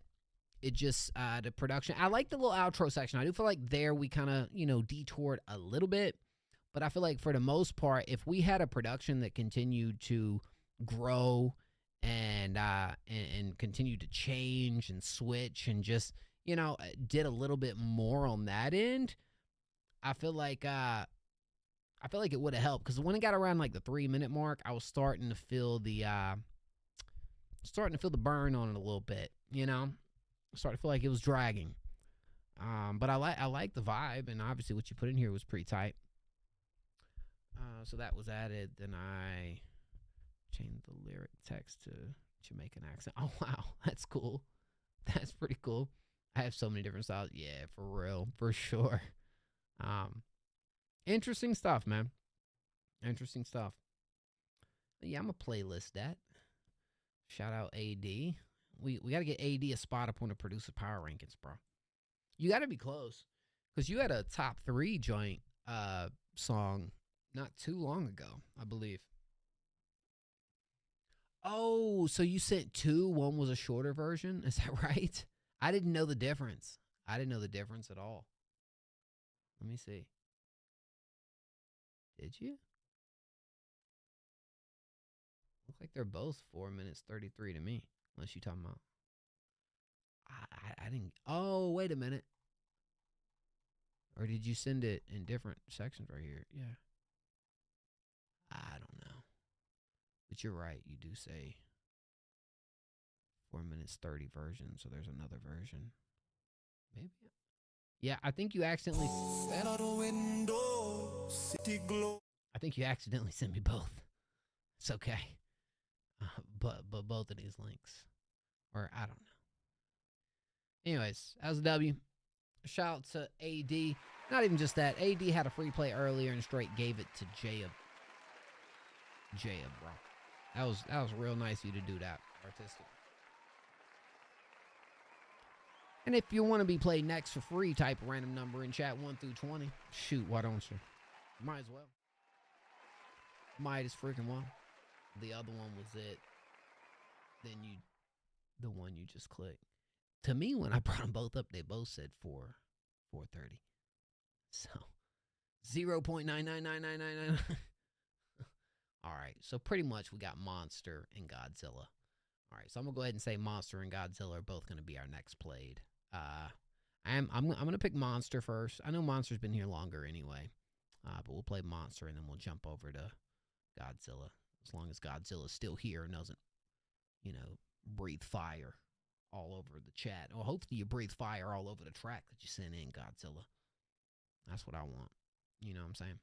it just the production. I like the little outro section. I do feel like there we kind of detoured a little bit, but I feel like for the most part, if we had a production that continued to grow and continue to change and switch and just did a little bit more on that end, I feel like it would have helped, because when it got around like the 3-minute mark, I was starting to feel the burn on it a little bit, started to feel like it was dragging. But I like the vibe, and obviously what you put in here was pretty tight. So that was added. Then I changed the lyric text to Jamaican accent. Oh wow, that's cool. That's pretty cool. I have so many different styles. Yeah, for real, for sure. Interesting stuff, man. Interesting stuff. Yeah, I'm a playlist that. Shout out AD. We got to get AD a spot up on the producer power rankings, bro. You got to be close, because you had a top 3 joint song not too long ago, I believe. Oh, so you sent 2. One was a shorter version. Is that right? I didn't know the difference. I didn't know the difference at all. Let me see. Did you? Look like they're both 4 minutes 33 to me. Unless you talking about. I didn't. Oh, wait a minute. Or did you send it in different sections right here? Yeah. I don't know. But you're right. You do say 4 minutes 30 version. So there's another version. Maybe. Yeah, I think you accidentally. I think you accidentally sent me both. It's okay. But both of these links. Or I don't know. Anyways, that was a W. Shout out to AD. Not even just that. AD had a free play earlier and straight gave it to Jaya. Bro. That was real nice of you to do that. Artistic. And if you want to be played next for free, type a random number in chat 1 through 20. Shoot, why don't you? Might as well. Might as freaking well. The other one was it. Then the one you just clicked. To me, when I brought them both up, they both said 430. So 0.999999. All right, so pretty much we got Monster and Godzilla. All right, so I'm gonna go ahead and say Monster and Godzilla are both gonna be our next played. I'm gonna pick Monster first. I know Monster's been here longer anyway, but we'll play Monster and then we'll jump over to Godzilla, as long as Godzilla's still here and doesn't, breathe fire all over the chat. Or hopefully you breathe fire all over the track that you sent in, Godzilla. That's what I want. You know what I'm saying?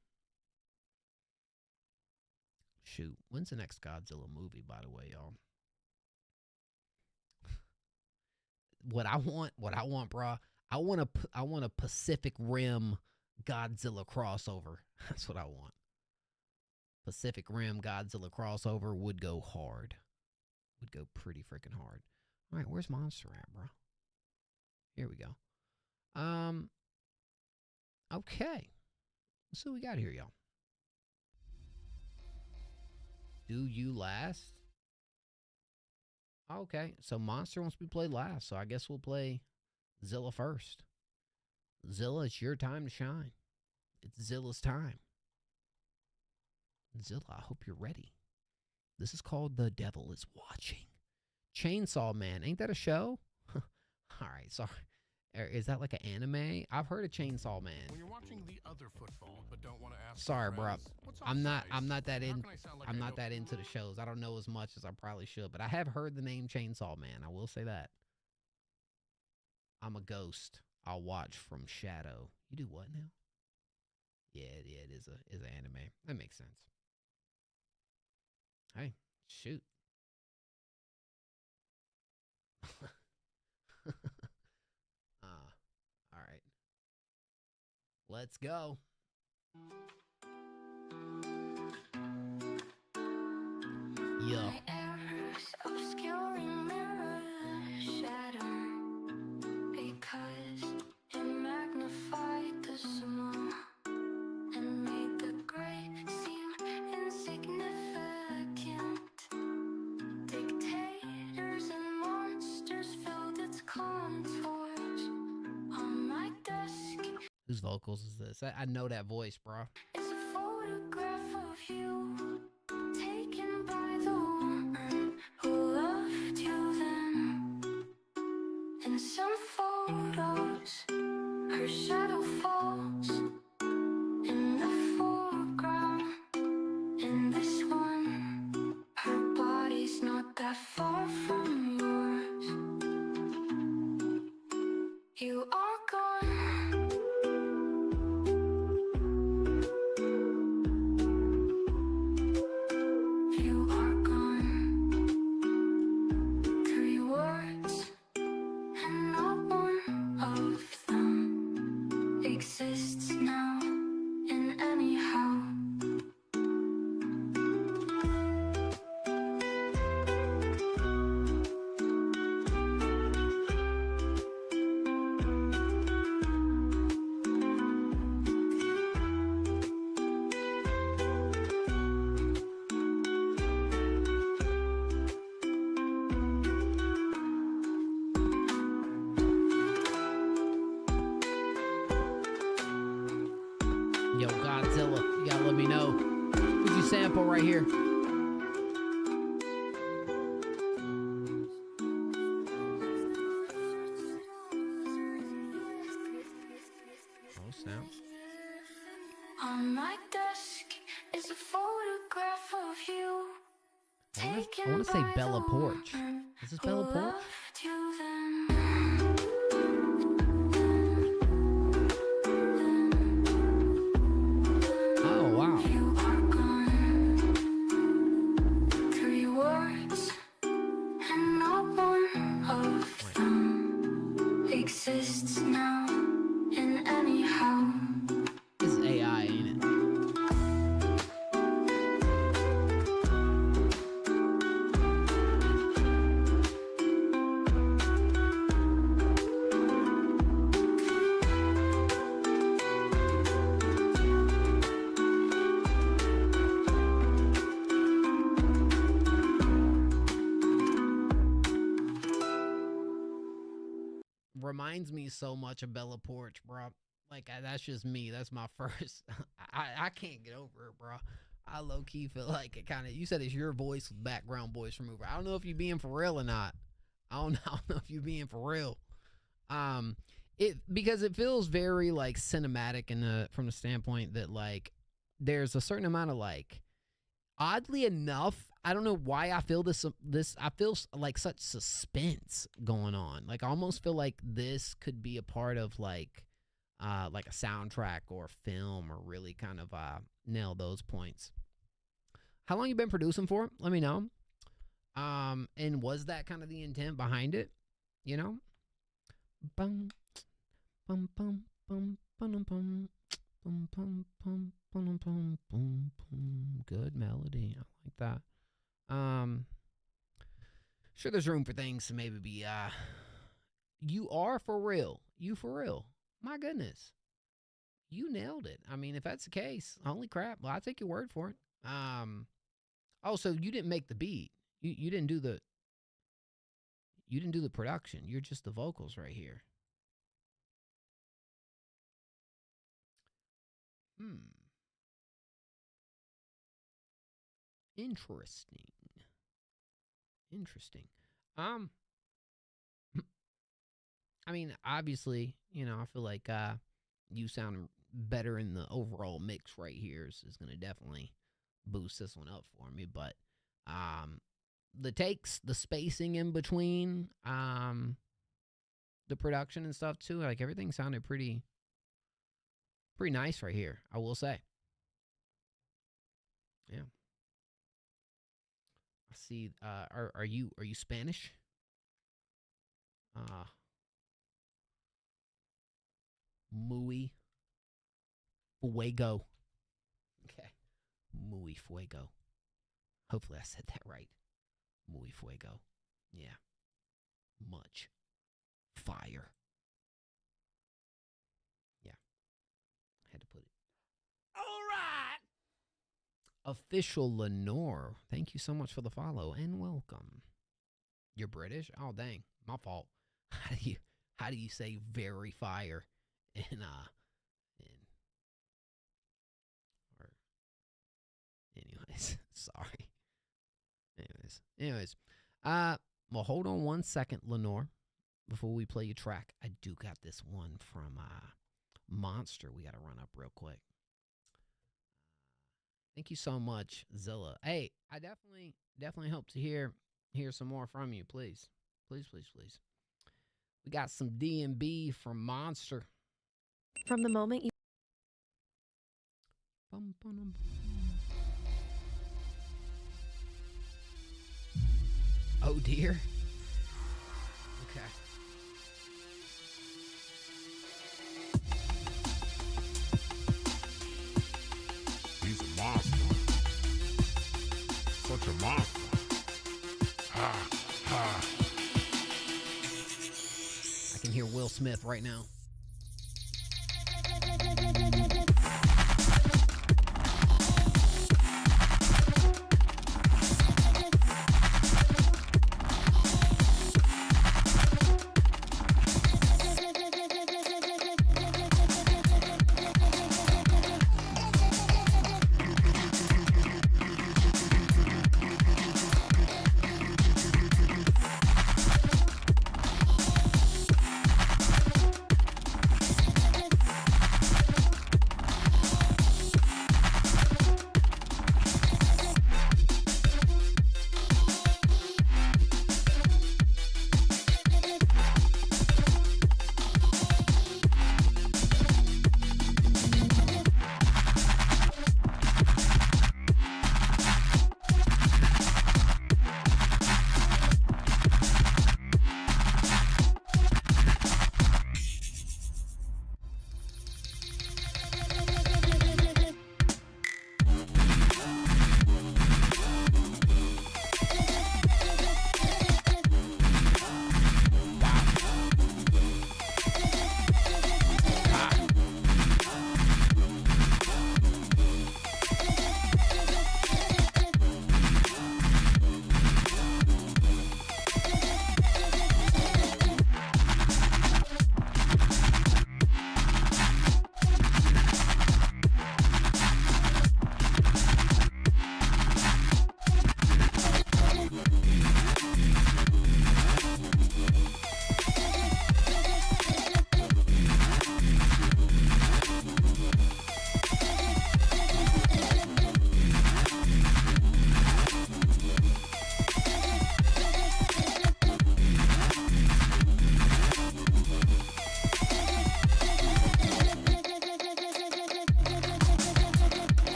Shoot, when's the next Godzilla movie, by the way, y'all? What I want, bro. I want a Pacific Rim Godzilla crossover. That's what I want. Pacific Rim Godzilla crossover would go hard. Would go pretty freaking hard. All right, where's Monster at, bro? Here we go. Um, okay. Let's see what we got here, y'all. Do you last? Okay, so Monster wants to be played last, so I guess we'll play Zilla first. Zilla, it's your time to shine. It's Zilla's time. Zilla, I hope you're ready. This is called The Devil is Watching. Chainsaw Man, ain't that a show? All right, sorry. Is that like an anime? I've heard of Chainsaw Man. When you're watching the other football but don't want to ask Sorry, bro. friends, what's I'm not offsides? that How in can I sound like I'm I not know- that into the shows. I don't know as much as I probably should, but I have heard the name Chainsaw Man. I will say that. I'm a ghost. I'll watch from shadow. You do what now? Yeah, it is an anime. That makes sense. Hey, shoot. All right. Let's go. Yeah. My errors, obscuring mirrors shatter because it magnified the small and made the great seem insignificant. Dictators and monsters filled its contours. On my desk Whose vocals is this? I know that voice, bro. is a photograph of you, taken by the woman who loved you then. In some photos, her shadow falls in the foreground. In this one, her body's not that far from yours. You are gone. You are gone. 3 words, and not one of them exists now in anyhow. Yo, Godzilla, you gotta let me know. What'd you sample right here? Oh, snap. On my desk is a photograph of you. I want to say Bella Porch. Is this Bella Porch? Oh, wow. You are gone. 3 words, and not one of them exists now in anyhow. This is AI, ain't it? Reminds me so much of Bella Porch, bro. Like, that's just me. That's my first. I can't get over it, bro. I low key feel like it kind of. You said it's your voice, background voice remover. I don't know if you being for real or not. I don't know if you being for real. Because it feels very like cinematic from the standpoint that like there's a certain amount of like. Oddly enough, I don't know why I feel this. I feel like such suspense going on. Like I almost feel like this could be a part of like a soundtrack or film, or really kind of nail those points. How long you been producing for? Let me know. And was that kind of the intent behind it? You know? Bum, bum, bum, bum, bum, bum. Bum, bum, bum, bum, bum, bum, bum. Good melody. I like that. Sure there's room for things to maybe be you are for real. You for real. My goodness. You nailed it. I mean, if that's the case, holy crap. Well, I'll take your word for it. Oh, so you didn't make the beat. You didn't do the production. You're just the vocals right here. Interesting. Interesting. I mean, obviously, you know, I feel like you sound better in the overall mix right here is going to definitely boost this one up for me. But the takes, the spacing in between, the production and stuff too, like everything sounded pretty nice right here, I will say. Yeah. I see. Are you Spanish? Muy fuego. Okay. Muy fuego. Hopefully I said that right. Muy fuego. Yeah. Much fire. Yeah. I had to put it. All right. Official Lenore. Thank you so much for the follow and welcome. You're British? Oh dang. My fault. How do you say very fire anyways, sorry. Anyways. Well, hold on 1 second, Lenore, before we play your track. I do got this one from Monster we got to run up real quick. Thank you so much, Zilla. Hey, I definitely hope to hear some more from you, please. Please. We got some D&B from Monster. From the moment you... Oh, dear. Okay. He's a monster. Such a monster. Ha, ha. I can hear Will Smith right now.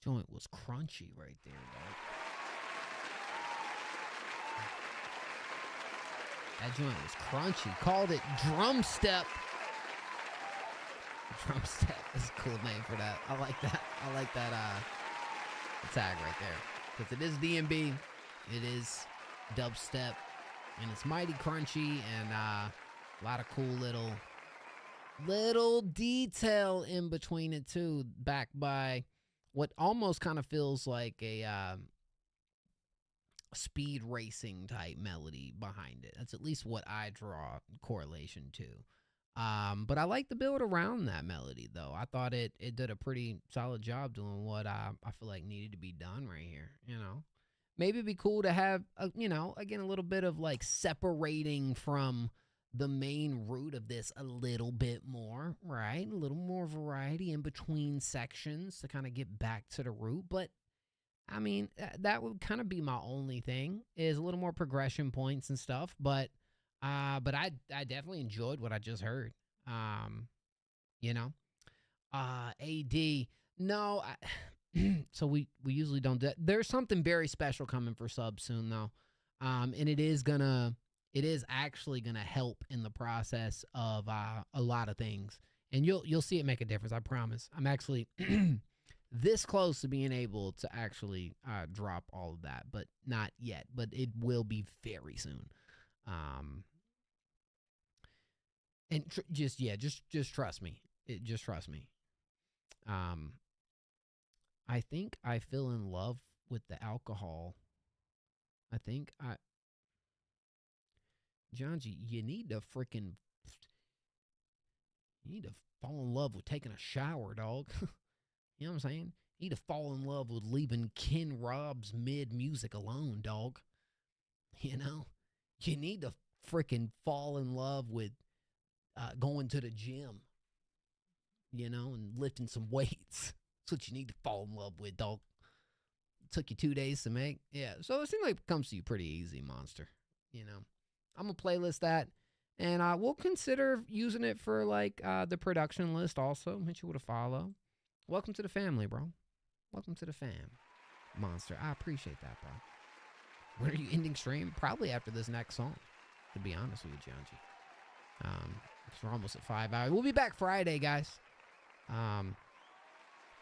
Joint was crunchy right there, dog. That joint was crunchy. Called it drum step. Drum step is a cool name for that. I like that. I like that tag right there. Because it is DMB. It is dubstep. And it's mighty crunchy and a lot of cool little detail in between it too. Backed by what almost kind of feels like a speed racing type melody behind it. That's at least what I draw correlation to. But I like the build around that melody, though. I thought it did a pretty solid job doing what I feel like needed to be done right here, you know? Maybe it'd be cool to have, you know, again, a little bit of, like, separating from the main root of this a little bit more, right? A little more variety in between sections to kind of get back to the root. But, I mean, that would kind of be my only thing, is a little more progression points and stuff. But I definitely enjoyed what I just heard. You know, AD. No, so we usually don't do that. There's something very special coming for subs soon though. And it is actually gonna help in the process of a lot of things. And you'll see it make a difference, I promise. I'm actually this close to being able to actually drop all of that, but not yet. But it will be very soon. And just trust me. Just trust me. I think I fell in love with the alcohol. John-G, you need to fall in love with taking a shower, dog. You know what I'm saying? You need to fall in love with leaving Ken Rob's mid music alone, dog. You know? You need to freaking fall in love with going to the gym, you know, and lifting some weights. That's what you need to fall in love with, dog. It took you 2 days to make. Yeah, so it seems like it comes to you pretty easy, Monster. You know, I'm going to playlist that, and we'll consider using it for, like, the production list also. Hit you with a follow. Welcome to the family, bro. Welcome to the fam, Monster. I appreciate that, bro. When are you ending stream? Probably after this next song, to be honest with you, John G. We're almost at 5 hours. We'll be back Friday, guys.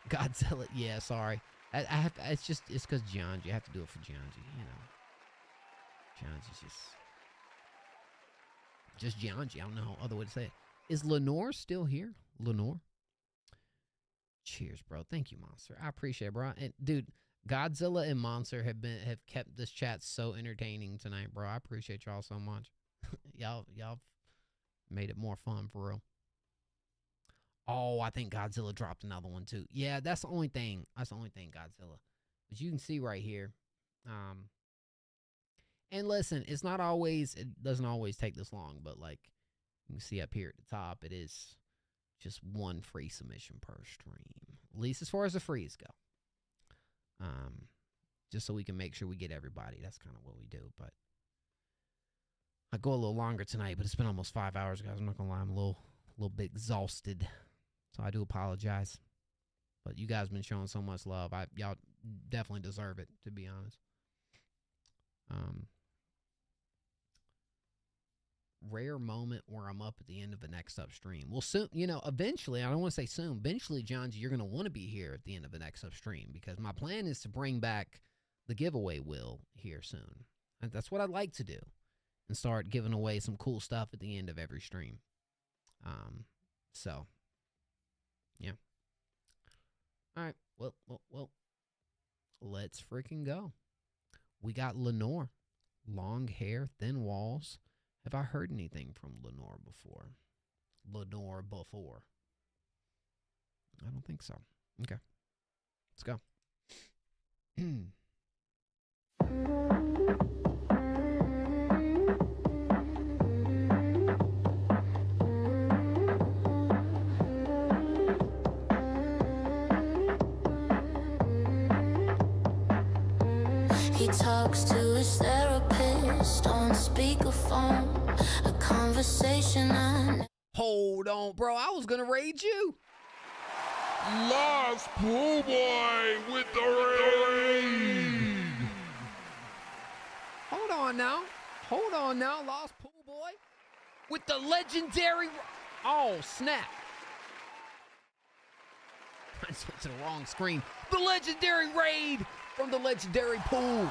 Godzilla. Yeah, sorry. I have to, it's because John G. I have to do it for John G. You know, John G's just John G. I don't know how other way to say it. Is Lenore still here? Lenore. Cheers, bro. Thank you, Monster. I appreciate it, bro. And dude, Godzilla and Monster have kept this chat so entertaining tonight, bro. I appreciate y'all so much. y'all made it more fun for real. Oh, I think Godzilla dropped another one too. Yeah, that's the only thing. Godzilla. But you can see right here. And listen, it doesn't always take this long, but like you can see up here at the top, it is just one free submission per stream. At least as far as the frees go. Just so we can make sure we get everybody. That's kind of what we do, but I go a little longer tonight, but it's been almost 5 hours, guys. I'm not gonna lie, I'm a little bit exhausted, so I do apologize. But you guys have been showing so much love. Y'all definitely deserve it, to be honest. Rare moment where I'm up at the end of the next up stream. Well, soon, you know, eventually, I don't want to say soon, eventually, John G, you're going to want to be here at the end of the next up stream because my plan is to bring back the giveaway wheel here soon. And that's what I'd like to do and start giving away some cool stuff at the end of every stream. So, yeah. All right. Well, let's freaking go. We got Lenore. Long hair, thin walls. Have I heard anything from Lenore before? I don't think so. Okay. Let's go. He talks to his therapist on speakerphone. A conversation Hold on, bro. I was gonna raid you. Lost Pool Boy with the raid. Hold on now. Hold on now, Lost Pool Boy with the legendary. Oh, snap. I just went to the wrong screen. The legendary raid from the legendary pool.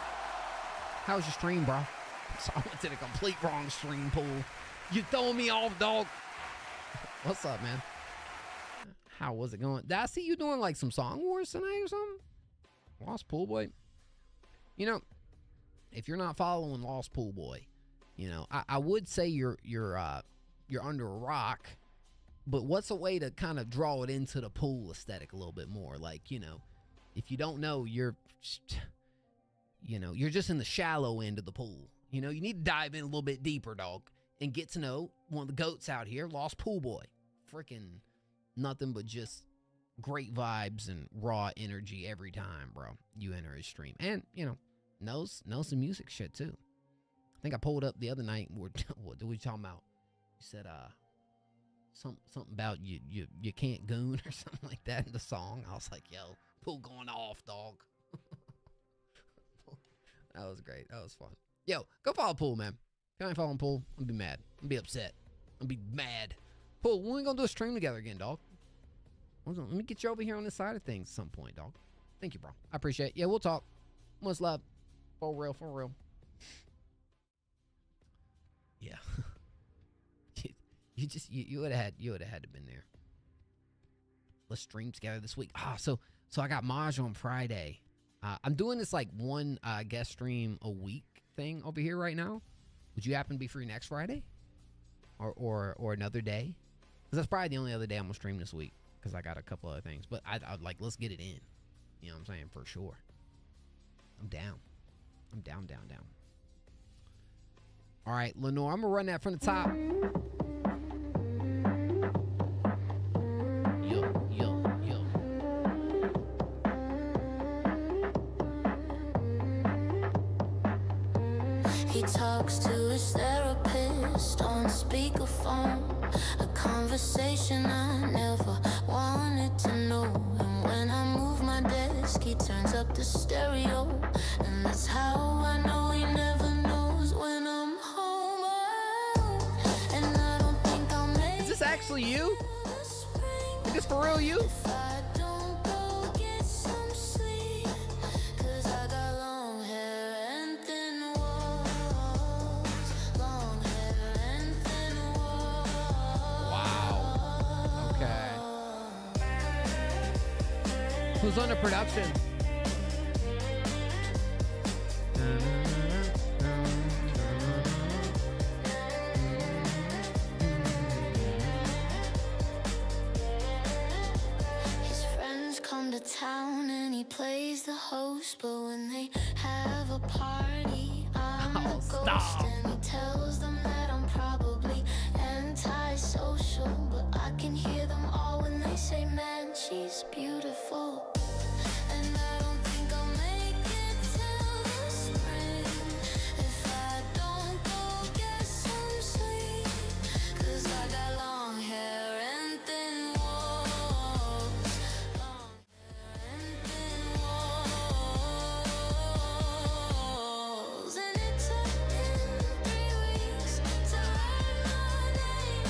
How was your stream, bro? So I went to the complete wrong stream pool. You throwing me off, dog. What's up, man? How was it going? Did I see you doing like some Song Wars tonight or something? Lost Pool Boy. You know, if you're not following Lost Pool Boy, you know, I would say you're under a rock. But what's a way to kind of draw it into the pool aesthetic a little bit more? Like, you know, if you don't know, you're just in the shallow end of the pool. You know, you need to dive in a little bit deeper, dog, and get to know one of the goats out here, Lost Pool Boy. Freaking nothing but just great vibes and raw energy every time, bro, you enter his stream. And, you know, knows some music shit, too. I think I pulled up the other night. What were we talking about? You said, something about you can't goon or something like that in the song. I was like, yo, pool going off, dog. That was great. That was fun. Yo, go follow Pool, man. If you ain't following Pool, I'm gonna be mad. I'm gonna be upset. I'm gonna be mad. Pool, when we gonna do a stream together again, dog? Let me get you over here on this side of things at some point, dog. Thank you, bro. I appreciate it. Yeah, we'll talk. Much love. For real, for real. Yeah. You would have had to been there. Let's stream together this week. So I got Maj on Friday. I'm doing this like one guest stream a week thing over here right now. Would you happen to be free next Friday, or another day? Because that's probably the only other day I'm gonna stream this week. Because I got a couple other things. But I'd like, let's get it in. You know what I'm saying? For sure. I'm down. I'm down. All right, Lenore, I'm gonna run that from the top. Yo. He talks to his therapist on speakerphone. A conversation I never wanted to know. And when I move my desk, he turns up the stereo. And that's how I know he never knows when I'm home alone. And I don't think I'll make. Is this actually you? Is this for real you? If I don't go get some sleep, 'cause I got long hair and thin walls. Long hair and thin walls. Wow. Okay. Who's on the production? His friends come to town and he plays the host. But when they have a party, I'm the ghost. Stop. And he tells them that I'm probably antisocial. But I can hear them all when they say, man, she's beautiful. And I don't think I'll make it till the spring if I don't go get some sleep. 'Cause I got long hair and thin walls. Long hair and thin walls. And it took him 3 weeks to learn my name.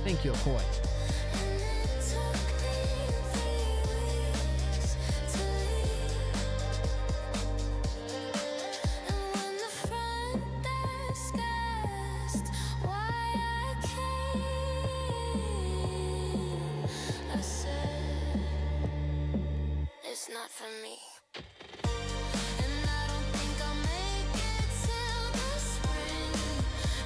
Thank you, Koi. And it took me 3 weeks to leave. And when the front desk asked why I came, I said, it's not for me. And I don't think I'll make it till the spring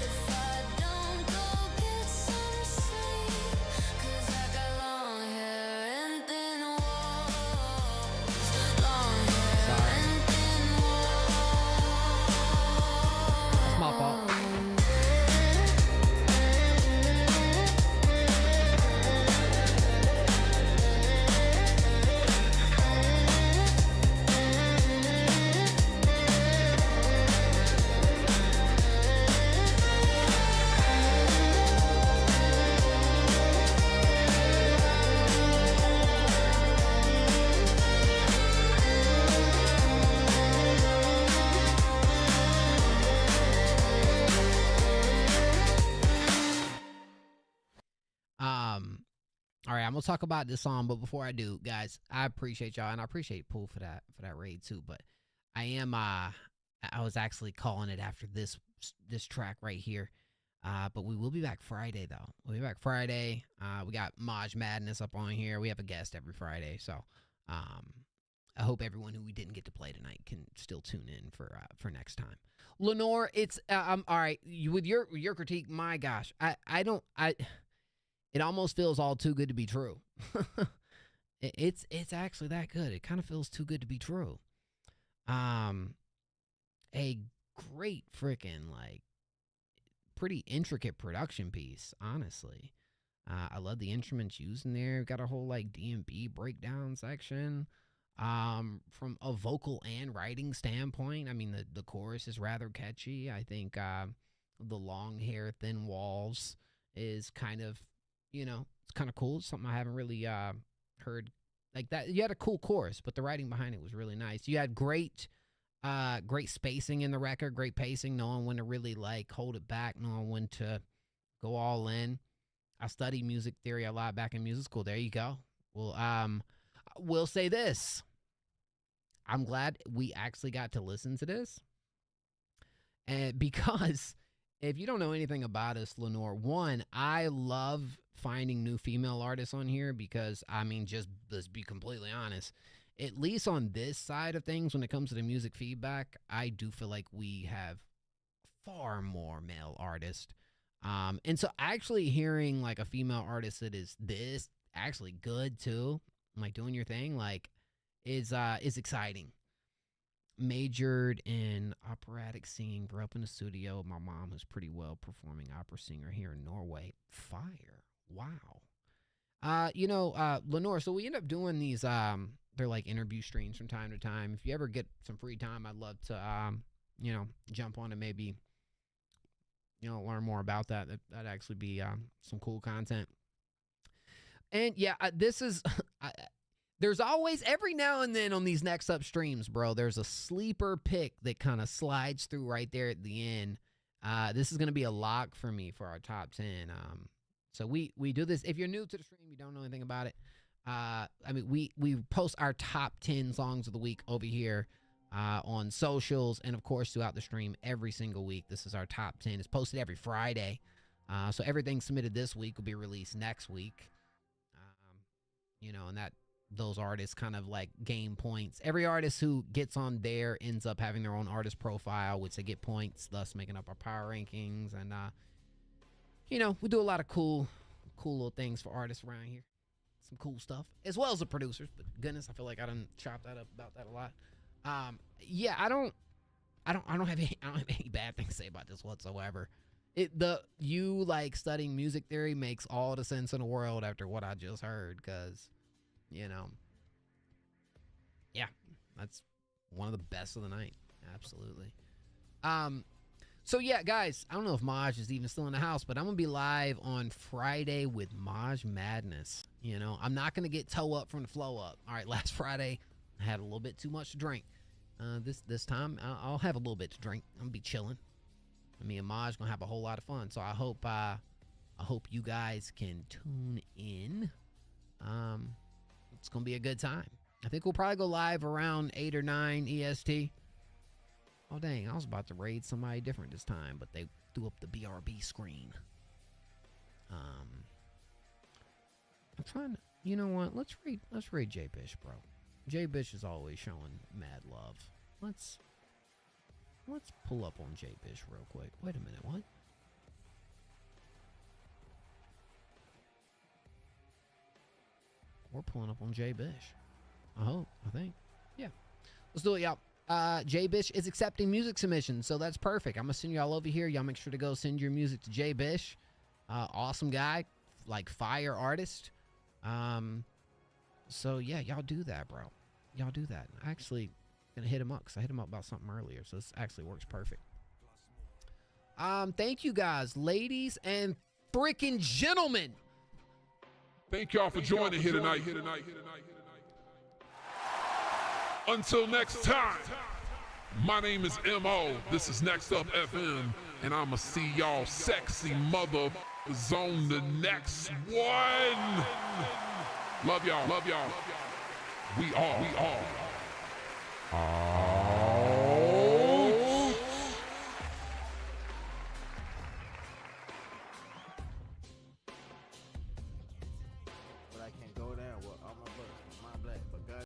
if I don't go get some sleep. 'Cause I got long hair and thin walls. Long hair and thin walls. That's my fault. I'm gonna talk about this song, but before I do, guys, I appreciate y'all, and I appreciate Pool for that raid too. But I was actually calling it after this track right here. But we will be back Friday though. We'll be back Friday. We got Maj Madness up on here. We have a guest every Friday, so I hope everyone who we didn't get to play tonight can still tune in for next time. Lenore, it's all right. With your critique, my gosh, it almost feels all too good to be true. It's actually that good. It kind of feels too good to be true. A great freaking pretty intricate production piece, honestly. I love the instruments used in there. Got a whole D&B breakdown section. From a vocal and writing standpoint, I mean the chorus is rather catchy. I think the long hair, thin walls is kind of, it's kind of cool. It's something I haven't really heard like that. You had a cool chorus, but the writing behind it was really nice. You had great spacing in the record, great pacing, knowing when to really hold it back, knowing when to go all in. I studied music theory a lot back in music school. There you go. Well, we'll say this. I'm glad we actually got to listen to this. And because if you don't know anything about us, Lenore, one, I love finding new female artists on here because, I mean, just let's be completely honest, at least on this side of things, when it comes to the music feedback, I do feel like we have far more male artists. And so actually hearing a female artist that is this actually good too, doing your thing, is exciting. Majored in operatic singing, grew up in the studio. My mom was pretty well performing opera singer here in Norway. Fire. Wow. Lenore, so we end up doing these, they're interview streams from time to time. If you ever get some free time, I'd love to, jump on and maybe, learn more about that. That'd actually be some cool content. And yeah, this is, there's always, every now and then on these Next Up streams, bro, there's a sleeper pick that kind of slides through right there at the end. This is going to be a lock for me for our top 10. So we do this. If you're new to the stream, you don't know anything about it. We post our top 10 songs of the week over here on socials and, of course, throughout the stream every single week. This is our top 10. It's posted every Friday. So everything submitted this week will be released next week. And that those artists kind of gain points. Every artist who gets on there ends up having their own artist profile, which they get points, thus making up our power rankings. And, we do a lot of cool little things for artists around here. Some cool stuff, as well as the producers. But goodness, I feel like I done chopped that up about that a lot. Yeah, I don't have any bad things to say about this whatsoever. You studying music theory makes all the sense in the world after what I just heard, because yeah, that's one of the best of the night. Absolutely. So yeah, guys, I don't know if Maj is even still in the house, but I'm gonna be live on Friday with Maj Madness. I'm not gonna get toe up from the flow up. All right, last Friday I had a little bit too much to drink. This time I'll have a little bit to drink. I'm gonna be chilling. Me and Maj gonna have a whole lot of fun. So I hope you guys can tune in. It's gonna be a good time. I think we'll probably go live around 8 or 9 EST. Oh dang, I was about to raid somebody different this time, but they threw up the BRB screen. I'm trying to, you know what? Let's raid J Bish, bro. J Bish is always showing mad love. Let's pull up on J Bish real quick. Wait a minute, what? We're pulling up on J Bish. I think. Yeah. Let's do it, y'all. J Bish is accepting music submissions, so that's perfect. I'm gonna send you all over here. Y'all make sure to go send your music to J Bish. Awesome guy, fire artist. So yeah, y'all do that, bro. Y'all do that. I actually gonna hit him up because I hit him up about something earlier, so this actually works perfect. Thank you guys, ladies and freaking gentlemen. Thank y'all for joining here tonight. Until next time, my name is M.O. This is Next Up FM, and I'ma see y'all sexy motherfuckers on the next one. Love y'all. We all.